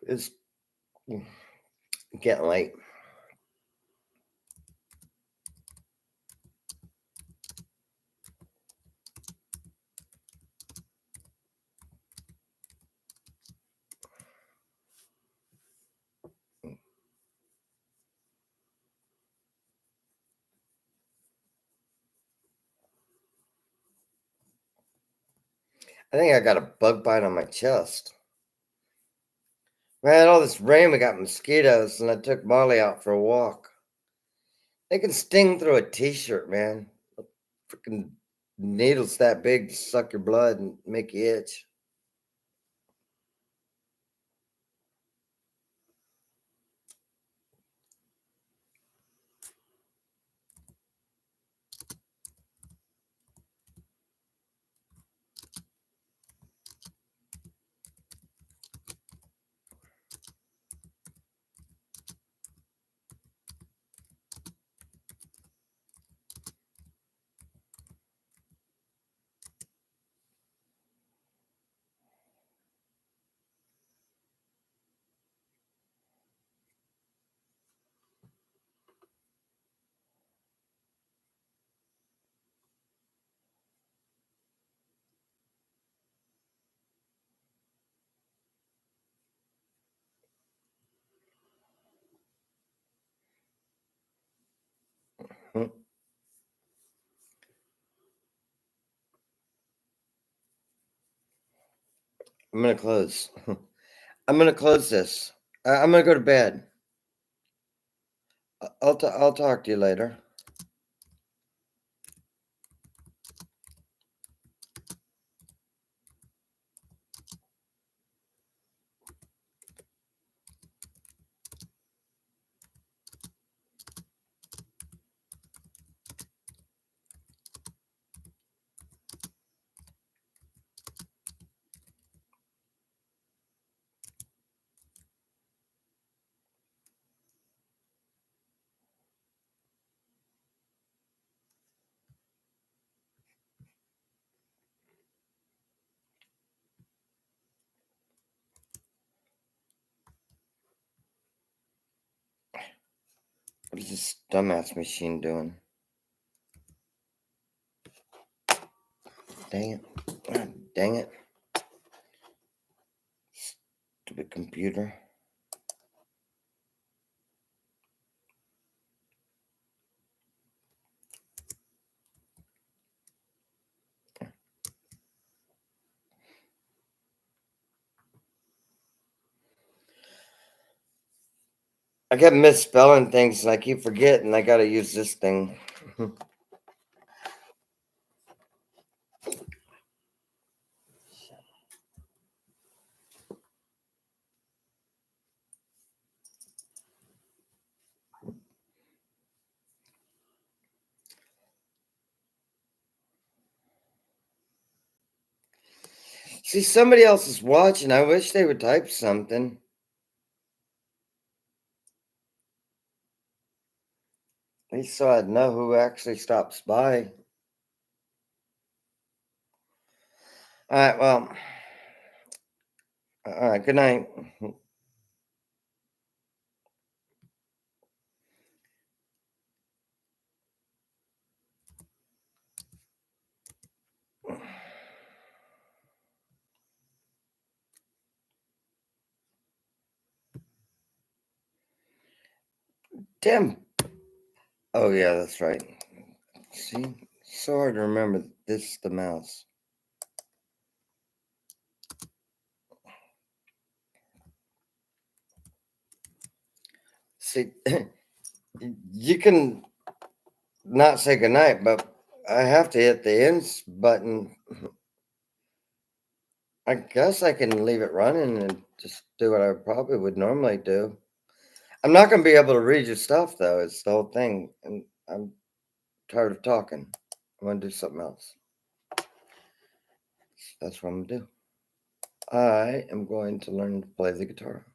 It's getting late. I think I got a bug bite on my chest. Man, all this rain, we got mosquitoes, and I took Molly out for a walk. They can sting through a t-shirt, man. Freaking needles that big to suck your blood and make you itch. Hmm. I'm gonna close. I'm gonna close this. I'm gonna go to bed. I'll talk to you later. What is this dumbass machine doing? Dang it. God dang it. Stupid computer. I kept misspelling things and I keep forgetting I gotta use this thing. See, somebody else is watching. I wish they would type something. At least so I'd know who actually stops by. All right, well, all right, good night. Damn. Oh, yeah, that's right. See, so hard to remember this is the mouse. See, you can not say goodnight, but I have to hit the ends button. I guess I can leave it running and just do what I probably would normally do. I'm not going to be able to read your stuff, though. It's the whole thing. And I'm tired of talking. I'm going to do something else. That's what I'm going to do. I am going to learn to play the guitar.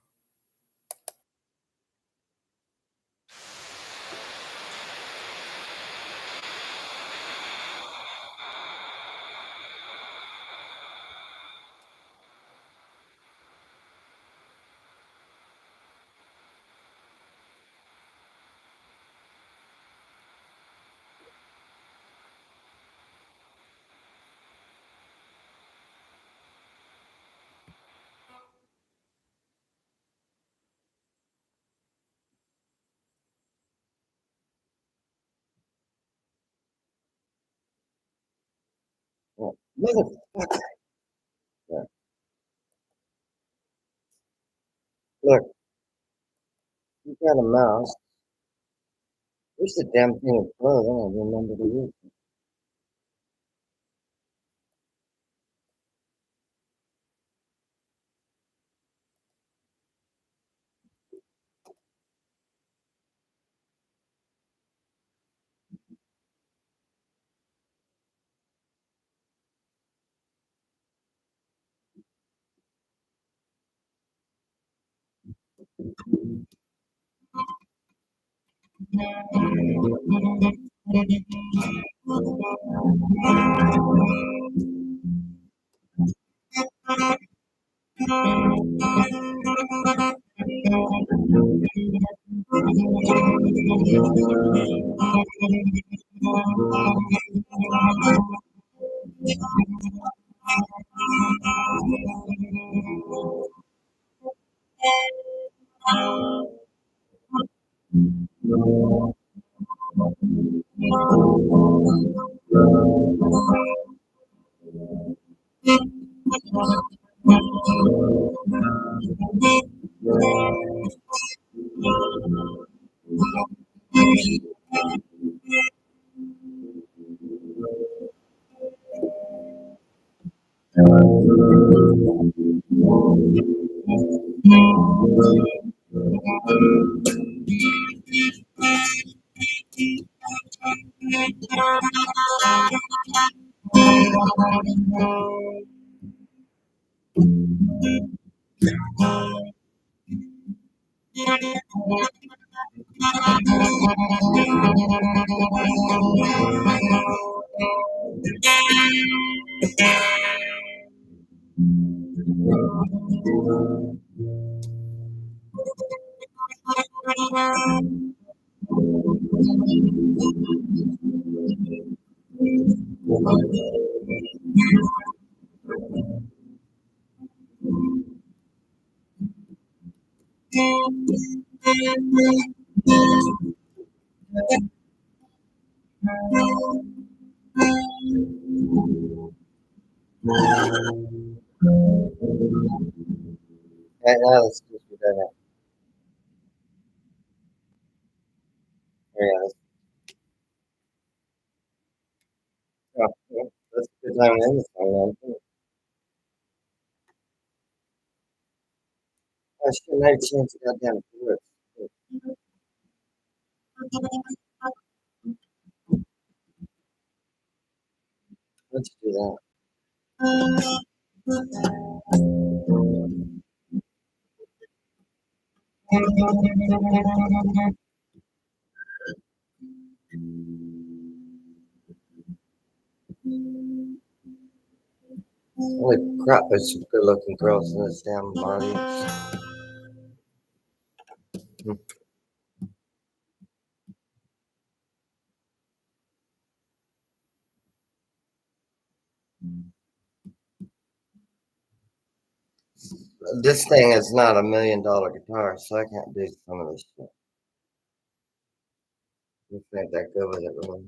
Oh, motherfucker. Look, you got a mouse. Where's the damn thing of clothes? I don't remember to use. Right now, let's just do that. Yeah, that's a good time to end this one, man. I shouldn't have changed the goddamn words. Let's do that. Holy crap, there's some good looking girls in this damn audience. This thing is not $1 million guitar, so I can't do some of this shit. This ain't that good with it, really.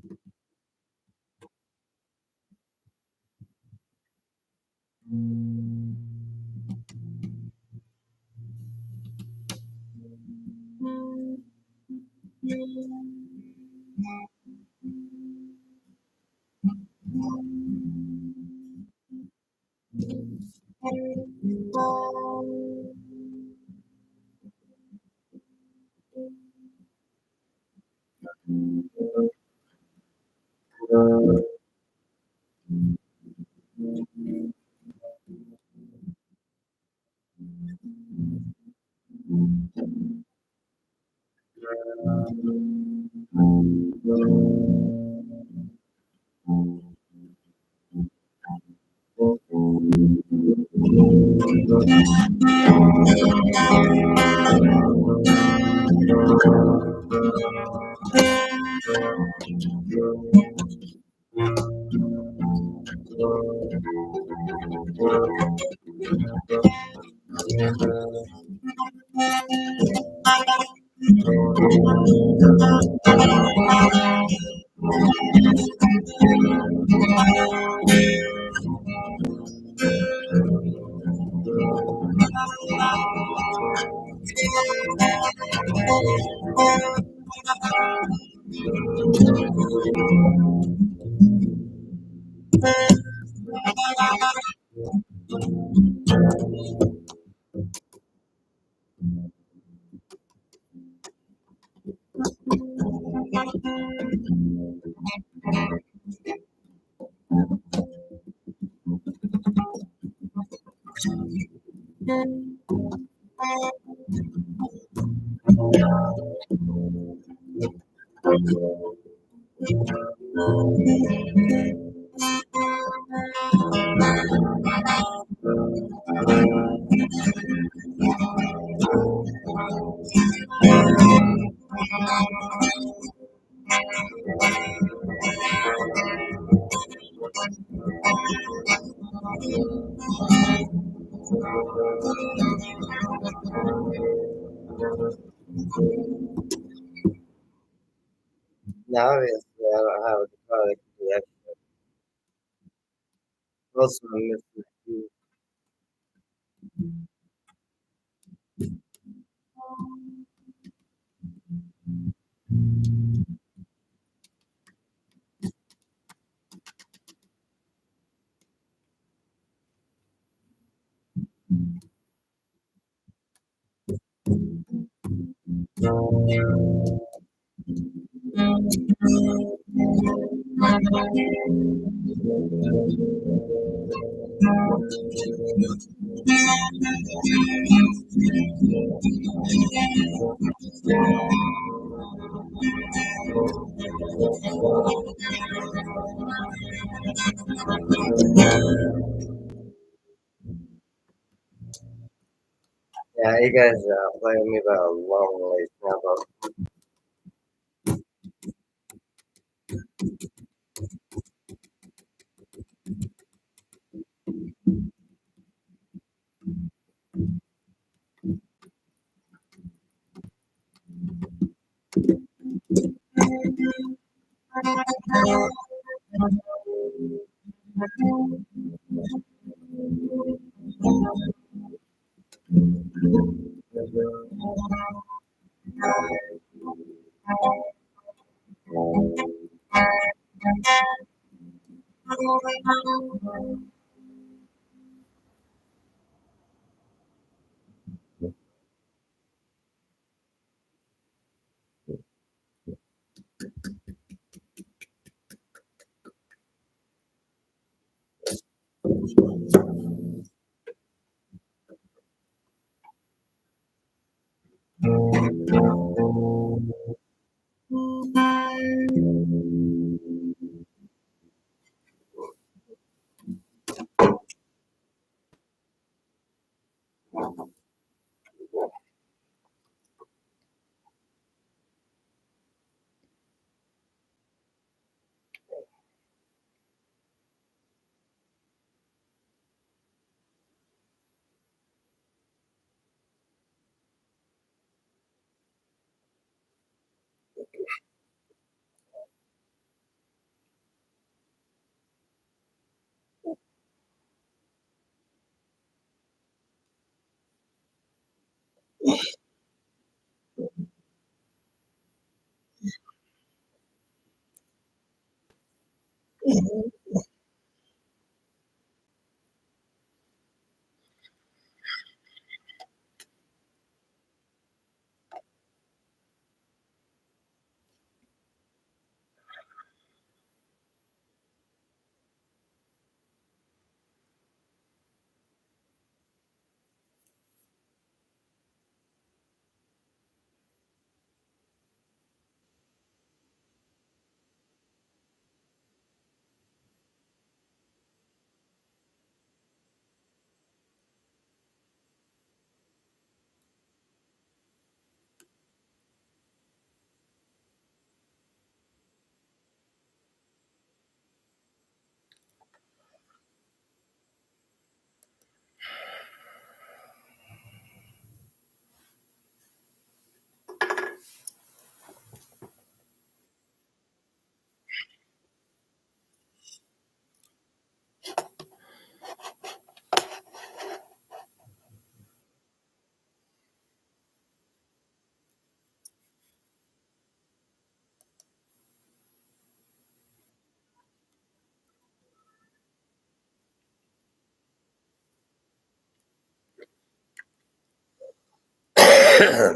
Now, obviously, I don't have a guitar that can do that. Also, I'm missing a key. Yeah, you guys playing me by a long ways now, but I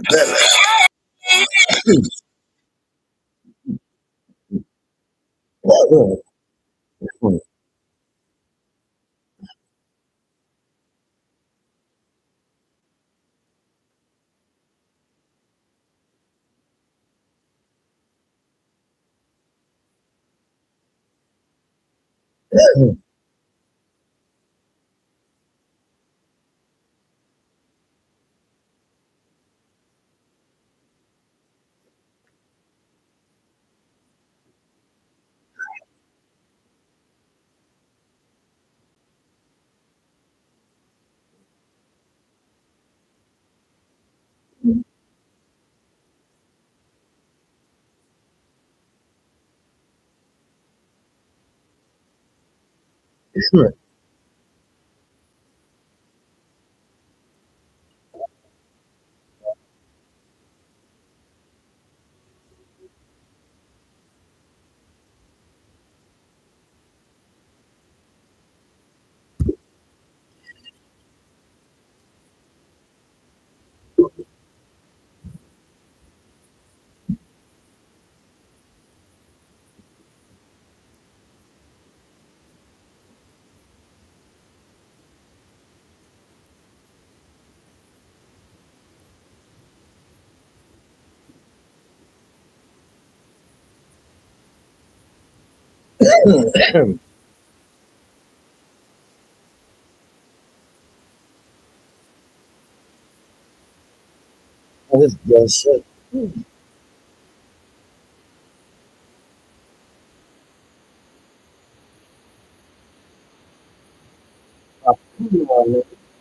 was just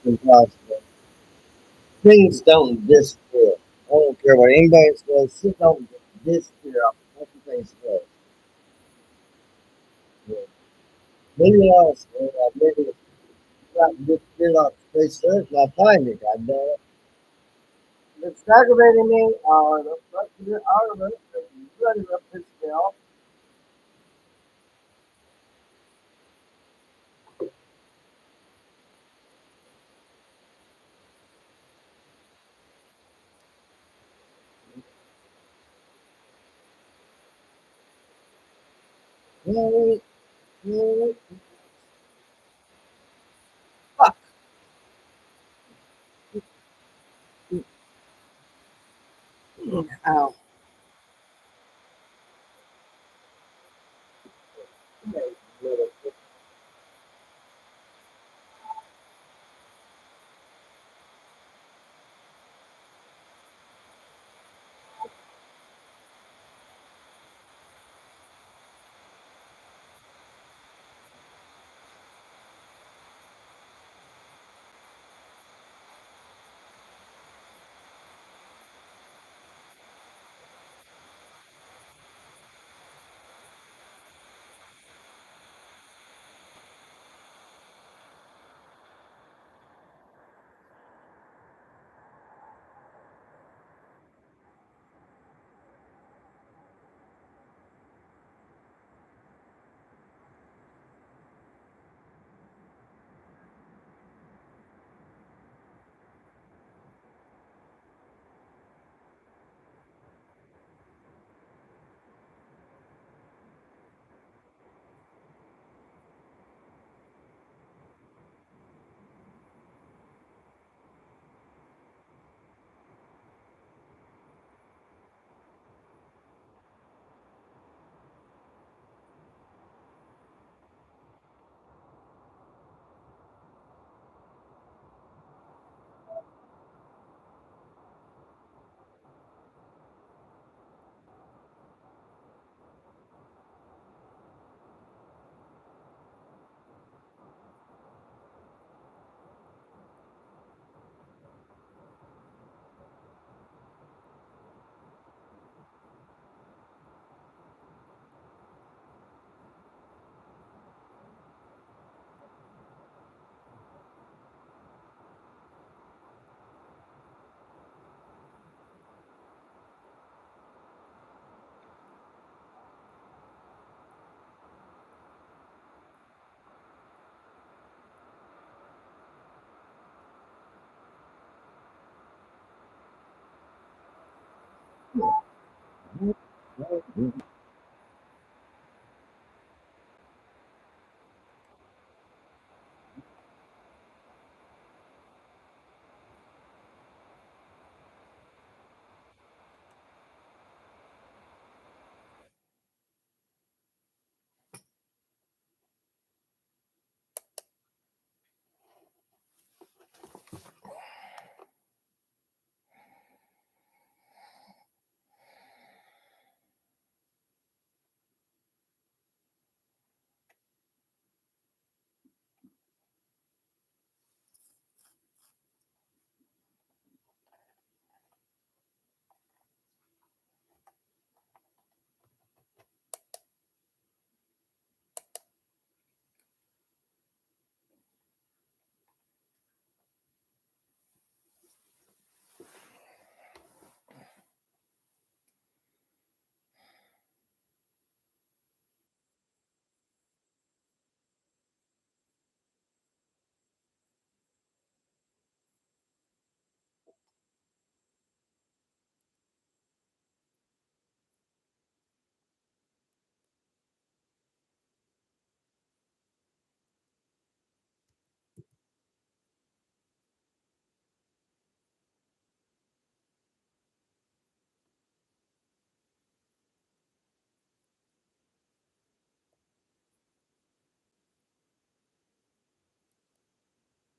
impossible. Things don't disappear. I don't care what anybody says. Shit don't disappear off the fucking face of earth. Yeah. Maybe honestly, maybe it's not disappeared off the face of earth. Not find it. I know it. It's aggravating me. Let's get out of it. Ready to piss me off. Really, really, fuck. Ow. Who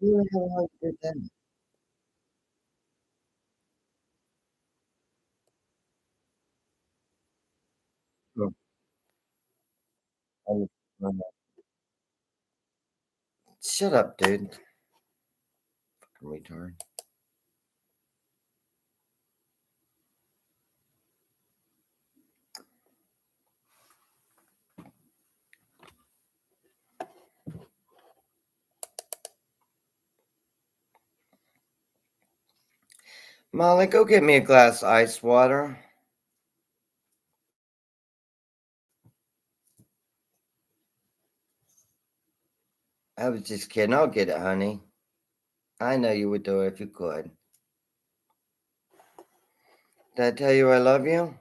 the hell did that? Oh, I'm- Shut up, dude. Fucking retard. Molly, go get me a glass of ice water. I was just kidding. I'll get it, honey. I know you would do it if you could. Did I tell you I love you?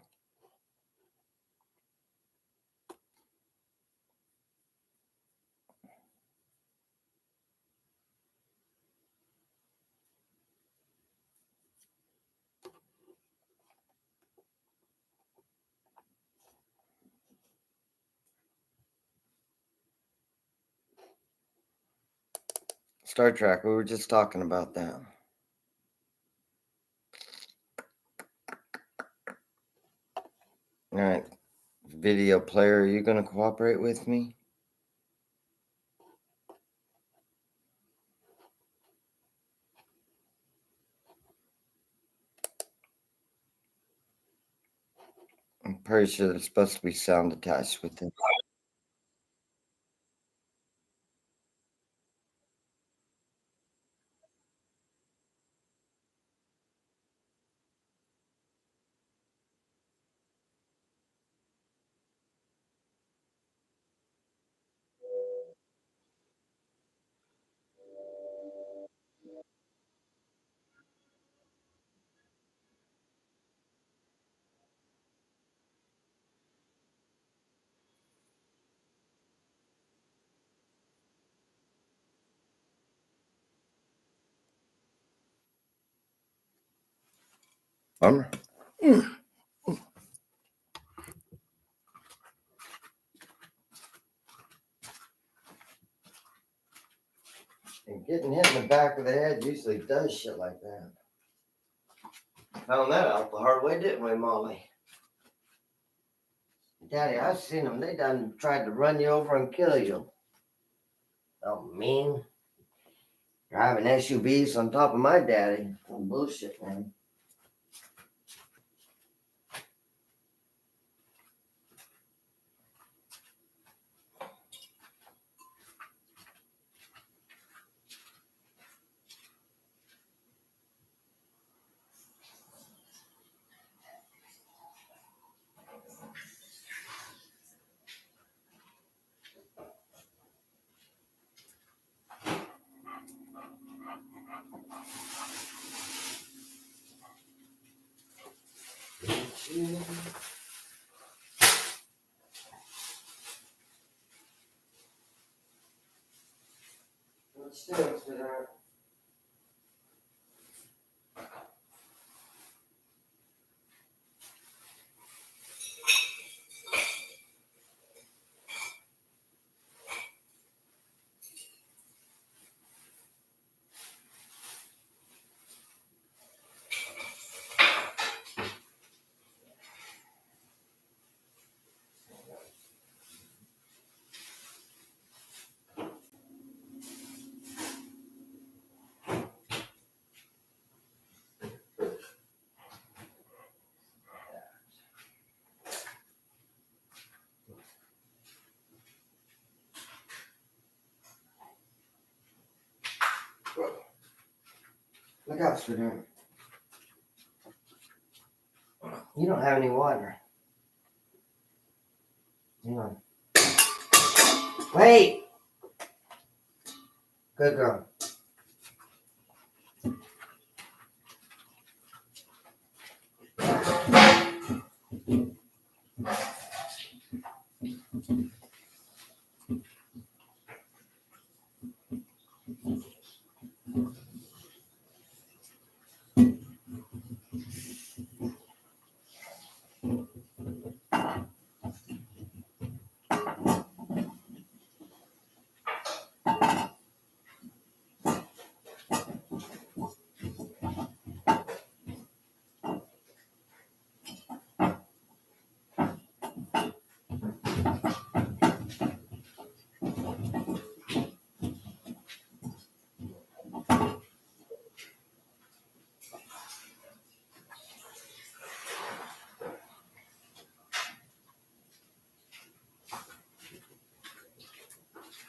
Star Trek, we were just talking about that. All right. Video player, are you going to cooperate with me? I'm pretty sure there's supposed to be sound attached with it. Bummer. And getting hit in the back of the head usually does shit like that. Found that out the hard way, didn't we, Molly? Daddy, I've seen them. They done tried to run you over and kill you. Oh, mean. Driving SUVs on top of my daddy. Some bullshit, man. you doing, sweetheart? Look out, sweetheart. You don't have any water. Hang on. Wait! Good girl.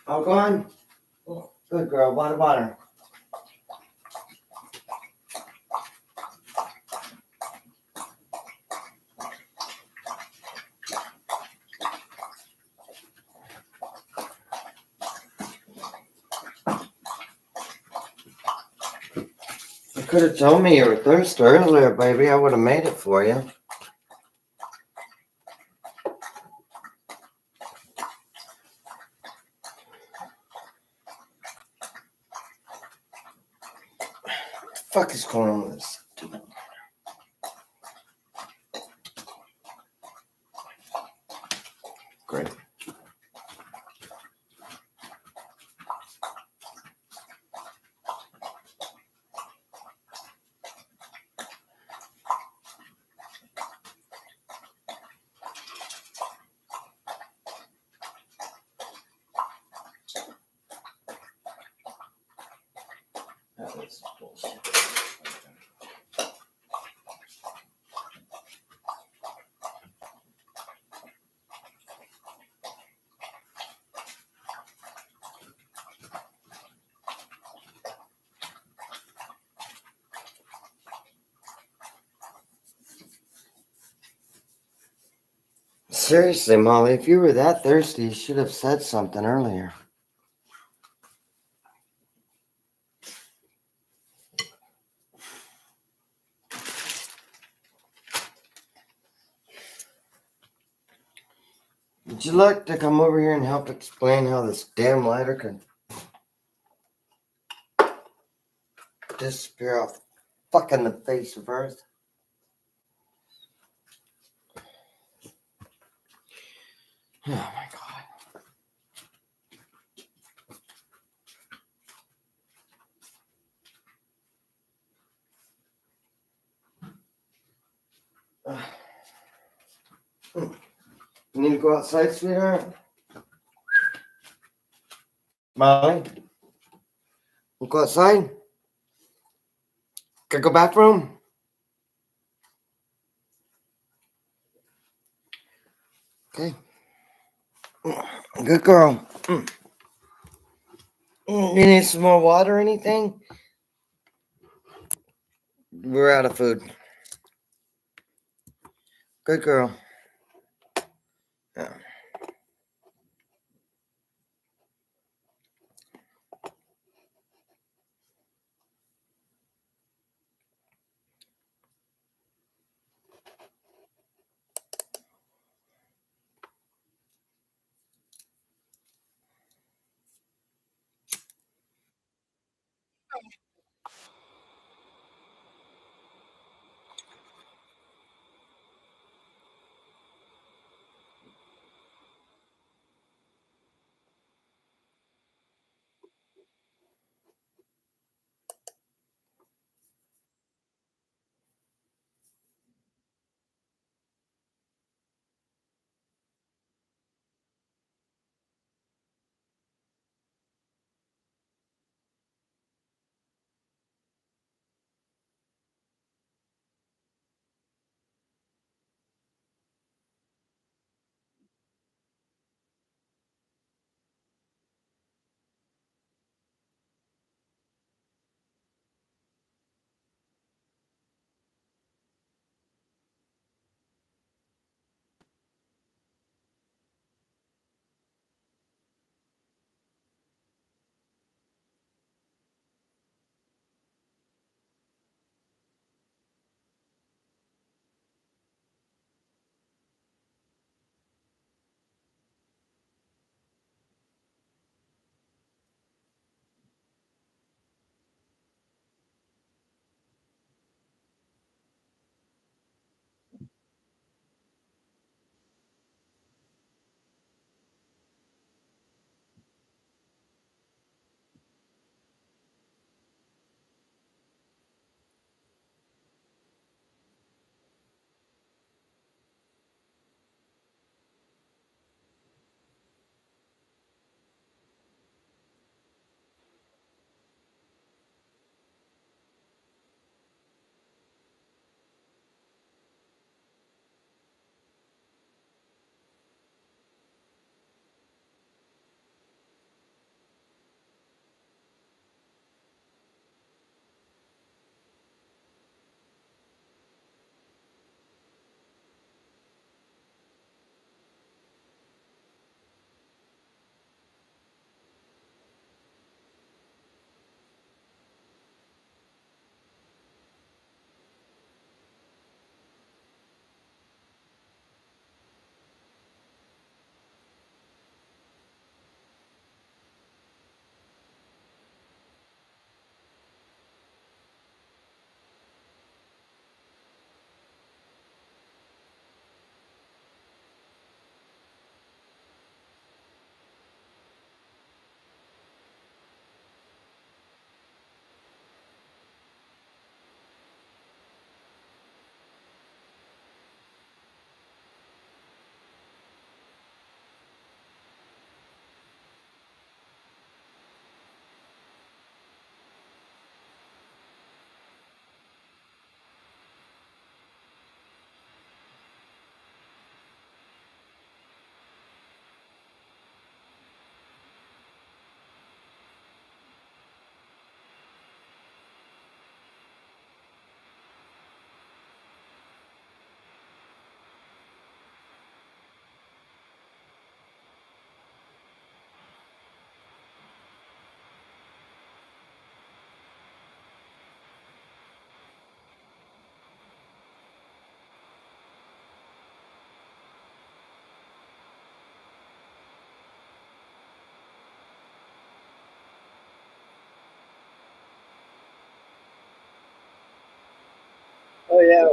All gone? Good girl. Water. You could have told me you were thirsty earlier, baby. I would have made it for you. What the fuck is going on with this? Great. That was bullshit. Seriously, Molly, if you were that thirsty, you should have said something earlier. Would you like to come over here and help explain how this damn lighter can disappear off fucking the face of Earth? Oh my god. You need to go outside, sweetheart? Molly? We'll go outside? Can I go bathroom? Okay. Good girl. You need some more water or anything? We're out of food. Good girl. Yeah.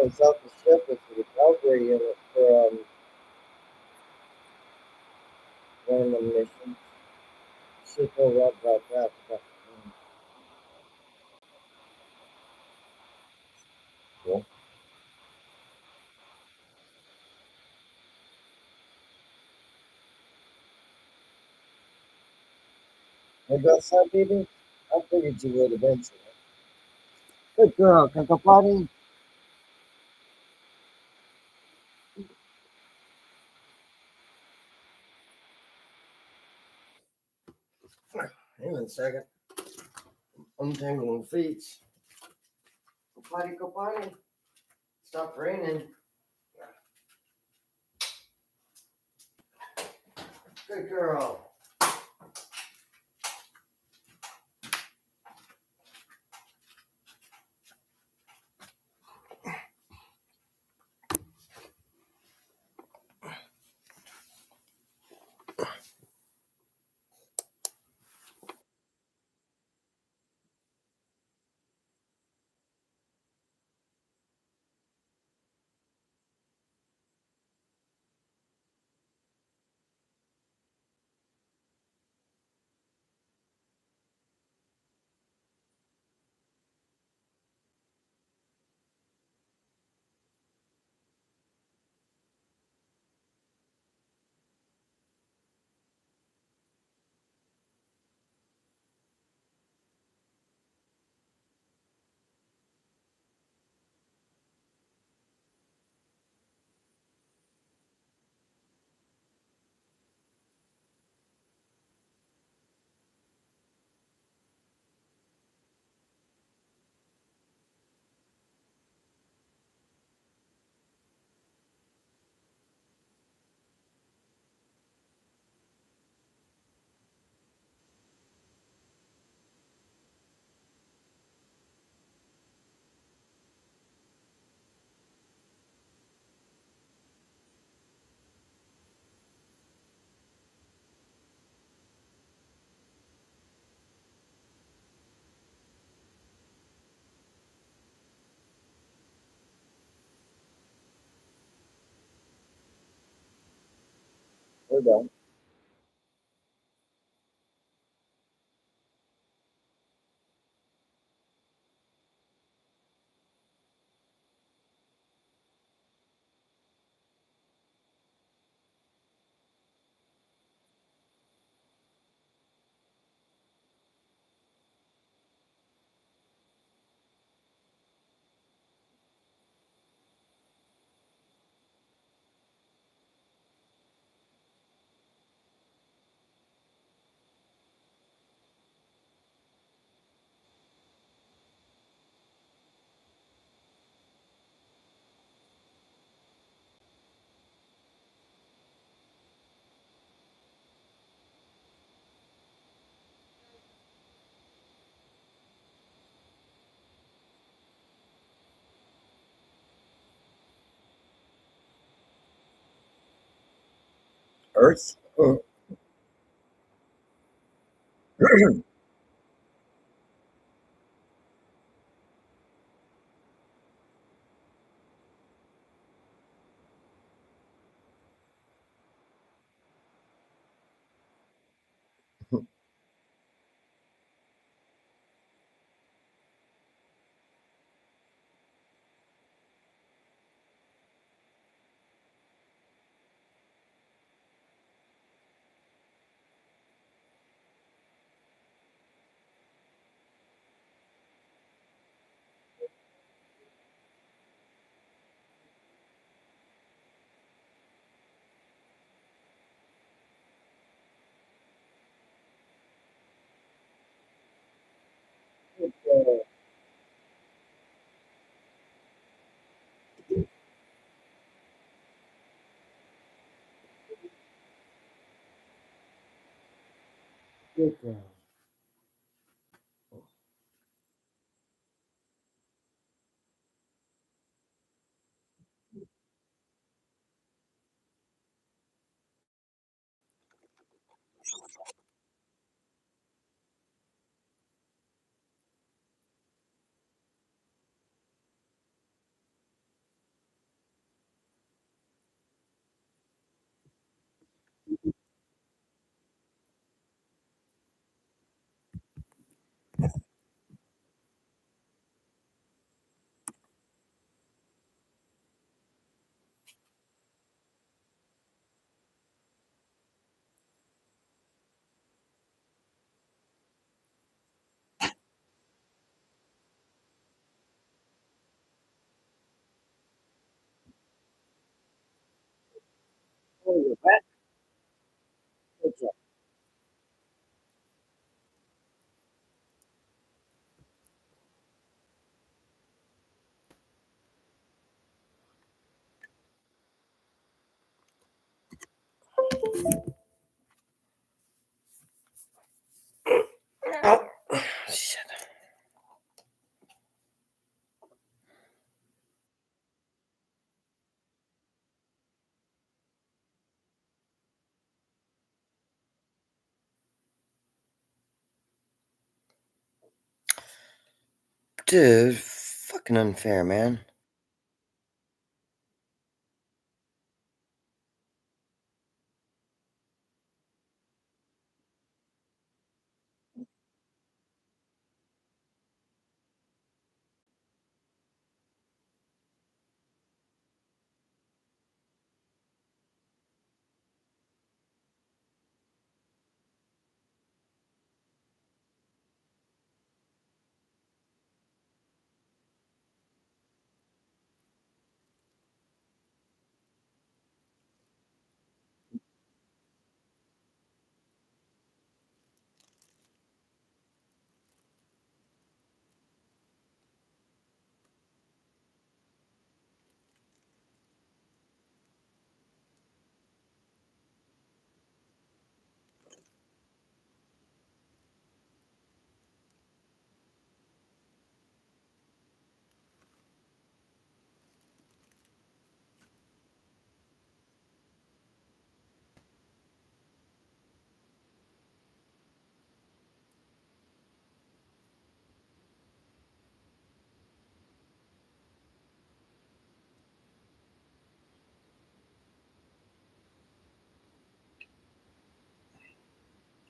was off the ship with the recovery unit for one of the missions. Should go up about that. But, cool. Hey, got some baby? I figured you would eventually. Good girl. Can go potty? Hang on a second. Untangling feet. Go potty, go potty. Stop raining. Good girl. We're done. Earth. Good girl. Oh, shit. Dude, fucking unfair, man.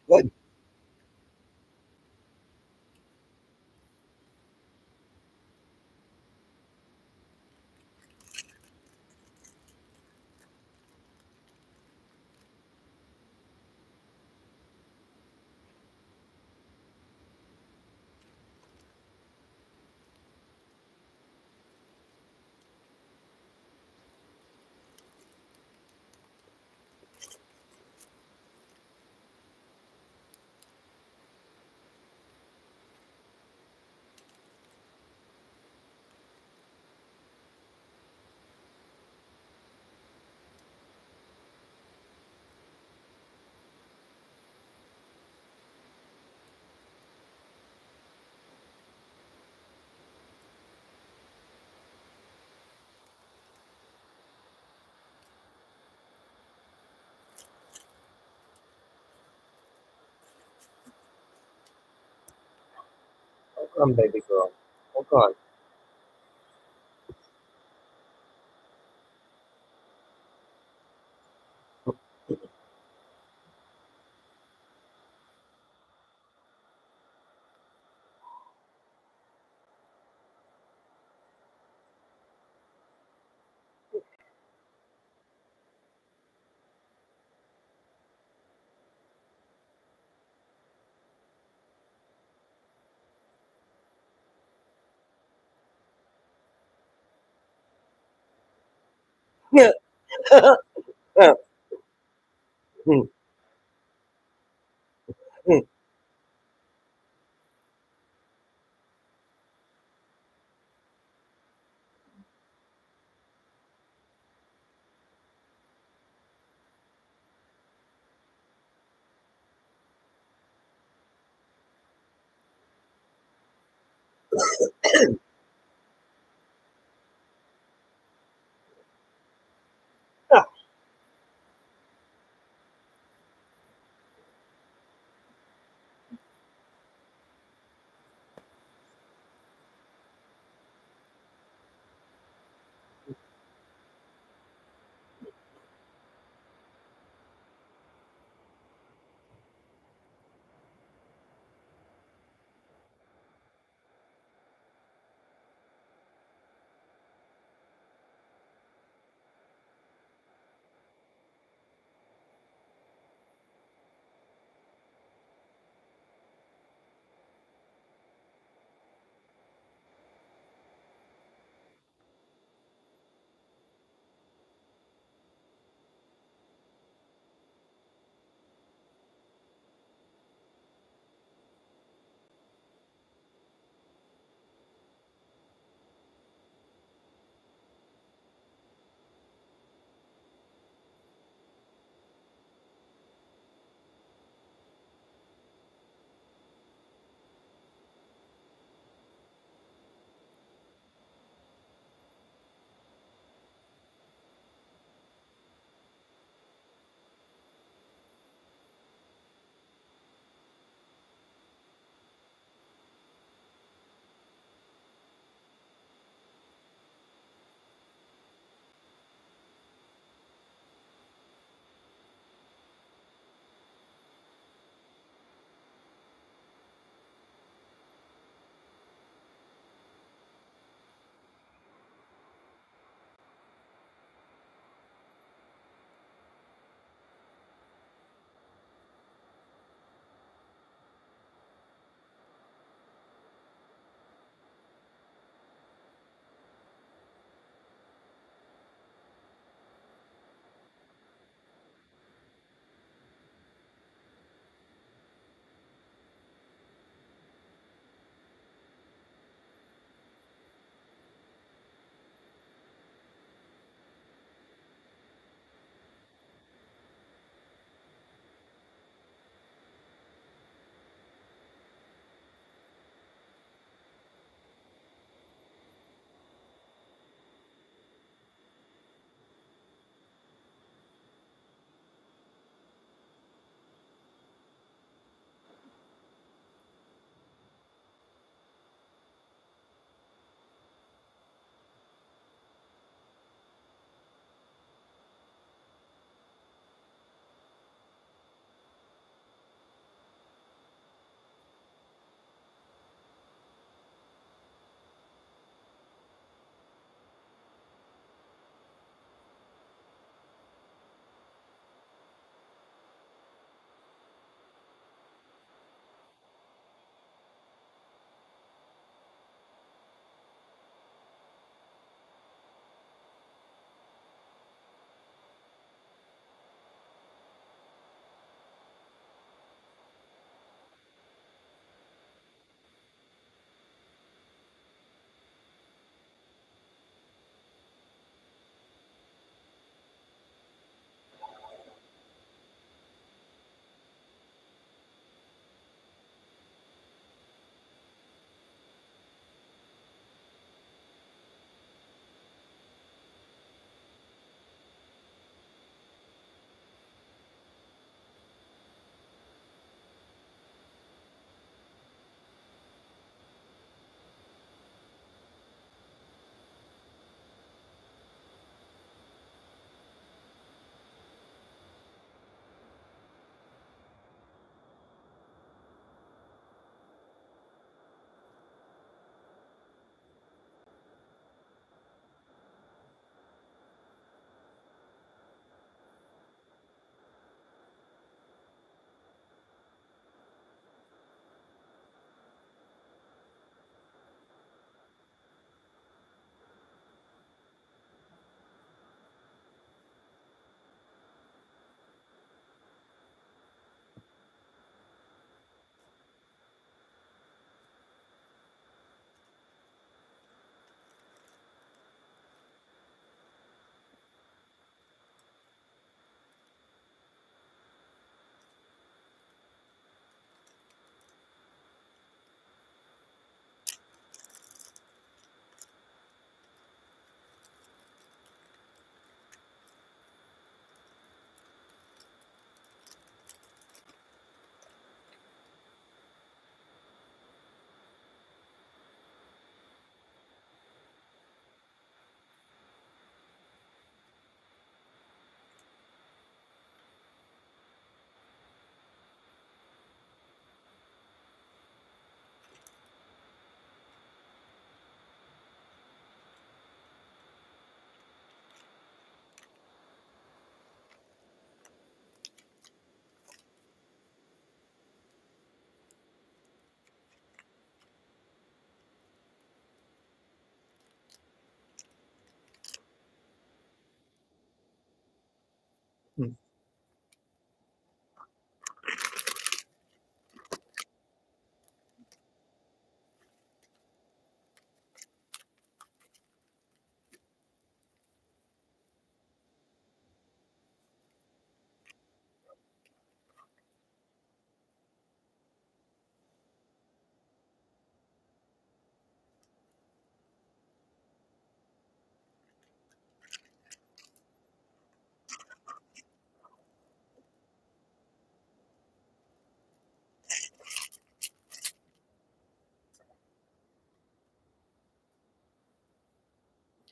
What? Hold on, baby girl. Hold on. Yeah.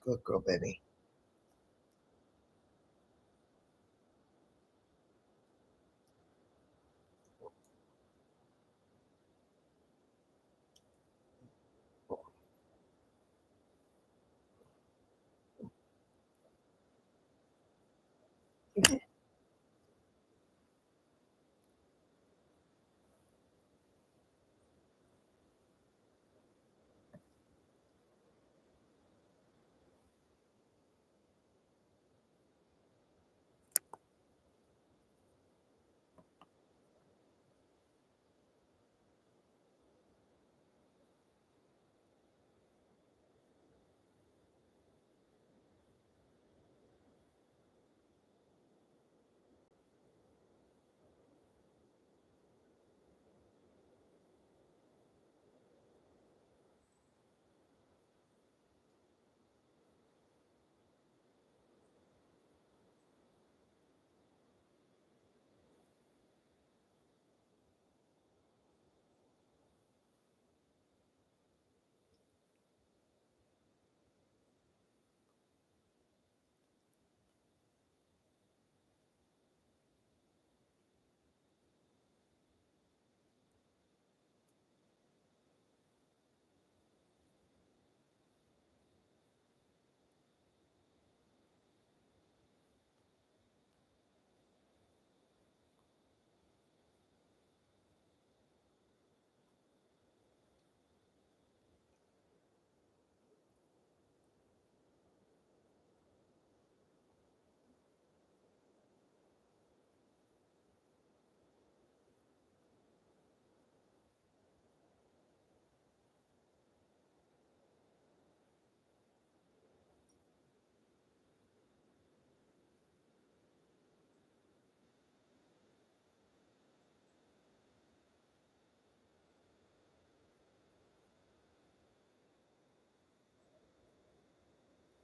Good girl, baby.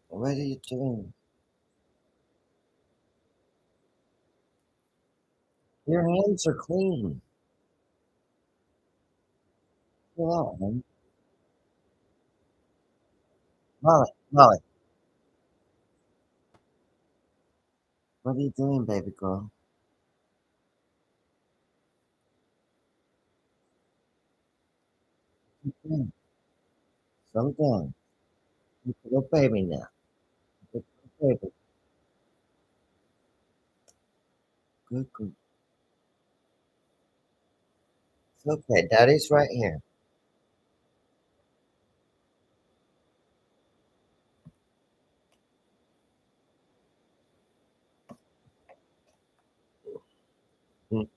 What are you doing? Your hands are clean. Chill out, man. Molly, Molly, what are you doing, baby girl? Yeah, slow down. You're a little baby now. You're a little baby. Good, good. It's okay. Daddy's right here. Mm.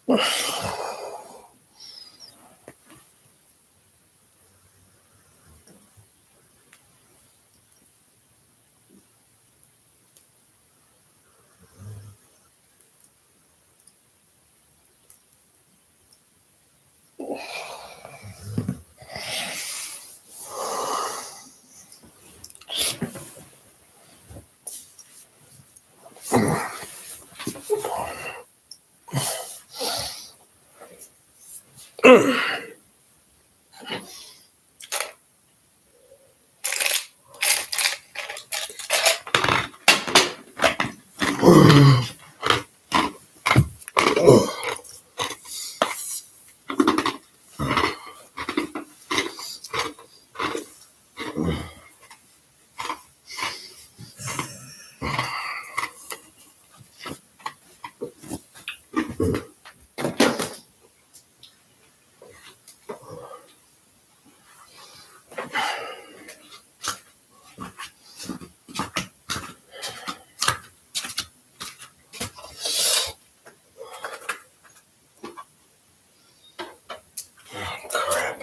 Crap,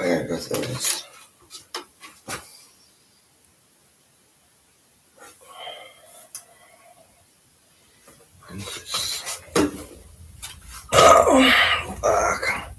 I gotta go through this. Oh, fuck.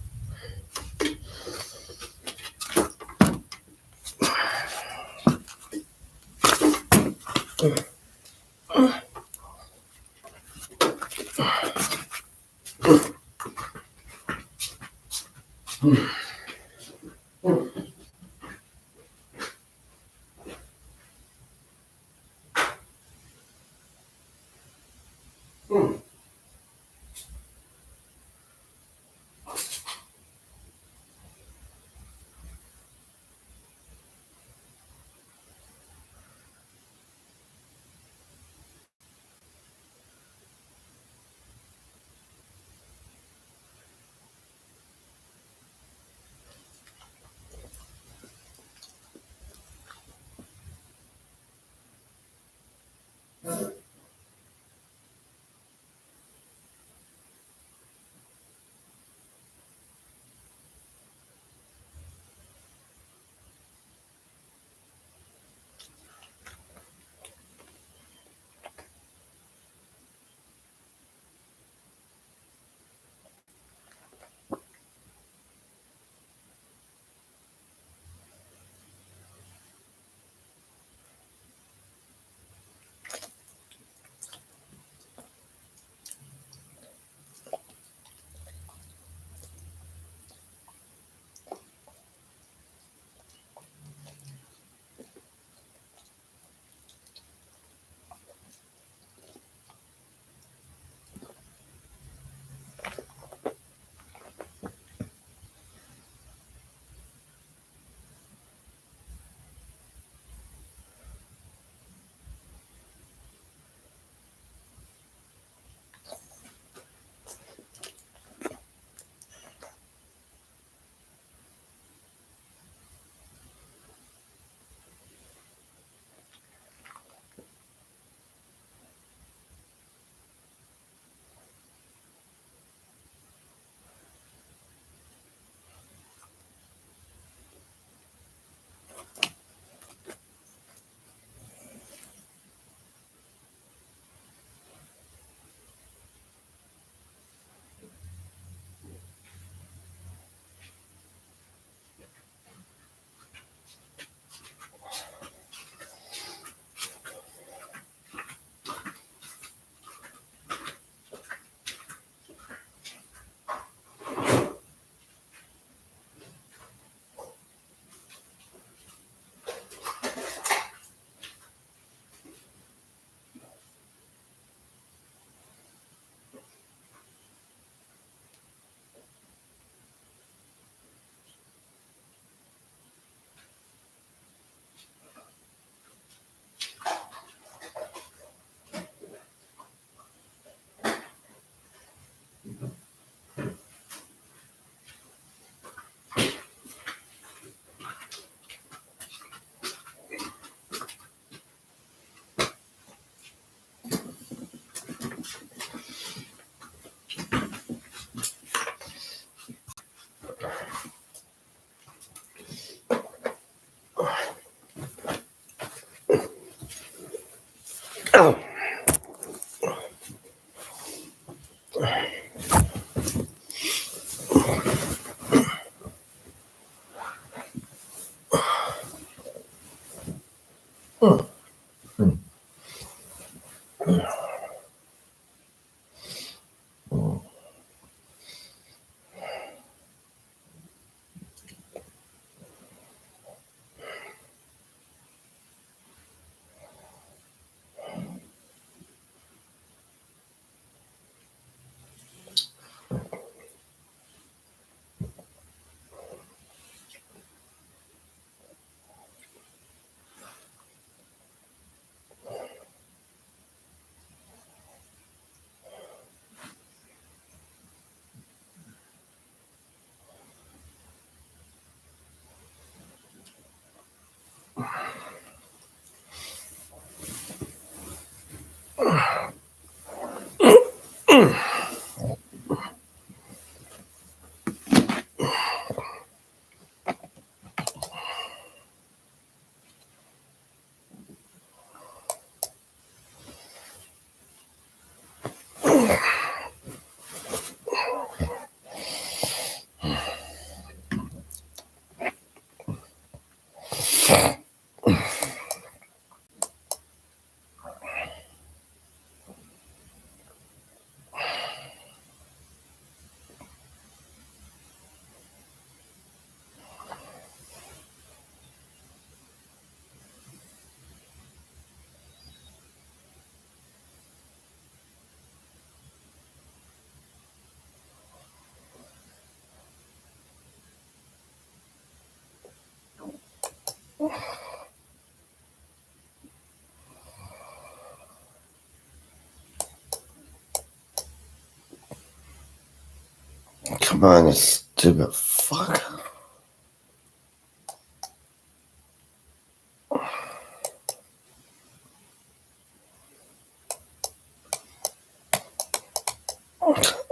Come on, you stupid fuck.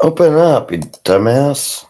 Open up, you dumbass.